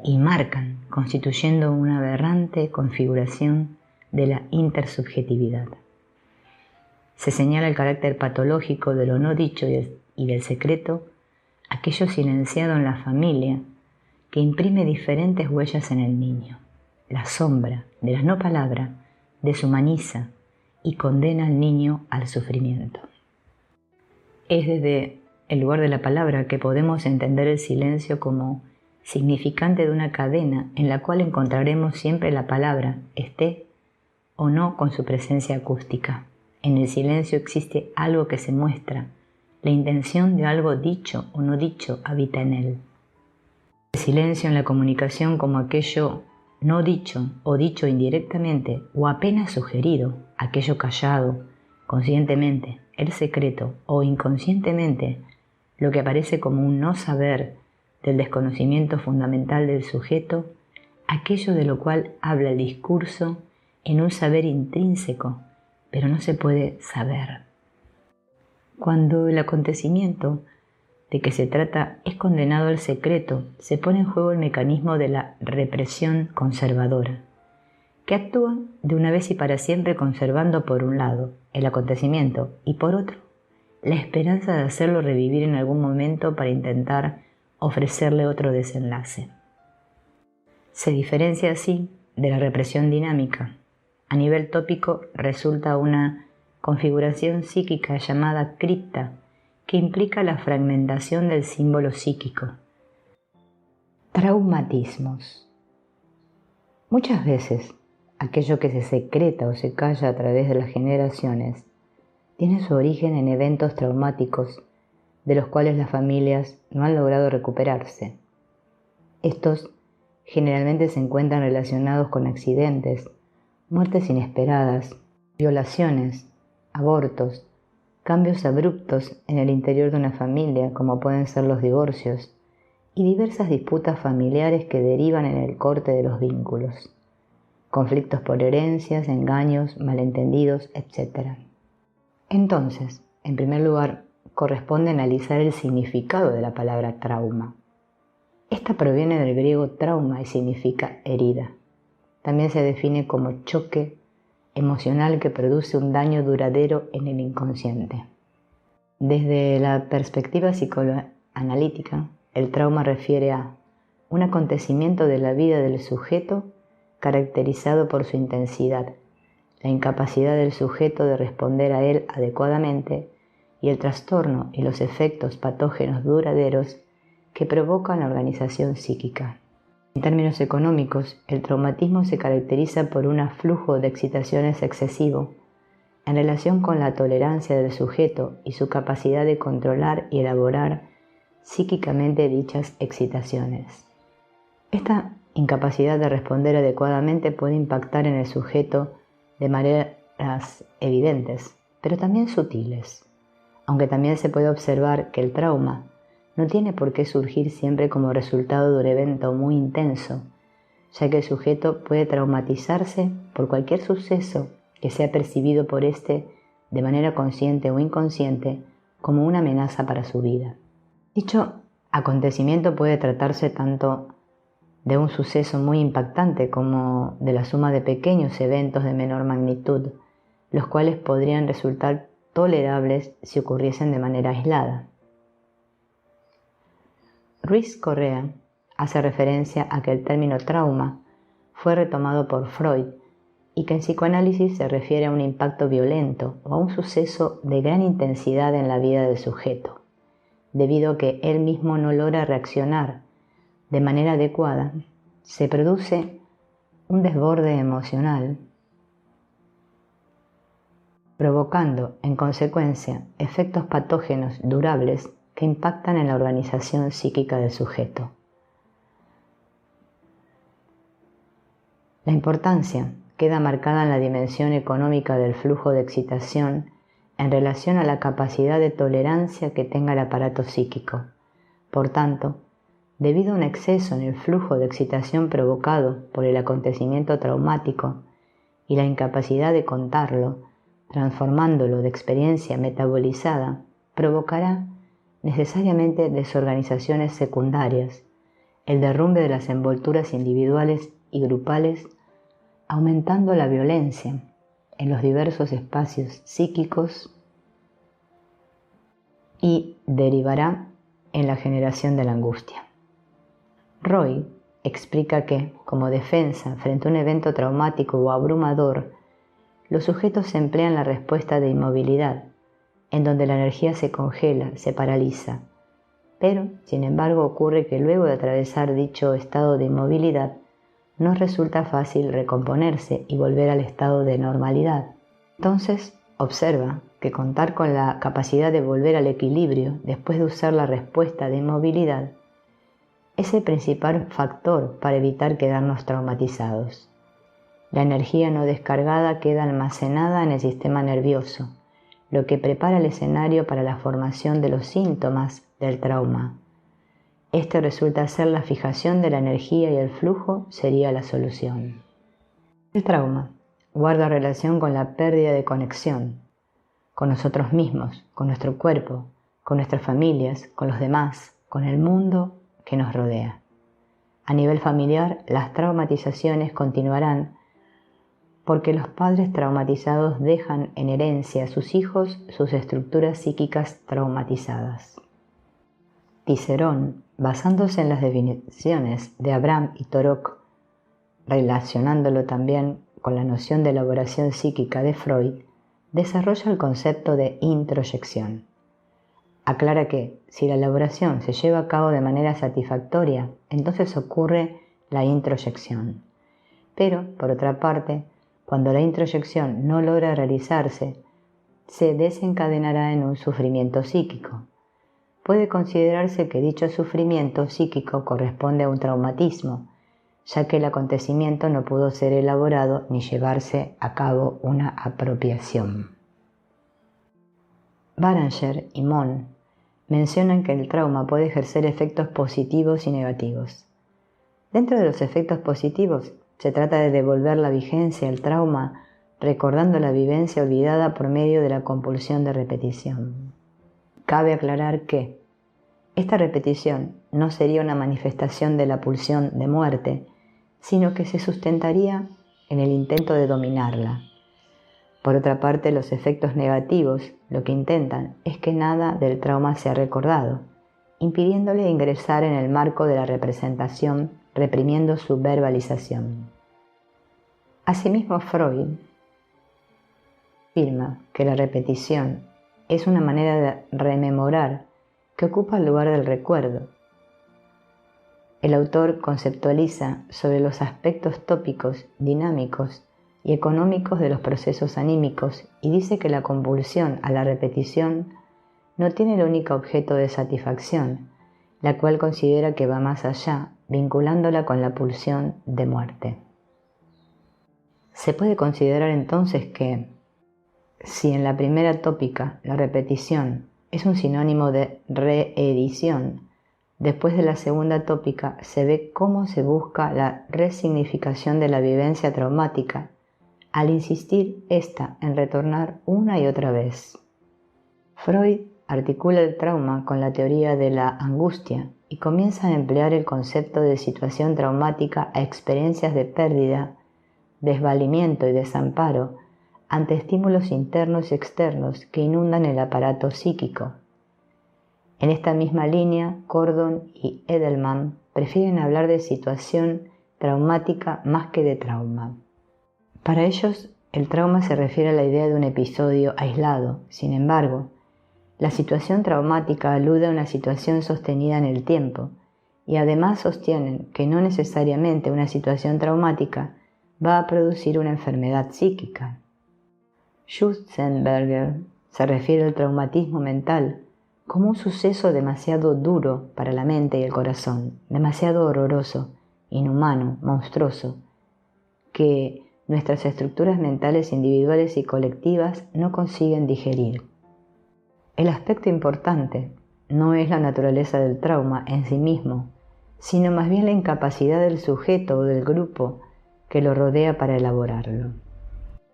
y marcan, constituyendo una aberrante configuración de la intersubjetividad. Se señala el carácter patológico de lo no dicho y del secreto, aquello silenciado en la familia, que imprime diferentes huellas en el niño. La sombra de la no palabra deshumaniza y condena al niño al sufrimiento. Es desde el lugar de la palabra que podemos entender el silencio como significante de una cadena en la cual encontraremos siempre la palabra, esté o no con su presencia acústica. En el silencio existe algo que se muestra, la intención de algo dicho o no dicho habita en él. El silencio en la comunicación como aquello no dicho o dicho indirectamente o apenas sugerido, aquello callado, conscientemente, el secreto o inconscientemente, lo que aparece como un no saber del desconocimiento fundamental del sujeto, aquello de lo cual habla el discurso en un saber intrínseco, pero no se puede saber. Cuando el acontecimiento de que se trata es condenado al secreto, se pone en juego el mecanismo de la represión conservadora, que actúa de una vez y para siempre conservando por un lado el acontecimiento y por otro la esperanza de hacerlo revivir en algún momento para intentar ofrecerle otro desenlace. Se diferencia así de la represión dinámica. A nivel tópico resulta una configuración psíquica llamada cripta, que implica la fragmentación del símbolo psíquico. Traumatismos. Muchas veces, aquello que se secreta o se calla a través de las generaciones tiene su origen en eventos traumáticos de los cuales las familias no han logrado recuperarse. Estos generalmente se encuentran relacionados con accidentes, muertes inesperadas, violaciones, abortos, cambios abruptos en el interior de una familia, como pueden ser los divorcios, y diversas disputas familiares que derivan en el corte de los vínculos, conflictos por herencias, engaños, malentendidos, etc. Entonces, en primer lugar, corresponde analizar el significado de la palabra trauma. Esta proviene del griego trauma y significa herida. También se define como choque emocional que produce un daño duradero en el inconsciente. Desde la perspectiva psicoanalítica, el trauma refiere a un acontecimiento de la vida del sujeto caracterizado por su intensidad, la incapacidad del sujeto de responder a él adecuadamente y el trastorno y los efectos patógenos duraderos que provocan la organización psíquica. En términos económicos, el traumatismo se caracteriza por un aflujo de excitaciones excesivo en relación con la tolerancia del sujeto y su capacidad de controlar y elaborar psíquicamente dichas excitaciones. Esta incapacidad de responder adecuadamente puede impactar en el sujeto de maneras evidentes, pero también sutiles, aunque también se puede observar que el trauma no tiene por qué surgir siempre como resultado de un evento muy intenso, ya que el sujeto puede traumatizarse por cualquier suceso que sea percibido por éste de manera consciente o inconsciente como una amenaza para su vida. Dicho acontecimiento puede tratarse tanto de un suceso muy impactante como de la suma de pequeños eventos de menor magnitud, los cuales podrían resultar tolerables si ocurriesen de manera aislada. Ruiz Correa hace referencia a que el término trauma fue retomado por Freud y que en psicoanálisis se refiere a un impacto violento o a un suceso de gran intensidad en la vida del sujeto, debido a que él mismo no logra reaccionar de manera adecuada, se produce un desborde emocional, provocando en consecuencia efectos patógenos durables que impactan en la organización psíquica del sujeto. La importancia queda marcada en la dimensión económica del flujo de excitación en relación a la capacidad de tolerancia que tenga el aparato psíquico. Por tanto, debido a un exceso en el flujo de excitación provocado por el acontecimiento traumático y la incapacidad de contarlo, transformándolo de experiencia metabolizada, provocará necesariamente desorganizaciones secundarias, el derrumbe de las envolturas individuales y grupales, aumentando la violencia en los diversos espacios psíquicos y derivará en la generación de la angustia. Roy explica que, como defensa frente a un evento traumático o abrumador, los sujetos emplean la respuesta de inmovilidad, en donde la energía se congela, se paraliza. Pero, sin embargo, ocurre que luego de atravesar dicho estado de inmovilidad, no resulta fácil recomponerse y volver al estado de normalidad. Entonces, observa que contar con la capacidad de volver al equilibrio después de usar la respuesta de inmovilidad es el principal factor para evitar quedarnos traumatizados. La energía no descargada queda almacenada en el sistema nervioso, lo que prepara el escenario para la formación de los síntomas del trauma. Este resulta ser la fijación de la energía y el flujo sería la solución. El trauma guarda relación con la pérdida de conexión con nosotros mismos, con nuestro cuerpo, con nuestras familias, con los demás, con el mundo que nos rodea. A nivel familiar, las traumatizaciones continuarán porque los padres traumatizados dejan en herencia a sus hijos sus estructuras psíquicas traumatizadas. Cicerón, basándose en las definiciones de Abraham y Torok, relacionándolo también con la noción de elaboración psíquica de Freud, desarrolla el concepto de introyección. Aclara que, si la elaboración se lleva a cabo de manera satisfactoria, entonces ocurre la introyección. Pero, por otra parte, cuando la introyección no logra realizarse, se desencadenará en un sufrimiento psíquico. Puede considerarse que dicho sufrimiento psíquico corresponde a un traumatismo, ya que el acontecimiento no pudo ser elaborado ni llevarse a cabo una apropiación. Baranger y Mon mencionan que el trauma puede ejercer efectos positivos y negativos. Dentro de los efectos positivos, se trata de devolver la vigencia al trauma, recordando la vivencia olvidada por medio de la compulsión de repetición. Cabe aclarar que esta repetición no sería una manifestación de la pulsión de muerte, sino que se sustentaría en el intento de dominarla. Por otra parte, los efectos negativos lo que intentan es que nada del trauma sea recordado, impidiéndole ingresar en el marco de la representación, reprimiendo su verbalización. Asimismo, Freud afirma que la repetición es una manera de rememorar que ocupa el lugar del recuerdo. El autor conceptualiza sobre los aspectos tópicos, dinámicos y económicos de los procesos anímicos y dice que la compulsión a la repetición no tiene el único objeto de satisfacción, la cual considera que va más allá, vinculándola con la pulsión de muerte. Se puede considerar entonces que, si en la primera tópica la repetición es un sinónimo de reedición, después de la segunda tópica se ve cómo se busca la resignificación de la vivencia traumática, al insistir ésta en retornar una y otra vez. Freud articula el trauma con la teoría de la angustia y comienza a emplear el concepto de situación traumática a experiencias de pérdida, desvalimiento y desamparo ante estímulos internos y externos que inundan el aparato psíquico. En esta misma línea, Gordon y Edelman prefieren hablar de situación traumática más que de trauma. Para ellos, el trauma se refiere a la idea de un episodio aislado. Sin embargo, la situación traumática alude a una situación sostenida en el tiempo, y además sostienen que no necesariamente una situación traumática va a producir una enfermedad psíquica. Schutzenberger se refiere al traumatismo mental como un suceso demasiado duro para la mente y el corazón, demasiado horroroso, inhumano, monstruoso, que nuestras estructuras mentales individuales y colectivas no consiguen digerir. El aspecto importante no es la naturaleza del trauma en sí mismo, sino más bien la incapacidad del sujeto o del grupo que lo rodea para elaborarlo.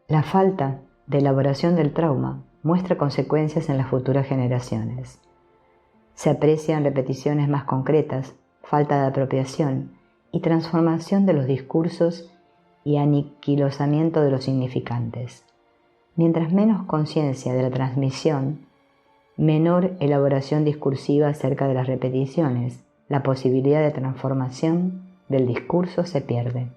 La falta de elaboración del trauma muestra consecuencias en las futuras generaciones. Se aprecian repeticiones más concretas, falta de apropiación y transformación de los discursos y aniquilosamiento de los significantes. Mientras menos conciencia de la transmisión, menor elaboración discursiva acerca de las repeticiones, la posibilidad de transformación del discurso se pierde.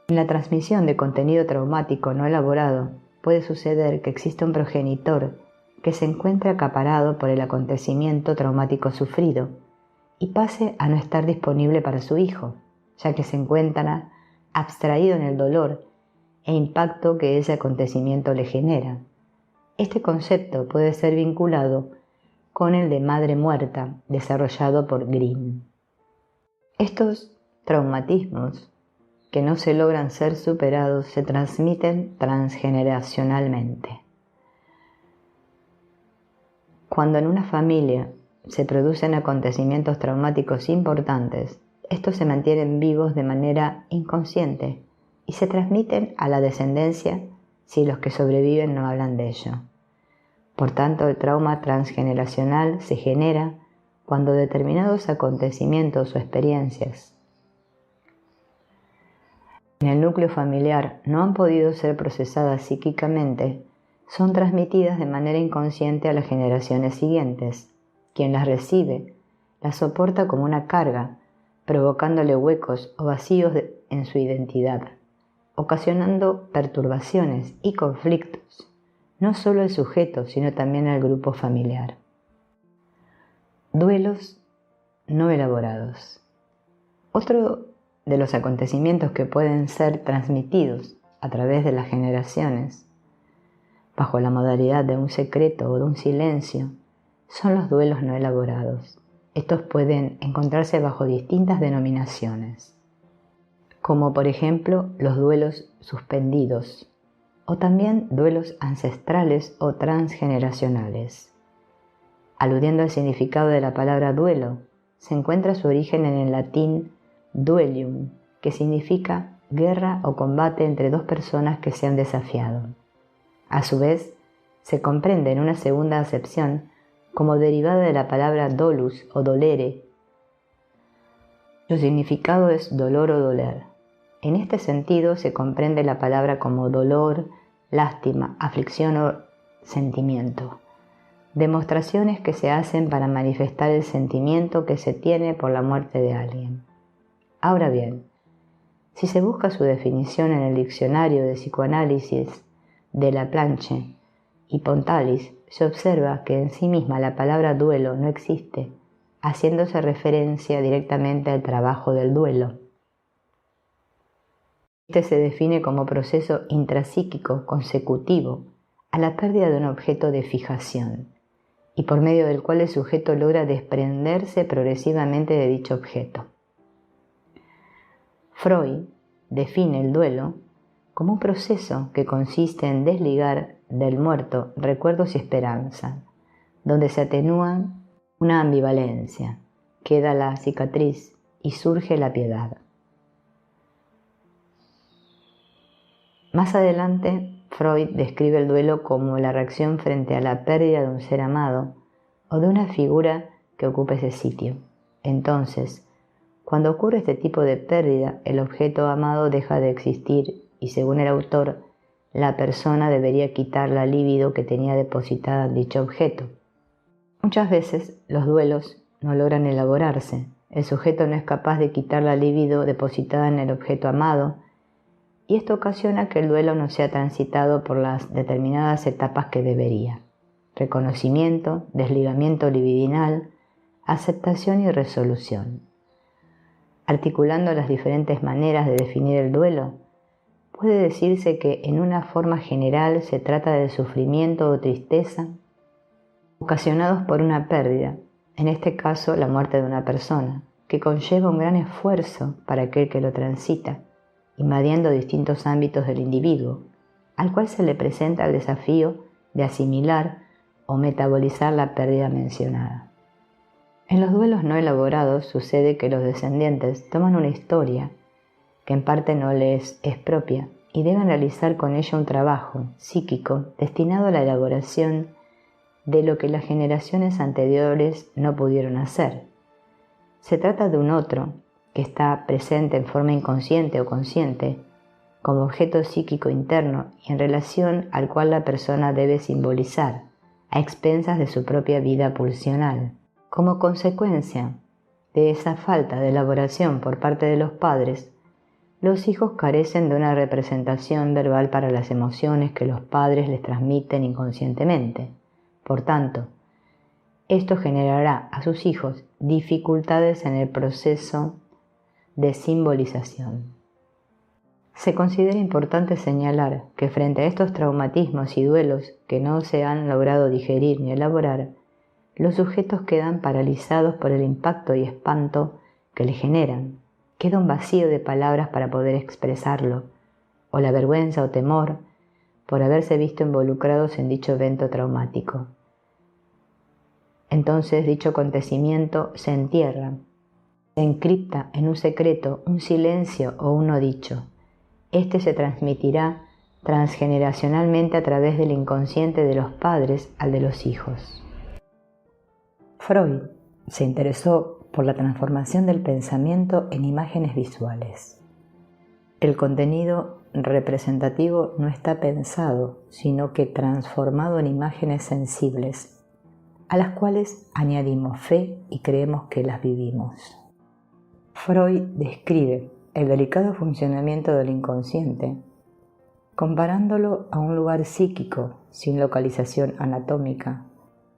En la transmisión de contenido traumático no elaborado, puede suceder que exista un progenitor que se encuentre acaparado por el acontecimiento traumático sufrido y pase a no estar disponible para su hijo, ya que se encuentra abstraído en el dolor e impacto que ese acontecimiento le genera. Este concepto puede ser vinculado con el de madre muerta, desarrollado por Green. Estos traumatismos que no se logran ser superados se transmiten transgeneracionalmente. Cuando en una familia se producen acontecimientos traumáticos importantes, estos se mantienen vivos de manera inconsciente y se transmiten a la descendencia si los que sobreviven no hablan de ello. Por tanto, el trauma transgeneracional se genera cuando determinados acontecimientos o experiencias en el núcleo familiar no han podido ser procesadas psíquicamente, son transmitidas de manera inconsciente a las generaciones siguientes. Quien las recibe las soporta como una carga, provocándole huecos o vacíos en su identidad, ocasionando perturbaciones y conflictos, no solo al sujeto, sino también al grupo familiar. Duelos no elaborados. Otro de los acontecimientos que pueden ser transmitidos a través de las generaciones, bajo la modalidad de un secreto o de un silencio, son los duelos no elaborados. Estos pueden encontrarse bajo distintas denominaciones, como por ejemplo los duelos suspendidos, o también duelos ancestrales o transgeneracionales. Aludiendo al significado de la palabra duelo, se encuentra su origen en el latín duellium, que significa guerra o combate entre dos personas que se han desafiado. A su vez, se comprende en una segunda acepción como derivada de la palabra dolus o dolere. Su significado es dolor o doler. En este sentido se comprende la palabra como dolor, lástima, aflicción o sentimiento. Demostraciones que se hacen para manifestar el sentimiento que se tiene por la muerte de alguien. Ahora bien, si se busca su definición en el diccionario de psicoanálisis de Laplanche y Pontalis, se observa que en sí misma la palabra duelo no existe, haciéndose referencia directamente al trabajo del duelo. Este se define como proceso intrapsíquico consecutivo a la pérdida de un objeto de fijación, y por medio del cual el sujeto logra desprenderse progresivamente de dicho objeto. Freud define el duelo como un proceso que consiste en desligar del muerto recuerdos y esperanza, donde se atenúan una ambivalencia, queda la cicatriz y surge la piedad. Más adelante, Freud describe el duelo como la reacción frente a la pérdida de un ser amado o de una figura que ocupe ese sitio. Entonces, cuando ocurre este tipo de pérdida, el objeto amado deja de existir y, según el autor, la persona debería quitar la libido que tenía depositada en dicho objeto. Muchas veces los duelos no logran elaborarse. El sujeto no es capaz de quitar la libido depositada en el objeto amado, y esto ocasiona que el duelo no sea transitado por las determinadas etapas que debería: reconocimiento, desligamiento libidinal, aceptación y resolución. Articulando las diferentes maneras de definir el duelo, puede decirse que en una forma general se trata de sufrimiento o tristeza ocasionados por una pérdida, en este caso la muerte de una persona, que conlleva un gran esfuerzo para aquel que lo transita, invadiendo distintos ámbitos del individuo, al cual se le presenta el desafío de asimilar o metabolizar la pérdida mencionada. En los duelos no elaborados sucede que los descendientes toman una historia que en parte no les es propia y deben realizar con ella un trabajo psíquico destinado a la elaboración de lo que las generaciones anteriores no pudieron hacer. Se trata de un otro que está presente en forma inconsciente o consciente como objeto psíquico interno y en relación al cual la persona debe simbolizar a expensas de su propia vida pulsional. Como consecuencia de esa falta de elaboración por parte de los padres, los hijos carecen de una representación verbal para las emociones que los padres les transmiten inconscientemente. Por tanto, esto generará a sus hijos dificultades en el proceso de simbolización. Se considera importante señalar que frente a estos traumatismos y duelos que no se han logrado digerir ni elaborar, los sujetos quedan paralizados por el impacto y espanto que le generan. Queda un vacío de palabras para poder expresarlo, o la vergüenza o temor por haberse visto involucrados en dicho evento traumático. Entonces dicho acontecimiento se entierra, se encripta en un secreto, un silencio o un no dicho. Este se transmitirá transgeneracionalmente a través del inconsciente de los padres al de los hijos. Freud se interesó por la transformación del pensamiento en imágenes visuales. El contenido representativo no está pensado, sino que transformado en imágenes sensibles, a las cuales añadimos fe y creemos que las vivimos. Freud describe el delicado funcionamiento del inconsciente, comparándolo a un lugar psíquico sin localización anatómica,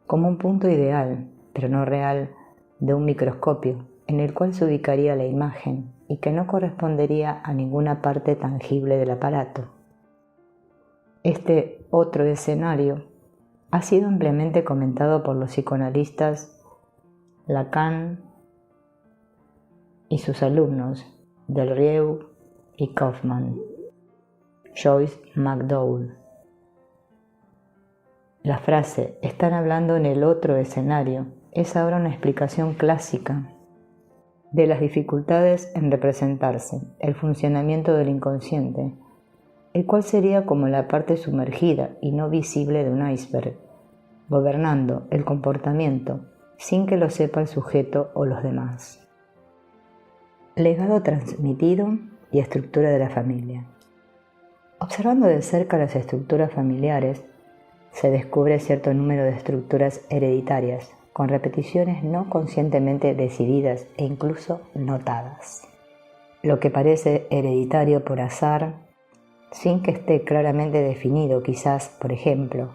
como un punto ideal, pero no real, de un microscopio, en el cual se ubicaría la imagen y que no correspondería a ninguna parte tangible del aparato. Este otro escenario ha sido ampliamente comentado por los psicoanalistas Lacan y sus alumnos Delrieux y Kaufman, Joyce McDowell. La frase "están hablando en el otro escenario" es ahora una explicación clásica de las dificultades en representarse el funcionamiento del inconsciente, el cual sería como la parte sumergida y no visible de un iceberg, gobernando el comportamiento sin que lo sepa el sujeto o los demás. Legado transmitido y estructura de la familia. Observando de cerca las estructuras familiares, se descubre cierto número de estructuras hereditarias, con repeticiones no conscientemente decididas e incluso notadas. Lo que parece hereditario por azar, sin que esté claramente definido, quizás, por ejemplo,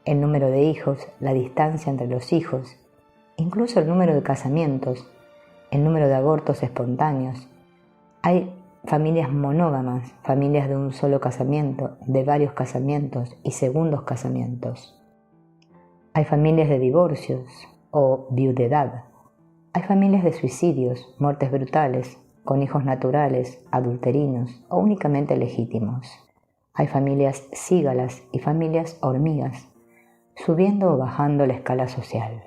el número de hijos, la distancia entre los hijos, incluso el número de casamientos, el número de abortos espontáneos. Hay familias monógamas, familias de un solo casamiento, de varios casamientos y segundos casamientos. Hay familias de divorcios o viudedad. Hay familias de suicidios, muertes brutales, con hijos naturales, adulterinos o únicamente legítimos. Hay familias sígalas y familias hormigas, subiendo o bajando la escala social.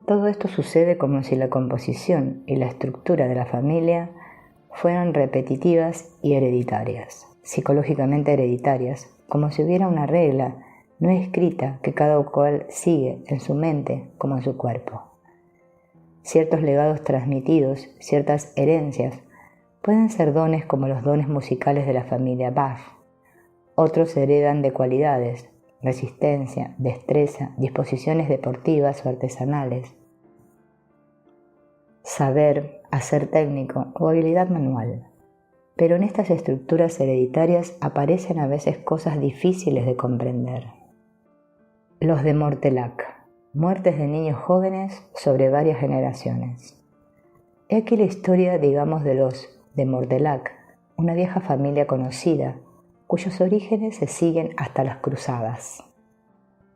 Todo esto sucede como si la composición y la estructura de la familia fueran repetitivas y hereditarias, psicológicamente hereditarias, como si hubiera una regla no escrita que cada cual sigue en su mente como en su cuerpo. Ciertos legados transmitidos, ciertas herencias, pueden ser dones como los dones musicales de la familia Bach. Otros se heredan de cualidades, resistencia, destreza, disposiciones deportivas o artesanales, saber, hacer técnico o habilidad manual. Pero en estas estructuras hereditarias aparecen a veces cosas difíciles de comprender. Los de Mortelac, muertes de niños jóvenes sobre varias generaciones. He aquí la historia, digamos, de los de Mortelac, una vieja familia conocida, cuyos orígenes se siguen hasta las cruzadas.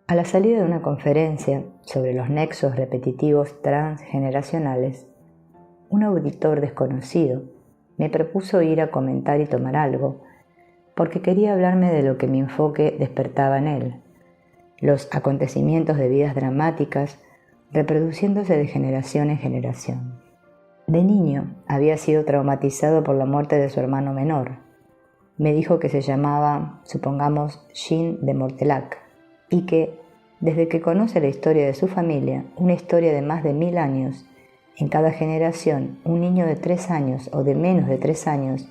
A la salida de una conferencia sobre los nexos repetitivos transgeneracionales, un auditor desconocido me propuso ir a comentar y tomar algo, porque quería hablarme de lo que mi enfoque despertaba en él, los acontecimientos de vidas dramáticas reproduciéndose de generación en generación. De niño había sido traumatizado por la muerte de su hermano menor. Me dijo que se llamaba, supongamos, Jean de Mortelac, y que, desde que conoce la historia de su familia, una historia de más de 1000 años, en cada generación, un niño de 3 años o de menos de 3 años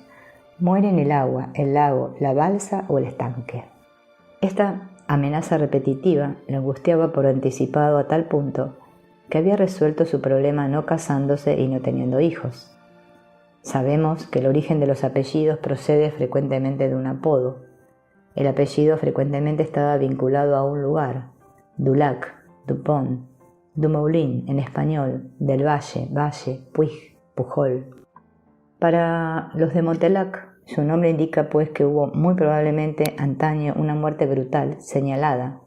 muere en el agua, el lago, la balsa o el estanque. Esta amenaza repetitiva le angustiaba por anticipado a tal punto que había resuelto su problema no casándose y no teniendo hijos. Sabemos que el origen de los apellidos procede frecuentemente de un apodo. El apellido frecuentemente estaba vinculado a un lugar: Dulac, Dupont, Dumoulin en español, del Valle, Valle, Puig, Pujol. Para los de Mortelac, su nombre indica pues que hubo muy probablemente antaño una muerte brutal, señalada.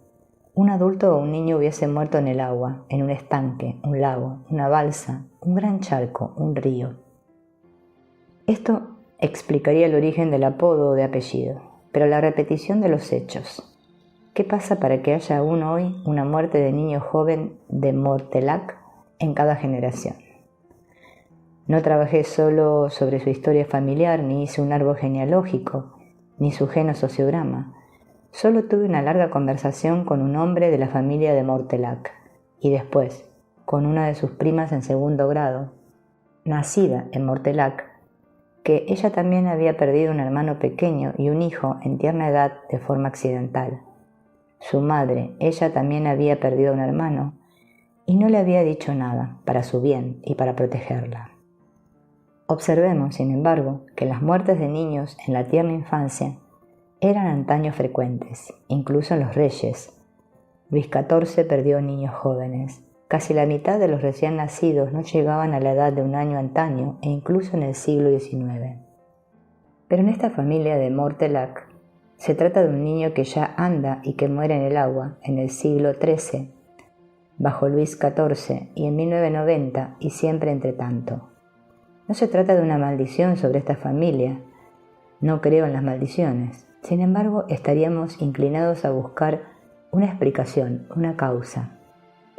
Un adulto o un niño hubiese muerto en el agua, en un estanque, un lago, una balsa, un gran charco, un río. Esto explicaría el origen del apodo o de apellido, pero la repetición de los hechos. ¿Qué pasa para que haya aún hoy una muerte de niño joven de Mortelac en cada generación? No trabajé solo sobre su historia familiar ni hice un árbol genealógico, ni su genociograma. Solo tuve una larga conversación con un hombre de la familia de Mortelac y después con una de sus primas en segundo grado, nacida en Mortelac, que ella también había perdido un hermano pequeño y un hijo en tierna edad de forma accidental. Su madre, ella también había perdido un hermano y no le había dicho nada, para su bien y para protegerla. Observemos, sin embargo, que las muertes de niños en la tierna infancia eran antaño frecuentes, incluso en los reyes. Luis XIV perdió niños jóvenes. Casi la mitad de los recién nacidos no llegaban a la edad de un año antaño e incluso en el siglo XIX. Pero en esta familia de Mortelac se trata de un niño que ya anda y que muere en el agua en el siglo XIII, bajo Luis XIV y en 1990 y siempre entre tanto. No se trata de una maldición sobre esta familia. No creo en las maldiciones. Sin embargo, estaríamos inclinados a buscar una explicación, una causa.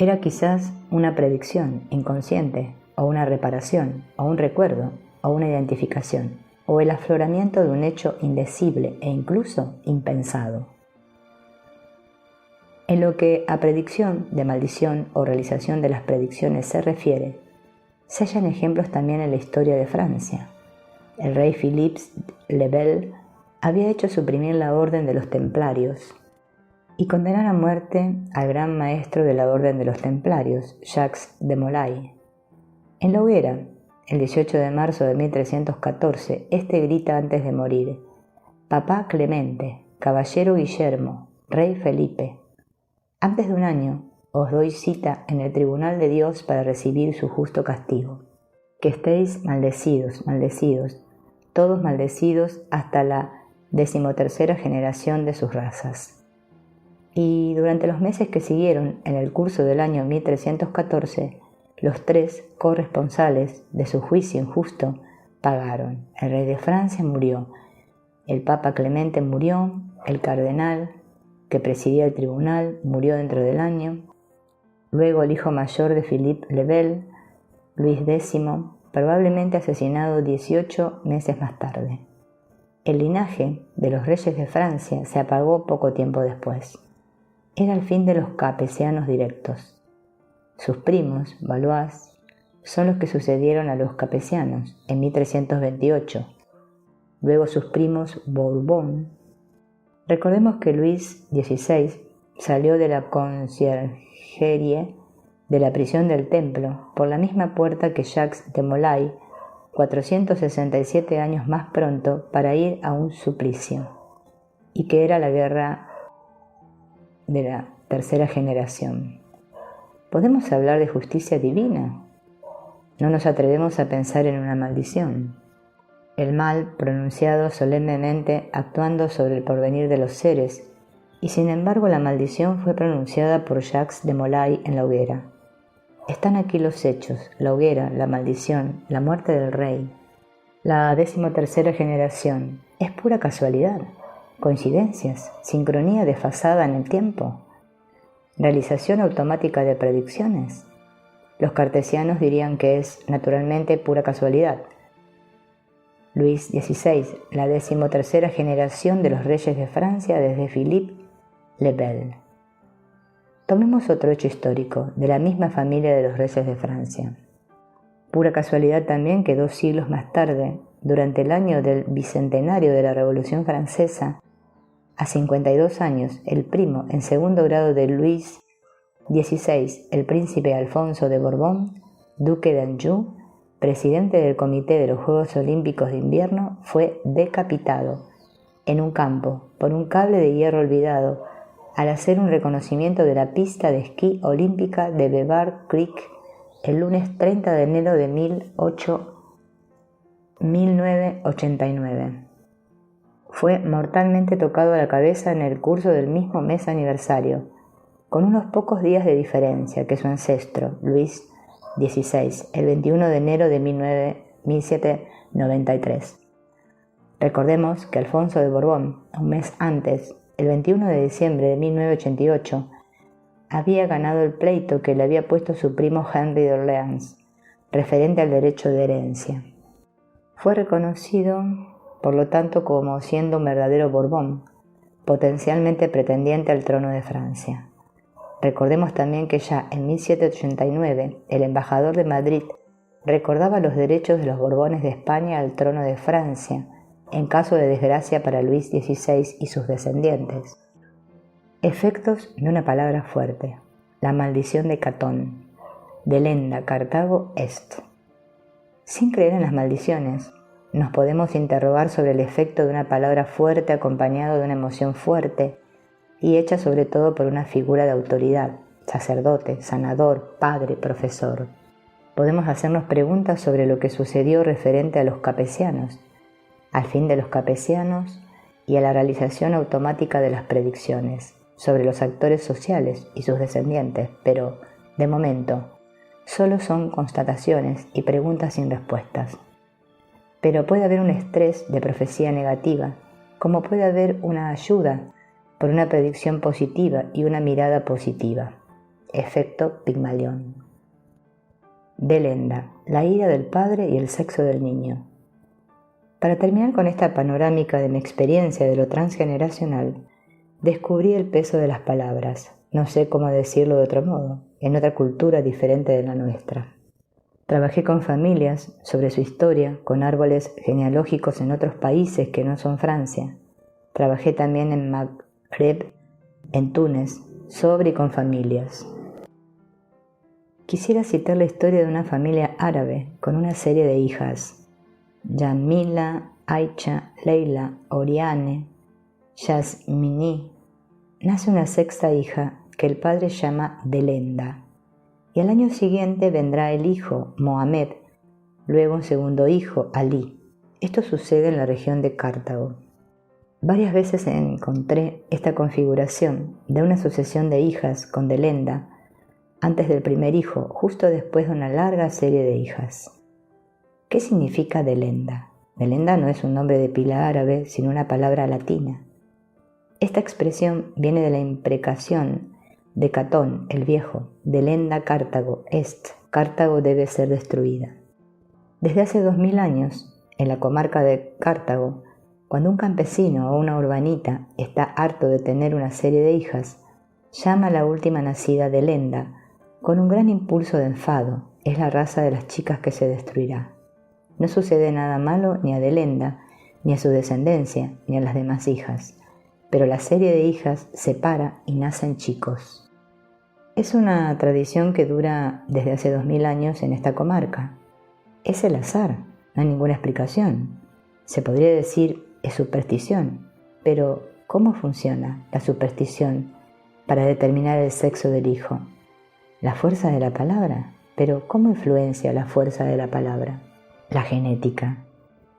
Era quizás una predicción inconsciente, o una reparación, o un recuerdo, o una identificación, o el afloramiento de un hecho indecible e incluso impensado. En lo que a predicción de maldición o realización de las predicciones se refiere, se hallan ejemplos también en la historia de Francia. El rey Philippe le Bel había hecho suprimir la orden de los templarios y condenar a muerte al gran maestro de la orden de los templarios, Jacques de Molay. En la hoguera, el 18 de marzo de 1314, este grita antes de morir: «Papá Clemente, caballero Guillermo, rey Felipe, antes de un año os doy cita en el tribunal de Dios para recibir su justo castigo. Que estéis maldecidos, maldecidos, todos maldecidos hasta la 13ª generación de sus razas». Y durante los meses que siguieron, en el curso del año 1314, los 3 corresponsales de su juicio injusto pagaron. El rey de Francia murió, el papa Clemente murió, el cardenal que presidía el tribunal murió dentro del año, luego el hijo mayor de Philippe le Bel, Luis X, probablemente asesinado 18 meses más tarde. El linaje de los reyes de Francia se apagó poco tiempo después. Era el fin de los capesianos directos. Sus primos, Valois, son los que sucedieron a los capesianos en 1328. Luego sus primos Bourbon. Recordemos que Luis XVI salió de la conciergerie de la prisión del Templo por la misma puerta que Jacques de Molay 467 años más pronto para ir a un suplicio, y que era la guerra de la 3ª generación. ¿Podemos hablar de justicia divina? No nos atrevemos a pensar en una maldición. El mal pronunciado solemnemente actuando sobre el porvenir de los seres, y sin embargo la maldición fue pronunciada por Jacques de Molay en la hoguera. Están aquí los hechos, la hoguera, la maldición, la muerte del rey. La 13ª generación es pura casualidad, coincidencias, sincronía desfasada en el tiempo, realización automática de predicciones. Los cartesianos dirían que es naturalmente pura casualidad. Luis XVI, la 13ª generación de los reyes de Francia desde Philippe le Bel. Tomemos otro hecho histórico, de la misma familia de los reyes de Francia. Pura casualidad también que 2 siglos más tarde, durante el año del bicentenario de la Revolución Francesa, a 52 años, el primo en segundo grado de Luis XVI, el príncipe Alfonso de Borbón, duque de Anjou, presidente del Comité de los Juegos Olímpicos de Invierno, fue decapitado en un campo por un cable de hierro olvidado al hacer un reconocimiento de la pista de esquí olímpica de Beaver Creek el lunes 30 de enero de 1989. Fue mortalmente tocado a la cabeza en el curso del mismo mes aniversario, con unos pocos días de diferencia que su ancestro, Luis XVI, el 21 de enero de 1793. Recordemos que Alfonso de Borbón, un mes antes, el 21 de diciembre de 1988, había ganado el pleito que le había puesto su primo Henry de Orleans, referente al derecho de herencia. Fue reconocido por lo tanto como siendo un verdadero Borbón, potencialmente pretendiente al trono de Francia. Recordemos también que ya en 1789 el embajador de Madrid recordaba los derechos de los Borbones de España al trono de Francia, en caso de desgracia para Luis XVI y sus descendientes. Efectos de una palabra fuerte. La maldición de Catón. Delenda, Cartago, est. Sin creer en las maldiciones, nos podemos interrogar sobre el efecto de una palabra fuerte acompañado de una emoción fuerte y hecha sobre todo por una figura de autoridad, sacerdote, sanador, padre, profesor. Podemos hacernos preguntas sobre lo que sucedió referente a los capesianos, al fin de los capesianos y a la realización automática de las predicciones, sobre los actores sociales y sus descendientes, pero, de momento, solo son constataciones y preguntas sin respuestas. Pero puede haber un estrés de profecía negativa, como puede haber una ayuda por una predicción positiva y una mirada positiva. Efecto Pigmalión. Delenda, la ira del padre y el sexo del niño. Para terminar con esta panorámica de mi experiencia de lo transgeneracional, descubrí el peso de las palabras, no sé cómo decirlo de otro modo, en otra cultura diferente de la nuestra. Trabajé con familias sobre su historia, con árboles genealógicos en otros países que no son Francia. Trabajé también en Magreb, en Túnez, sobre y con familias. Quisiera citar la historia de una familia árabe con una serie de hijas: Jamila, Aicha, Leila, Oriane, Yasmini. Nace una sexta hija que el padre llama Delenda, y al año siguiente vendrá el hijo, Mohamed, luego un segundo hijo, Ali. Esto sucede en la región de Cartago. Varias veces encontré esta configuración de una sucesión de hijas con Delenda antes del primer hijo, justo después de una larga serie de hijas. ¿Qué significa Delenda? Delenda no es un nombre de pila árabe, sino una palabra latina. Esta expresión viene de la imprecación de Catón, el viejo, Delenda Cartago, est, Cartago debe ser destruida. Desde hace 2000 años, en la comarca de Cartago, cuando un campesino o una urbanita está harto de tener una serie de hijas, llama a la última nacida Delenda con un gran impulso de enfado. Es la raza de las chicas que se destruirá. No sucede nada malo ni a Delenda, ni a su descendencia, ni a las demás hijas, pero la serie de hijas se para y nacen chicos. Es una tradición que dura desde hace 2000 años en esta comarca. Es el azar, no hay ninguna explicación. Se podría decir es superstición, pero ¿cómo funciona la superstición para determinar el sexo del hijo? ¿La fuerza de la palabra? Pero ¿cómo influencia la fuerza de la palabra? La genética.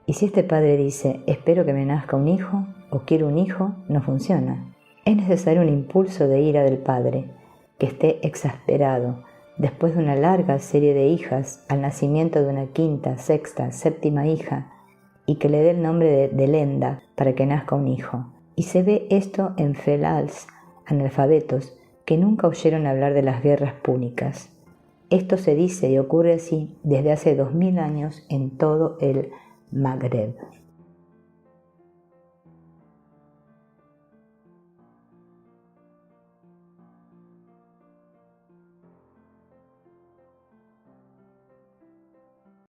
Y si este padre dice, espero que me nazca un hijo o quiero un hijo, no funciona. Es necesario un impulso de ira del padre, que esté exasperado después de una larga serie de hijas al nacimiento de una quinta, sexta, séptima hija, y que le dé el nombre de Delenda para que nazca un hijo. Y se ve esto en felals, analfabetos, que nunca oyeron hablar de las guerras púnicas. Esto se dice y ocurre así desde hace 2000 años en todo el Magreb.